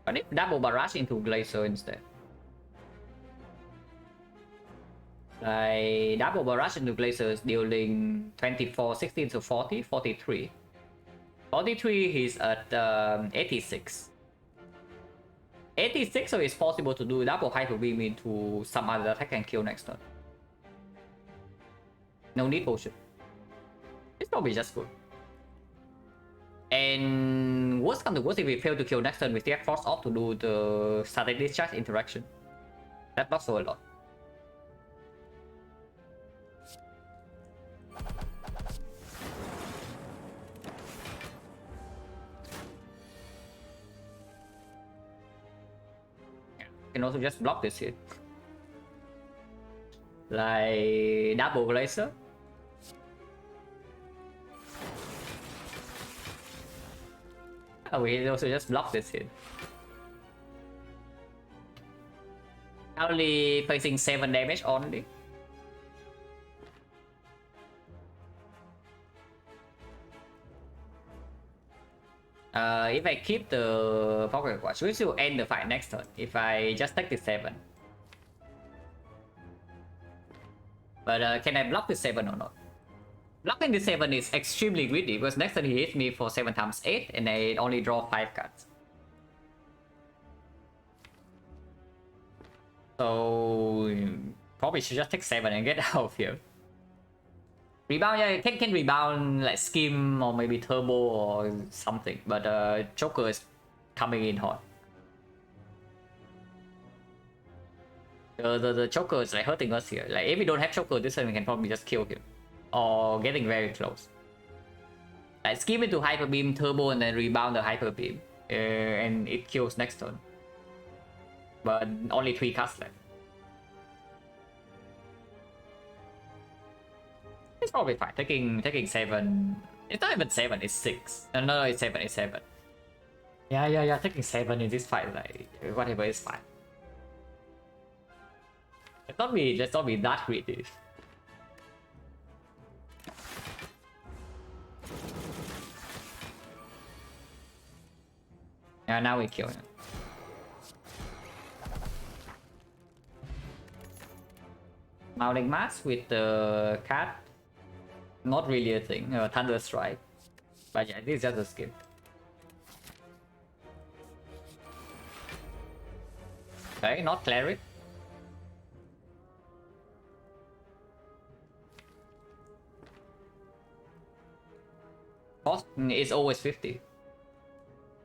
But if double barrage into glacier instead. Like double barrage into glaciers dealing 24, 16 to 40, 43. 43 he's at 86. 86, so it's possible to do double hyper beam into some other attack and kill next turn. No need potion. It's probably just good. And worst come to worst, if we fail to kill next turn, we still have force off to do the static discharge interaction. That blocks for a lot. Can also just block this hit. Like double glacier. Oh, we also just block this hit. Only facing 7 damage only. If I keep the pocket watch, we will end the fight next turn. If I just take the 7. But can I block the 7 or not? Blocking the 7 is extremely greedy because next turn he hits me for 7 times 8 and I only draw 5 cards. So probably should just take 7 and get out of here. Rebound, yeah, can rebound like skim or maybe turbo or something, but Joker is coming in hot. The Joker is like hurting us here. Like if we don't have Joker this turn, we can probably just kill him, or getting very close. Like skim into hyper beam, turbo, and then rebound the hyper beam, and it kills next turn. But only 3 cards left. It's probably fine. Taking 7. It's not even 7, it's 6. No, it's 7, it's 7. Yeah. Taking 7 in this fight, like whatever is fine. Let's not be that greedy. Yeah, now we kill him. Mounting mass with the cat. Not really a thing. Thunder strike. But yeah, this is just a skip. Okay, not cleric. Cost is always 50.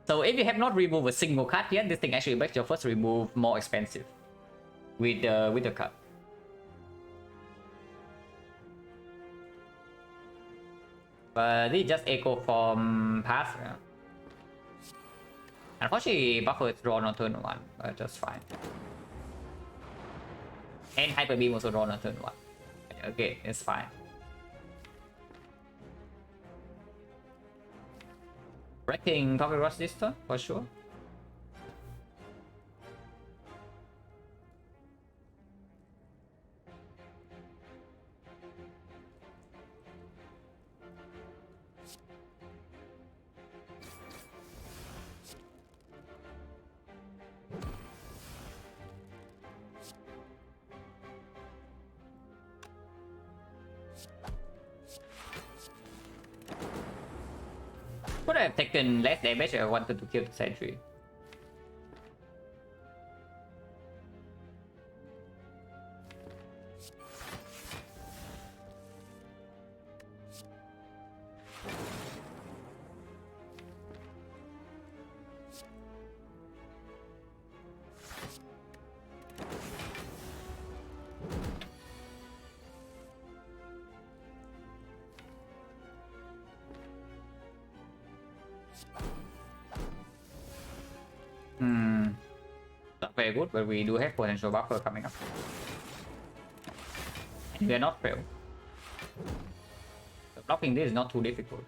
So if you have not removed a single card yet, this thing actually makes your first remove more expensive with the card. But this is just echo from pass. Yeah. Unfortunately, buffer is drawn on turn 1, but just fine. And hyper beam also drawn on turn 1. Okay, it's fine. Wrecking Pocket Rush this turn, for sure. Could have taken less damage if I wanted to kill the sentry. Not very good, but we do have potential buffer coming up. And we are not failed. So blocking this is not too difficult.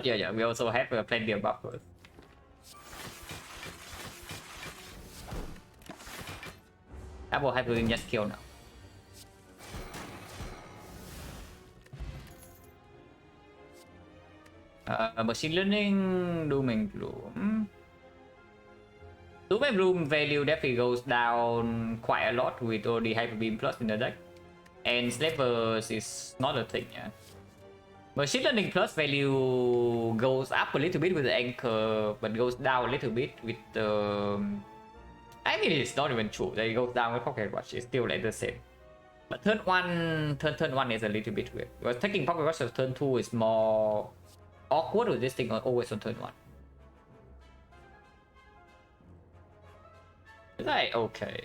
Yeah, we also have plenty of buffers. Double hyper just kill now. Machine learning, doom and gloom. Doom and gloom value definitely goes down quite a lot with all the hyper beam plus in the deck, and slavers is not a thing. Yeah. Machine learning plus value goes up a little bit with the anchor, but goes down a little bit with the. I mean, it's not even true that it goes down with Pocket Rush. It's still like the same. But turn one is a little bit weird. Because taking Pocket Rush of turn 2 is more awkward with this thing always on turn 1. It's like okay.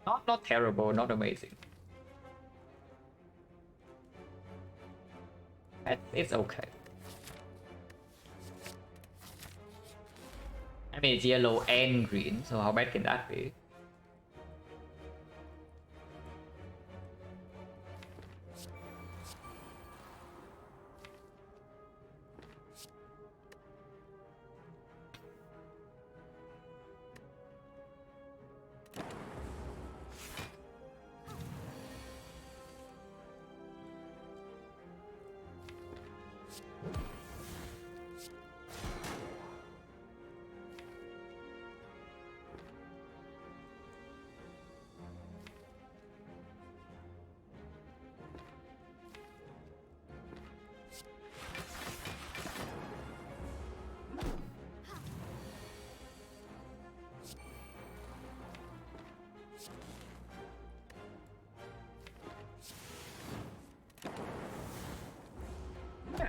Not terrible, not amazing. It's okay. I mean, it's yellow and green, so how bad can that be?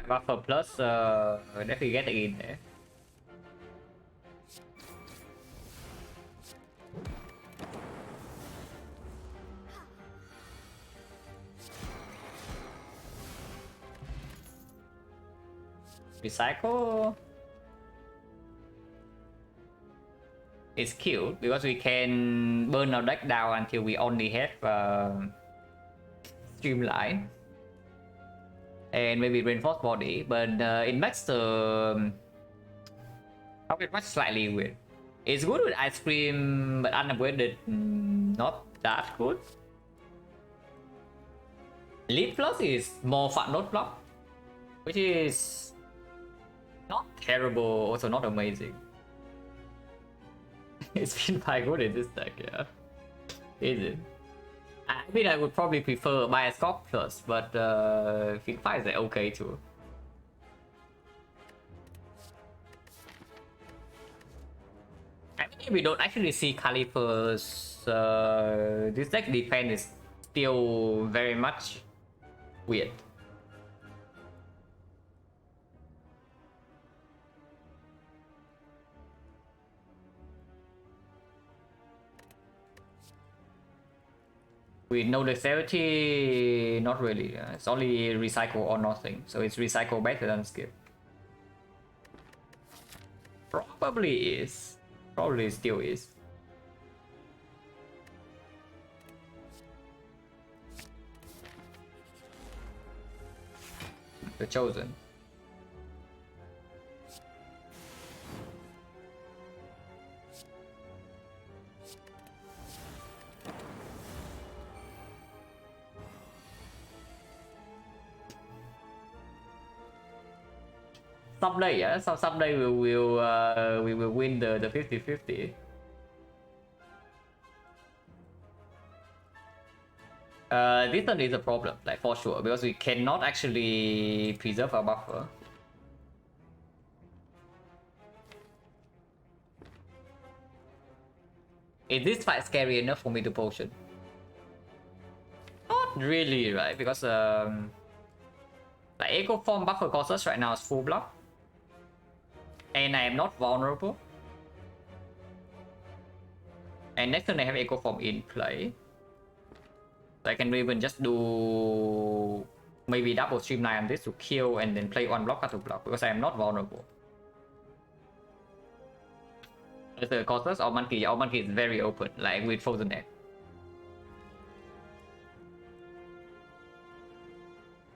Buffer plus definitely getting in there. Recycle is cute because we can burn our deck down until we only have streamline and maybe reinforced body, but it makes the pocket watch slightly weird. It's good with ice cream, but unupgraded, not that good. Lead plus is more fun note block, which is not terrible, also not amazing. It's been quite good in this deck, yeah. Is it? I mean, I would probably prefer Bioscope plus, but Fin 5 is okay too. I mean, we don't actually see Calipers. This deck defense is still very much weird. With no dexterity, not really. It's only recycle or nothing. So it's recycle better than skip. Probably is. Probably still is. The Chosen. Someday, yeah. Someday we will win the 50-50. This one is a problem, like for sure, because we cannot actually preserve our buffer. Is this fight scary enough for me to potion? Not really, right? Because like Echo Form buffer costs right now is full block. And I am not vulnerable. And next turn I have Echo Form in play. So I can even just do maybe double streamline on this to kill and then play one block to block because I am not vulnerable. The costless or monkey is very open, like with Frozen Egg.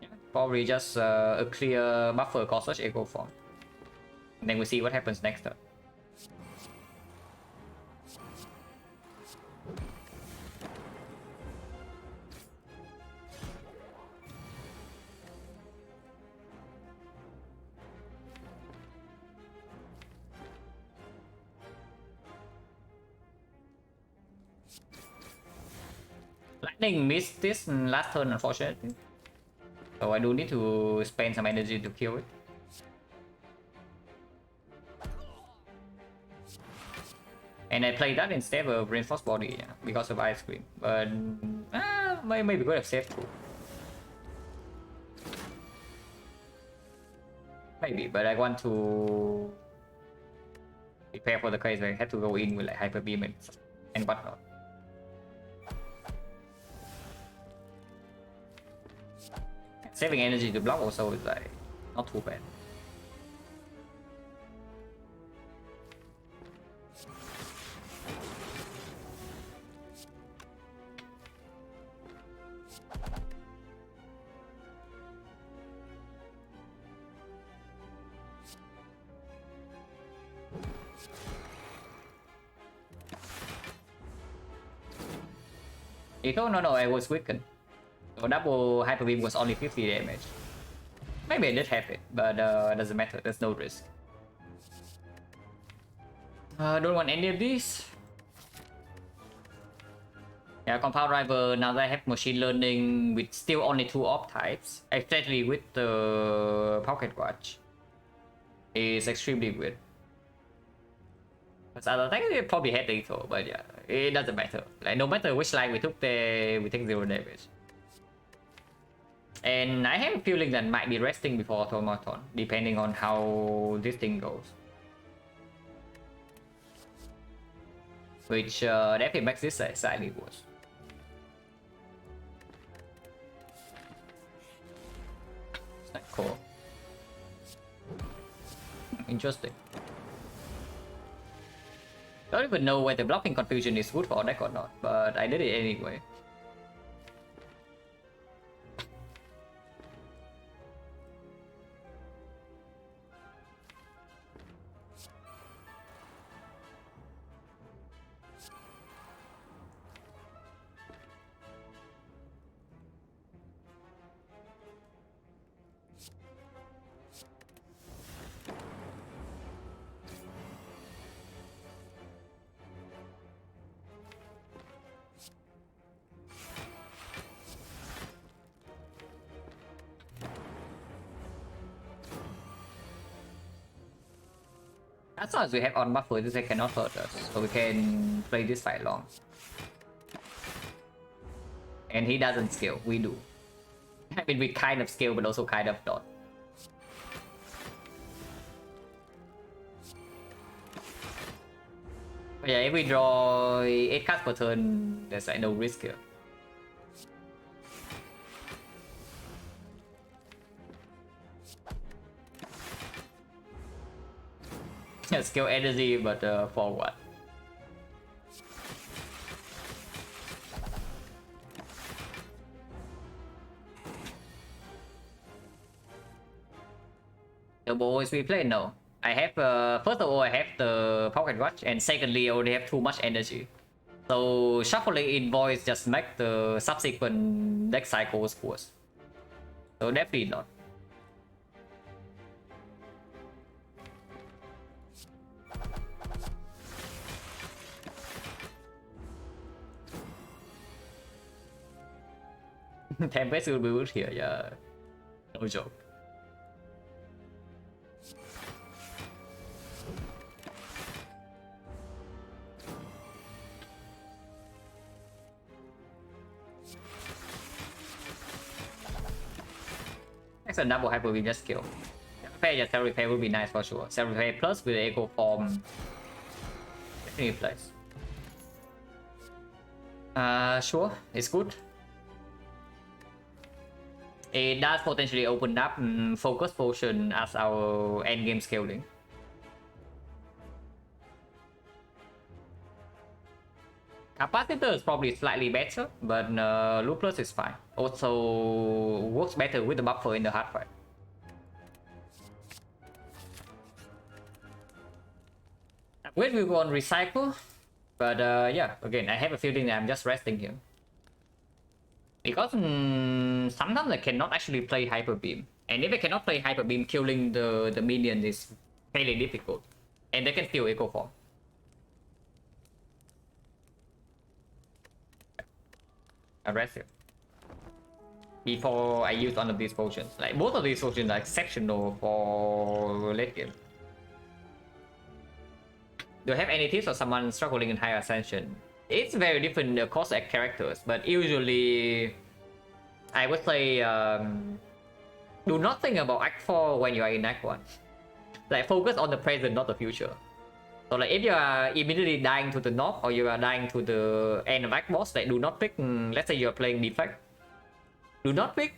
Yeah, probably just a clear buffer costless Echo Form. And then we see what happens next turn. Lightning missed this last turn, unfortunately. So I do need to spend some energy to kill it. And I played that instead of Reinforced Body, yeah, because of Ice Cream. But maybe could have saved too. Maybe, but I want to prepare for the case where I had to go in with like Hyper Beam and whatnot. Saving energy to block also is like not too bad. Echo? No, I was weakened. So double Hyper Beam was only 50 damage. Maybe I did have it, but doesn't matter, there's no risk. Don't want any of these. Yeah, Compound Rival, now that I have Machine Learning with still only 2 op types, especially with the Pocket Watch, is extremely weird. But other things, we probably had lethal, but yeah, it doesn't matter. Like, no matter which line we took, we take 0 damage. And I have a feeling that might be resting before Automaton, depending on how this thing goes. Which definitely makes this slightly worse. It's not cool. Interesting. Don't even know whether blocking confusion is good for our deck or not, but I did it anyway. As long as we have on buffer, this deck cannot hurt us, so we can play this fight long. And he doesn't scale, we do. I mean, we kind of scale, but also kind of not. But yeah, if we draw 8 cards per turn, there's like no risk here. Scale energy, but for what? The boys we play? No. I have, first of all, I have the pocket watch, and secondly, I already have too much energy. So shuffling invoice just make the subsequent deck cycles worse. So definitely not. Tempest will be good here, yeah. No joke. Next a double hyper beam just kill. Repair, yeah, self repair would be nice for sure. Self repair plus with the echo form. Definitely place. Sure, it's good. It does potentially open up focus potion as our endgame scaling. Capacitor is probably slightly better, but Lupus is fine. Also works better with the buffer in the hard fight. Wait, we go on recycle, but yeah, again, I have a feeling that I'm just resting here. Because sometimes I cannot actually play Hyper Beam. And if I cannot play Hyper Beam, killing the minion is fairly difficult. And they can steal Echo Form. I rest here. Before I use one of these potions. Like, both of these potions are exceptional for late game. Do I have any tips for someone struggling in higher ascension? It's very different across characters, but usually I would say do not think about Act 4 when you are in Act 1. Like, focus on the present, not the future. So like, if you are immediately dying to the north or you are dying to the end of Act boss, like, do not pick, let's say you are playing defect. Do not pick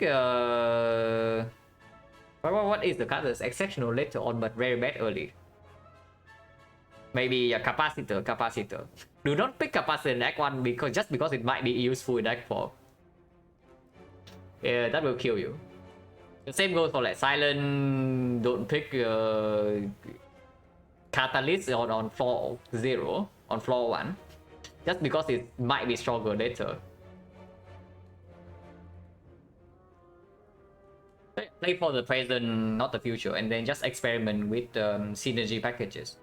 what is the card that's exceptional later on but very bad early? Maybe a capacitor. Do not pick capacitor in Act 1 just because it might be useful in Act 4. Yeah, that will kill you. The same goes for like Silent. Don't pick Catalyst on floor 0, on floor 1. Just because it might be stronger later. Play for the present, not the future, and then just experiment with synergy packages.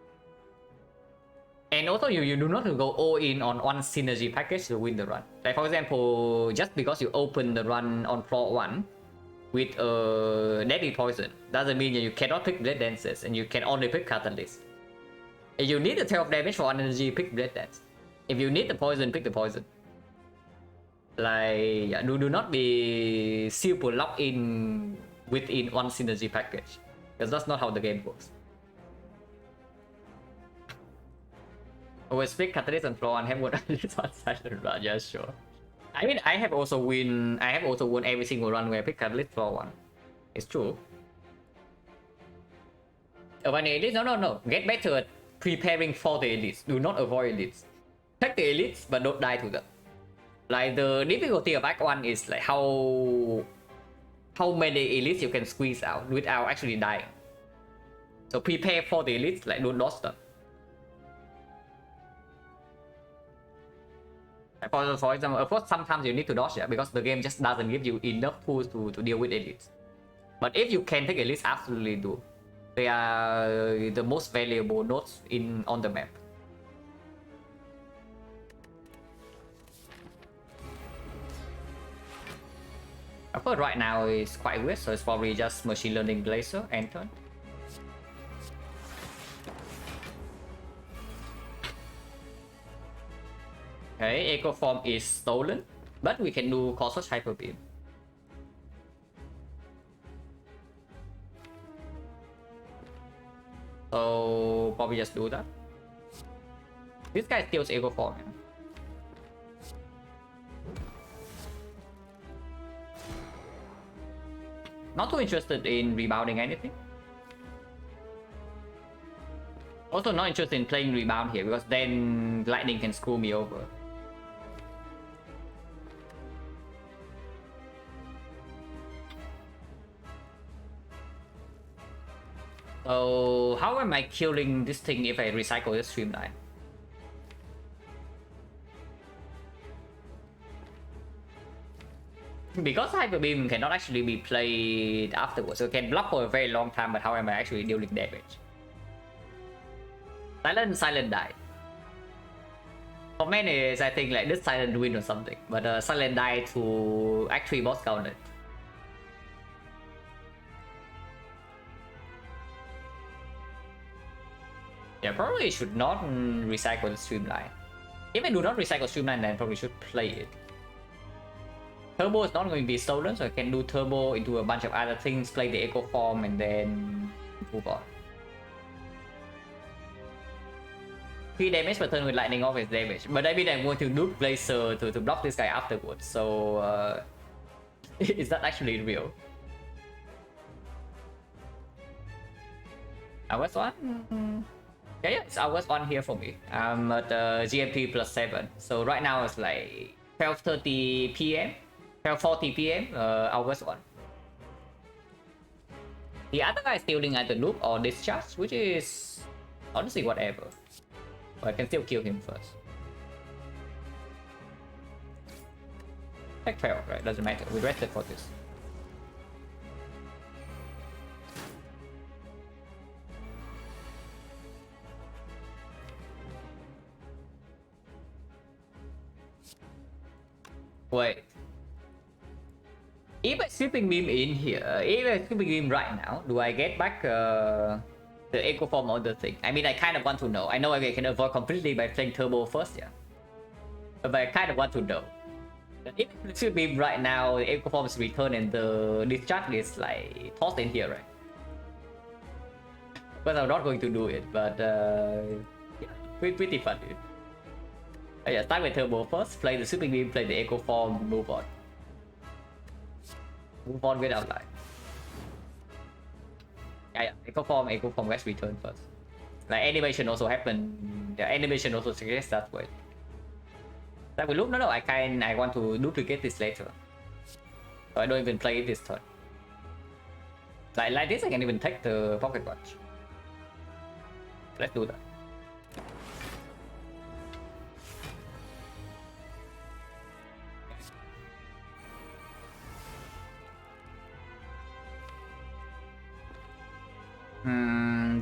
And also, you do not go all in on one synergy package to win the run. Like, for example, just because you open the run on floor 1 with a deadly poison doesn't mean that you cannot pick Blade Dances and you can only pick Catalyst. If you need the 12 damage for one energy, pick Blade Dance. If you need the poison, pick the poison. Like, yeah, do not be super locked in within one synergy package, because that's not how the game works. Always pick Catalyst on floor and have one on Silent run. Yeah, sure. I mean, I have also won every single run where I pick Catalyst floor 1. It's true. Avoid elites? No. Get better at preparing for the elites. Do not avoid elites. Take the elites, but don't die to them. Like the difficulty of Act 1 is like how many elites you can squeeze out without actually dying. So prepare for the elites, like don't dodge them. For example, of course, sometimes you need to dodge, yeah, because the game just doesn't give you enough tools to deal with elites. But if you can take elites, absolutely do. They are the most valuable nodes on the map. Of course, right now it's quite weird, so it's probably just machine learning Blazer and turn. Okay, Echo Form is stolen, but we can do Colossus Hyper Beam. So probably just do that. This guy steals Echo Form. Yeah. Not too interested in rebounding anything. Also not interested in playing rebound here because then lightning can screw me over. So how am I killing this thing if I recycle this streamline? Because Hyper Beam cannot actually be played afterwards, so it can block for a very long time, but how am I actually dealing damage? Silent died. For many, I think like this Silent win or something, but Silent died to Act 3 boss counter. Yeah, probably should not recycle the streamline. If I do not recycle streamline, then I probably should play it. Turbo is not going to be stolen, so I can do turbo into a bunch of other things, play the Echo Form, and then move on. 3 damage per turn with lightning off is damage, but I mean I'm going to loot Blazer to block this guy afterwards, so it's not actually real. Hours 1? Yeah, it's hours 1 here for me. I'm at GMT plus 7, so right now it's like 12:30 PM. 12:40 PM, August 1. The other guy is stealing either loop or discharge, which is honestly whatever. But I can still kill him first. Tech 12, right? Doesn't matter. We rested for this. Wait. If I sweeping beam in here, if I sweeping beam right now, do I get back the Echo Form or the thing? I mean, I kind of want to know. I know I can avoid completely by playing Turbo first, yeah. But I kind of want to know. If I sweep beam right now, the Echo Form is returned and the discharge is like tossed in here, right? But I'm not going to do it, but yeah, pretty fun, dude. Yeah, start with Turbo first, play the sweeping beam, play the Echo Form, move on. Move on without life. Yeah, Echo Form gets returned first. Like animation also happen. The animation also suggests that way. That will look no, I want to duplicate this later. So I don't even play it this turn. Like this, I can even take the pocket watch. Let's do that.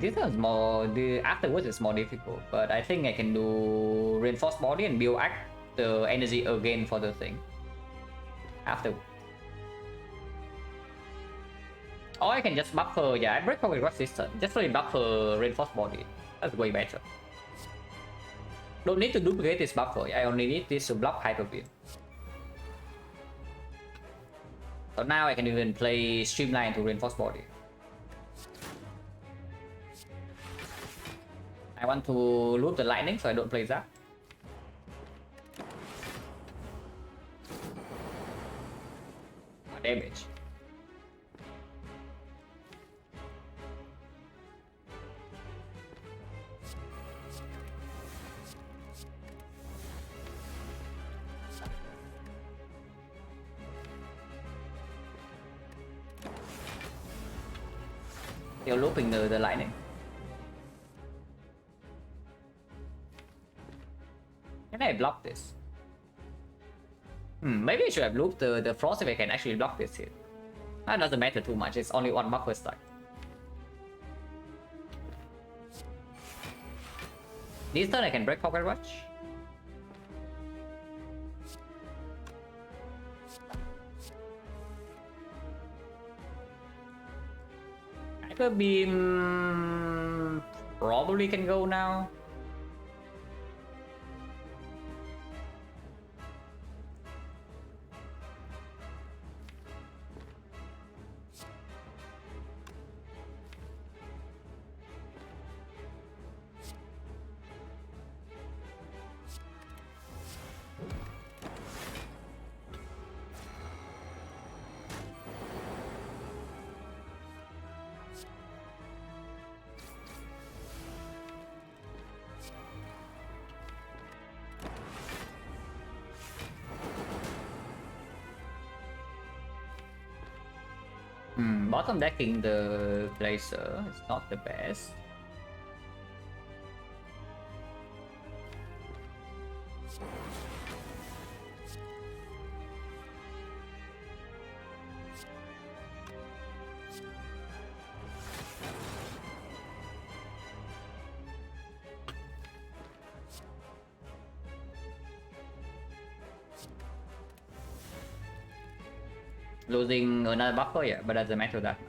This is more. The afterwards is more difficult, but I think I can do reinforced body and build act the energy again for the thing. After. Or I can just buffer. Yeah, I break pocket resistance. Just really buffer reinforced body. That's way better. Don't need to duplicate this buffer. I only need this to block Hyper Beam. So now I can even play Streamline to reinforce body. I want to loop the lightning, so I don't play that. Damage. You're looping the lightning. Can I block this? Maybe I should have looped the frost if I can actually block this here. That doesn't matter too much, it's only one buffer stack. This turn I can break Pocket Rush. Hyper Beam probably can go now. Bottom decking the Blazer is not the best. Losing another buffer, yeah, but doesn't matter that much.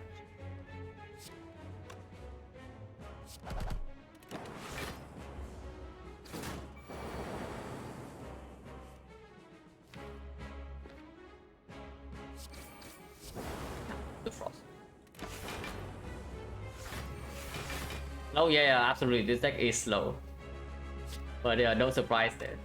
The frost. Oh yeah, absolutely. This deck is slow, but yeah, no surprise there.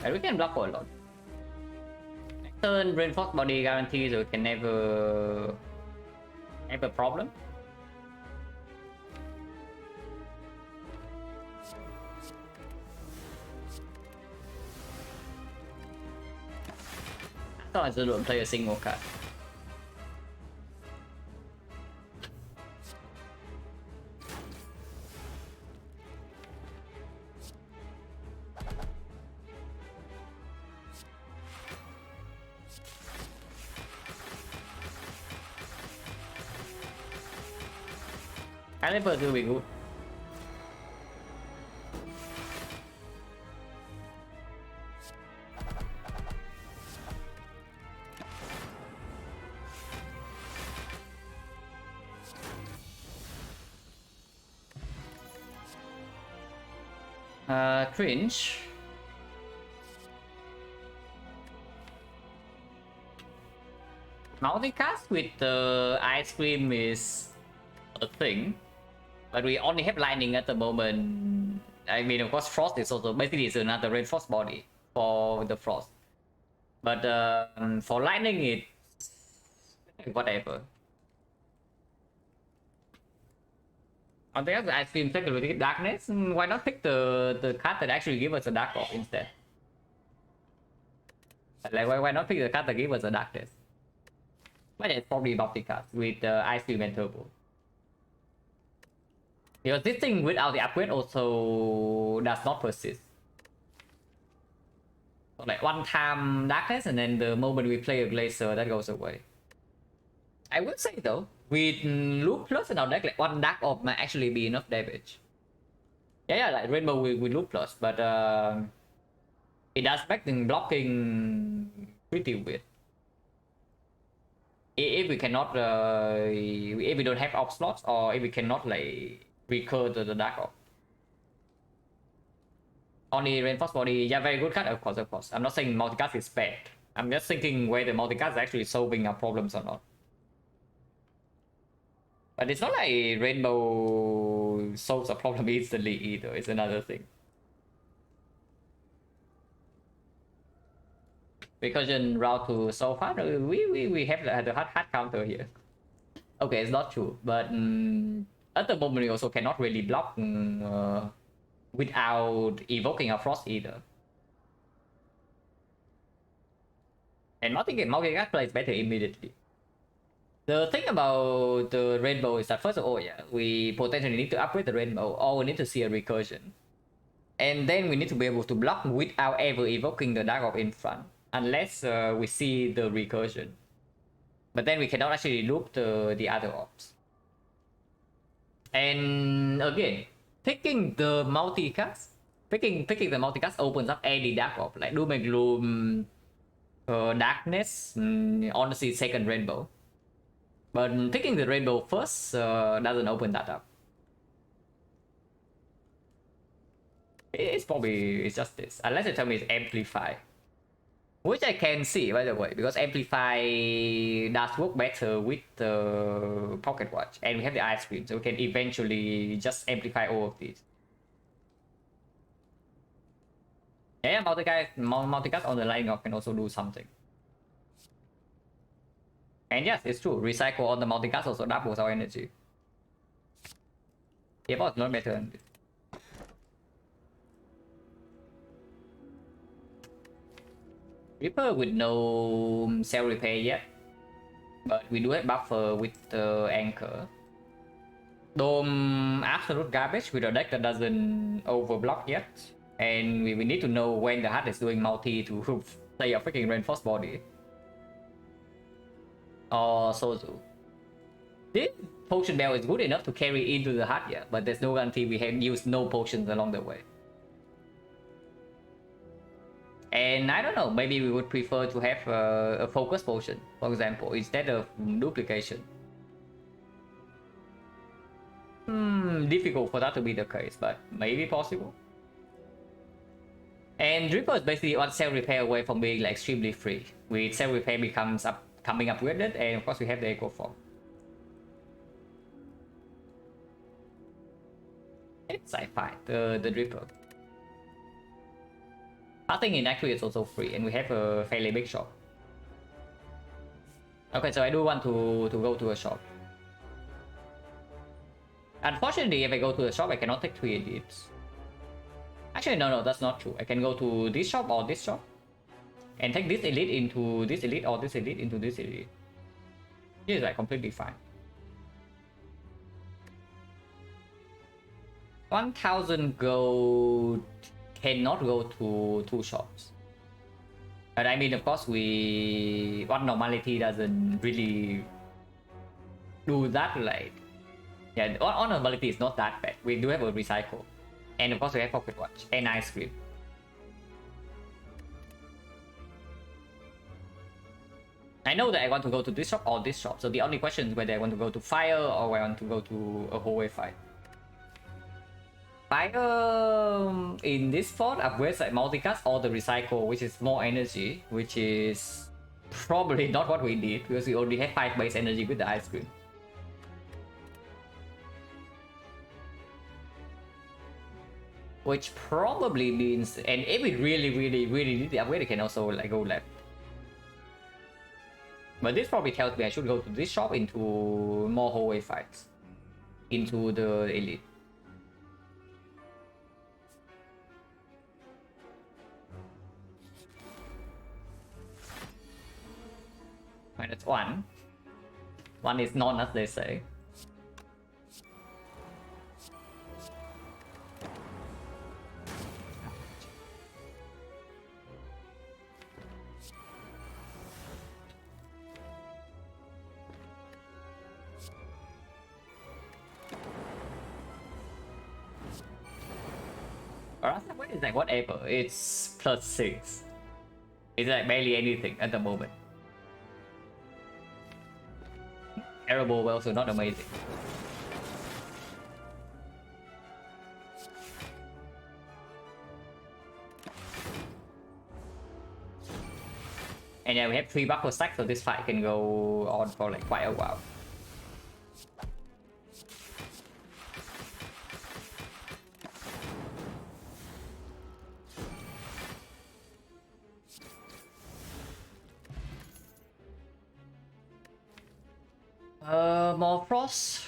And we can block for a lot. Next turn, reinforced body guarantees we can never have a problem. I thought I should play a single card. Caliber will be good. Cringe. Multicast with the ice cream is a thing. But we only have lightning at the moment. I mean, of course, frost is also basically it's another reinforced body for the frost. But for lightning, it's whatever. On the other, ice cream second with darkness. Why not pick the card that actually give us a dark orb instead? Like why not pick the card that give us a darkness? But it's probably bounty cards with ice cream and turbo. Because this thing without the upgrade also does not persist. So like one time darkness and then the moment we play a Glacier that goes away. I would say though, with Loop Plus in our deck, like one dark orb might actually be enough damage. Yeah, like Rainbow with Loop Plus, but it does make the blocking pretty weird. If we cannot, if we don't have off slots, or if we cannot like recur to the dark orb. Only reinforced body, yeah, very good card, of course. I'm not saying multicast is bad. I'm just thinking whether multicast is actually solving our problems or not. But it's not like Rainbow solves a problem instantly either, it's another thing. Recursion route to so far. We have the hard counter here. Okay, it's not true, but at the moment we also cannot really block without evoking a Frost either. And multi-cast plays better immediately. The thing about the rainbow is that first of all, yeah, we potentially need to upgrade the rainbow, or we need to see a recursion. And then we need to be able to block without ever evoking the Dark Orb in front, unless we see the recursion. But then we cannot actually loop the other orbs. And again, picking the multicast opens up any Dark Orb, like Doom and Gloom, Darkness, honestly second rainbow. But picking the rainbow first doesn't open that up. It's just this, unless you tell me it's Amplify, which I can see, by the way, because Amplify does work better with the Pocket Watch, and we have the ice cream, so we can eventually just amplify all of these. Yeah, multicast on the lightning orb can also do something. And yes, it's true, recycle on the multicast also doubles our energy. Yeah, but it's not better than this. Reaper with no cell repair yet, but we do have buffer with the anchor. Dome absolute garbage with a deck that doesn't overblock yet, and we need to know when the HUD is doing multi to play a freaking reinforced body. Or Sozu. This potion bell is good enough to carry into the HUD, yeah, but there's no guarantee we have used no potions along the way. And I don't know, maybe we would prefer to have a focus potion, for example, instead of duplication. Difficult for that to be the case, but maybe possible. And Dripper is basically one cell repair away from being like extremely free. With cell repair coming up with it, and of course we have the Echo Form. It's sci-fi, the Dripper. I think in actually it's also free, and we have a fairly big shop. Okay, so I do want to go to a shop. Unfortunately, if I go to the shop, I cannot take 3 elites. Actually, no, that's not true. I can go to this shop or this shop, and take this elite into this elite, or this elite into this elite. This is like completely fine. 1000 gold cannot go to 2 shops. But I mean, of course, one normality doesn't really do that. Like, yeah, on normality is not that bad. We do have a recycle, and of course we have Pocket Watch and ice cream. I know that I want to go to this shop or this shop, so the only question is whether I want to go to fire or I want to go to a hallway fight. Fire in this fort upgrades like multicast or the recycle, which is more energy, which is probably not what we need because we only have 5 base energy with the ice cream. Which probably means, and if we really need the upgrade, it can also like go left. But this probably tells me I should go to this shop into more hallway fights, into the elite. Right, that's 1. 1 is none, as they say. What is like whatever? It's +6. It's like barely anything at the moment. Terrible, but also not amazing. And yeah, we have 3 buffer stacks, so this fight can go on for like quite a while. More frost.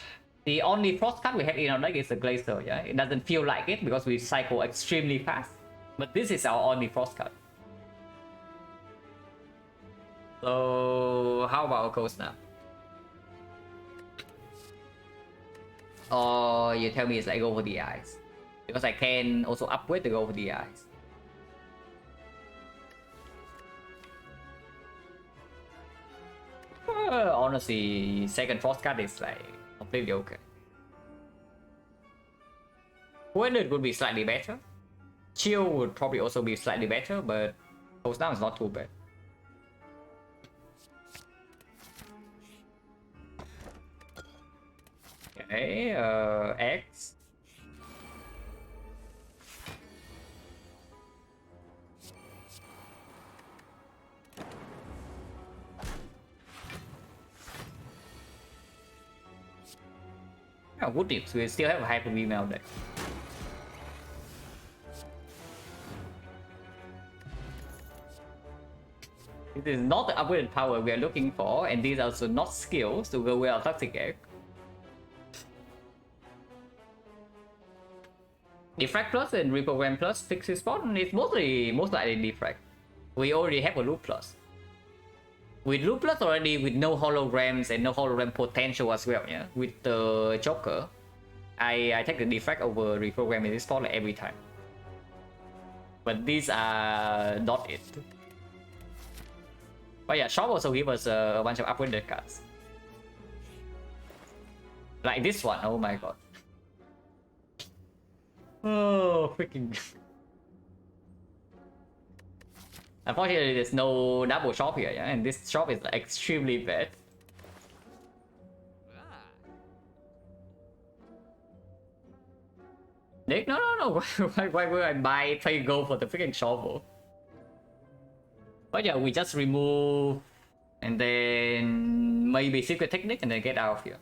The only frost card we have in our deck is the Glacier, yeah? It doesn't feel like it because we cycle extremely fast. But this is our only frost card. So how about a Cold Snap? Or you tell me it's like Go for the Eyes. Because I can also upgrade to Go for the Eyes. Honestly, second frost card is like completely okay. Wounded would be slightly better. Chill would probably also be slightly better, but Cold Snap is not too bad. Okay, X. Oh, good news, we still have a Hyper Beam out there. This is not the upgraded power we are looking for, and these are also not skills to go with our Toxic Egg. Defrag Plus and Reprogram Plus fix his spawn. It's most likely Defrag. We already have a Loop Plus. With Loop Plus already, with no holograms and no hologram potential as well, yeah. With the Joker, I take the Defrag over Reprogram in this spawn like every time. But these are not it. But yeah, Shop also give us a bunch of upgraded cards. Like this one, oh my god. Oh, freaking. Unfortunately, there's no double shop here, yeah? And this shop is extremely bad. Nick, no. Why would I pay gold for the freaking shovel? But yeah, we just remove and then maybe secret technique and then get out of here.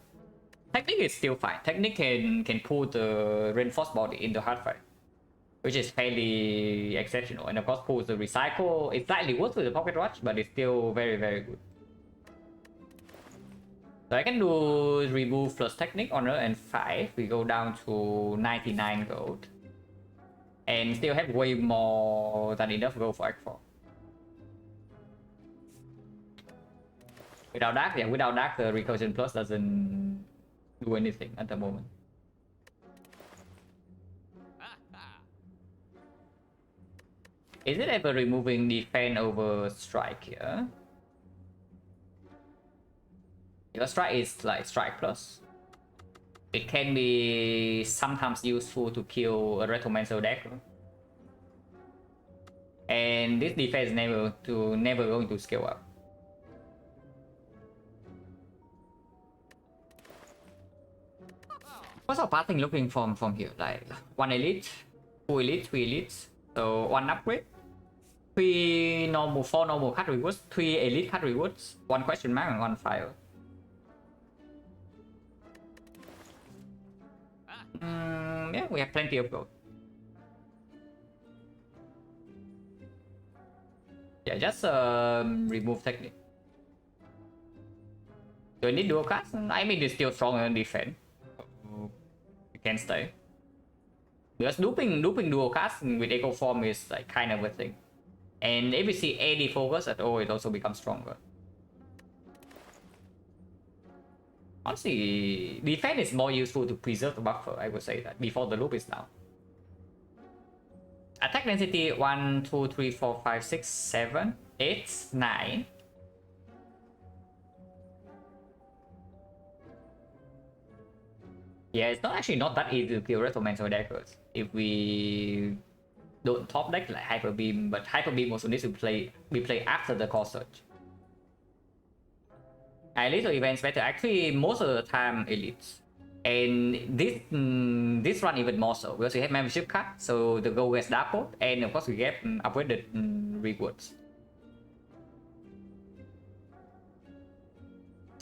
Technique is still fine. Technique can pull the reinforced body into hard fight, which is fairly exceptional. And of course pulls the recycle. It's slightly worse with the pocket watch, but it's still very good. So I can do remove plus technique, honor, and 5. We go down to 99 gold. And still have way more than enough gold for Act 4. Without that, yeah, without that, the recursion plus doesn't do anything at the moment. Is it ever removing defense over strike here? Your strike is like strike plus. It can be sometimes useful to kill a Retromancer deck. And this defense never going to scale up. What's our pathing looking from here? Like 1 elite, 2 elite, 3 elites. So 1 upgrade, 4 normal card rewards, 3 elite card rewards, 1 question mark and 1 fire. Yeah, we have plenty of gold. Yeah, just remove technique. Do I need dual cards? I mean, it's still stronger than defense. You can stay. Because looping dual cards with echo form is like kind of a thing. And if we see AD focus at all, it also becomes stronger. Honestly, defense is more useful to preserve the buffer, I would say that, before the loop is down. Attack density 1, 2, 3, 4, 5, 6, 7, 8, 9. Yeah, it's not actually not that easy to kill Retromancer deckers if we don't top deck like Hyper Beam, but Hyper Beam also needs to be played after the Core Surge. Elite or events better, actually most of the time elites. And this run even more so because we have membership card, so the goal gets doubled, and of course we get upgraded rewards.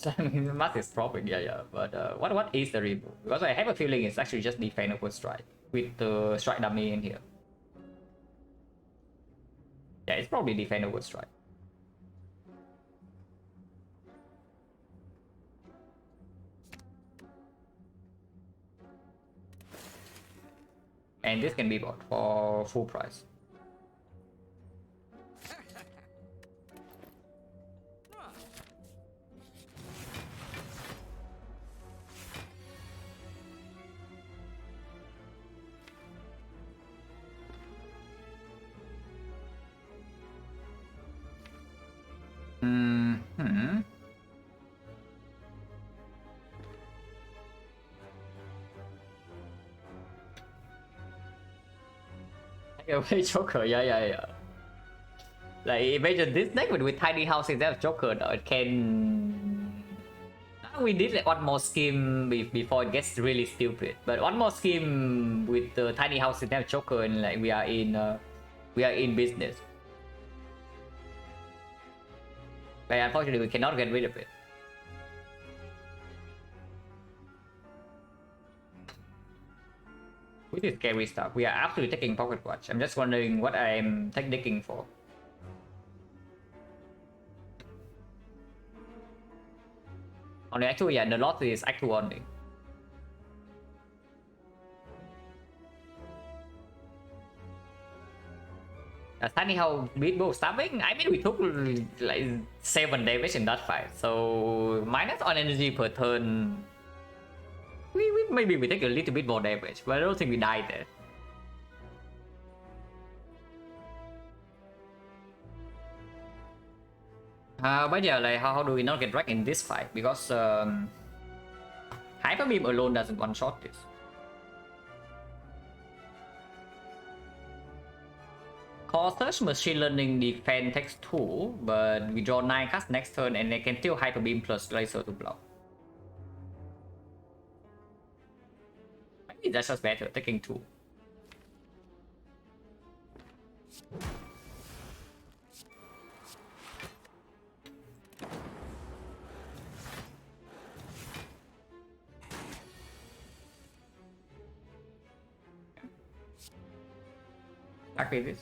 I mean, the math is dropping, yeah. But what is the remove? Because I have a feeling it's actually just defense over strike with the strike dummy in here. Yeah, it's probably defense over strike. And this can be bought for full price. Joker, yeah. Like imagine this deck with tiny house instead of Joker. No, it can. We did like one more scheme before it gets really stupid. But one more scheme with the tiny house instead of Joker, and like we are in business. But unfortunately, we cannot get rid of it. Which is scary stuff. We are absolutely taking Pocket Watch. I'm just wondering what I'm technicking for. Only actually, yeah, the lot is actual only. Tiny how beatable stabbing? I mean, we took like 7 damage in that fight, so minus on energy per turn. Maybe we take a little bit more damage, but I don't think we died there. Bây giờ like how do we not get wrecked in this fight? Because Hyper Beam alone doesn't one shot this. Core Search Machine Learning defense takes 2, but we draw 9 cards next turn and they can still Hyper Beam plus Laser to block. Maybe that's just better, taking 2. Exactly this.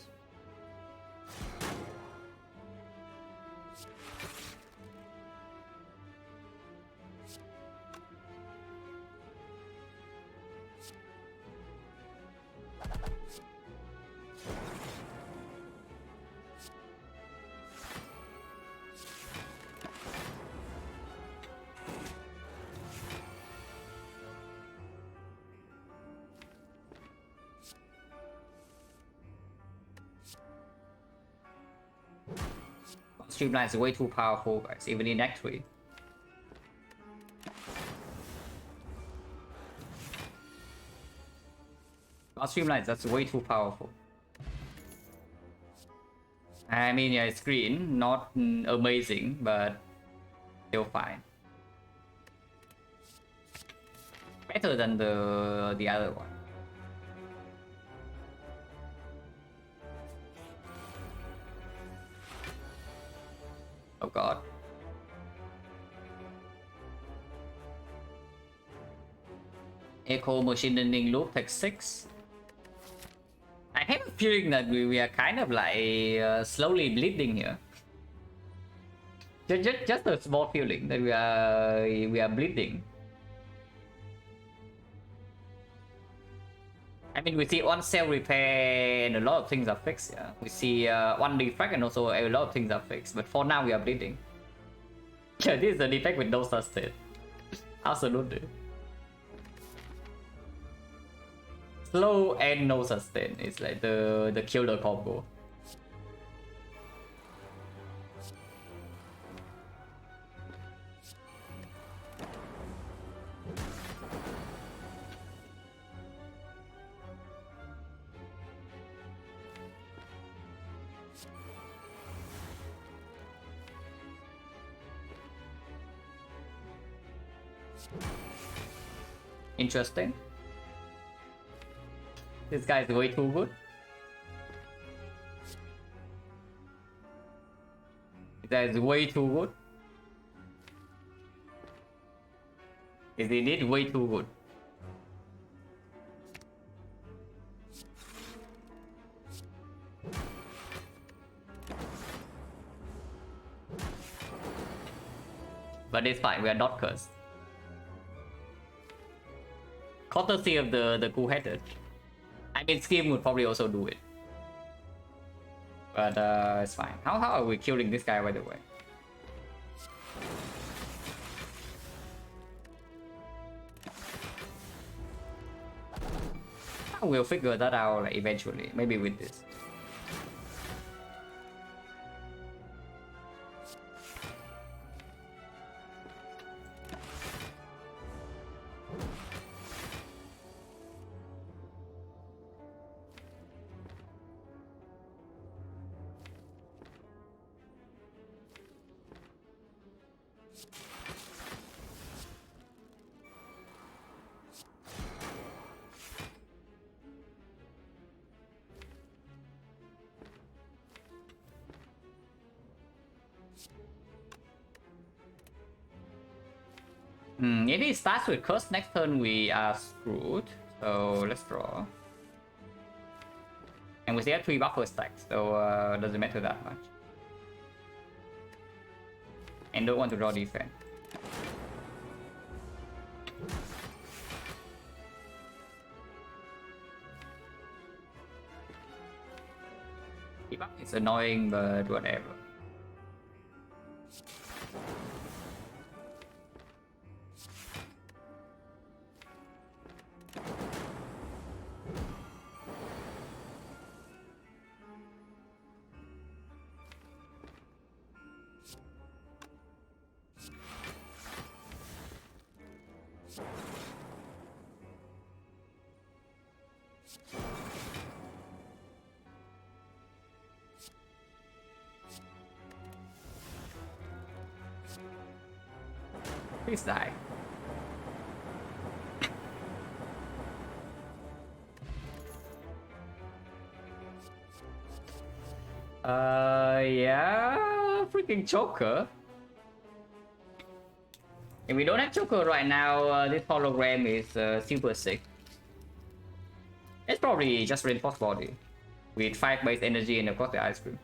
Streamline is way too powerful, guys, even in Act 3. Streamline, that's way too powerful. I mean, yeah, it's green, not amazing, but still fine. Better than the other one. Oh god. Echo Machine Learning Loop takes 6. I have a feeling that we are kind of like slowly bleeding here. Just a small feeling that we are bleeding. I mean, we see one cell repair and a lot of things are fixed. Yeah, we see one defect and also a lot of things are fixed. But for now, we are bleeding. Yeah, this is a defect with no sustain. Absolutely. Slow and no sustain. It's like the killer combo. Interesting. This guy is way too good. This guy is way too good. Is indeed way too good. But it's fine, we are not cursed. Courtesy of the cool-headed. I I mean, Scheme would probably also do it. But it's fine. How are we killing this guy, by the way? We'll figure that out like, eventually. Maybe with this. If it starts with curse next turn, we are screwed. So let's draw. And we still have 3 buffer stacks, so doesn't matter that much. And don't want to draw defense. Debuff is annoying, but whatever. Please die. Yeah, freaking Joker. If we don't have Joker right now, this hologram is super sick. It's probably just reinforced body with 5 base energy and of course the ice cream.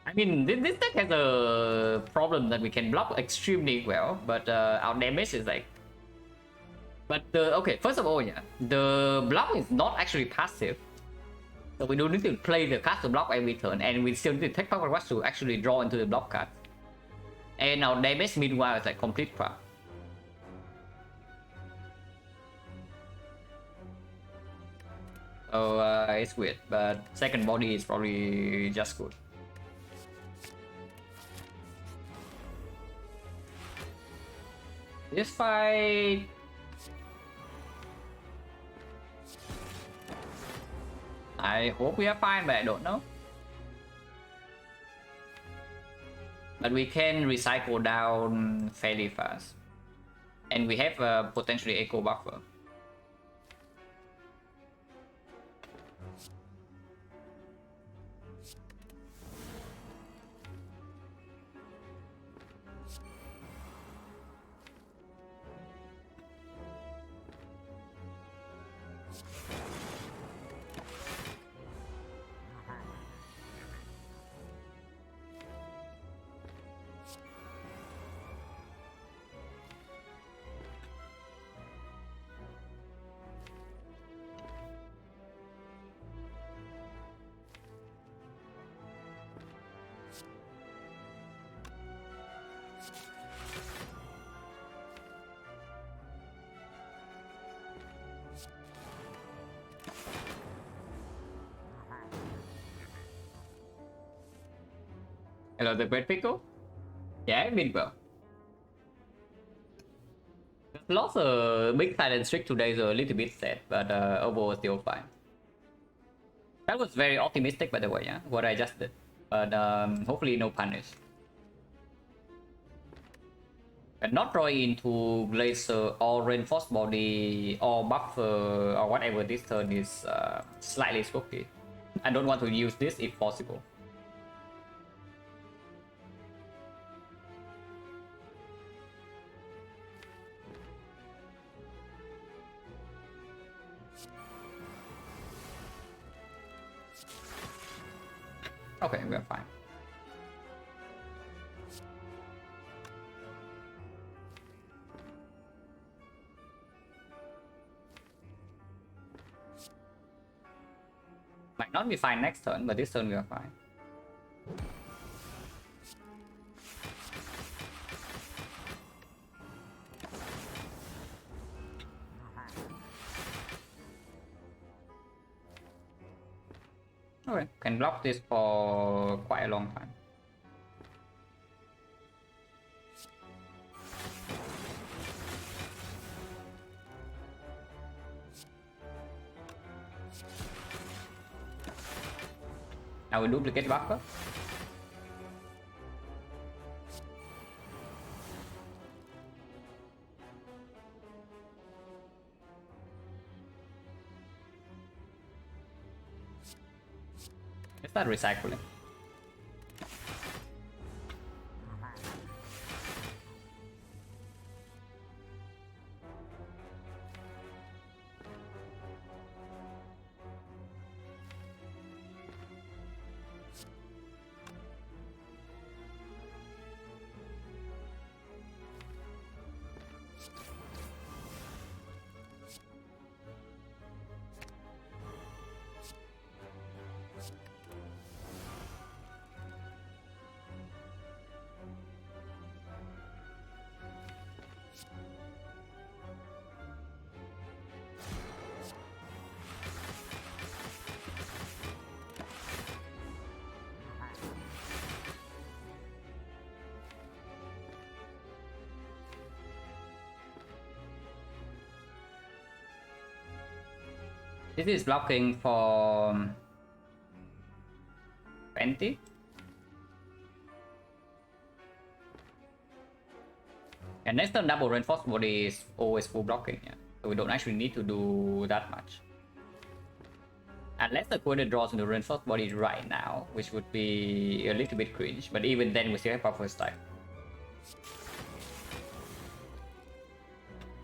I mean, this deck has a problem that we can block extremely well, but our damage is like... But okay, first of all, yeah, the block is not actually passive. So we don't need to play the card to block every turn, and we still need to take power rush to actually draw into the block card. And our damage meanwhile is like complete crap. So it's weird, but second body is probably just good. This fight... I hope we are fine, but I don't know. But we can recycle down fairly fast. And we have a potentially echo buffer. Hello, the Great Pickle? Yeah, I've been well. Lost a big silent streak today, so a little bit sad, but overall still fine. That was very optimistic, by the way, yeah, what I just did. But hopefully no punish. But not drawing into Glacier or Reinforced Body or Buffer or whatever this turn is slightly spooky. I don't want to use this if possible. Okay, we're fine. Might not be fine next turn, but this turn we are fine. Okay, can block this for quite a long time. Now we duplicate buffer. Let's start recycling. This is blocking for 20. And next turn double reinforced body is always full blocking, yeah. So we don't actually need to do that much. Unless the opponent draws into reinforced body right now, which would be a little bit cringe, but even then we still have buffer stack.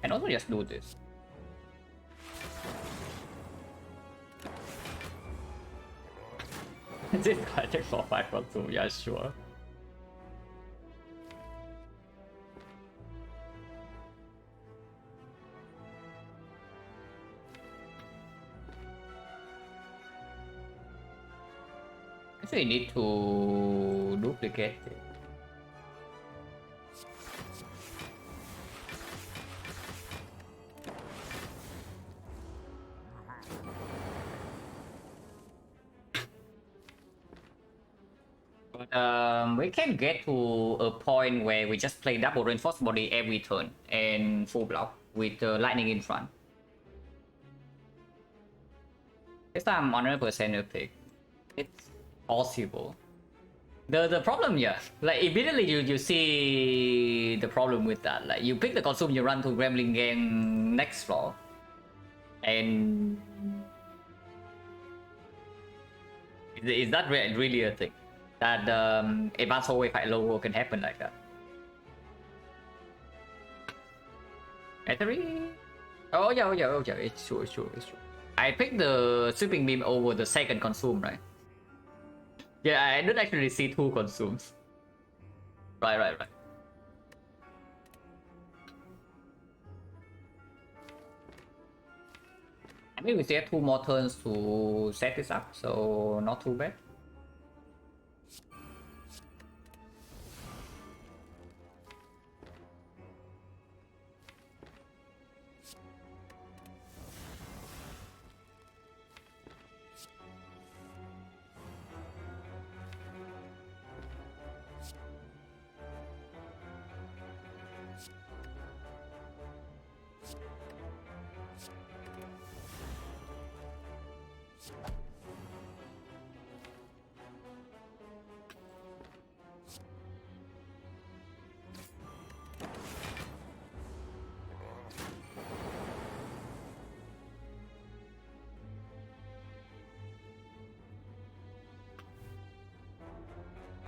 And also just do this. This guy takes for 5 or 2, yeah, sure. Actually, need to duplicate it. But we can get to a point where we just play double reinforced body every turn and full block with lightning in front. This time 100% epic. It's possible. The problem here, like immediately you see the problem with that. Like you pick the consume, you run to Gremlin Gang next floor, and is that really a thing? That advanced hallway fight logo can happen like that? Battery? Oh yeah, it's true. I picked the sweeping beam over the second consume, right? Yeah, I don't actually see 2 consumes. Right. I mean, we still have 2 more turns to set this up, so not too bad.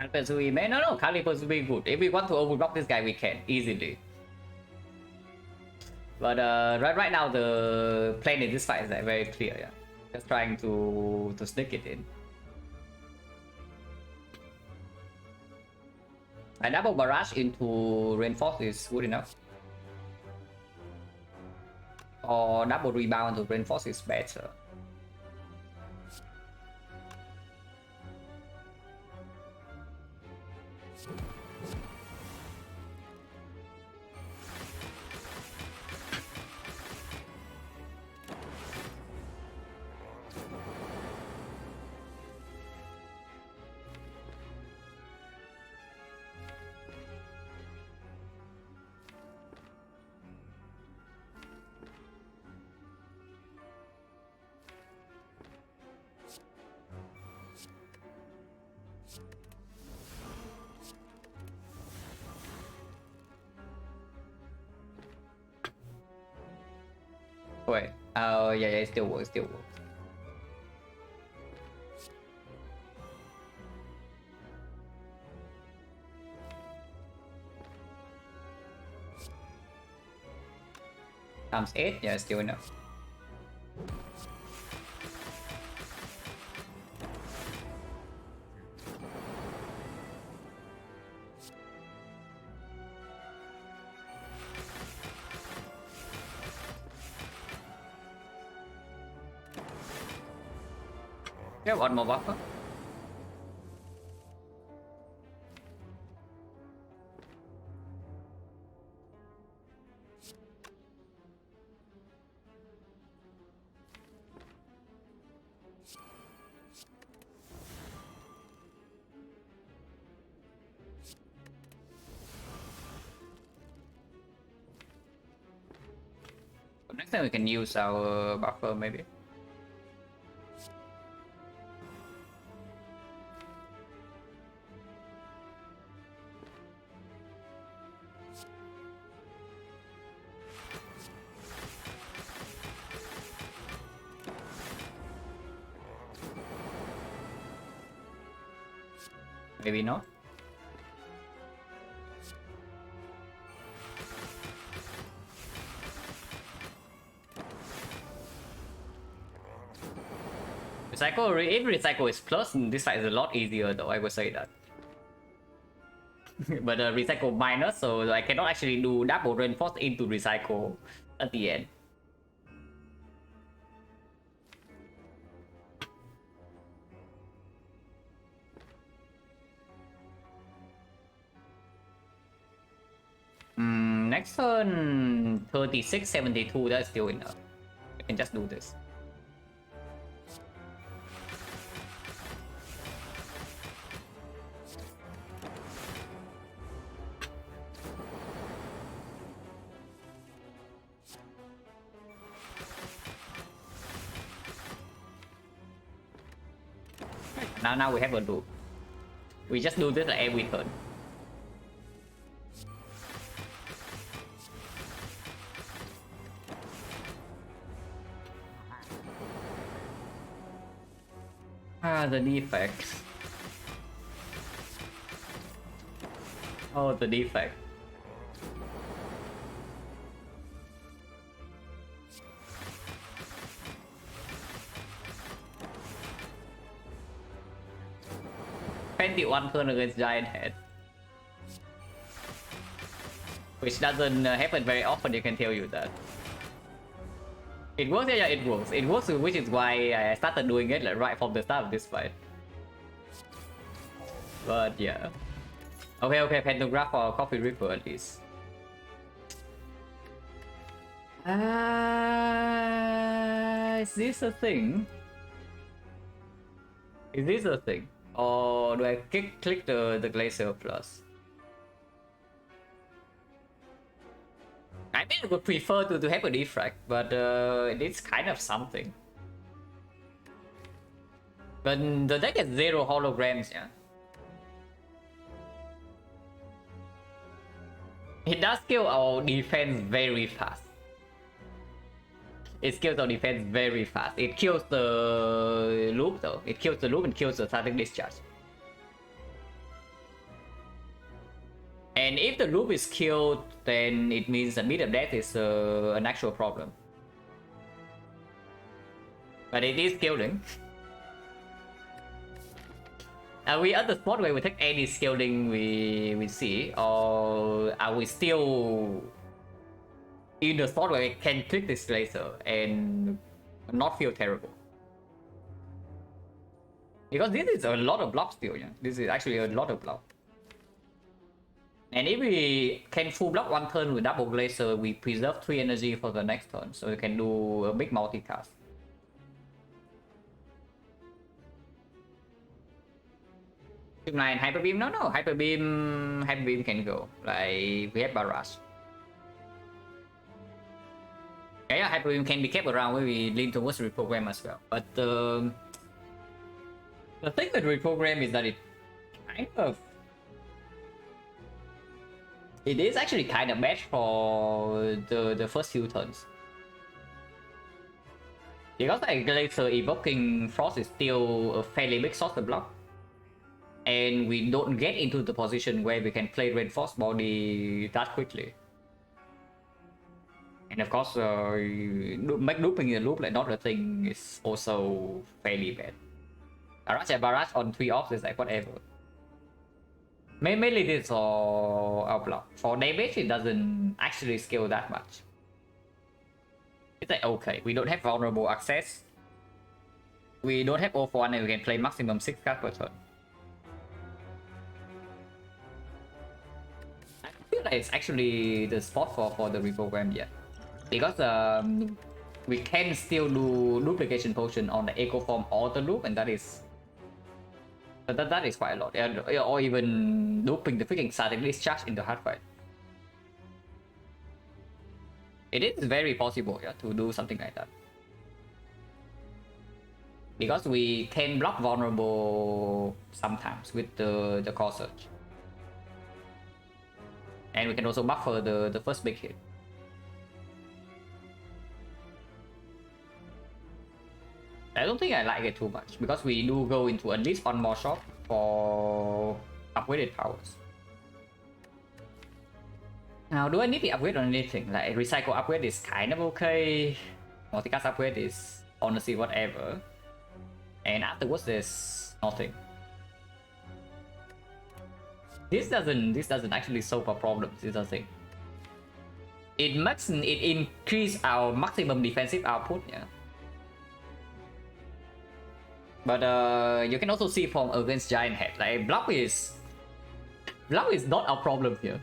And Persui, man, no, Caliper's will be good. If we want to overblock this guy, we can easily. But right now the plan in this fight is like very clear, yeah. Just trying to sneak it in. A double barrage into reinforce is good enough. Or double rebound to reinforce is better. Wait. Oh yeah, it still works. Still works. Times 8, yeah, still enough. Yeah, one more buffer. Next time we can use our buffer maybe. Maybe not. Recycle, if recycle is plus, this fight is a lot easier though, I would say that. But recycle minus, so I cannot actually do double reinforce into recycle at the end. Next turn 36, 72, that's still enough. I can just do this. Now we have a loop. We just do this like every turn. The defect. Oh, the defect. One turn against Giant Head, which doesn't happen very often. You can tell you that it works. Yeah, it works. It works, which is why I started doing it like right from the start of this fight. But yeah, okay, pantograph or Coffee Ripper at least. Is this a thing? Is this a thing? Or do I click the Glacier Plus? I mean, I would prefer to have a defrag, but it's kind of something. But the deck has 0 holograms, yeah. It does kill our defense very fast. It kills our defense very fast. It kills the loop though. It kills the loop and kills the static discharge. And if the loop is killed, then it means that meter death is an actual problem. But it is killing. Are we at the spot where we take any scaling we see, or are we still in the spot where we can click this laser and not feel terrible? Because this is a lot of block still, yeah. This is actually a lot of block. And if we can full block one turn with double laser, we preserve 3 energy for the next turn, so we can do a big multicast. Hyper Beam? No, Hyper Beam can go. Like, we have Barrage. Yeah, Hyper Beam can be kept around when we lean towards reprogram as well. But the thing with reprogram is that it is actually kind of bad for the first few turns. Because like Glacier evoking Frost is still a fairly big source to block. And we don't get into the position where we can play Reinforced Body that quickly. And of course, make looping in the loop like not a thing is also fairly bad. Barrage on 3 ops is like whatever. Mainly this for our block. For damage, it doesn't actually scale that much. It's like okay, we don't have vulnerable access. We don't have O1 and we can play maximum 6 cards per turn. I feel like it's actually the spot for the reprogram yet. Because we can still do duplication potion on the echo form or the loop, and that is quite a lot. Or even looping the freaking Silent charge into hard fight. It is very possible, yeah, to do something like that. Because we can block vulnerable sometimes with the core surge. And we can also buffer the first big hit. I don't think I like it too much, because we do go into at least one more shop for upgraded powers. Now, do I need to upgrade on anything? Like, recycle upgrade is kind of okay. Multicast upgrade is honestly whatever. And afterwards, there's nothing. This doesn't actually solve our problems, is the thing. It increase our maximum defensive output, yeah. But you can also see from against Giant Head, like block is not our problem here.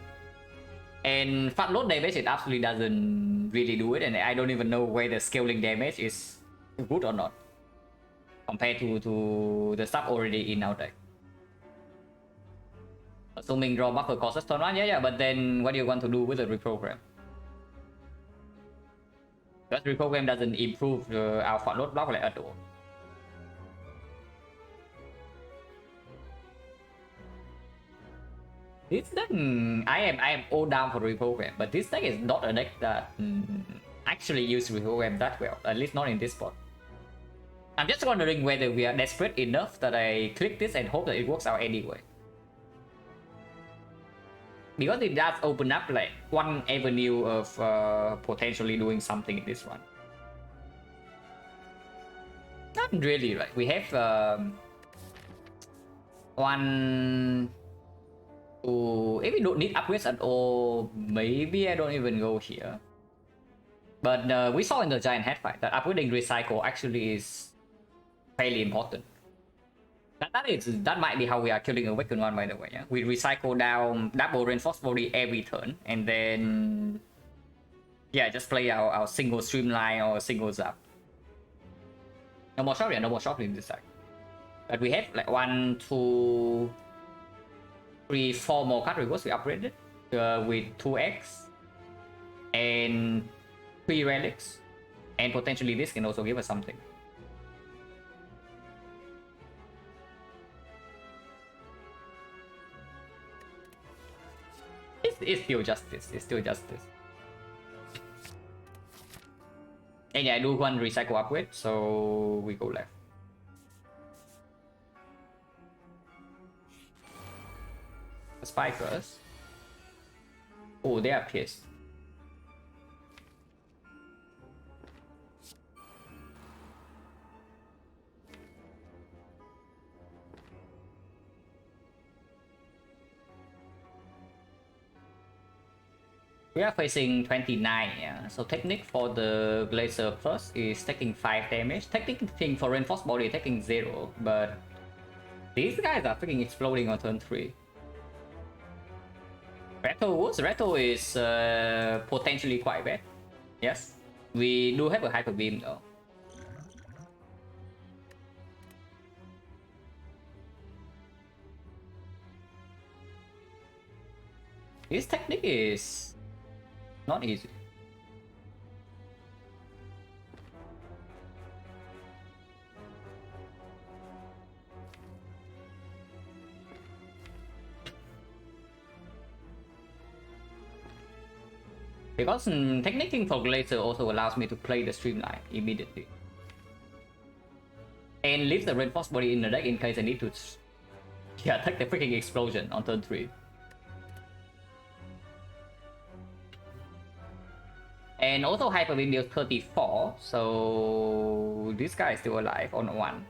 And fat load damage, it absolutely doesn't really do it, and I don't even know whether scaling damage is good or not compared to the stuff already in our deck. Assuming draw buffer causes turn 1, yeah, but then what do you want to do with the reprogram? Because reprogram doesn't improve our fat load block like at all. This deck, I am all down for reprogram, but this deck is not a deck that actually use reprogram that well, at least not in this spot. I'm just wondering whether we are desperate enough that I click this and hope that it works out anyway. Because it does open up like one avenue of potentially doing something in this one. Not really, right? We have one... if we don't need upgrades at all, maybe I don't even go here. But we saw in the Giant Head fight that upgrading recycle actually is fairly important. That might be how we are killing Awakened One, by the way. Yeah? We recycle down double Reinforced Body every turn, and then yeah, just play our single Streamline or single Zap. No more shop, yeah, no more shop in this deck. But we have like 1, 2, 3, 4 more card rewards we upgraded with 2x and 3 relics, and potentially this can also give us something. It's still just this. It's still just this. And yeah, I do one recycle upgrade, so we go left. Spikers. Oh, they are pissed. We are facing 29, yeah. So technique for the Glacier first is taking 5 damage. Technique for Reinforced Body taking 0, but these guys are freaking exploding on turn 3. Retro is potentially quite bad. Yes, we do have a Hyper Beam though. This technique is not easy. Because technically for Glacier also allows me to play the Streamline immediately. And leave the reinforced body in the deck in case I need to take the freaking explosion on turn 3. And also Hyper Beam deals 34, so this guy is still alive on 1.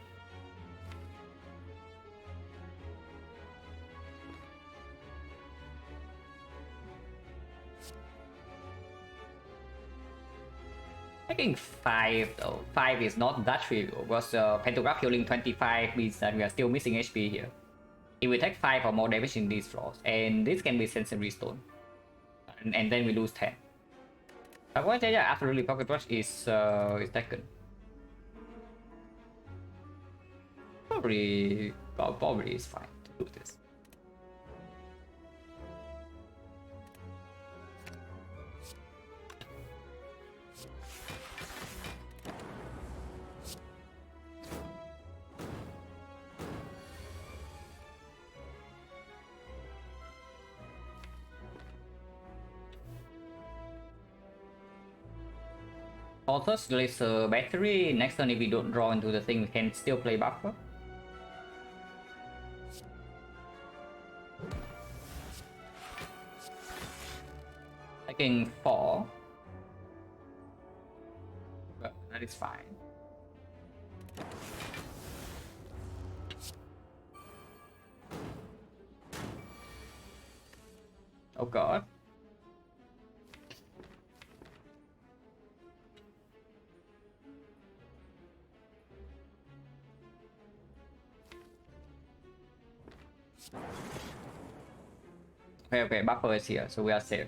I think 5 though. 5 is not that trivial because Pentagraph healing 25 means that we are still missing HP here. If we take 5 or more damage in these floors, and this can be Sensory Stone. And then we lose 10. But yeah, absolutely Pocket Rush is taken. Probably is fine to do this. Autos Laser Battery. Next turn, if we don't draw into the thing, we can still play buffer. Taking 4. But that is fine. Oh god. Okay, buffer is here, so we are safe.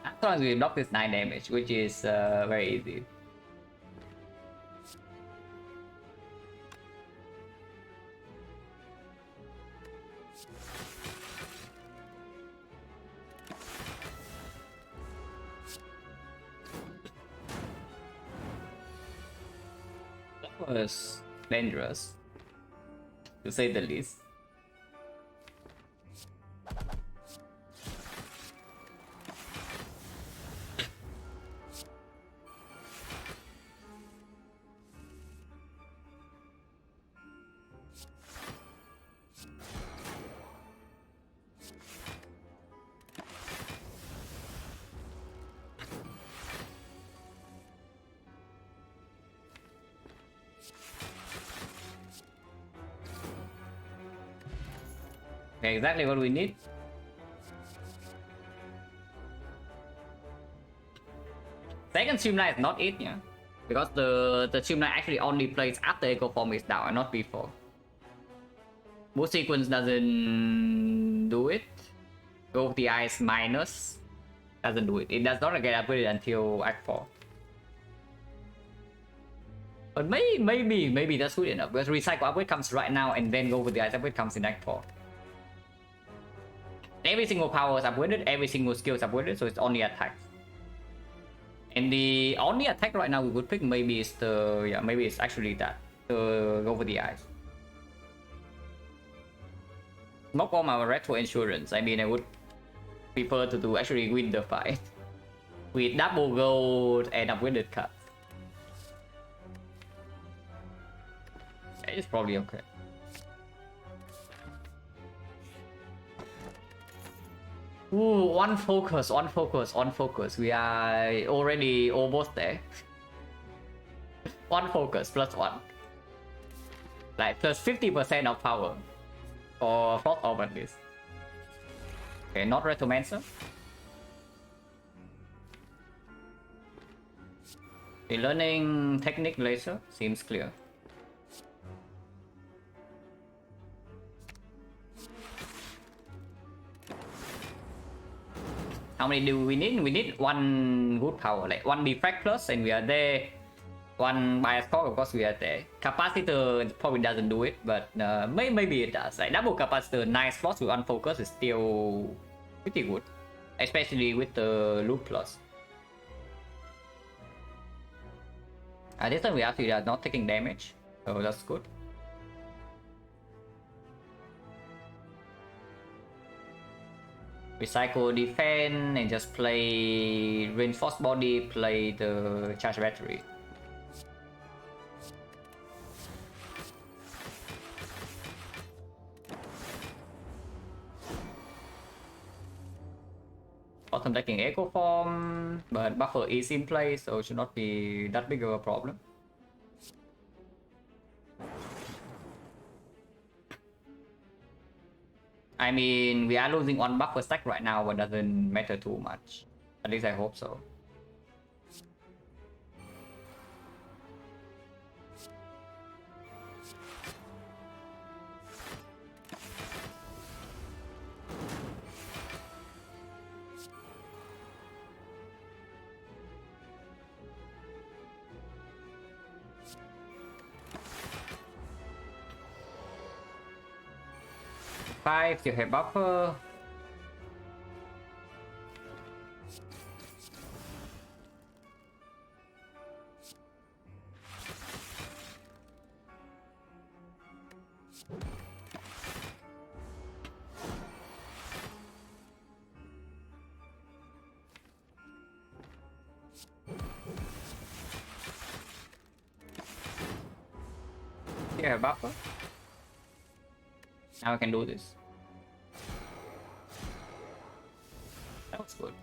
As long as we block this 9 damage, which is very easy. That was dangerous, to say the least. Okay, exactly what we need. Second Streamline is not it, yeah. Because the Streamline actually only plays after Echo Form is down and not before. Boost Sequence doesn't do it. Go of the Eyes minus doesn't do it. It does not get upgraded until Act 4. But maybe that's good enough because Recycle upgrade comes right now and then Go with the Eyes upgrade comes in Act 4. Every single power is upgraded, every single skill is upgraded, so it's only attack. And the only attack right now we would pick maybe is maybe it's actually that. Go for the Eyes. Not all my retro insurance. I mean, I would prefer to actually win the fight with double gold and upgraded cards. It's probably okay. Ooh, one focus. We are already almost there. One focus plus 1. Like plus 50% of power. Or Frost Orb at least. Okay, not Retromancer. The learning technique laser seems clear. How many do we need? We need 1 good power, like 1 defect plus, and we are there. 1 bias core, of course, we are there. Capacitor probably doesn't do it, but maybe it does. Like double capacitor, 9 slots with 1 focus is still pretty good, especially with the loop plus. This time we actually are not taking damage, so that's good. Recycle defense and just play reinforced body, play the charge battery. bottom decking Echo Form, but buffer is in place, so it should not be that big of a problem. I mean, we are losing one buffer stack right now, but doesn't matter too much. At least I hope so. Five, still have buffer. Still have buffer. Now I can do this. That was good.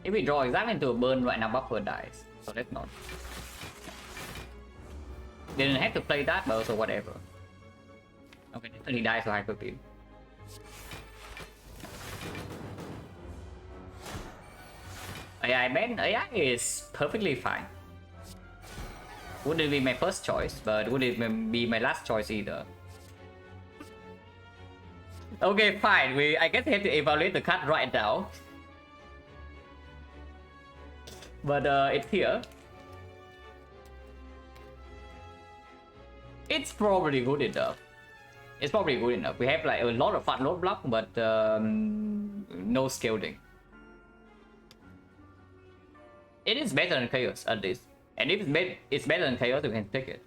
If we draw exactly into a burn right now, buffer dies. So let's not. Didn't have to play that, but also whatever. Okay, he dies to hyper beam. AI ban AI is perfectly fine. Wouldn't be my first choice, but wouldn't be my last choice either. Okay, fine. I guess we have to evaluate the card right now. But it's here. It's probably good enough. It's probably good enough. We have like a lot of fun load block, but no scalding. It is better than Chaos at least. And if it's better than Chaos, we can take it.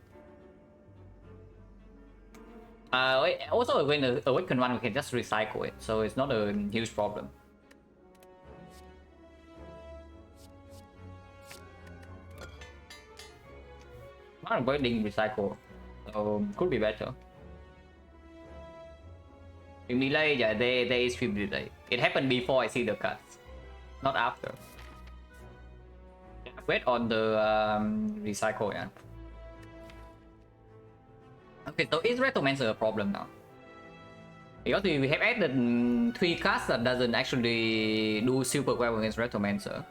Also, when the Awaken one, we can just recycle it, so it's not a huge problem. I'm avoiding recycle, so could be better. In delay, yeah, there is stream delay. It happened before I see the cuts, not after. Wait on the recycle, yeah. Okay, so is Retromancer a problem now? Because we have added 3 cards that doesn't actually do super well against Retromancer.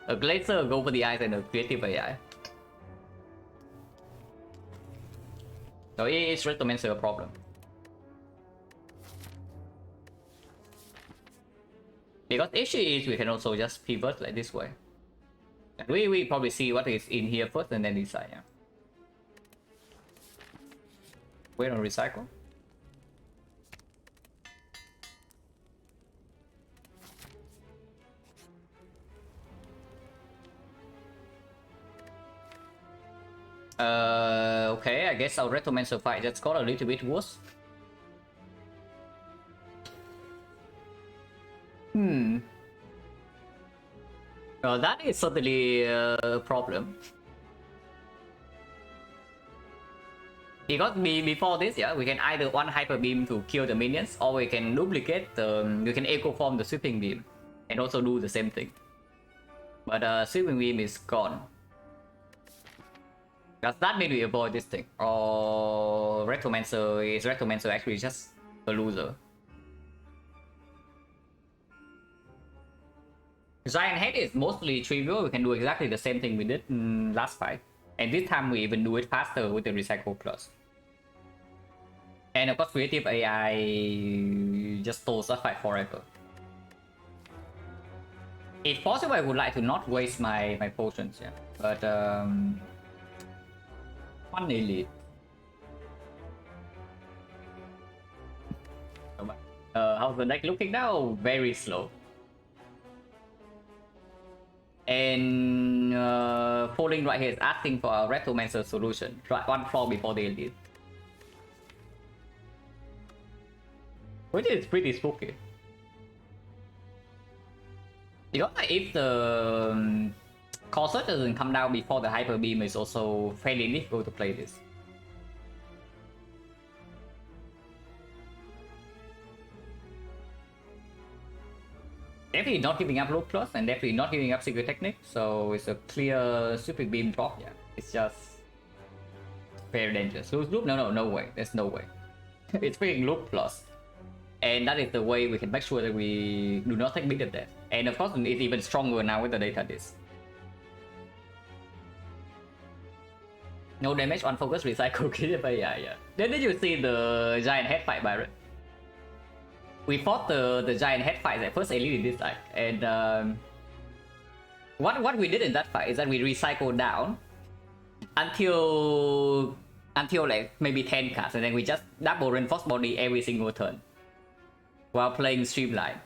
A Glacier, Go for the Eyes, and a Creative AI. So is Retromancer a problem? Because issue is we can also just pivot like this way. And we probably see what is in here first and then decide, yeah. Wait on recycle. Okay, I guess our Retromancer fight just got a little bit worse. Well, that is certainly a problem. Because before this, yeah, we can either one hyper beam to kill the minions, or we can duplicate we can echo form the sweeping beam and also do the same thing. But sweeping beam is gone. Does that mean we avoid this thing? Or Retromancer actually just a loser? Giant Head is mostly trivial. We can do exactly the same thing we did last fight. And this time we even do it faster with the Recycle Plus. And of course, Creative AI just stalls that fight forever. If possible, I would like to not waste my potions, yeah. But One elite. How's the deck looking now? Very slow. And Falling right here is asking for a Retromancer solution. One floor before the elite. Which is pretty spooky. You know, if the Corset doesn't come down before the Hyper Beam, it's also fairly difficult to play this. Definitely not giving up Loop Plus and definitely not giving up Secret Technique, so it's a clear Super Beam drop, yeah. It's just very dangerous. Lose Loop? No way. There's no way. It's freaking Loop Plus. And that is the way we can make sure that we do not take beat of that. And of course, it's even stronger now with the data disc. No damage on focus, recycle, yeah. Then did you see the giant head fight, Byron? We fought the giant head fight at first elite in this deck, and what we did in that fight is that we recycled down until like maybe 10 cards, and then we just double reinforced body every single turn while playing Streamline.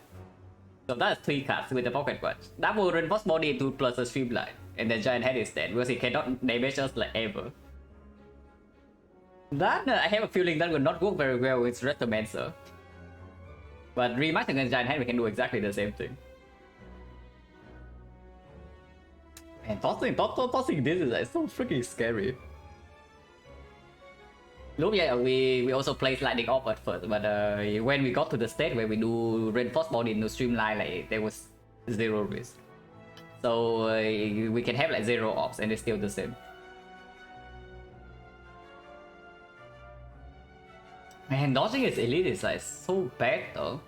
So that's 3 cards with the pocket watch. Double reinforced body 2 plus a Streamline, and the giant head is dead because it cannot damage us like ever. That I have a feeling that will not work very well with Retromancer. But rematch against Giant Head, we can do exactly the same thing. And tossing this is like so freaking scary. Look, yeah, we also played Lightning Off at first, but when we got to the state where we do reinforced body into Streamline, like there was 0 risk. So we can have like 0 ops and it's still the same. Man, dodging his elite is like so bad though.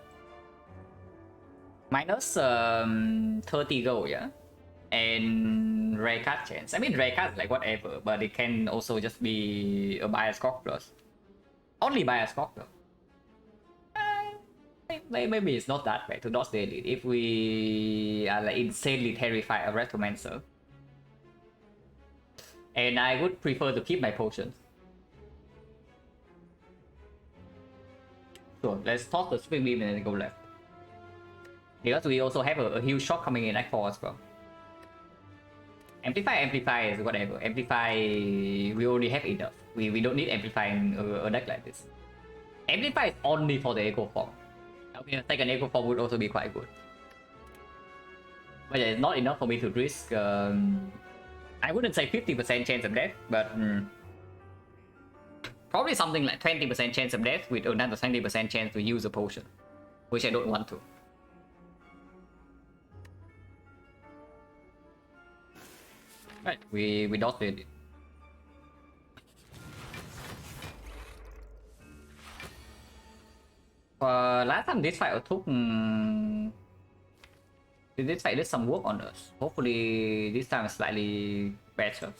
Minus 30 gold, yeah? And rare card chance. I mean, rare card is like whatever, but it can also just be a bias cock plus. Only bias cock though. Maybe it's not that bad to dodge the elite if we are like insanely terrified of Retromancer. And I would prefer to keep my potions. Sure, let's toss the Spring Beam and then go left. Because we also have a huge shot coming in Act 4 as well. Amplify is whatever. Amplify, we already have enough. We don't need Amplify in a deck like this. Amplify is only for the Echo Form. Okay, second Echo Form would also be quite good. But yeah, it's not enough for me to risk, I wouldn't say 50% chance of death, but probably something like 20% chance of death with another 20% chance to use a potion, which I don't want to. Right, we dodged it. Last time this fight took this fight did some work on us. Hopefully this time is slightly better.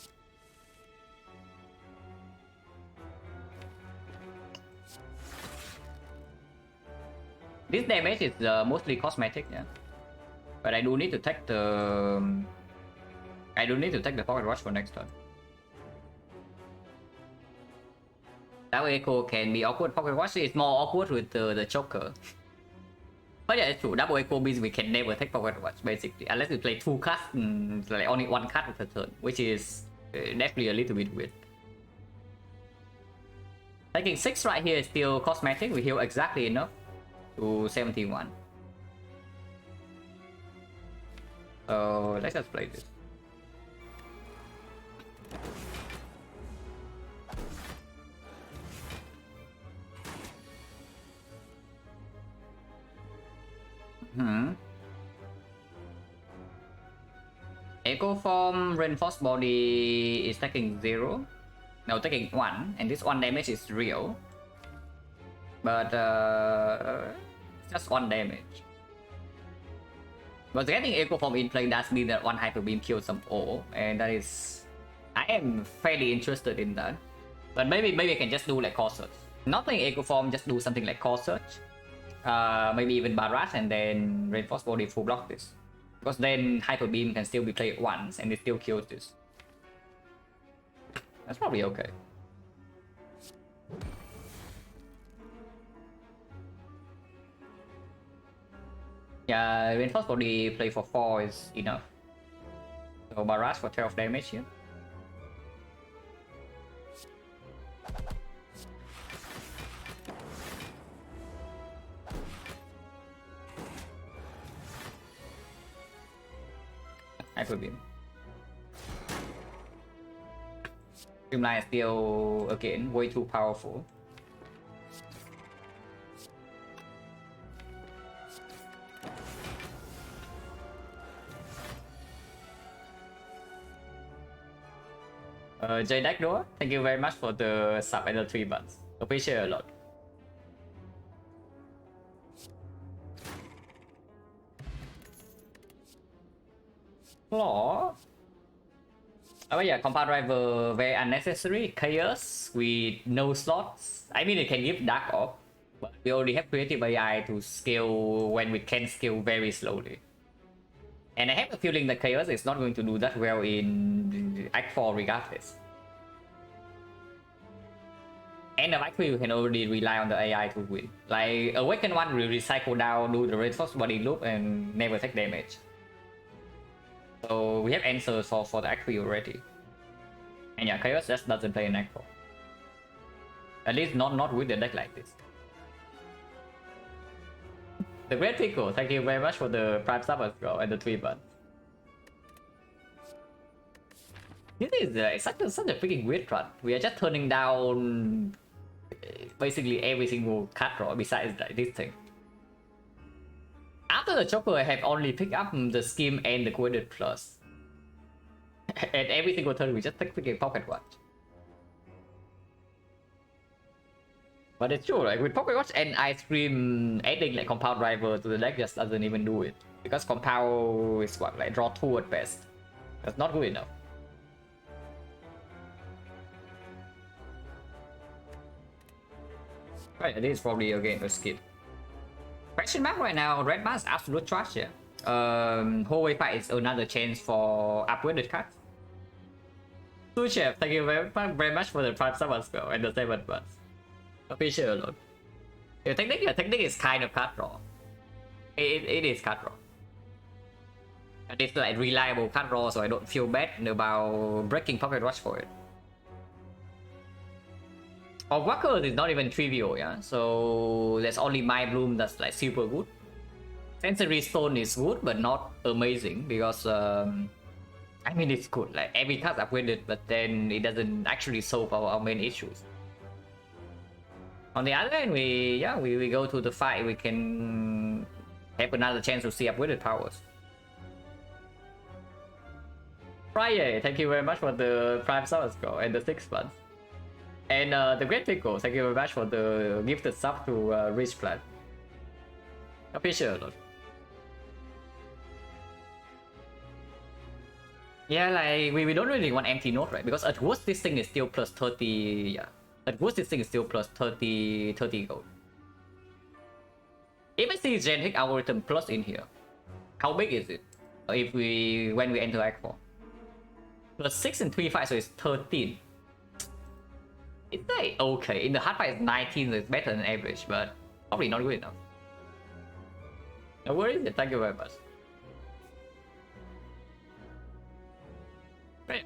This damage is mostly cosmetic, yeah. But I do need to take the pocket watch for next turn. That way Echo can be awkward. Pocket watch is more awkward with the choker. But yeah, it's true. Double Echo means we can never take pocket watch basically, unless we play 2 cards, like only 1 card per turn, which is definitely a little bit weird. Taking 6 right here is still cosmetic. We heal exactly enough to 71. So let's just play this. Echo Form Reinforced Body is taking 0. No, taking 1, and this 1 damage is real. But just 1 damage. But getting Echo Form in play does mean that 1 Hyper Beam kills some ore, and that is... I am fairly interested in that. But maybe I can just do like Core Search. Not playing Echo Form, just do something like Core Search. Maybe even Barrage and then Reinforced Body full block this. Because then Hyper Beam can still be played once and it still kills this. That's probably okay. Yeah, reinforced body play for 4 is enough. So barrage for 12 damage here. Hyper beam. Streamline is still again way too powerful. J Door, thank you very much for the sub and the 3 months. Appreciate it a lot. Flaw. Oh yeah, compound driver very unnecessary. Chaos with no slots. I mean, it can give dark off, but we already have creative AI to scale when we can scale very slowly. And I have a feeling that Chaos is not going to do that well in Act 4 regardless. And the Act 3 we can already rely on the AI to win. Like, Awaken 1 will recycle down, do the reinforced body loop and never take damage. So we have answers for the Act 3 already. And yeah, Chaos just doesn't play in Act 4. At least not with a deck like this. The Great Pickle, thank you very much for the Prime Sub as well and the 3 months. This is such a freaking weird run. We are just turning down basically every single card draw besides like this thing. After the Joker, I have only picked up the Scheme and the Coordinate Plus. And every single turn we just take freaking Pocket Watch. But it's true, like with Pocket Watch and Ice Cream, adding like Compound Driver to the deck just doesn't even do it. Because Compound is what, like draw 2 at best. That's not good enough. Right, this is probably again a skip. Question mark right now, Red Mask absolute trash, yeah. Hallway Fight is another chance for upgraded cards. Two Chef, thank you very much for the Prime Sub as well and the 7 months. Appreciate a lot. Your technique is kind of card draw. It is card draw. And it's like reliable card draw, so I don't feel bad about breaking Pocket Watch for it. Walker is not even trivial, yeah. So there's only My Bloom that's like super good. Sensory Stone is good, but not amazing because I mean it's good. Like every card's upgraded, but then it doesn't actually solve our main issues. On the other hand, we go to the fight. We can have another chance to see upgraded powers. Friday, thank you very much for the Prime Sub score and the 6 months. And the Great Pickle, thank you very much for the gifted sub to Rich Plan. Appreciate it a lot. Yeah, like we don't really want empty note, right? Because at worst this thing is still plus 30, yeah. At worst this thing is still plus 30 gold. If I see Genetic Algorithm plus in here, how big is it? If when we enter Act 4? Plus 6 and 3 5, so it's 13. It's like okay. In the hard fight it's 19, so it's better than average, but probably not good enough. No worries, thank you very much.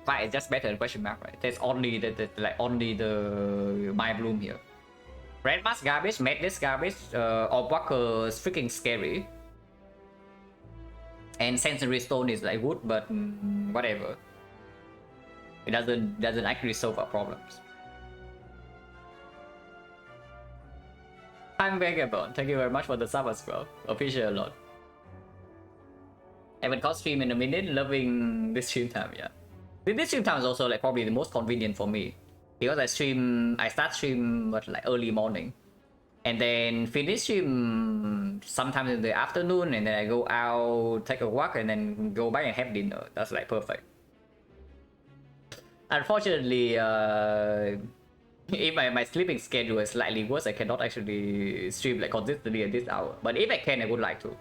Fight is just better than question mark, right? There's only the My Bloom here. Red Mask garbage, Madness garbage, Walker is freaking scary. And Sensory Stone is like good, but whatever. It doesn't actually solve our problems. I'm Vagabond, thank you very much for the sub as well. Appreciate it a lot. Haven't caught stream in a minute, loving this stream time, yeah. This stream time is also like probably the most convenient for me. Because I start stream but like early morning. And then finish stream sometimes in the afternoon, and then I go out, take a walk, and then go back and have dinner. That's like perfect. Unfortunately, if my sleeping schedule is slightly worse, I cannot actually stream like consistently at this hour. But if I can, I would like to.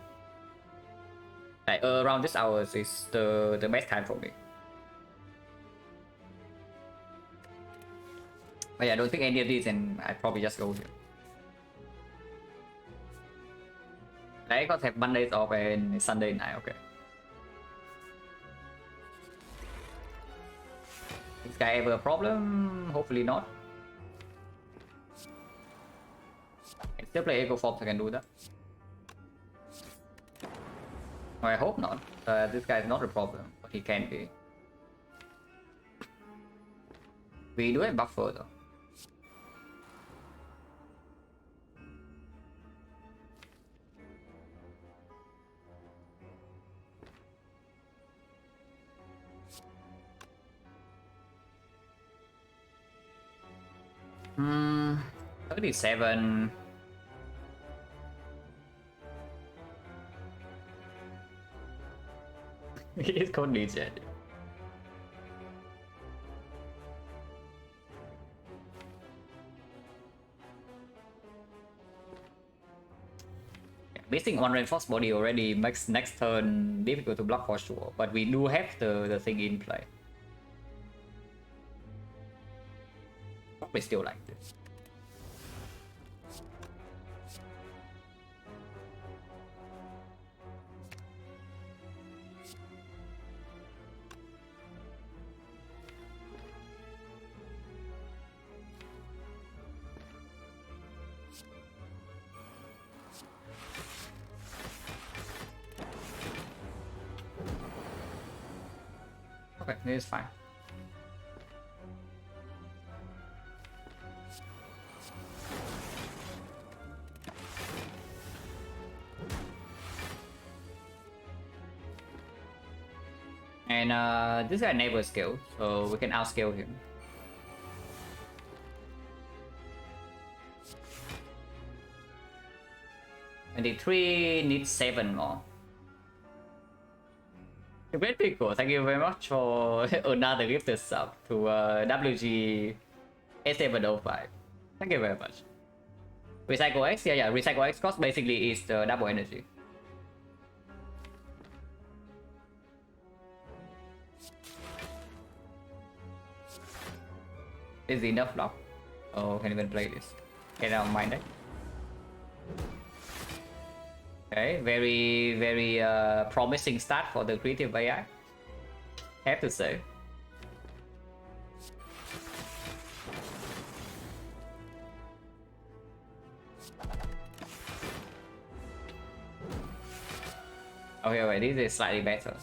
Like around this hours is the best time for me. But yeah, I don't think any of these, and I probably just go here. I got have Mondays off and Sunday night. Okay. This guy ever a problem? Hopefully not. I still play Echo Form, so I can do that. Oh, I hope not. This guy is not a problem, but he can be. We do have buffer though. Hmm, 37. It's called DJ. Missing one reinforced body already makes next turn difficult to block for sure, but we do have the thing in play. Probably still like this. Okay, this is fine. And this guy never scale, so we can outscale him. And the 3 needs 7 more. Great people, thank you very much for another gifted sub to WG S705. Thank you very much. Recycle X, yeah, Recycle X cost basically is the double energy. Is enough block? Oh, can even play this. Get out of mind deck. Okay, very promising start for the creative AI. Have to say. Okay, wait, this is slightly better.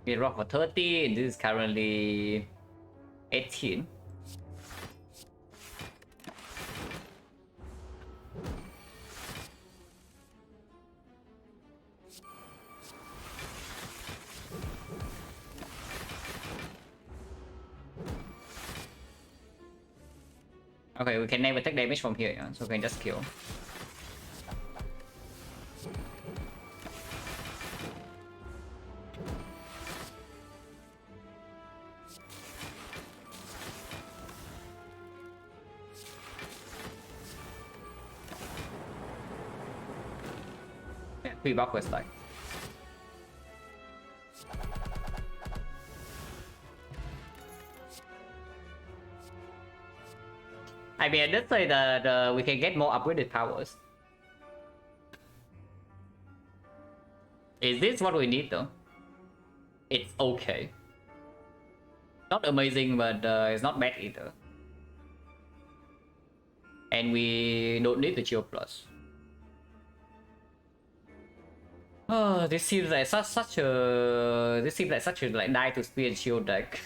We rock for 30, and this is currently 18. Okay, we can never take damage from here, yeah? So we can just kill. Yeah, 3 buff was like. I mean, let's say that we can get more upgraded powers. Is this what we need though? It's okay. Not amazing, but it's not bad either. And we don't need the Chill Plus. Oh, this seems like such a like die to spear and shield deck.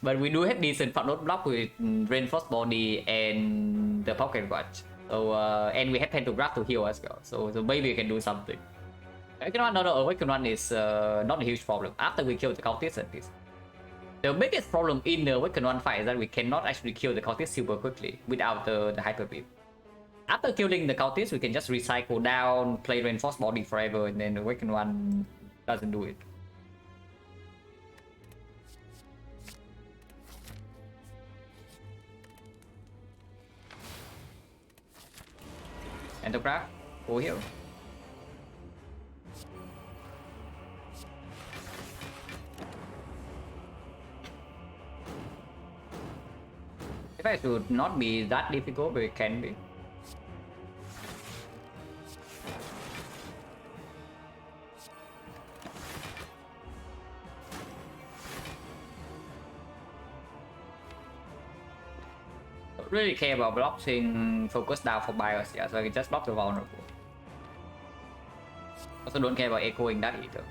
But we do have decent front load block with reinforced body and the pocket watch. So and we have pentagram to heal as well. So maybe we can do something. Awaken one is not a huge problem after we kill the cultist at least. The biggest problem in the Awaken one fight is that we cannot actually kill the cultist super quickly without the hyper beam. After killing the cultist, we can just recycle down, play reinforced body forever, and then the Awaken one doesn't do it. Entercraft, go here. It should not be that difficult, but it can be. Don't really care about blocking focus down for bios, yeah, so I can just block the vulnerable. Also don't care about echoing that either.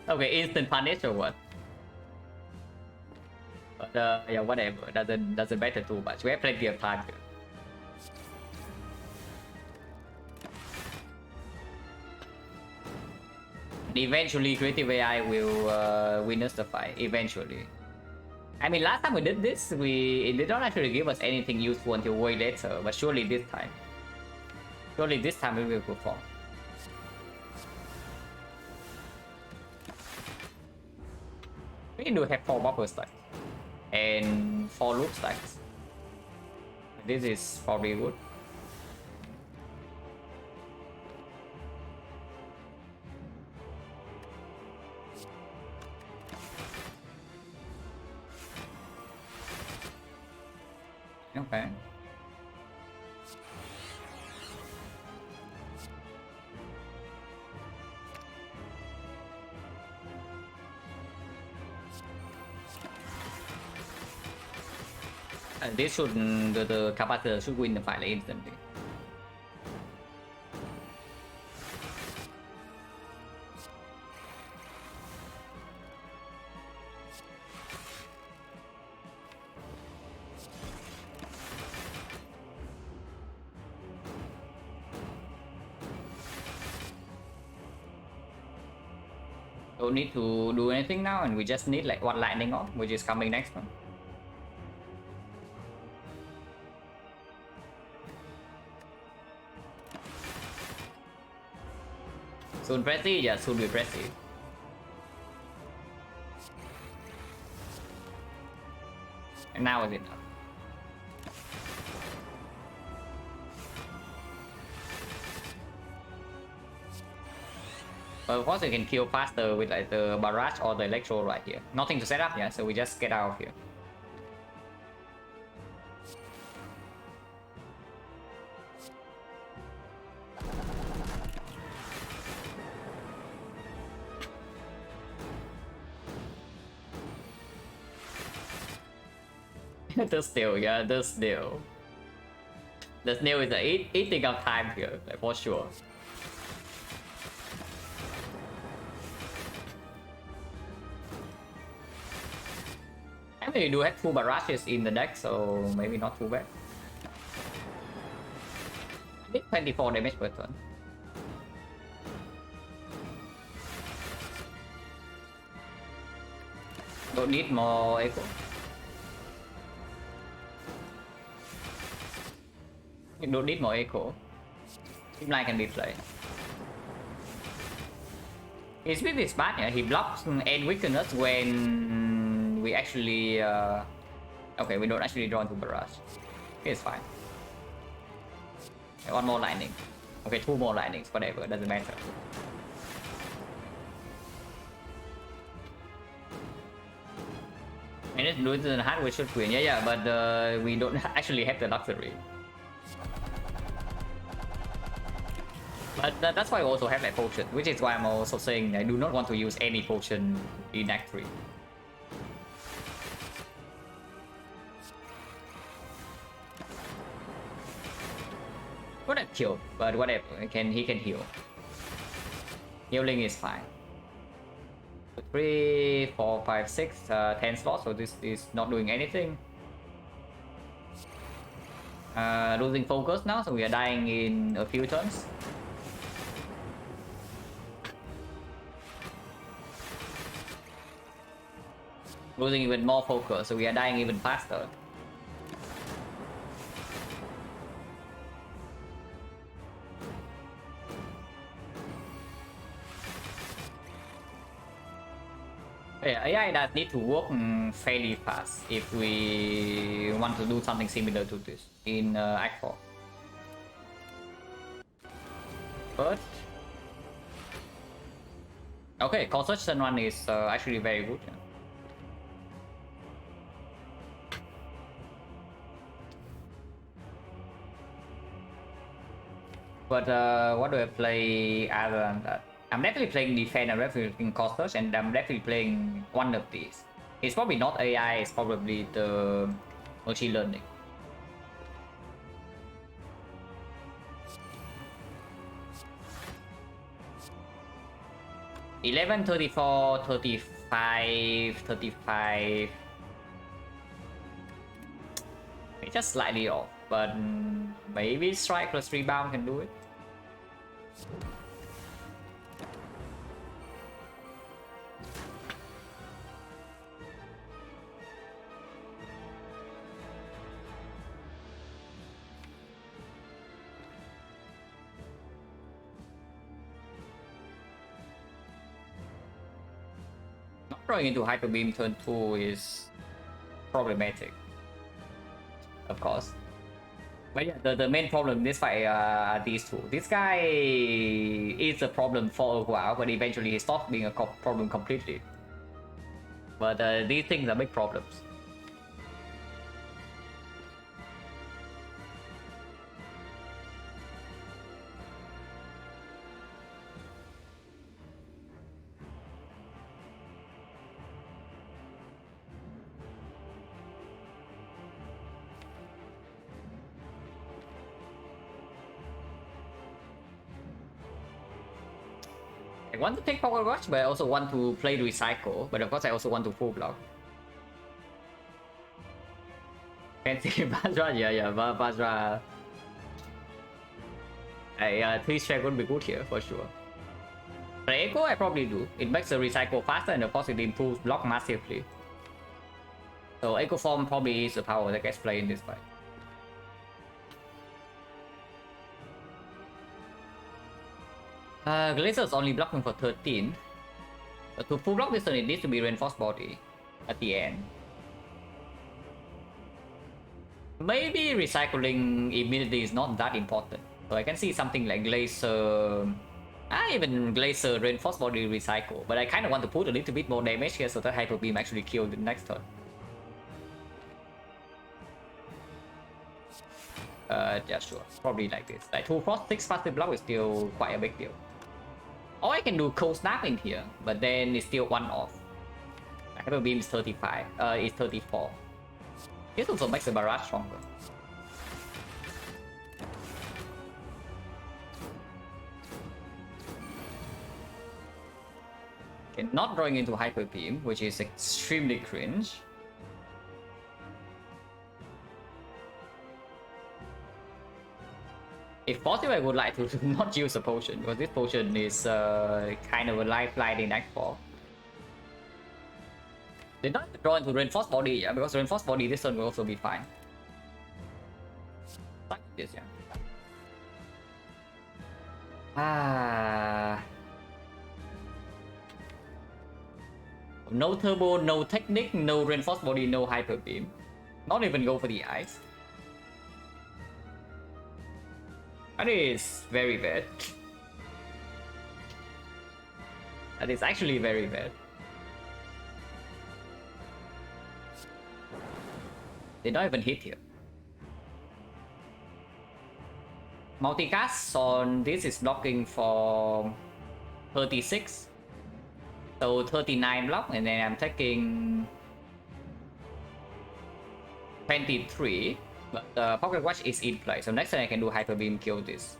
Okay, instant punish or what? But yeah, whatever. Doesn't matter too much. We have plenty of time here. And eventually, creative AI will win us the fight. Eventually. I mean, last time we did this, it did not actually give us anything useful until way later. But surely this time we will perform. We do have 4 buffer stacks and 4 loop stacks. This is probably good. Okay. This should the capacitor should win the fight like instantly. Don't need to do anything now, and we just need like 1 lightning off, which is coming next one. Soon pressy, yeah, soon be pressy. And now is enough. But of course you can kill faster with like the barrage or the electro right here. Nothing to set up, yeah, so we just get out of here. The still, yeah, the still. The snail is eating up time here, like for sure. I mean, you do have 2 barrages in the deck, so maybe not too bad. I did 24 damage per turn. Don't need more echo. You don't need more echo. Streamline can be played. His speed is bad, yeah. He blocks and weakens when we actually okay, we don't actually draw into barrage. It's fine. Okay, 1 more lightning. Okay, 2 more lightnings, whatever, doesn't matter. And it's losing the hard, we should win. Yeah, but we don't actually have the luxury. But that's why I also have like potion, which is why I'm also saying I do not want to use any potion in Act 3. Would have killed, but whatever. He can heal. Healing is fine. 3, 4, 5, 6, 10 slots, so this is not doing anything. Losing focus now, so we are dying in a few turns. Losing even more focus, so we are dying even faster. Yeah, AI does need to work fairly fast if we want to do something similar to this in Act 4. But okay, construction one is actually very good. Yeah. But what do I play other than that? I'm definitely playing defense and definitely playing construction, and I'm definitely playing one of these. It's probably not AI, it's probably the machine learning. 11, 34, 35, 35. It's just slightly off, but maybe strike plus rebound can do it. Not throwing into hyper beam turn 2 is problematic, of course. But yeah, the main problem in this fight are these two. This guy is a problem for a while, but eventually he stops being a problem completely. But these things are big problems. I want to take power rush, but I also want to play recycle. But of course, I also want to full block. Fancy Basra, yeah, Basra. 3 strike would be good here for sure. But Echo, I probably do. It makes the recycle faster, and of course, it improves block massively. So Echo form probably is the power that gets played in this fight. Glacier is only blocking for 13. But to full block this turn, it needs to be reinforced body at the end. Maybe recycling immunity is not that important. So I can see something like Glacier. Even Glacier reinforced body recycle. But I kind of want to put a little bit more damage here so that Hyper Beam actually kills the next turn. Yeah, sure. Probably like this. Like 2 frost, 6 passive block is still quite a big deal. Or I can do cold snap in here, but then it's still 1 off. Hyper Beam is 35. It's 34. This also makes the barrage stronger. Okay, not drawing into Hyper Beam, which is extremely cringe. If possible, I would like to not use a potion, because this potion is kind of a lifeline in Act 4. They don't draw into Reinforced Body, yeah, because Reinforced Body this turn will also be fine. Like this, yeah. No Turbo, no Technique, no Reinforced Body, no Hyper Beam. Not even go for the ice. That is very bad. That is actually very bad. They don't even hit here. Multicast on this is blocking for 36. So 39 block, and then I'm taking 23. But Pocket Watch is in play, so next time I can do Hyper Beam, kill this.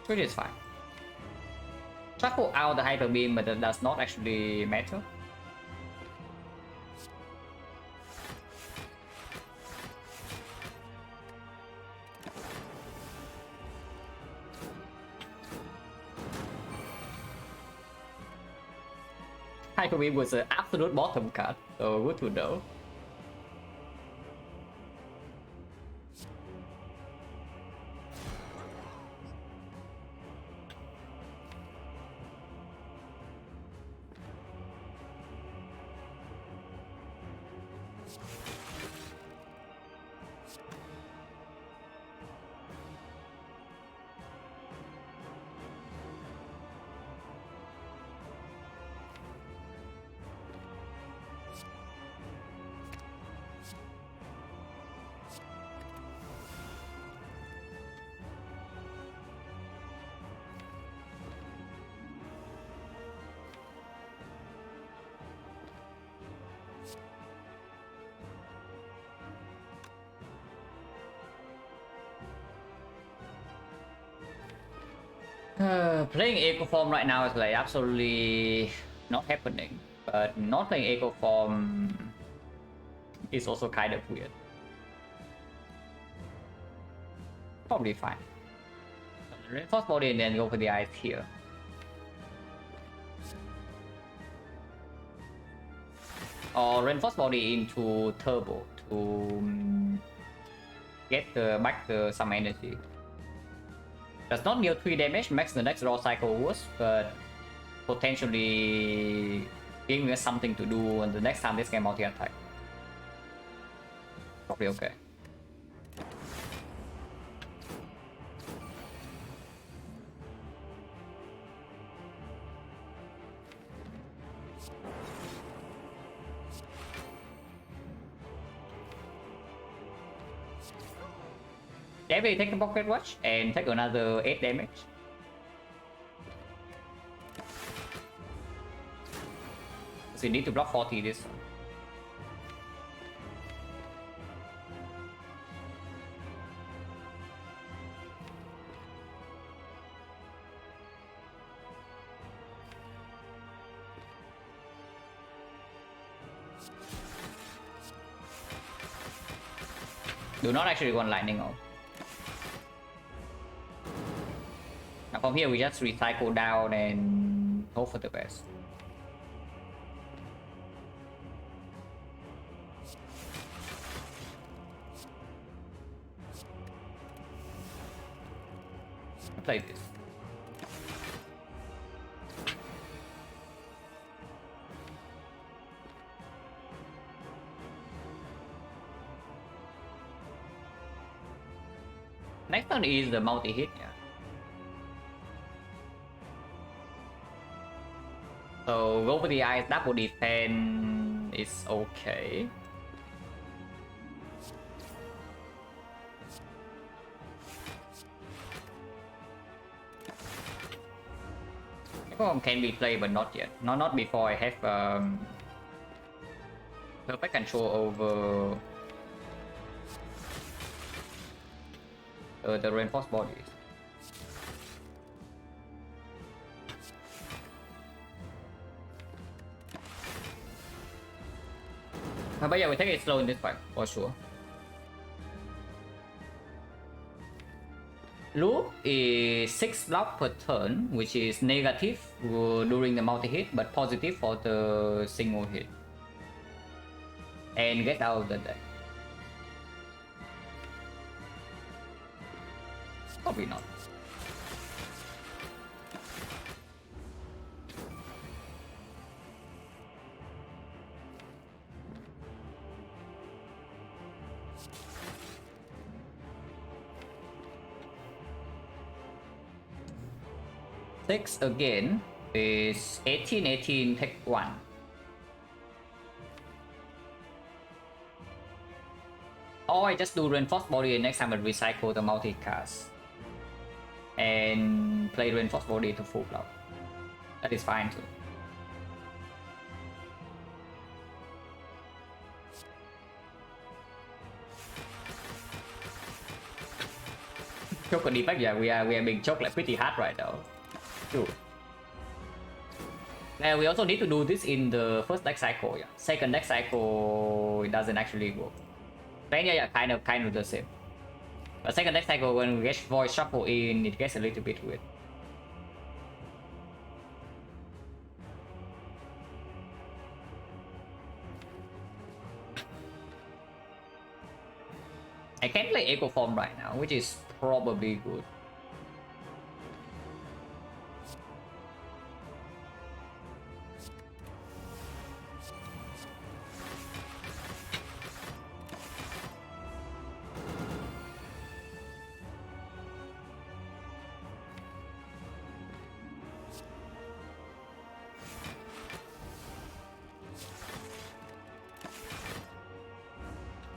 Which is fine. Shuffle out the Hyper Beam, but that does not actually matter. Hyper Beam was an absolute bottom card, so good to know. Playing Echo Form right now is like absolutely not happening, but not playing Echo Form is also kind of weird. Probably fine. Reinforce body and then go for the eyes here. Or reinforce body into turbo to get back some energy. Does not deal 3 damage, makes the next draw cycle worse, but potentially giving us something to do and the next time this game multi-attack. Probably okay. Definitely take the pocket watch and take another 8 damage. So you need to block 40 this one. Do not actually want lightning out. Now from here we just recycle down and hope for the best. Play this. Next one is the multi-hit, yeah. So go for the eyes, double defense is okay. Can be played, but not yet. Not before I have perfect control over the reinforced bodies. But yeah, we take it slow in this fight for sure. Loop is 6 block per turn, which is negative during the multi-hit, but positive for the single hit. And get out of the deck. Probably not. Six again is 18, take 1. Or I just do reinforced body and next time I recycle the multi-cast. And play reinforced body to full block. That is fine too. Choke on defect, yeah, we are being choked like pretty hard right now. True. And we also need to do this in the first deck cycle, yeah. Second deck cycle, it doesn't actually work. Then yeah, kind of the same. But second deck cycle, when we get voice shuffle in, it gets a little bit weird. I can play Echo Form right now, which is probably good.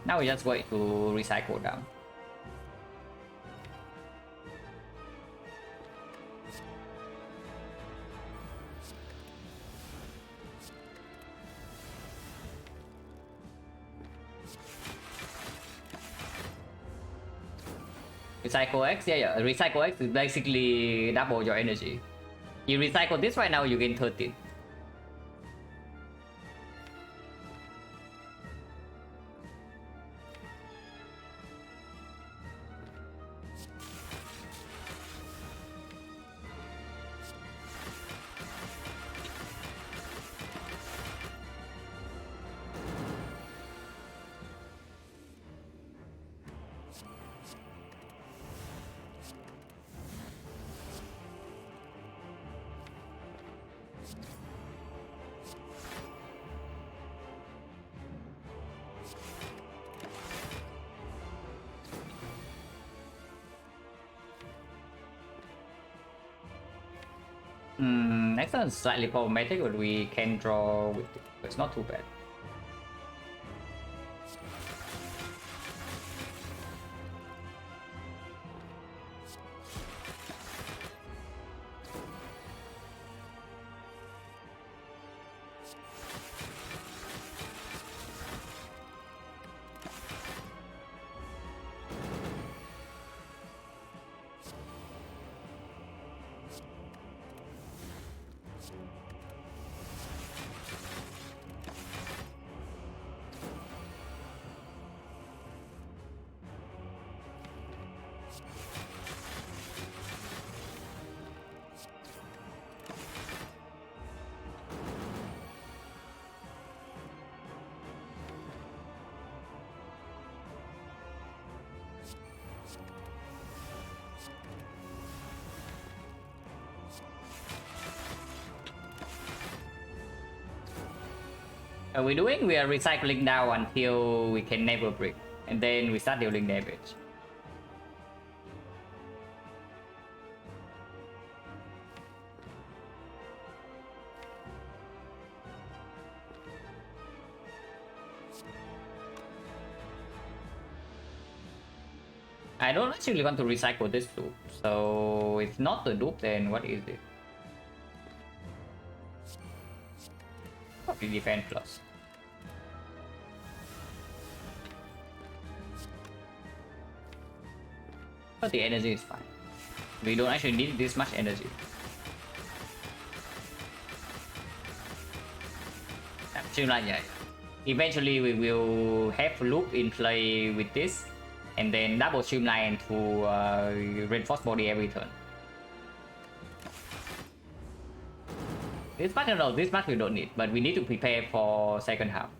Now we just wait to recycle down. Recycle X, yeah, Recycle X is basically double your energy. You recycle this right now, you gain 13. Next one is slightly problematic, but we can draw with it. It's not too bad. We are recycling now until we can never break, and then we start dealing damage. I don't actually want to recycle this loop, so if not the loop, then what is it? Probably defense plus. But the energy is fine. We don't actually need this much energy. Streamline, yeah. Eventually we will have loop in play with this, and then double streamline to reinforce body every turn. This much, no, this much we don't need, but we need to prepare for second half.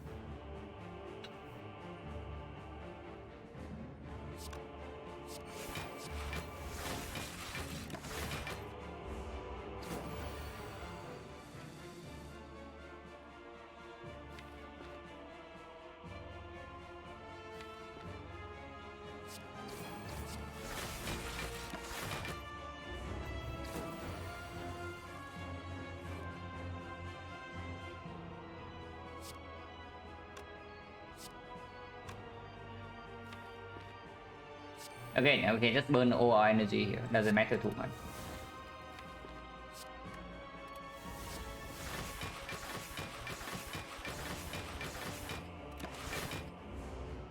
Again, we can just burn all our energy here. Doesn't matter too much.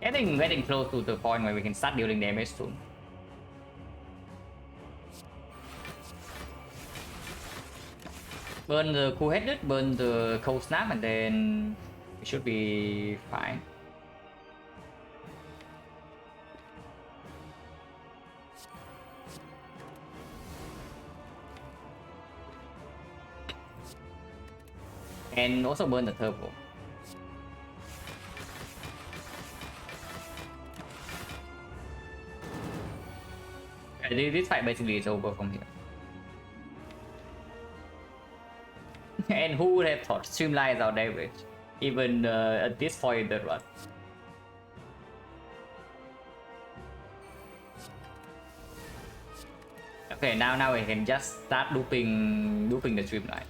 Getting close to the point where we can start dealing damage soon. Burn the cool-headed, burn the cold snap, and then we should be fine. And also burn the turbo. This fight basically is over from here. And who would have thought streamlines our damage, even at this point in the run. Okay, now we can just start looping the streamline.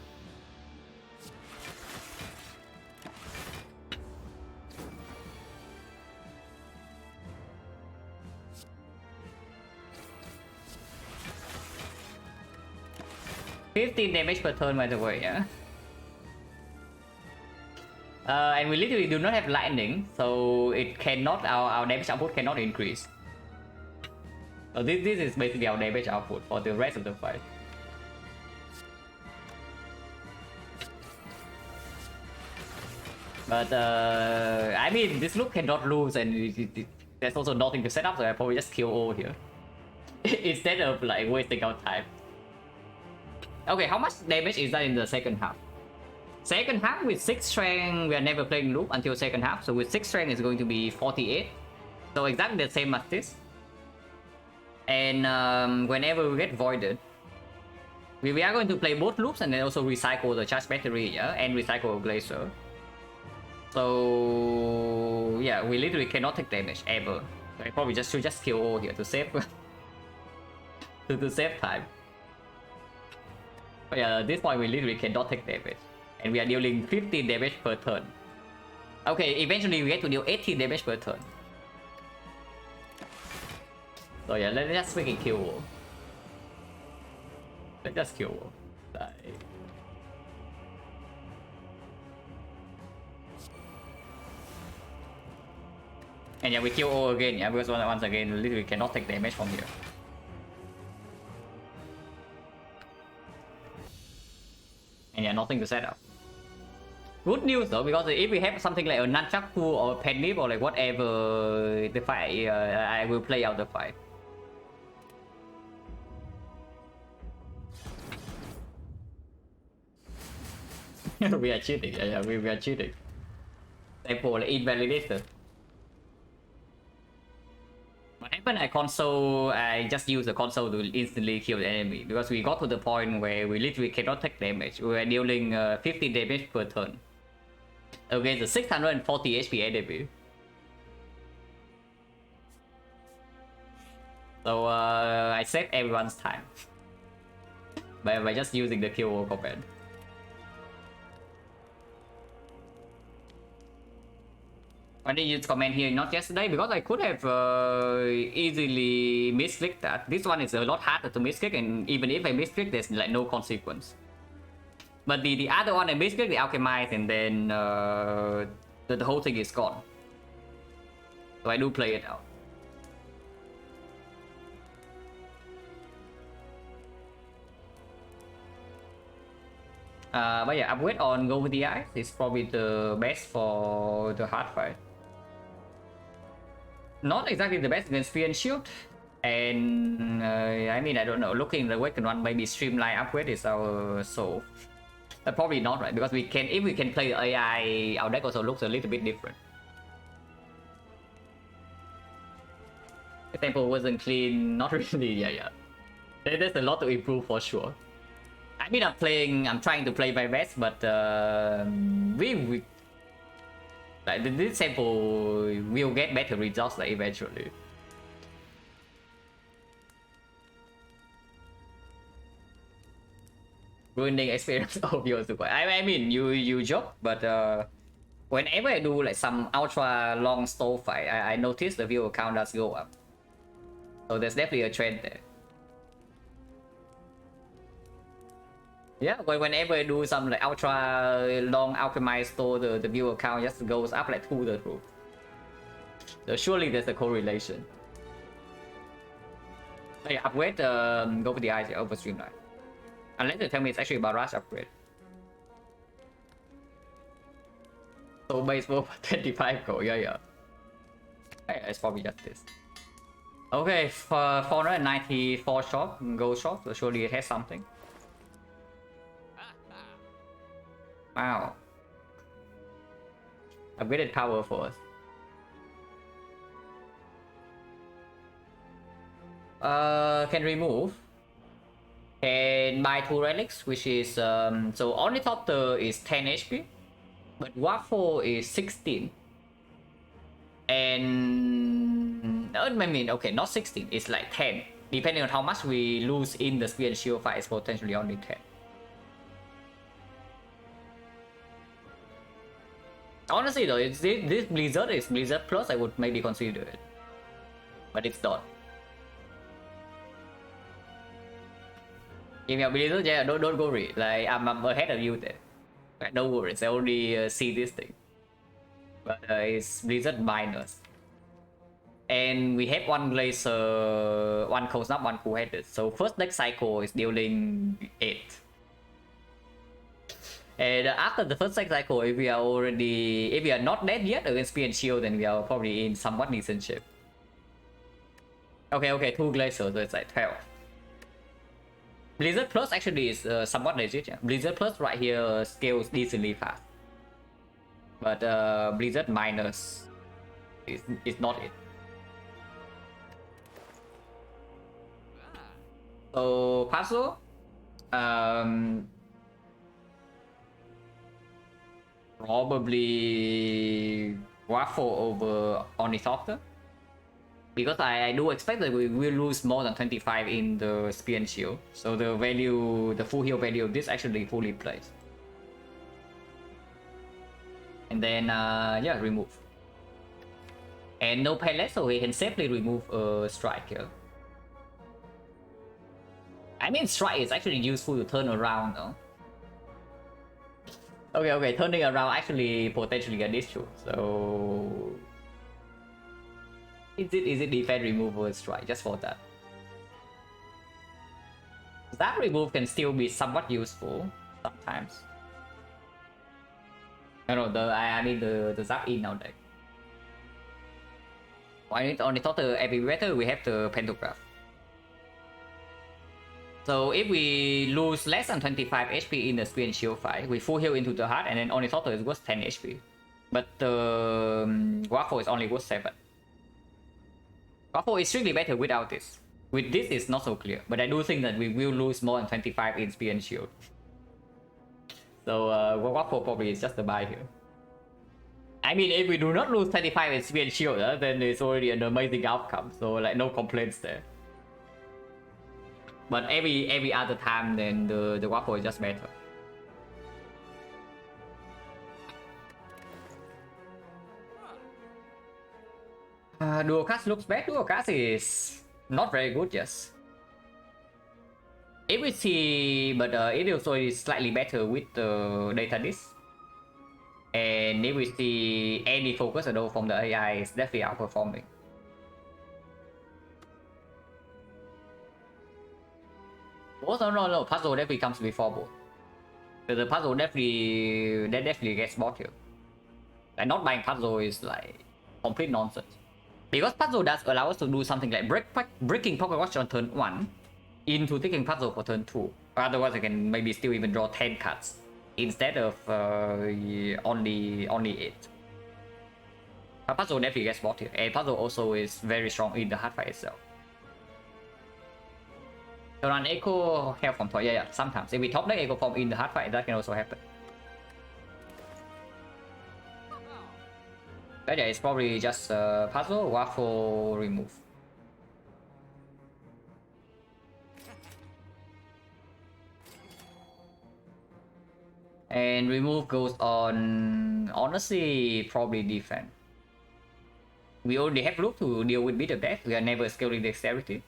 15 damage per turn, by the way, yeah. And we literally do not have lightning, so it cannot, our damage output cannot increase. So this is basically our damage output for the rest of the fight. But I mean, this loop cannot lose, and there's also nothing to set up, so I probably just kill all here instead of like wasting our time. Okay, how much damage is that in the second half? Second half with 6 strength, we are never playing loop until second half, so with 6 strength it's going to be 48. So exactly the same as this. And whenever we get voided, we are going to play both loops and then also recycle the charge battery, yeah, and recycle a glacier. So yeah, we literally cannot take damage ever. So I probably should just kill all here to save to save time. But yeah, at this point we literally cannot take damage. And we are dealing 15 damage per turn. Okay, eventually we get to deal 18 damage per turn. So yeah, let's just freaking kill wall. Let's just kill wall. And yeah, we kill all again, yeah, because once again, we literally cannot take damage from here. And yeah, nothing to set up. Good news though, because if we have something like a nunchaku or penny or like whatever the fight, I will play out the fight. We are cheating, yeah, we are cheating. Example like invalidator. Whenever I console, I just use the console to instantly kill the enemy, because we got to the point where we literally cannot take damage. We are dealing 50 damage per turn against the 640 HP enemy. So I saved everyone's time by just using the kill wall command. I didn't use command here not yesterday because I could have easily misclicked that. This one is a lot harder to misclick, and even if I misclick, there's like no consequence. But the other one I misclick, the alchemize, and then the whole thing is gone. So I do play it out. But yeah, upgrade on Go with the Eyes is probably the best for the hard fight. Not exactly the best against Spear and Shield. And I mean, I don't know, looking at the Awakened one, maybe Streamline upgrade is our soul. Probably not, right? Because we can, if we can play AI, our deck also looks a little bit different. The tempo wasn't clean, not really, yeah. There's a lot to improve for sure. I mean, I'm trying to play my best, but we like this sample will get better results like eventually. Ruining experience of your super. I mean, you joke, but whenever I do like some ultra long stall fight, I notice the viewer count does go up. So there's definitely a trend there. Yeah, whenever I do some like ultra long alchemized store, the viewer count just goes up like through the roof. So surely there's a correlation. So yeah, upgrade Go with the Eyes over Streamline. Unless they tell me it's actually Barrage upgrade. So base move 25 gold, yeah. It's probably just this. Okay, for 494 shot, gold shot, so surely it has something. Wow. Upgraded power for us. Can remove. Can buy 2 relics, which is so Ornithopter is 10 HP, but Waffle is 16. And I mean, okay, not 16, it's like 10. Depending on how much we lose in the Spear and Shield fight, it's potentially only 10. Honestly though, this Blizzard is Blizzard Plus, I would maybe consider it. But it's not. Give me a Blizzard, yeah, don't worry. Like I'm ahead of you there. Like, don't worry, I only see this thing. But it's Blizzard minus. And we have one laser, one cold snap, one cool headed. So first next cycle is dealing 8. And after the first cycle, if we are not dead yet against Spear and Shield, then we are probably in somewhat decent shape. Okay, 2 glaciers, so it's like 12. Blizzard Plus actually is somewhat legit, yeah. Blizzard Plus right here scales decently fast. But Blizzard Minus is not it. So puzzle, probably Waffle over Ornithopter. Because I do expect that we will lose more than 25 in the Spear and Shield. So the value, the full heal value of this actually fully plays. And then, yeah, remove. And no pallet, so we can safely remove a strike here. I mean, strike is actually useful to turn around, though. Okay, turning around actually potentially an issue, so... Is it defense remove or strike, just for that? That remove can still be somewhat useful, sometimes. No, I mean the zap in now deck. I only thought the every better we have the pantograph. So if we lose less than 25 HP in the Spear and Shield fight, we full heal into the heart, and then only thought is worth 10 HP. But the Waffle is only worth 7. Waffle is strictly better without this. With this, it's not so clear, but I do think that we will lose more than 25 in Spear and Shield. So Waffle probably is just a buy here. I mean, if we do not lose 25 in Spear and Shield, then it's already an amazing outcome. So like no complaints there. But every other time, then the Waffle is just better. Dual cast looks bad. Dual cast is not very good, yes. If we see, but it also is slightly better with the data disk. And if we see any focus at all from the AI, it's definitely outperforming. Both, no, puzzle definitely comes before both. The puzzle definitely gets bought here. Like not buying puzzle is like complete nonsense. Because puzzle does allow us to do something like breaking Pocket Watch on turn 1 into taking puzzle for turn 2. Otherwise I can maybe still even draw 10 cards instead of only 8. But puzzle definitely gets bought here, and puzzle also is very strong in the hard fight itself. So run Echo Hell from Toy, yeah, sometimes. If we top deck Echo Form in the hard fight, that can also happen. But yeah, it's probably just puzzle, Waffle, remove. And remove goes on, honestly, probably defense. We already have look to deal with bit of death, we are never scaling dexterity.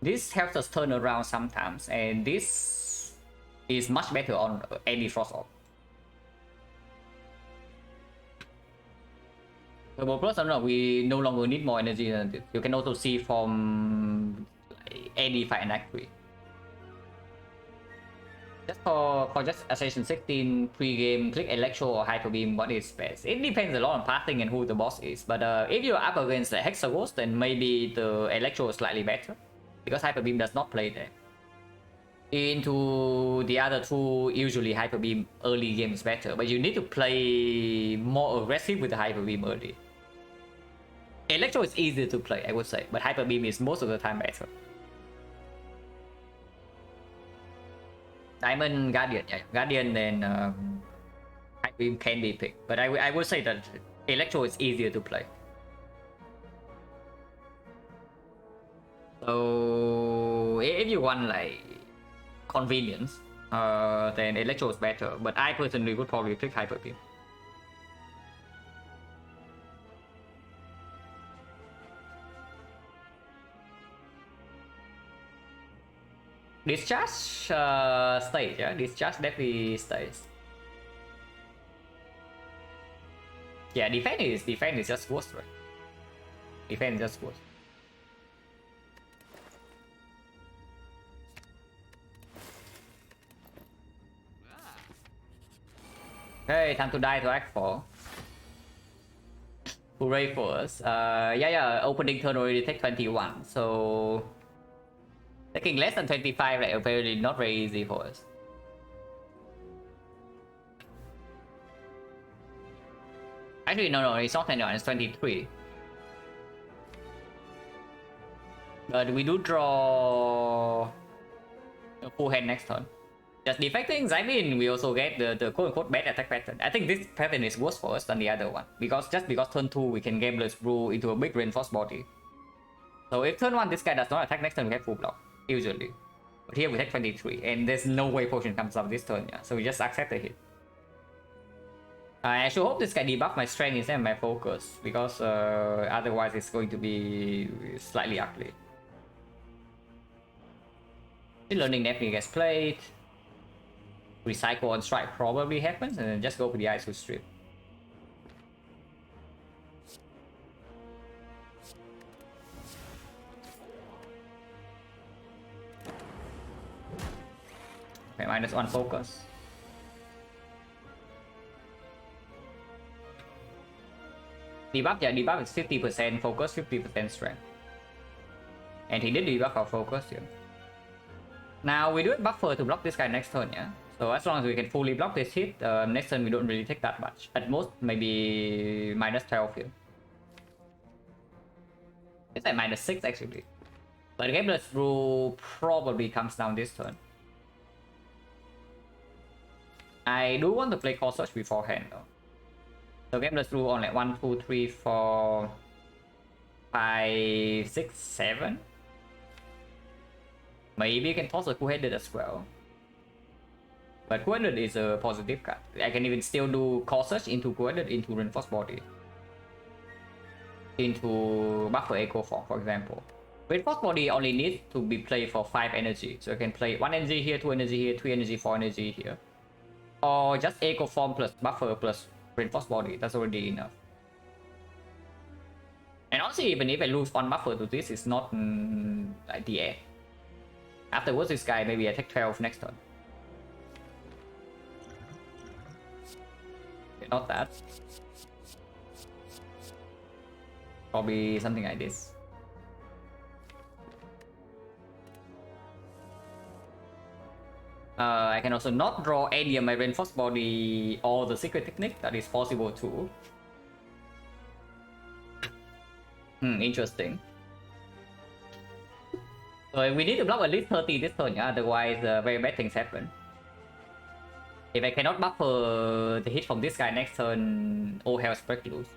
This helps us turn around sometimes, and this is much better on any Frost Orb. Turbo Plus, I don't know, we no longer need more energy than this. You can also see from any fight and accuracy. Just for just Assassin 16 pre-game, click Electro or Hyper Beam, what is best? It depends a lot on pathing and who the boss is, but if you're up against the Hexaghost, then maybe the Electro is slightly better, because Hyper Beam does not play there. Into the other two, usually Hyper Beam early game is better, but you need to play more aggressive with the Hyper Beam early. Electro is easier to play, I would say, but Hyper Beam is most of the time better. Diamond Guardian, yeah, Guardian, then Hyper Beam can be picked, but I would say that Electro is easier to play. So if you want like convenience, then Electro is better, but I personally would probably pick Hyper Beam. Discharge stays, yeah. Discharge definitely stays. Yeah, defense is just worse, right? Defense is just worse. Okay, time to die to Act 4. Hooray for us. Yeah, opening turn already take 21, so taking less than 25, like, apparently not very easy for us. Actually, no, it's not 21, it's 23. But we do draw a full hand next turn. Just defecting Zymin, we also get the quote-unquote bad attack pattern. I think this pattern is worse for us than the other one. Because turn 2 we can game Blast Brew into a big reinforced body. So if turn 1 this guy does not attack next turn, we have full block, usually. But here we take 23, and there's no way potion comes up this turn, yeah. So we just accept the hit. I should hope this guy debuff my strength instead of my focus, because otherwise it's going to be slightly ugly. The learning definitely gets played. Recycle on strike probably happens, and then just go for the Ice Strip. Okay, -1 focus. Debuff, yeah, debuff is 50% focus, 50% strength. And he did debuff our focus here. Now we do a buffer to block this guy next turn, yeah? So as long as we can fully block this hit, next turn we don't really take that much. At most, maybe -12 here. It's like -6 actually. But Game Blast Rule probably comes down this turn. I do want to play Core Search beforehand though. So Game Blast Rule on like 1, 2, 3, 4, 5, 6, 7. Maybe you can toss a Cool-Headed as well. But Cool-Headed is a positive card. I can even still do Core Search into Cool-Headed into Reinforced Body. Into Buffer Echo Form, for example. Reinforced Body only needs to be played for 5 energy. So I can play 1 energy here, 2 energy here, 3 energy, 4 energy here. Or just Echo Form plus Buffer plus Reinforced Body. That's already enough. And also, even if I lose 1 Buffer to this, it's not like the end. Afterwards, this guy maybe I take 12 next turn. Okay, not that. Probably something like this. I can also not draw any of my Reinforced Body or the Secret Technique. That is possible too. Interesting. So we need to block at least 30 this turn, yeah? Otherwise very bad things happen. If I cannot buffer the hit from this guy next turn, all hell's break loose.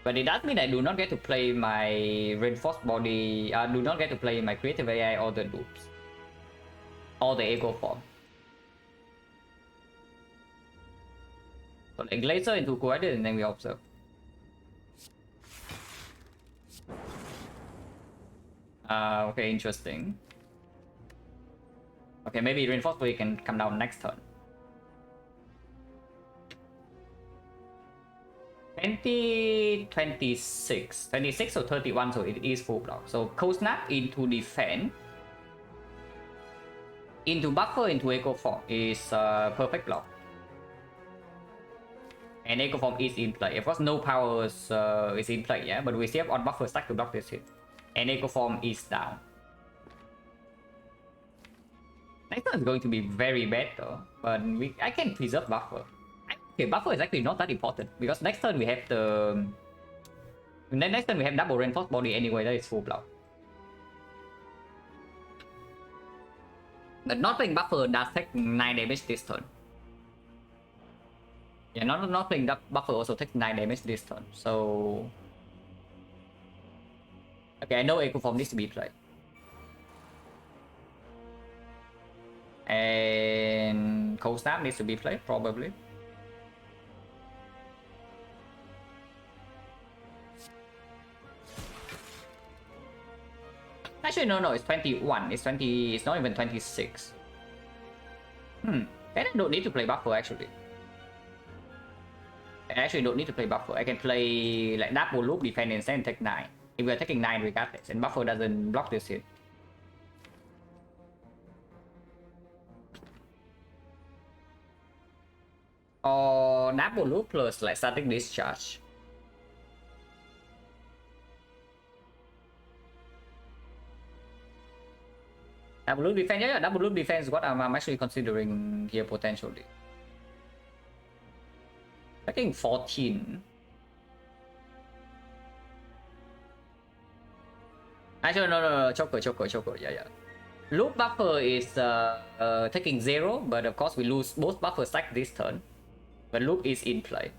But it does mean I do not get to play my Reinforced Body, do not get to play my Creative AI or the loops. Or the Echo Form. So like laser into Coordinate and then we observe. Okay, interesting. Okay, maybe Reinforced Body can come down next turn. 26 or 31, so it is full block. So Cold Snap into defense, into buffer, into Echo Form is perfect block. And Echo Form is in play. Of course, no powers is in play, yeah, but we still have on buffer stack to block this hit. And Echo Form is down. Next turn is going to be very bad though, but I can preserve buffer. Okay, buffer is actually not that important because next turn we have the next turn we have double Reinforced Body anyway. That is full block. But not playing buffer does take 9 damage this turn. Yeah, not playing that buffer also takes 9 damage this turn. So okay, I know Echo Form needs to be played. And Cold Snap needs to be played probably. Actually, no, it's 21. It's 20. It's not even 26. Then I don't need to play buffer actually. I actually don't need to play buffer. I can play like double loop defense and take 9. If we're taking 9 regardless, and buffer doesn't block this hit. Or double loop plus like static discharge. Double loop defense, yeah, double loop defense is what I'm actually considering here potentially. I think 14. Actually, no, choker, yeah. Loop buffer is taking 0, but of course we lose both buffer stack this turn. But loop is in play.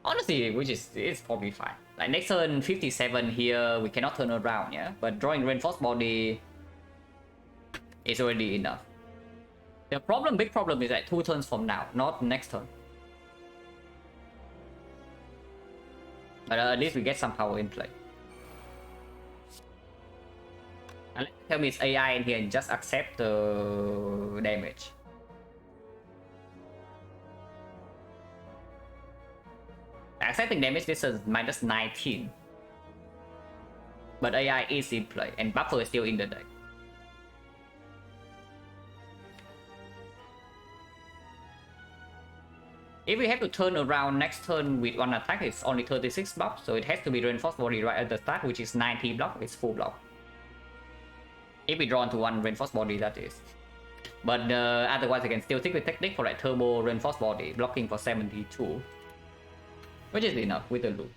Honestly, which is it's probably fine. Like next turn 57 here, we cannot turn around, yeah. But drawing reinforced body is already enough. The problem, big problem, is like 2 turns from now, not next turn. But at least we get some power in play. And tell me it's AI in here and just accept the damage. Accepting damage, this is minus 19. But AI is in play and buffer is still in the deck. If we have to turn around next turn with 1 attack, it's only 36 buff, so it has to be reinforced body right at the start, which is 90 block, it's full block. If we draw into 1 reinforced body, that is. But otherwise I can still take the technique for like turbo reinforced body, blocking for 72. Which is enough with the loop.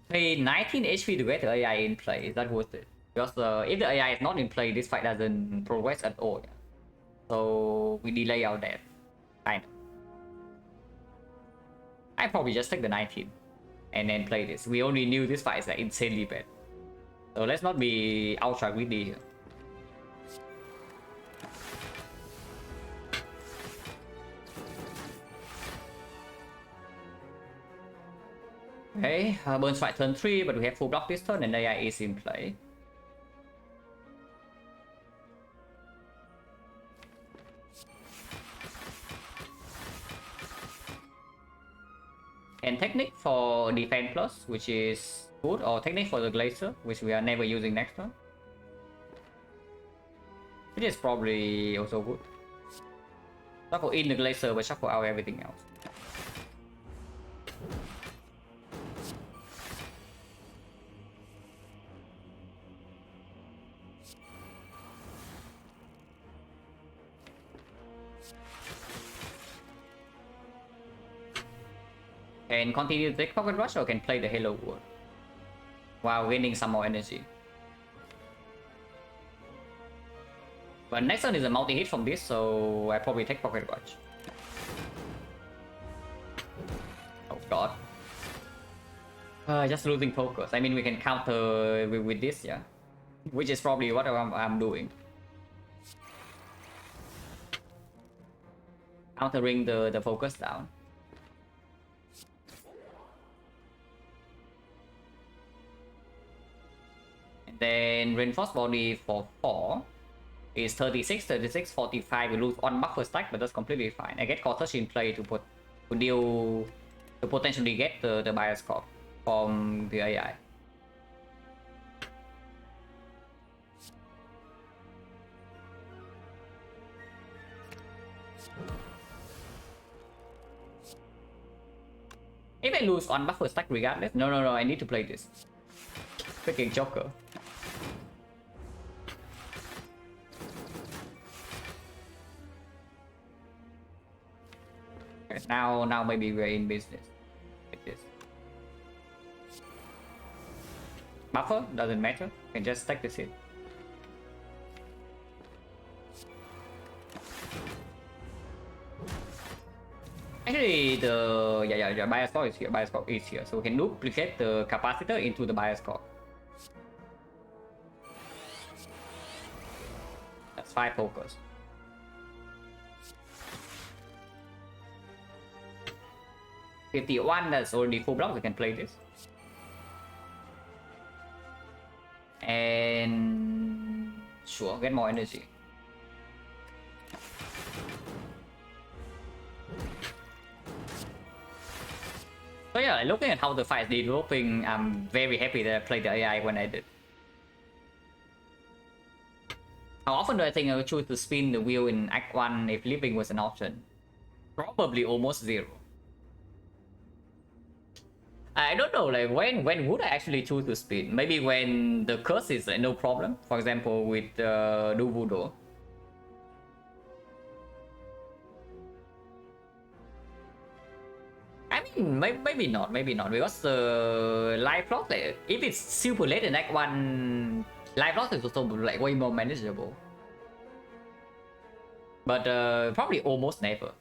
Pay 19 HP to get the AI in play, is that worth it? Because if the AI is not in play, this fight doesn't progress at all. Yeah? So we delay our death. Kind of. I probably just take the 19 and then play this. We only knew this fight is like insanely bad. So let's not be ultra greedy here. Okay, burns fight turn 3, but we have full block this turn and AI is in play. And technique for defense plus, which is good, or technique for the glacier, which we are never using next turn. Which is probably also good. Shuffle in the glacier, but shuffle out everything else. And continue to take Pocket Rush, or can play the Halo Word while gaining some more energy. But next turn is a multi-hit from this, so I probably take Pocket Rush. Oh god. Just losing focus. I mean, we can counter with this, yeah. Which is probably what I'm doing. Countering the focus down. Then reinforced body for 4 is 36, 45. We lose 1 buffer stack, but that's completely fine. I get Cortex in play to potentially get the bias score from the AI. If I lose 1 buffer stack regardless, no, I need to play this. Freaking Joker. Okay, now maybe we're in business. Like this. Buffer doesn't matter. You can just take this hit. Actually, the bias core is here. Bias core is here, so we can duplicate the capacitor into the bias core. That's 5 focus. 51, that's already full block, we can play this. And sure, get more energy. So yeah, looking at how the fight is developing, I'm very happy that I played the AI when I did. How often do I think I would choose to spin the wheel in Act 1 if living was an option? Probably almost zero. I don't know, like when would I actually choose to spin? Maybe when the curse is like, no problem. For example, with Do Voodoo. I mean, maybe not, because life loss, like, if it's super late in Act 1, life loss is also like way more manageable. But probably almost never.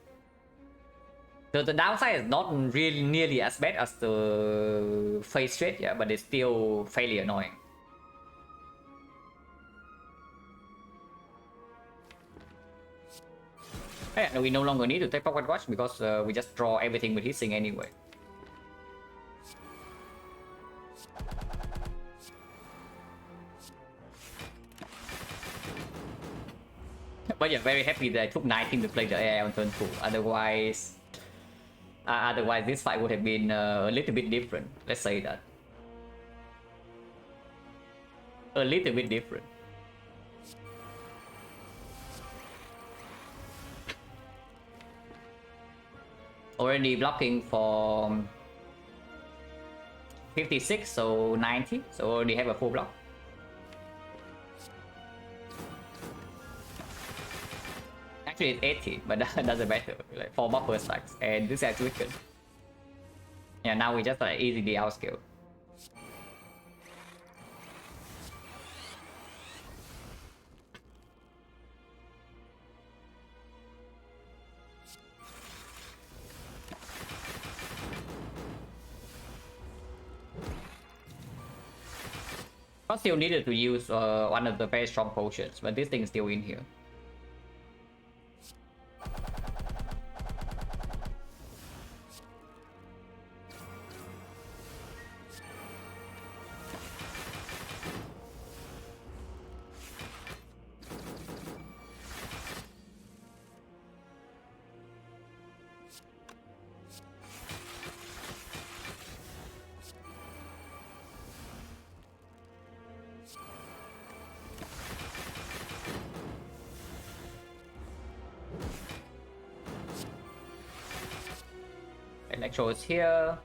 The downside is not really nearly as bad as the face straight, yeah, but it's still fairly annoying. Yeah, we no longer need to take Pocket Watch because we just draw everything with hissing anyway. But yeah, very happy that I took 19 to play the AI on turn 2. Otherwise this fight would have been a little bit different. Let's say that. A little bit different. Already blocking for 56, so 90. So already have a full block. Actually it's 80, but that doesn't matter. Like 4 buffer stacks, and this guy's wicked. Yeah, now we just like easily outscale. I still needed to use one of the very strong potions, but this thing is still in here. Electro is here.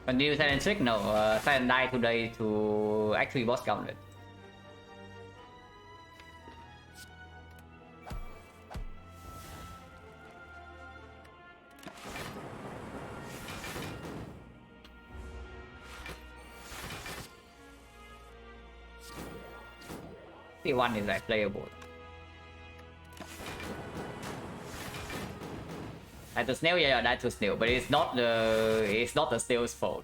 Continue Silent trick? No, Silent died today to actually boss gauntlet. One is like playable. At the snail, yeah, that's a snail, but it's not the snail's fault.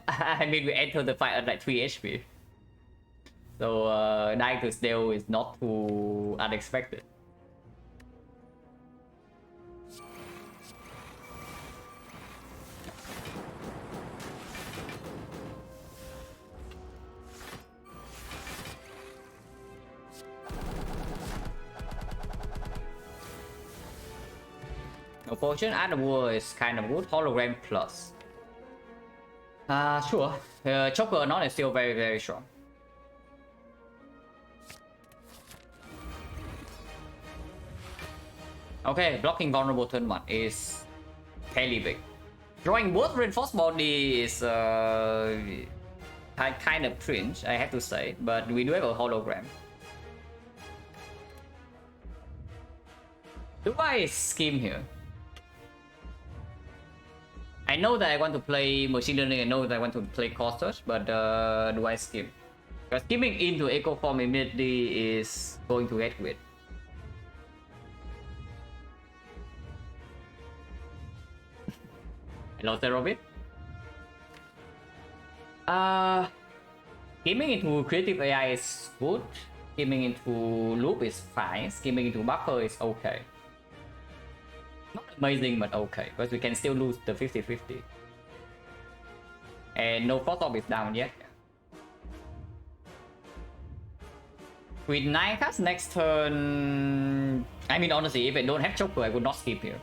I mean, we entered the fight at like 3 HP, so dying to snail is not too unexpected. No potion, Other War is kind of good. Hologram plus. Sure. Choker or not is still very, very strong. Okay, blocking vulnerable turn 1 is fairly big. Drawing both reinforced body is kind of cringe, I have to say, but we do have a hologram. Do I scheme here? I know that I want to play machine learning, I know that I want to play cost search, but do I scheme? Because scheming into echo form immediately is going to get weird. Hello, Zerobit. Skimming into creative AI is good. Skimming into loop is fine. Skimming into buffer is okay. Not amazing, but okay. But we can still lose the 50-50. And no Force Orb is down yet. With 9 cards next turn... I mean, honestly, if I don't have Joker, I would not skip here.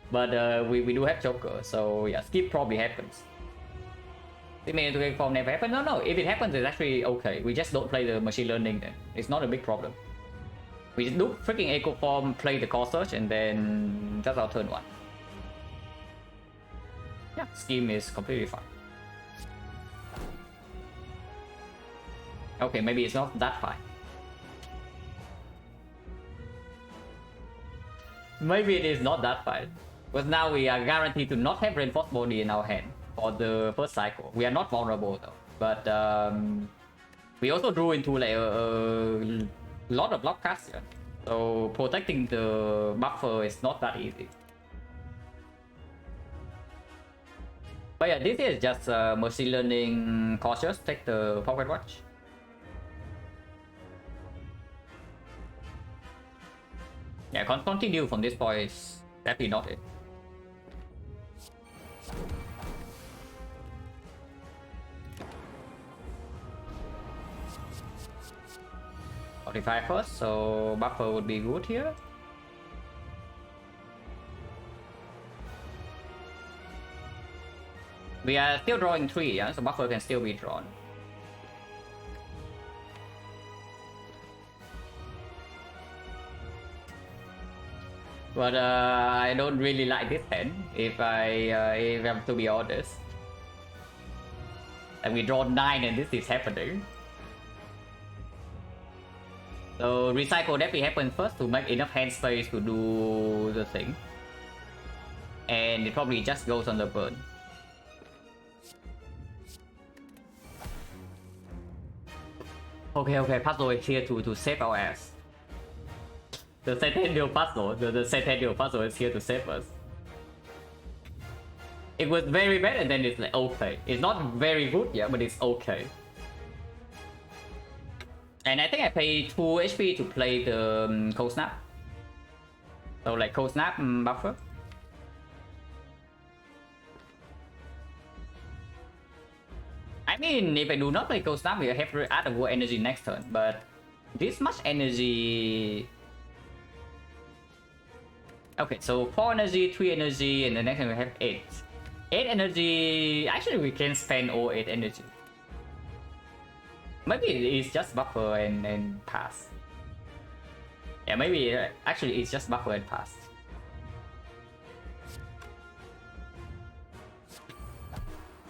But we do have Joker, so yeah, skip probably happens. Skimming into form never happens? No, if it happens, it's actually okay. We just don't play the machine learning then. It's not a big problem. We just do freaking Echo Form, play the Core Search, and then that's our turn 1. Yeah, scheme is completely fine. Okay, maybe it's not that fine. Maybe it is not that fine. But now we are guaranteed to not have Reinforced Body in our hand for the first cycle. We are not vulnerable though. But we also drew into like a lot of block cards here. So protecting the buffer is not that easy. But yeah, this is just machine learning cautious. Take the pocket watch. Yeah, continue from this point is definitely not it. first, so buffer would be good here. We are still drawing 3, yeah, so buffer can still be drawn. But I don't really like this hand, if I'm to be honest. And we draw 9 and this is happening. So recycle definitely happens first to make enough hand space to do the thing. And it probably just goes on the burn. Okay, puzzle is here to save our ass. The Centennial puzzle, the Centennial puzzle is here to save us. It was very bad and then it's like okay. It's not very good yet, but it's okay. And I think I pay 2 HP to play the Cold Snap. So like Cold Snap buffer. I mean, if I do not play Cold Snap, we have to add a war energy next turn. But this much energy... Okay, so 4 energy, 3 energy, and the next time we have 8. 8 energy... Actually, we can spend all 8 energy. Maybe it's just buffer and pass. Yeah, maybe actually it's just buffer and pass.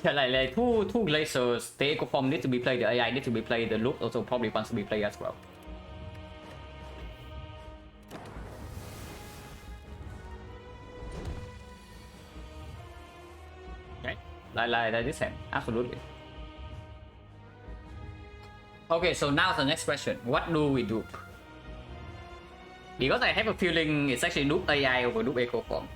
Yeah, like two Glazers, the Echo Form need to be played, the AI need to be played, the Loop also probably wants to be played as well. Okay, like this hand, absolutely. Okay, so now the next question. What do we dupe? Because I have a feeling it's actually dupe AI over dupe Echo Form.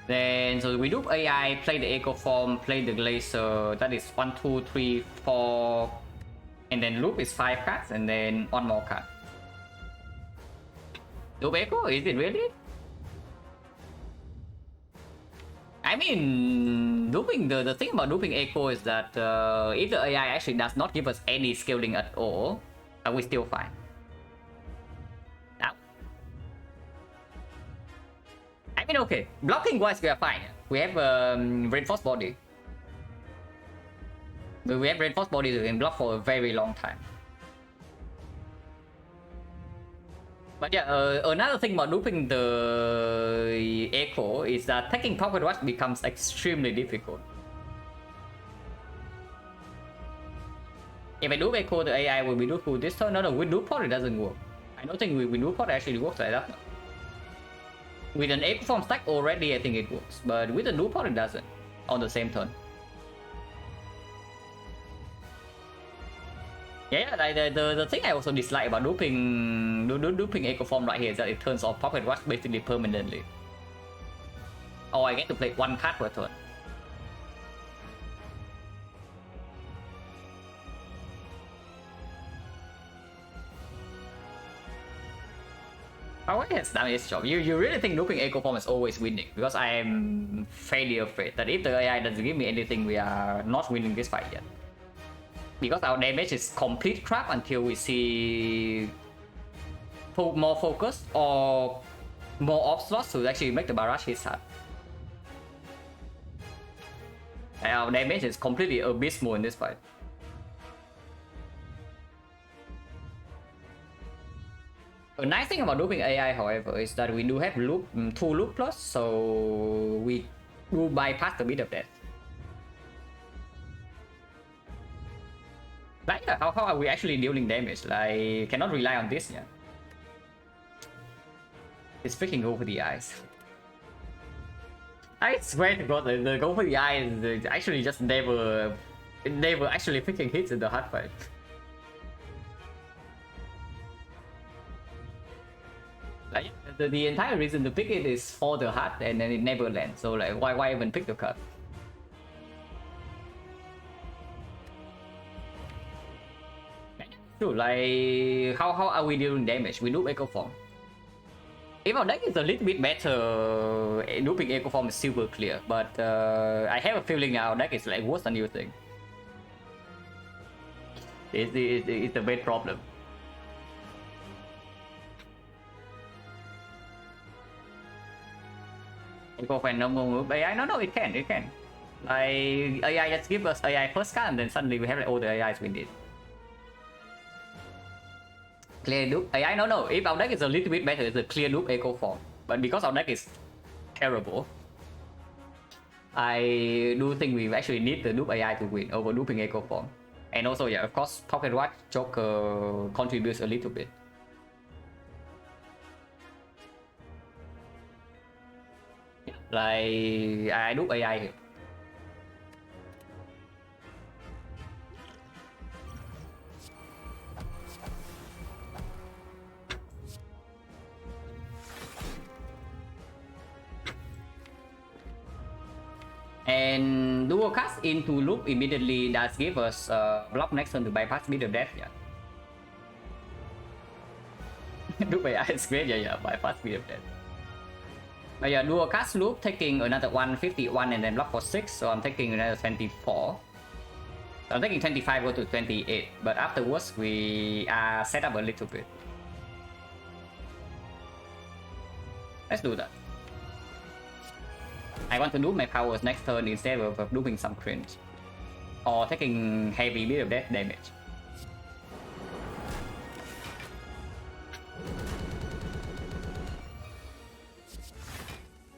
Then, so we dupe AI, play the Echo Form, play the Glacier. That is 1, 2, 3, 4. And then loop is 5 cards, and then 1 more card. Dupe Echo? Is it really? I mean, duping the thing about duping Echo is that if the AI actually does not give us any scaling at all, are we still fine? Now, I mean, okay, blocking wise we are fine. We have reinforced body. We have reinforced body that can block for a very long time. But yeah, another thing about duping the Echo is that taking Pocket Watch becomes extremely difficult. If I dupe Echo, the AI will be duped this turn. No, with dupe pot it doesn't work. I don't think with dupe pot actually works like that. With an Echo Form stack already, I think it works. But with a dupe pot it doesn't on the same turn. Yeah, like the thing I also dislike about duping Echo Form right here is that it turns off Pocket Watch basically permanently. Oh, I get to play one card per turn. How it has done its job. You really think duping Echo Form is always winning? Because I am fairly afraid that if the AI doesn't give me anything, we are not winning this fight yet. Because our damage is complete crap until we see more focus or more off slots to actually make the barrage hit hard. And our damage is completely abysmal in this fight. A nice thing about duping AI, however, is that we do have loop, 2 loop plus, so we do bypass the bit of death. Like, how are we actually dealing damage? Like, cannot rely on this, yeah. It's freaking over the eyes. I swear to God, the go for the eyes actually just never actually freaking hits in the hard fight. Like, the entire reason to pick it is for the hard, and then it never lands. So like, why even pick the card? True, like how are we dealing damage? We do Echo Form. If our deck is a little bit better, duping Echo Form is super clear. But I have a feeling our deck is like worse than you think. It's a big problem. Echo Form no move AI. No, it can. Like AI just give us AI first card, and then suddenly we have like all the AIs we need. Clear dupe AI, no. If our deck is a little bit better, it's a clear dupe Echo Form. But because our deck is terrible, I do think we actually need the dupe AI to win over duping Echo Form. And also, yeah, of course, Pocket Watch Joker contributes a little bit. Like, I dupe AI here. And dual cast into loop immediately does give us block next turn to bypass bit of death, yeah. Dupe AI is great, yeah, bypass bit of death. But yeah, dual cast loop taking another 151 and then block for 6, so I'm taking another 24. So I'm taking 25, go to 28, but afterwards we are set up a little bit. Let's do that. I want to dupe my powers next turn instead of duping some cringe. Or taking heavy bit of death damage.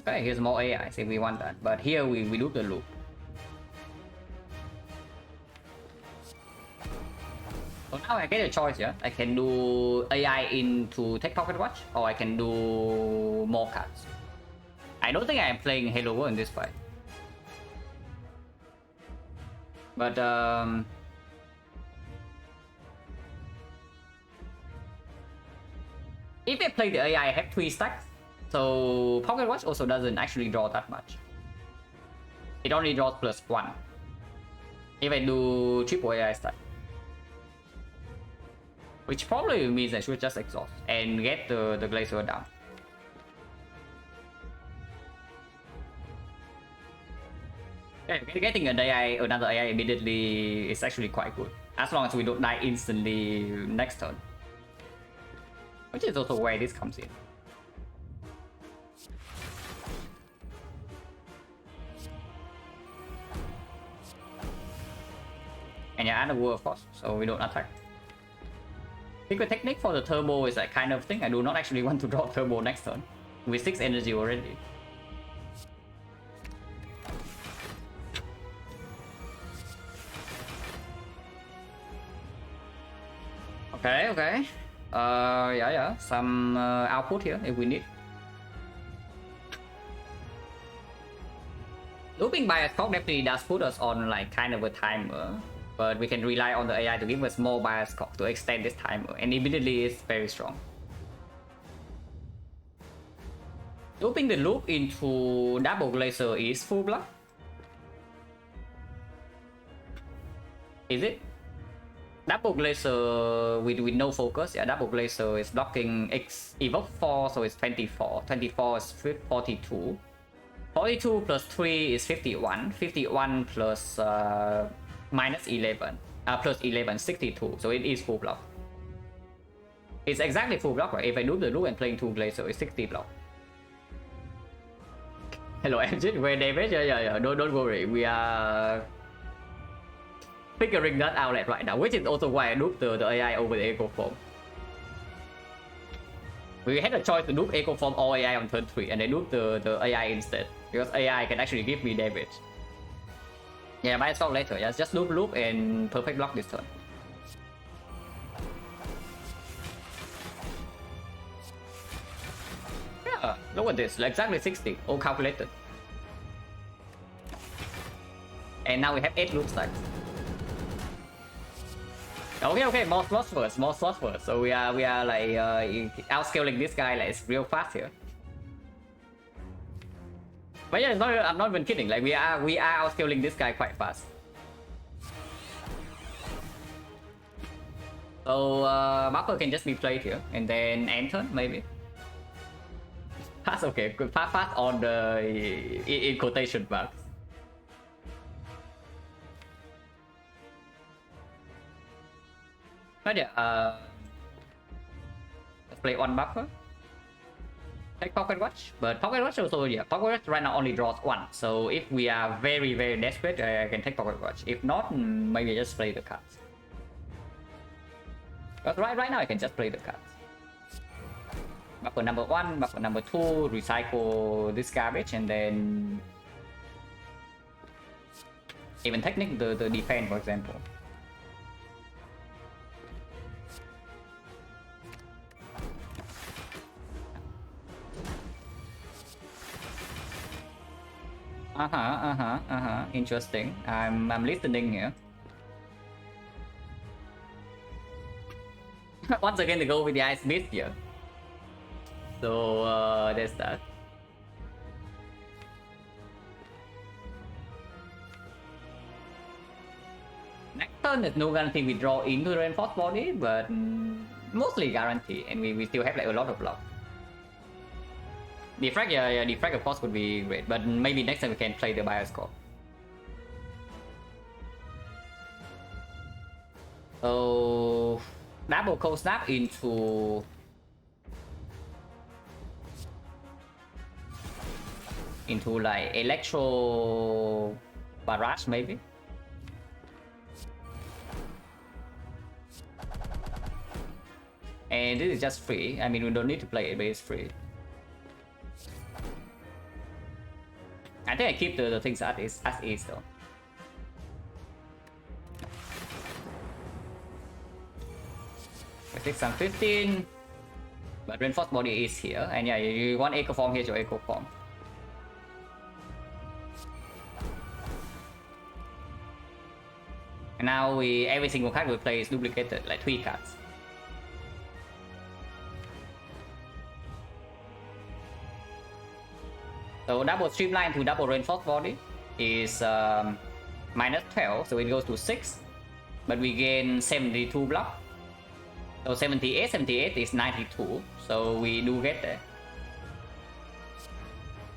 Okay, here's more AI if we want that. But here we dupe the loop. So now I get a choice, yeah? I can do AI into take Pocket Watch, or I can do more cards. I don't think I am playing Halo World in this fight. But if I play the AI, I have 3 stacks. So Pocket Watch also doesn't actually draw that much. It only draws +1. If I do triple AI stack. Which probably means I should just exhaust and get the Glacier down. Getting another AI immediately is actually quite good, as long as we don't die instantly next turn. Which is also where this comes in. And yeah, add a war of course, so we don't attack. Secret technique for the turbo is that kind of thing. I do not actually want to draw turbo next turn. With 6 energy already. Okay. Yeah. Some output here if we need. Looping by a clock definitely does put us on like kind of a timer. But we can rely on the AI to give us more bias clock to extend this timer, and immediately it's very strong. Looping the loop into double glacier is full block. Is it? Double glacier with no focus. Yeah, double glacier is blocking X evoke 4, so it's 24. 24 is 42. 42 plus 3 is 51. 51 plus minus 11. Plus 11, 62. So it is full block. It's exactly full block, right? If I do the loop and playing 2 glacier, it's 60 block. Hello, engine. Where damage? Yeah. Don't worry. We are figuring that out right now, which is also why I loop the AI over the Echo Form. We had a choice to loop Echo Form or AI on turn 3, and I loop the AI instead, because AI can actually give me damage. Yeah, but it's later. Yeah, just loop and perfect block this turn. Yeah, look at this, exactly 60, all calculated. And now we have 8 loop stacks. Okay, more slots first. So we are like outscaling this guy like it's real fast here. But yeah, I'm not even kidding. Like we are outscaling this guy quite fast. So Buffer can just be played here and then end turn maybe. Fast, okay, good. Fast on the in quotation marks. But yeah, let's play one Buffer. Take Pocket Watch, but Pocket Watch also, yeah, Pocket Watch right now only draws 1. So if we are very desperate, I can take Pocket Watch. If not, maybe just play the cards. But right now I can just play the cards. Buffer number 1, buffer number 2, recycle this garbage, and then even technique the defense, for example. Interesting. I'm listening here. Once again, to go with the ice mist here. So there's that. Next turn, there's no guarantee we draw into the reinforced body, but mostly guarantee, and we still have like a lot of luck. Defrag, yeah, defrag of course would be great, but maybe next time we can play the bioscope. So double cold snap into like electro barrage maybe. And this is just free. I mean, we don't need to play it, but it's free. I think I keep the things as is though. I think some 15, but reinforced body is here, and yeah, you want Echo Form, here's your Echo Form. And now every single card we play is duplicated, like 3 cards. So double streamline to double reinforced body is minus 12, so it goes to 6, but we gain 72 block. So 78 is 92, so we do get there.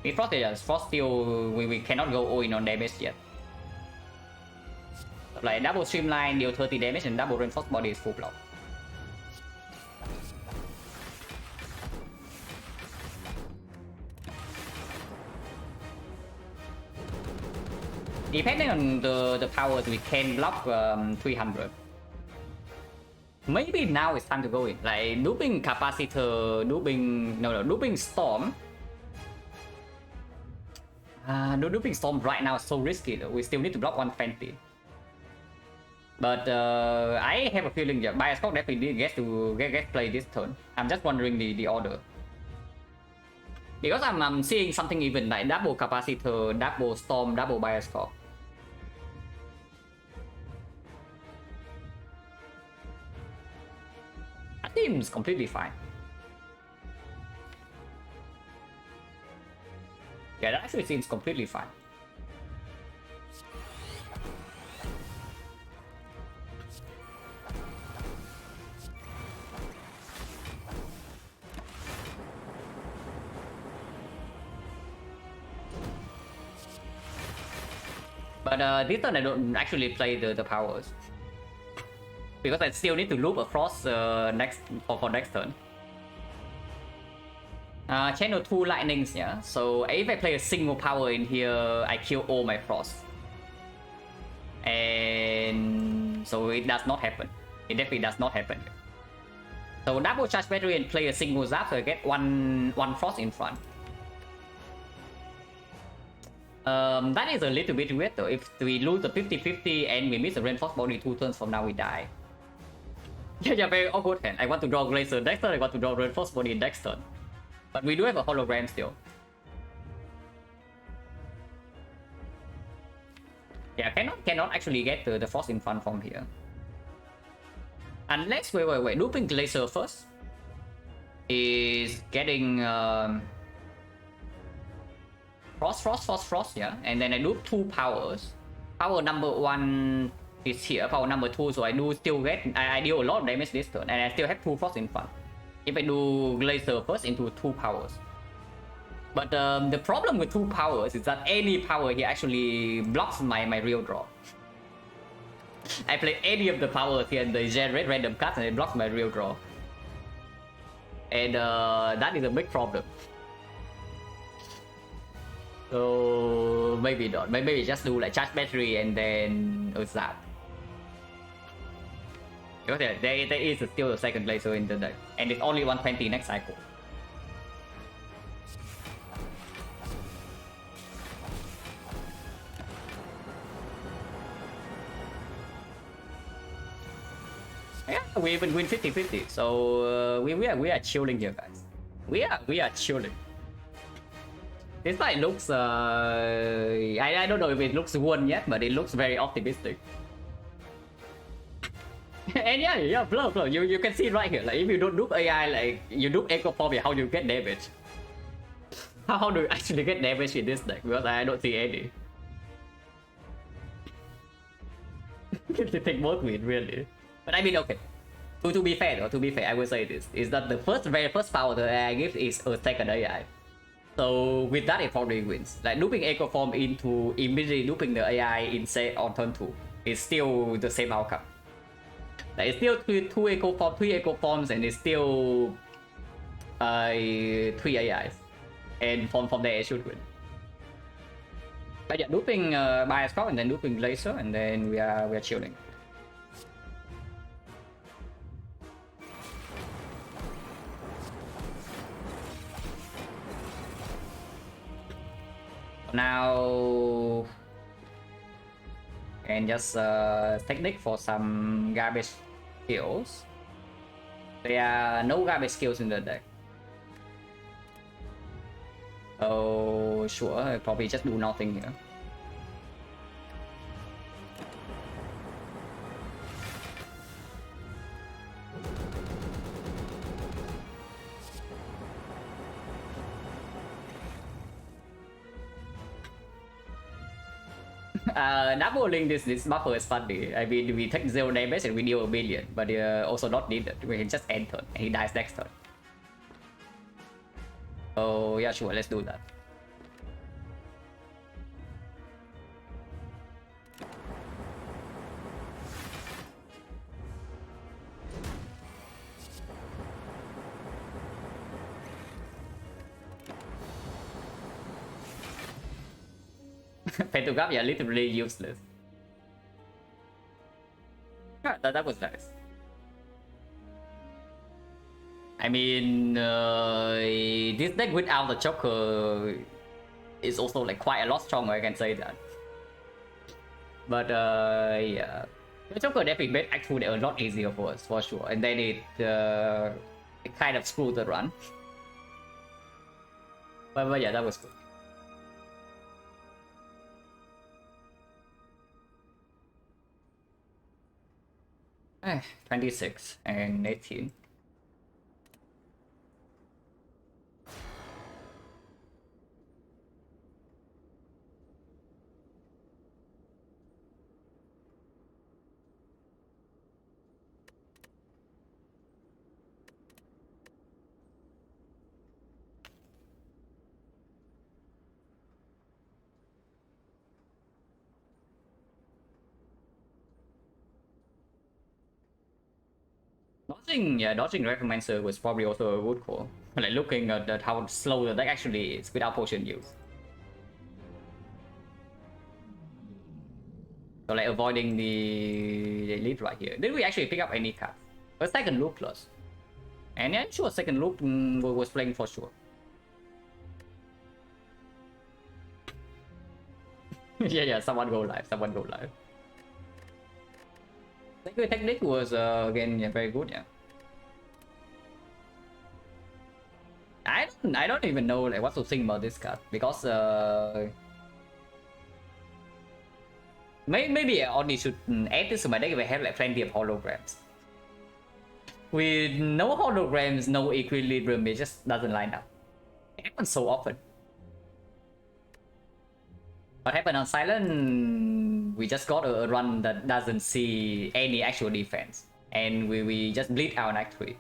We frost still, we cannot go all in on damage yet. Like double streamline deal 30 damage and double reinforced body is full block. Depending on the powers, we can block 300. Maybe now it's time to go in. Like looping capacitor, looping storm. No, looping storm right now is so risky though. We still need to block 120. But I have a feeling that Bias Clock definitely gets to play this turn. I'm just wondering the order. Because I'm seeing something even like double capacitor, double storm, double Bias Clock. That seems completely fine. Yeah, that actually seems completely fine. But this turn I don't actually play the powers. Because I still need to loop a frost next for next turn. Channel 2 lightnings, yeah. So if I play a single power in here, I kill all my frost. And so it does not happen. It definitely does not happen. So double charge battery and play a single zap, so I get one frost in front. That is a little bit weird though. If we lose the 50-50 and we miss the reinforced body 2 turns from now, we die. Yeah, very awkward hand. I want to draw Glacier next turn, I want to draw reinforced body next turn. But we do have a hologram still. Yeah, cannot actually get the frost in front from here. Unless, wait, looping Glacier first is getting frost, yeah. And then I loop 2 powers. Power number 1 is here, power number 2, so I do still get, I deal a lot of damage this turn, and I still have 2 frost in front. If I do Glacier first into 2 powers. But the problem with 2 powers is that any power here actually blocks my real draw. I play any of the powers here and they generate random cards and it blocks my real draw. And that is a big problem. So maybe not. Maybe just do like charge battery and then zap. Because there is still a second Glacier in the deck. And it's only 120 next cycle. Yeah, we even win 50-50, so we are chilling here, guys. We are chilling. This fight looks I don't know if it looks won yet, but it looks very optimistic. And yeah, blur. You can see right here. Like if you don't loop AI, like you loop Echo Form, how you get damage? How do you actually get damage in this deck? Because I don't see any. They take both win really. But I mean, okay. To be fair, I will say this: is that the very first power that AI gives is a second AI. So with that, it probably wins. Like looping Echo Form into immediately looping the AI in say on turn 2 is still the same outcome. Like it's still 3 Echo Forms, and it's still 3 AIs, and from there it should win. But yeah, looping Bias Crop and then looping Glacier, and then we are chilling. Now, and just technique for some garbage skills. There are no garbage skills in the deck. Oh, sure, I'll probably just do nothing here. Doubling this buffer is funny. I mean, we take 0 damage and we deal a million, but also not needed. We can just end turn and he dies next turn. Oh yeah, sure, let's do that. Pentagram, yeah, literally useless. Yeah, that was nice. I mean, this deck without the Joker is also like quite a lot stronger, I can say that. But yeah, the Joker definitely made actually a lot easier for us, for sure. And then it kind of screwed the run. But yeah, that was good. 26 and 18. dodging Recommencer was probably also a good call. Like looking at how slow the deck actually is without potion use. So like avoiding the lead right here. Did we actually pick up any cards? A second loop plus. And yeah, I'm sure second loop was playing for sure. Yeah, someone go live. Thank you, technique was again very good, yeah. I don't even know like what to think about this card because maybe I only should add this to my deck if I have like plenty of holograms. With no holograms, no equilibrium, it just doesn't line up. It happens so often. What happened on Silent, we just got a run that doesn't see any actual defense. And we just bleed out on Act 3.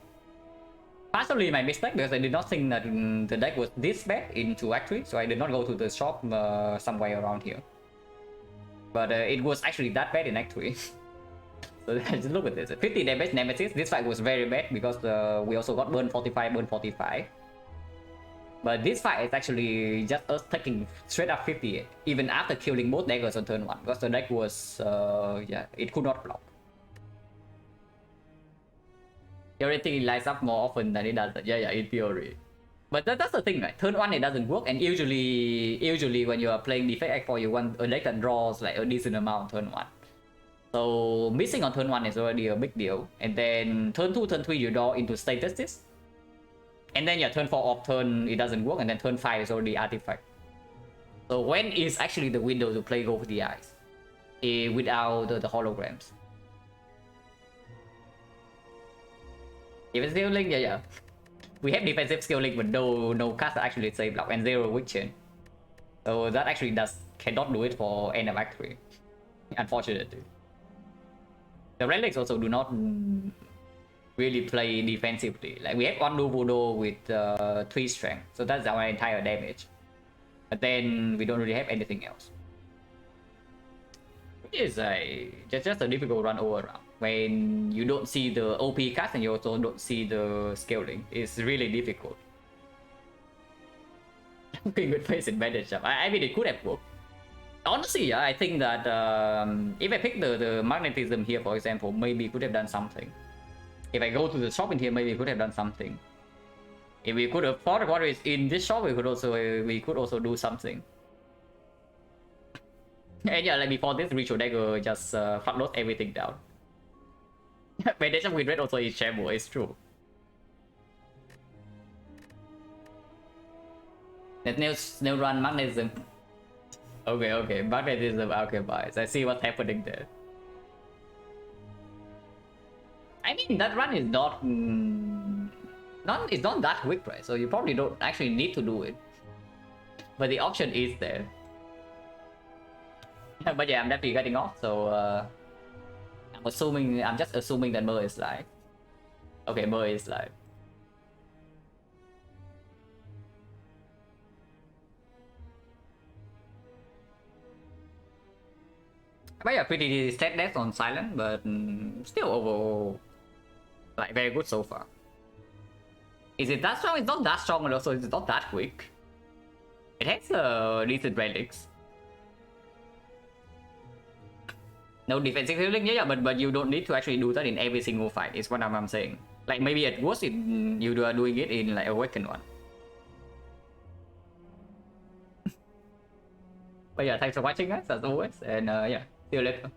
Partially my mistake because I did not think that the deck was this bad into Act 3, so I did not go to the shop somewhere around here. But it was actually that bad in Act 3. So just look at this. 50 damage Nemesis. This fight was very bad because we also got burn 45. But this fight is actually just us taking straight up 50 even after killing both daggers on turn 1 because the deck was yeah, it could not block. Theoretically it lights up more often than it does. Yeah, in theory. But that's the thing, right? Turn 1 it doesn't work, and usually when you are playing Defect Act 4 you want a deck that draws like a decent amount turn 1. So missing on turn 1 is already a big deal. And then turn 2, turn 3 you draw into Status. And then yeah, turn 4 off turn it doesn't work, and then turn 5 is already Artifact. So when is actually the window to play Go for the Eyes? Without the holograms. Even scaling, yeah. We have defensive scaling but no cast actually save block and 0 weak chain. So that actually cannot do it for end of Act 3. Unfortunately. The relics also do not really play defensively. Like we have one Voodoo with 3 strength, so that's our entire damage. But then we don't really have anything else. Which is just a difficult run all around. When you don't see the OP cast and you also don't see the scaling, it's really difficult. Good face advantage. I mean, it could have worked. Honestly, yeah, I think that if I pick the magnetism here, for example, maybe could have done something. If I go to the shop in here, maybe could have done something. If we could afford what is in this shop, we could also do something. And yeah, like before this ritual dagger just front-load everything down. Meditation with red also is shamble, it's true. Let's now run magnetism. Okay, magnetism occupies. I see what's happening there. I mean, that run is it's not that quick, right? So you probably don't actually need to do it. But the option is there. But yeah, I'm definitely getting off, so I'm just assuming that Mer is live. Okay, Mer is live. But yeah, pretty stat death on Silent, but still overall like very good so far. Is it that strong? It's not that strong, and also it's not that quick. It has decent relics. No defensive healing, yeah, but you don't need to actually do that in every single fight, is what I'm saying. Like maybe at worst you are doing it in like Awakened one. But yeah, thanks for watching guys as always, and yeah, see you later.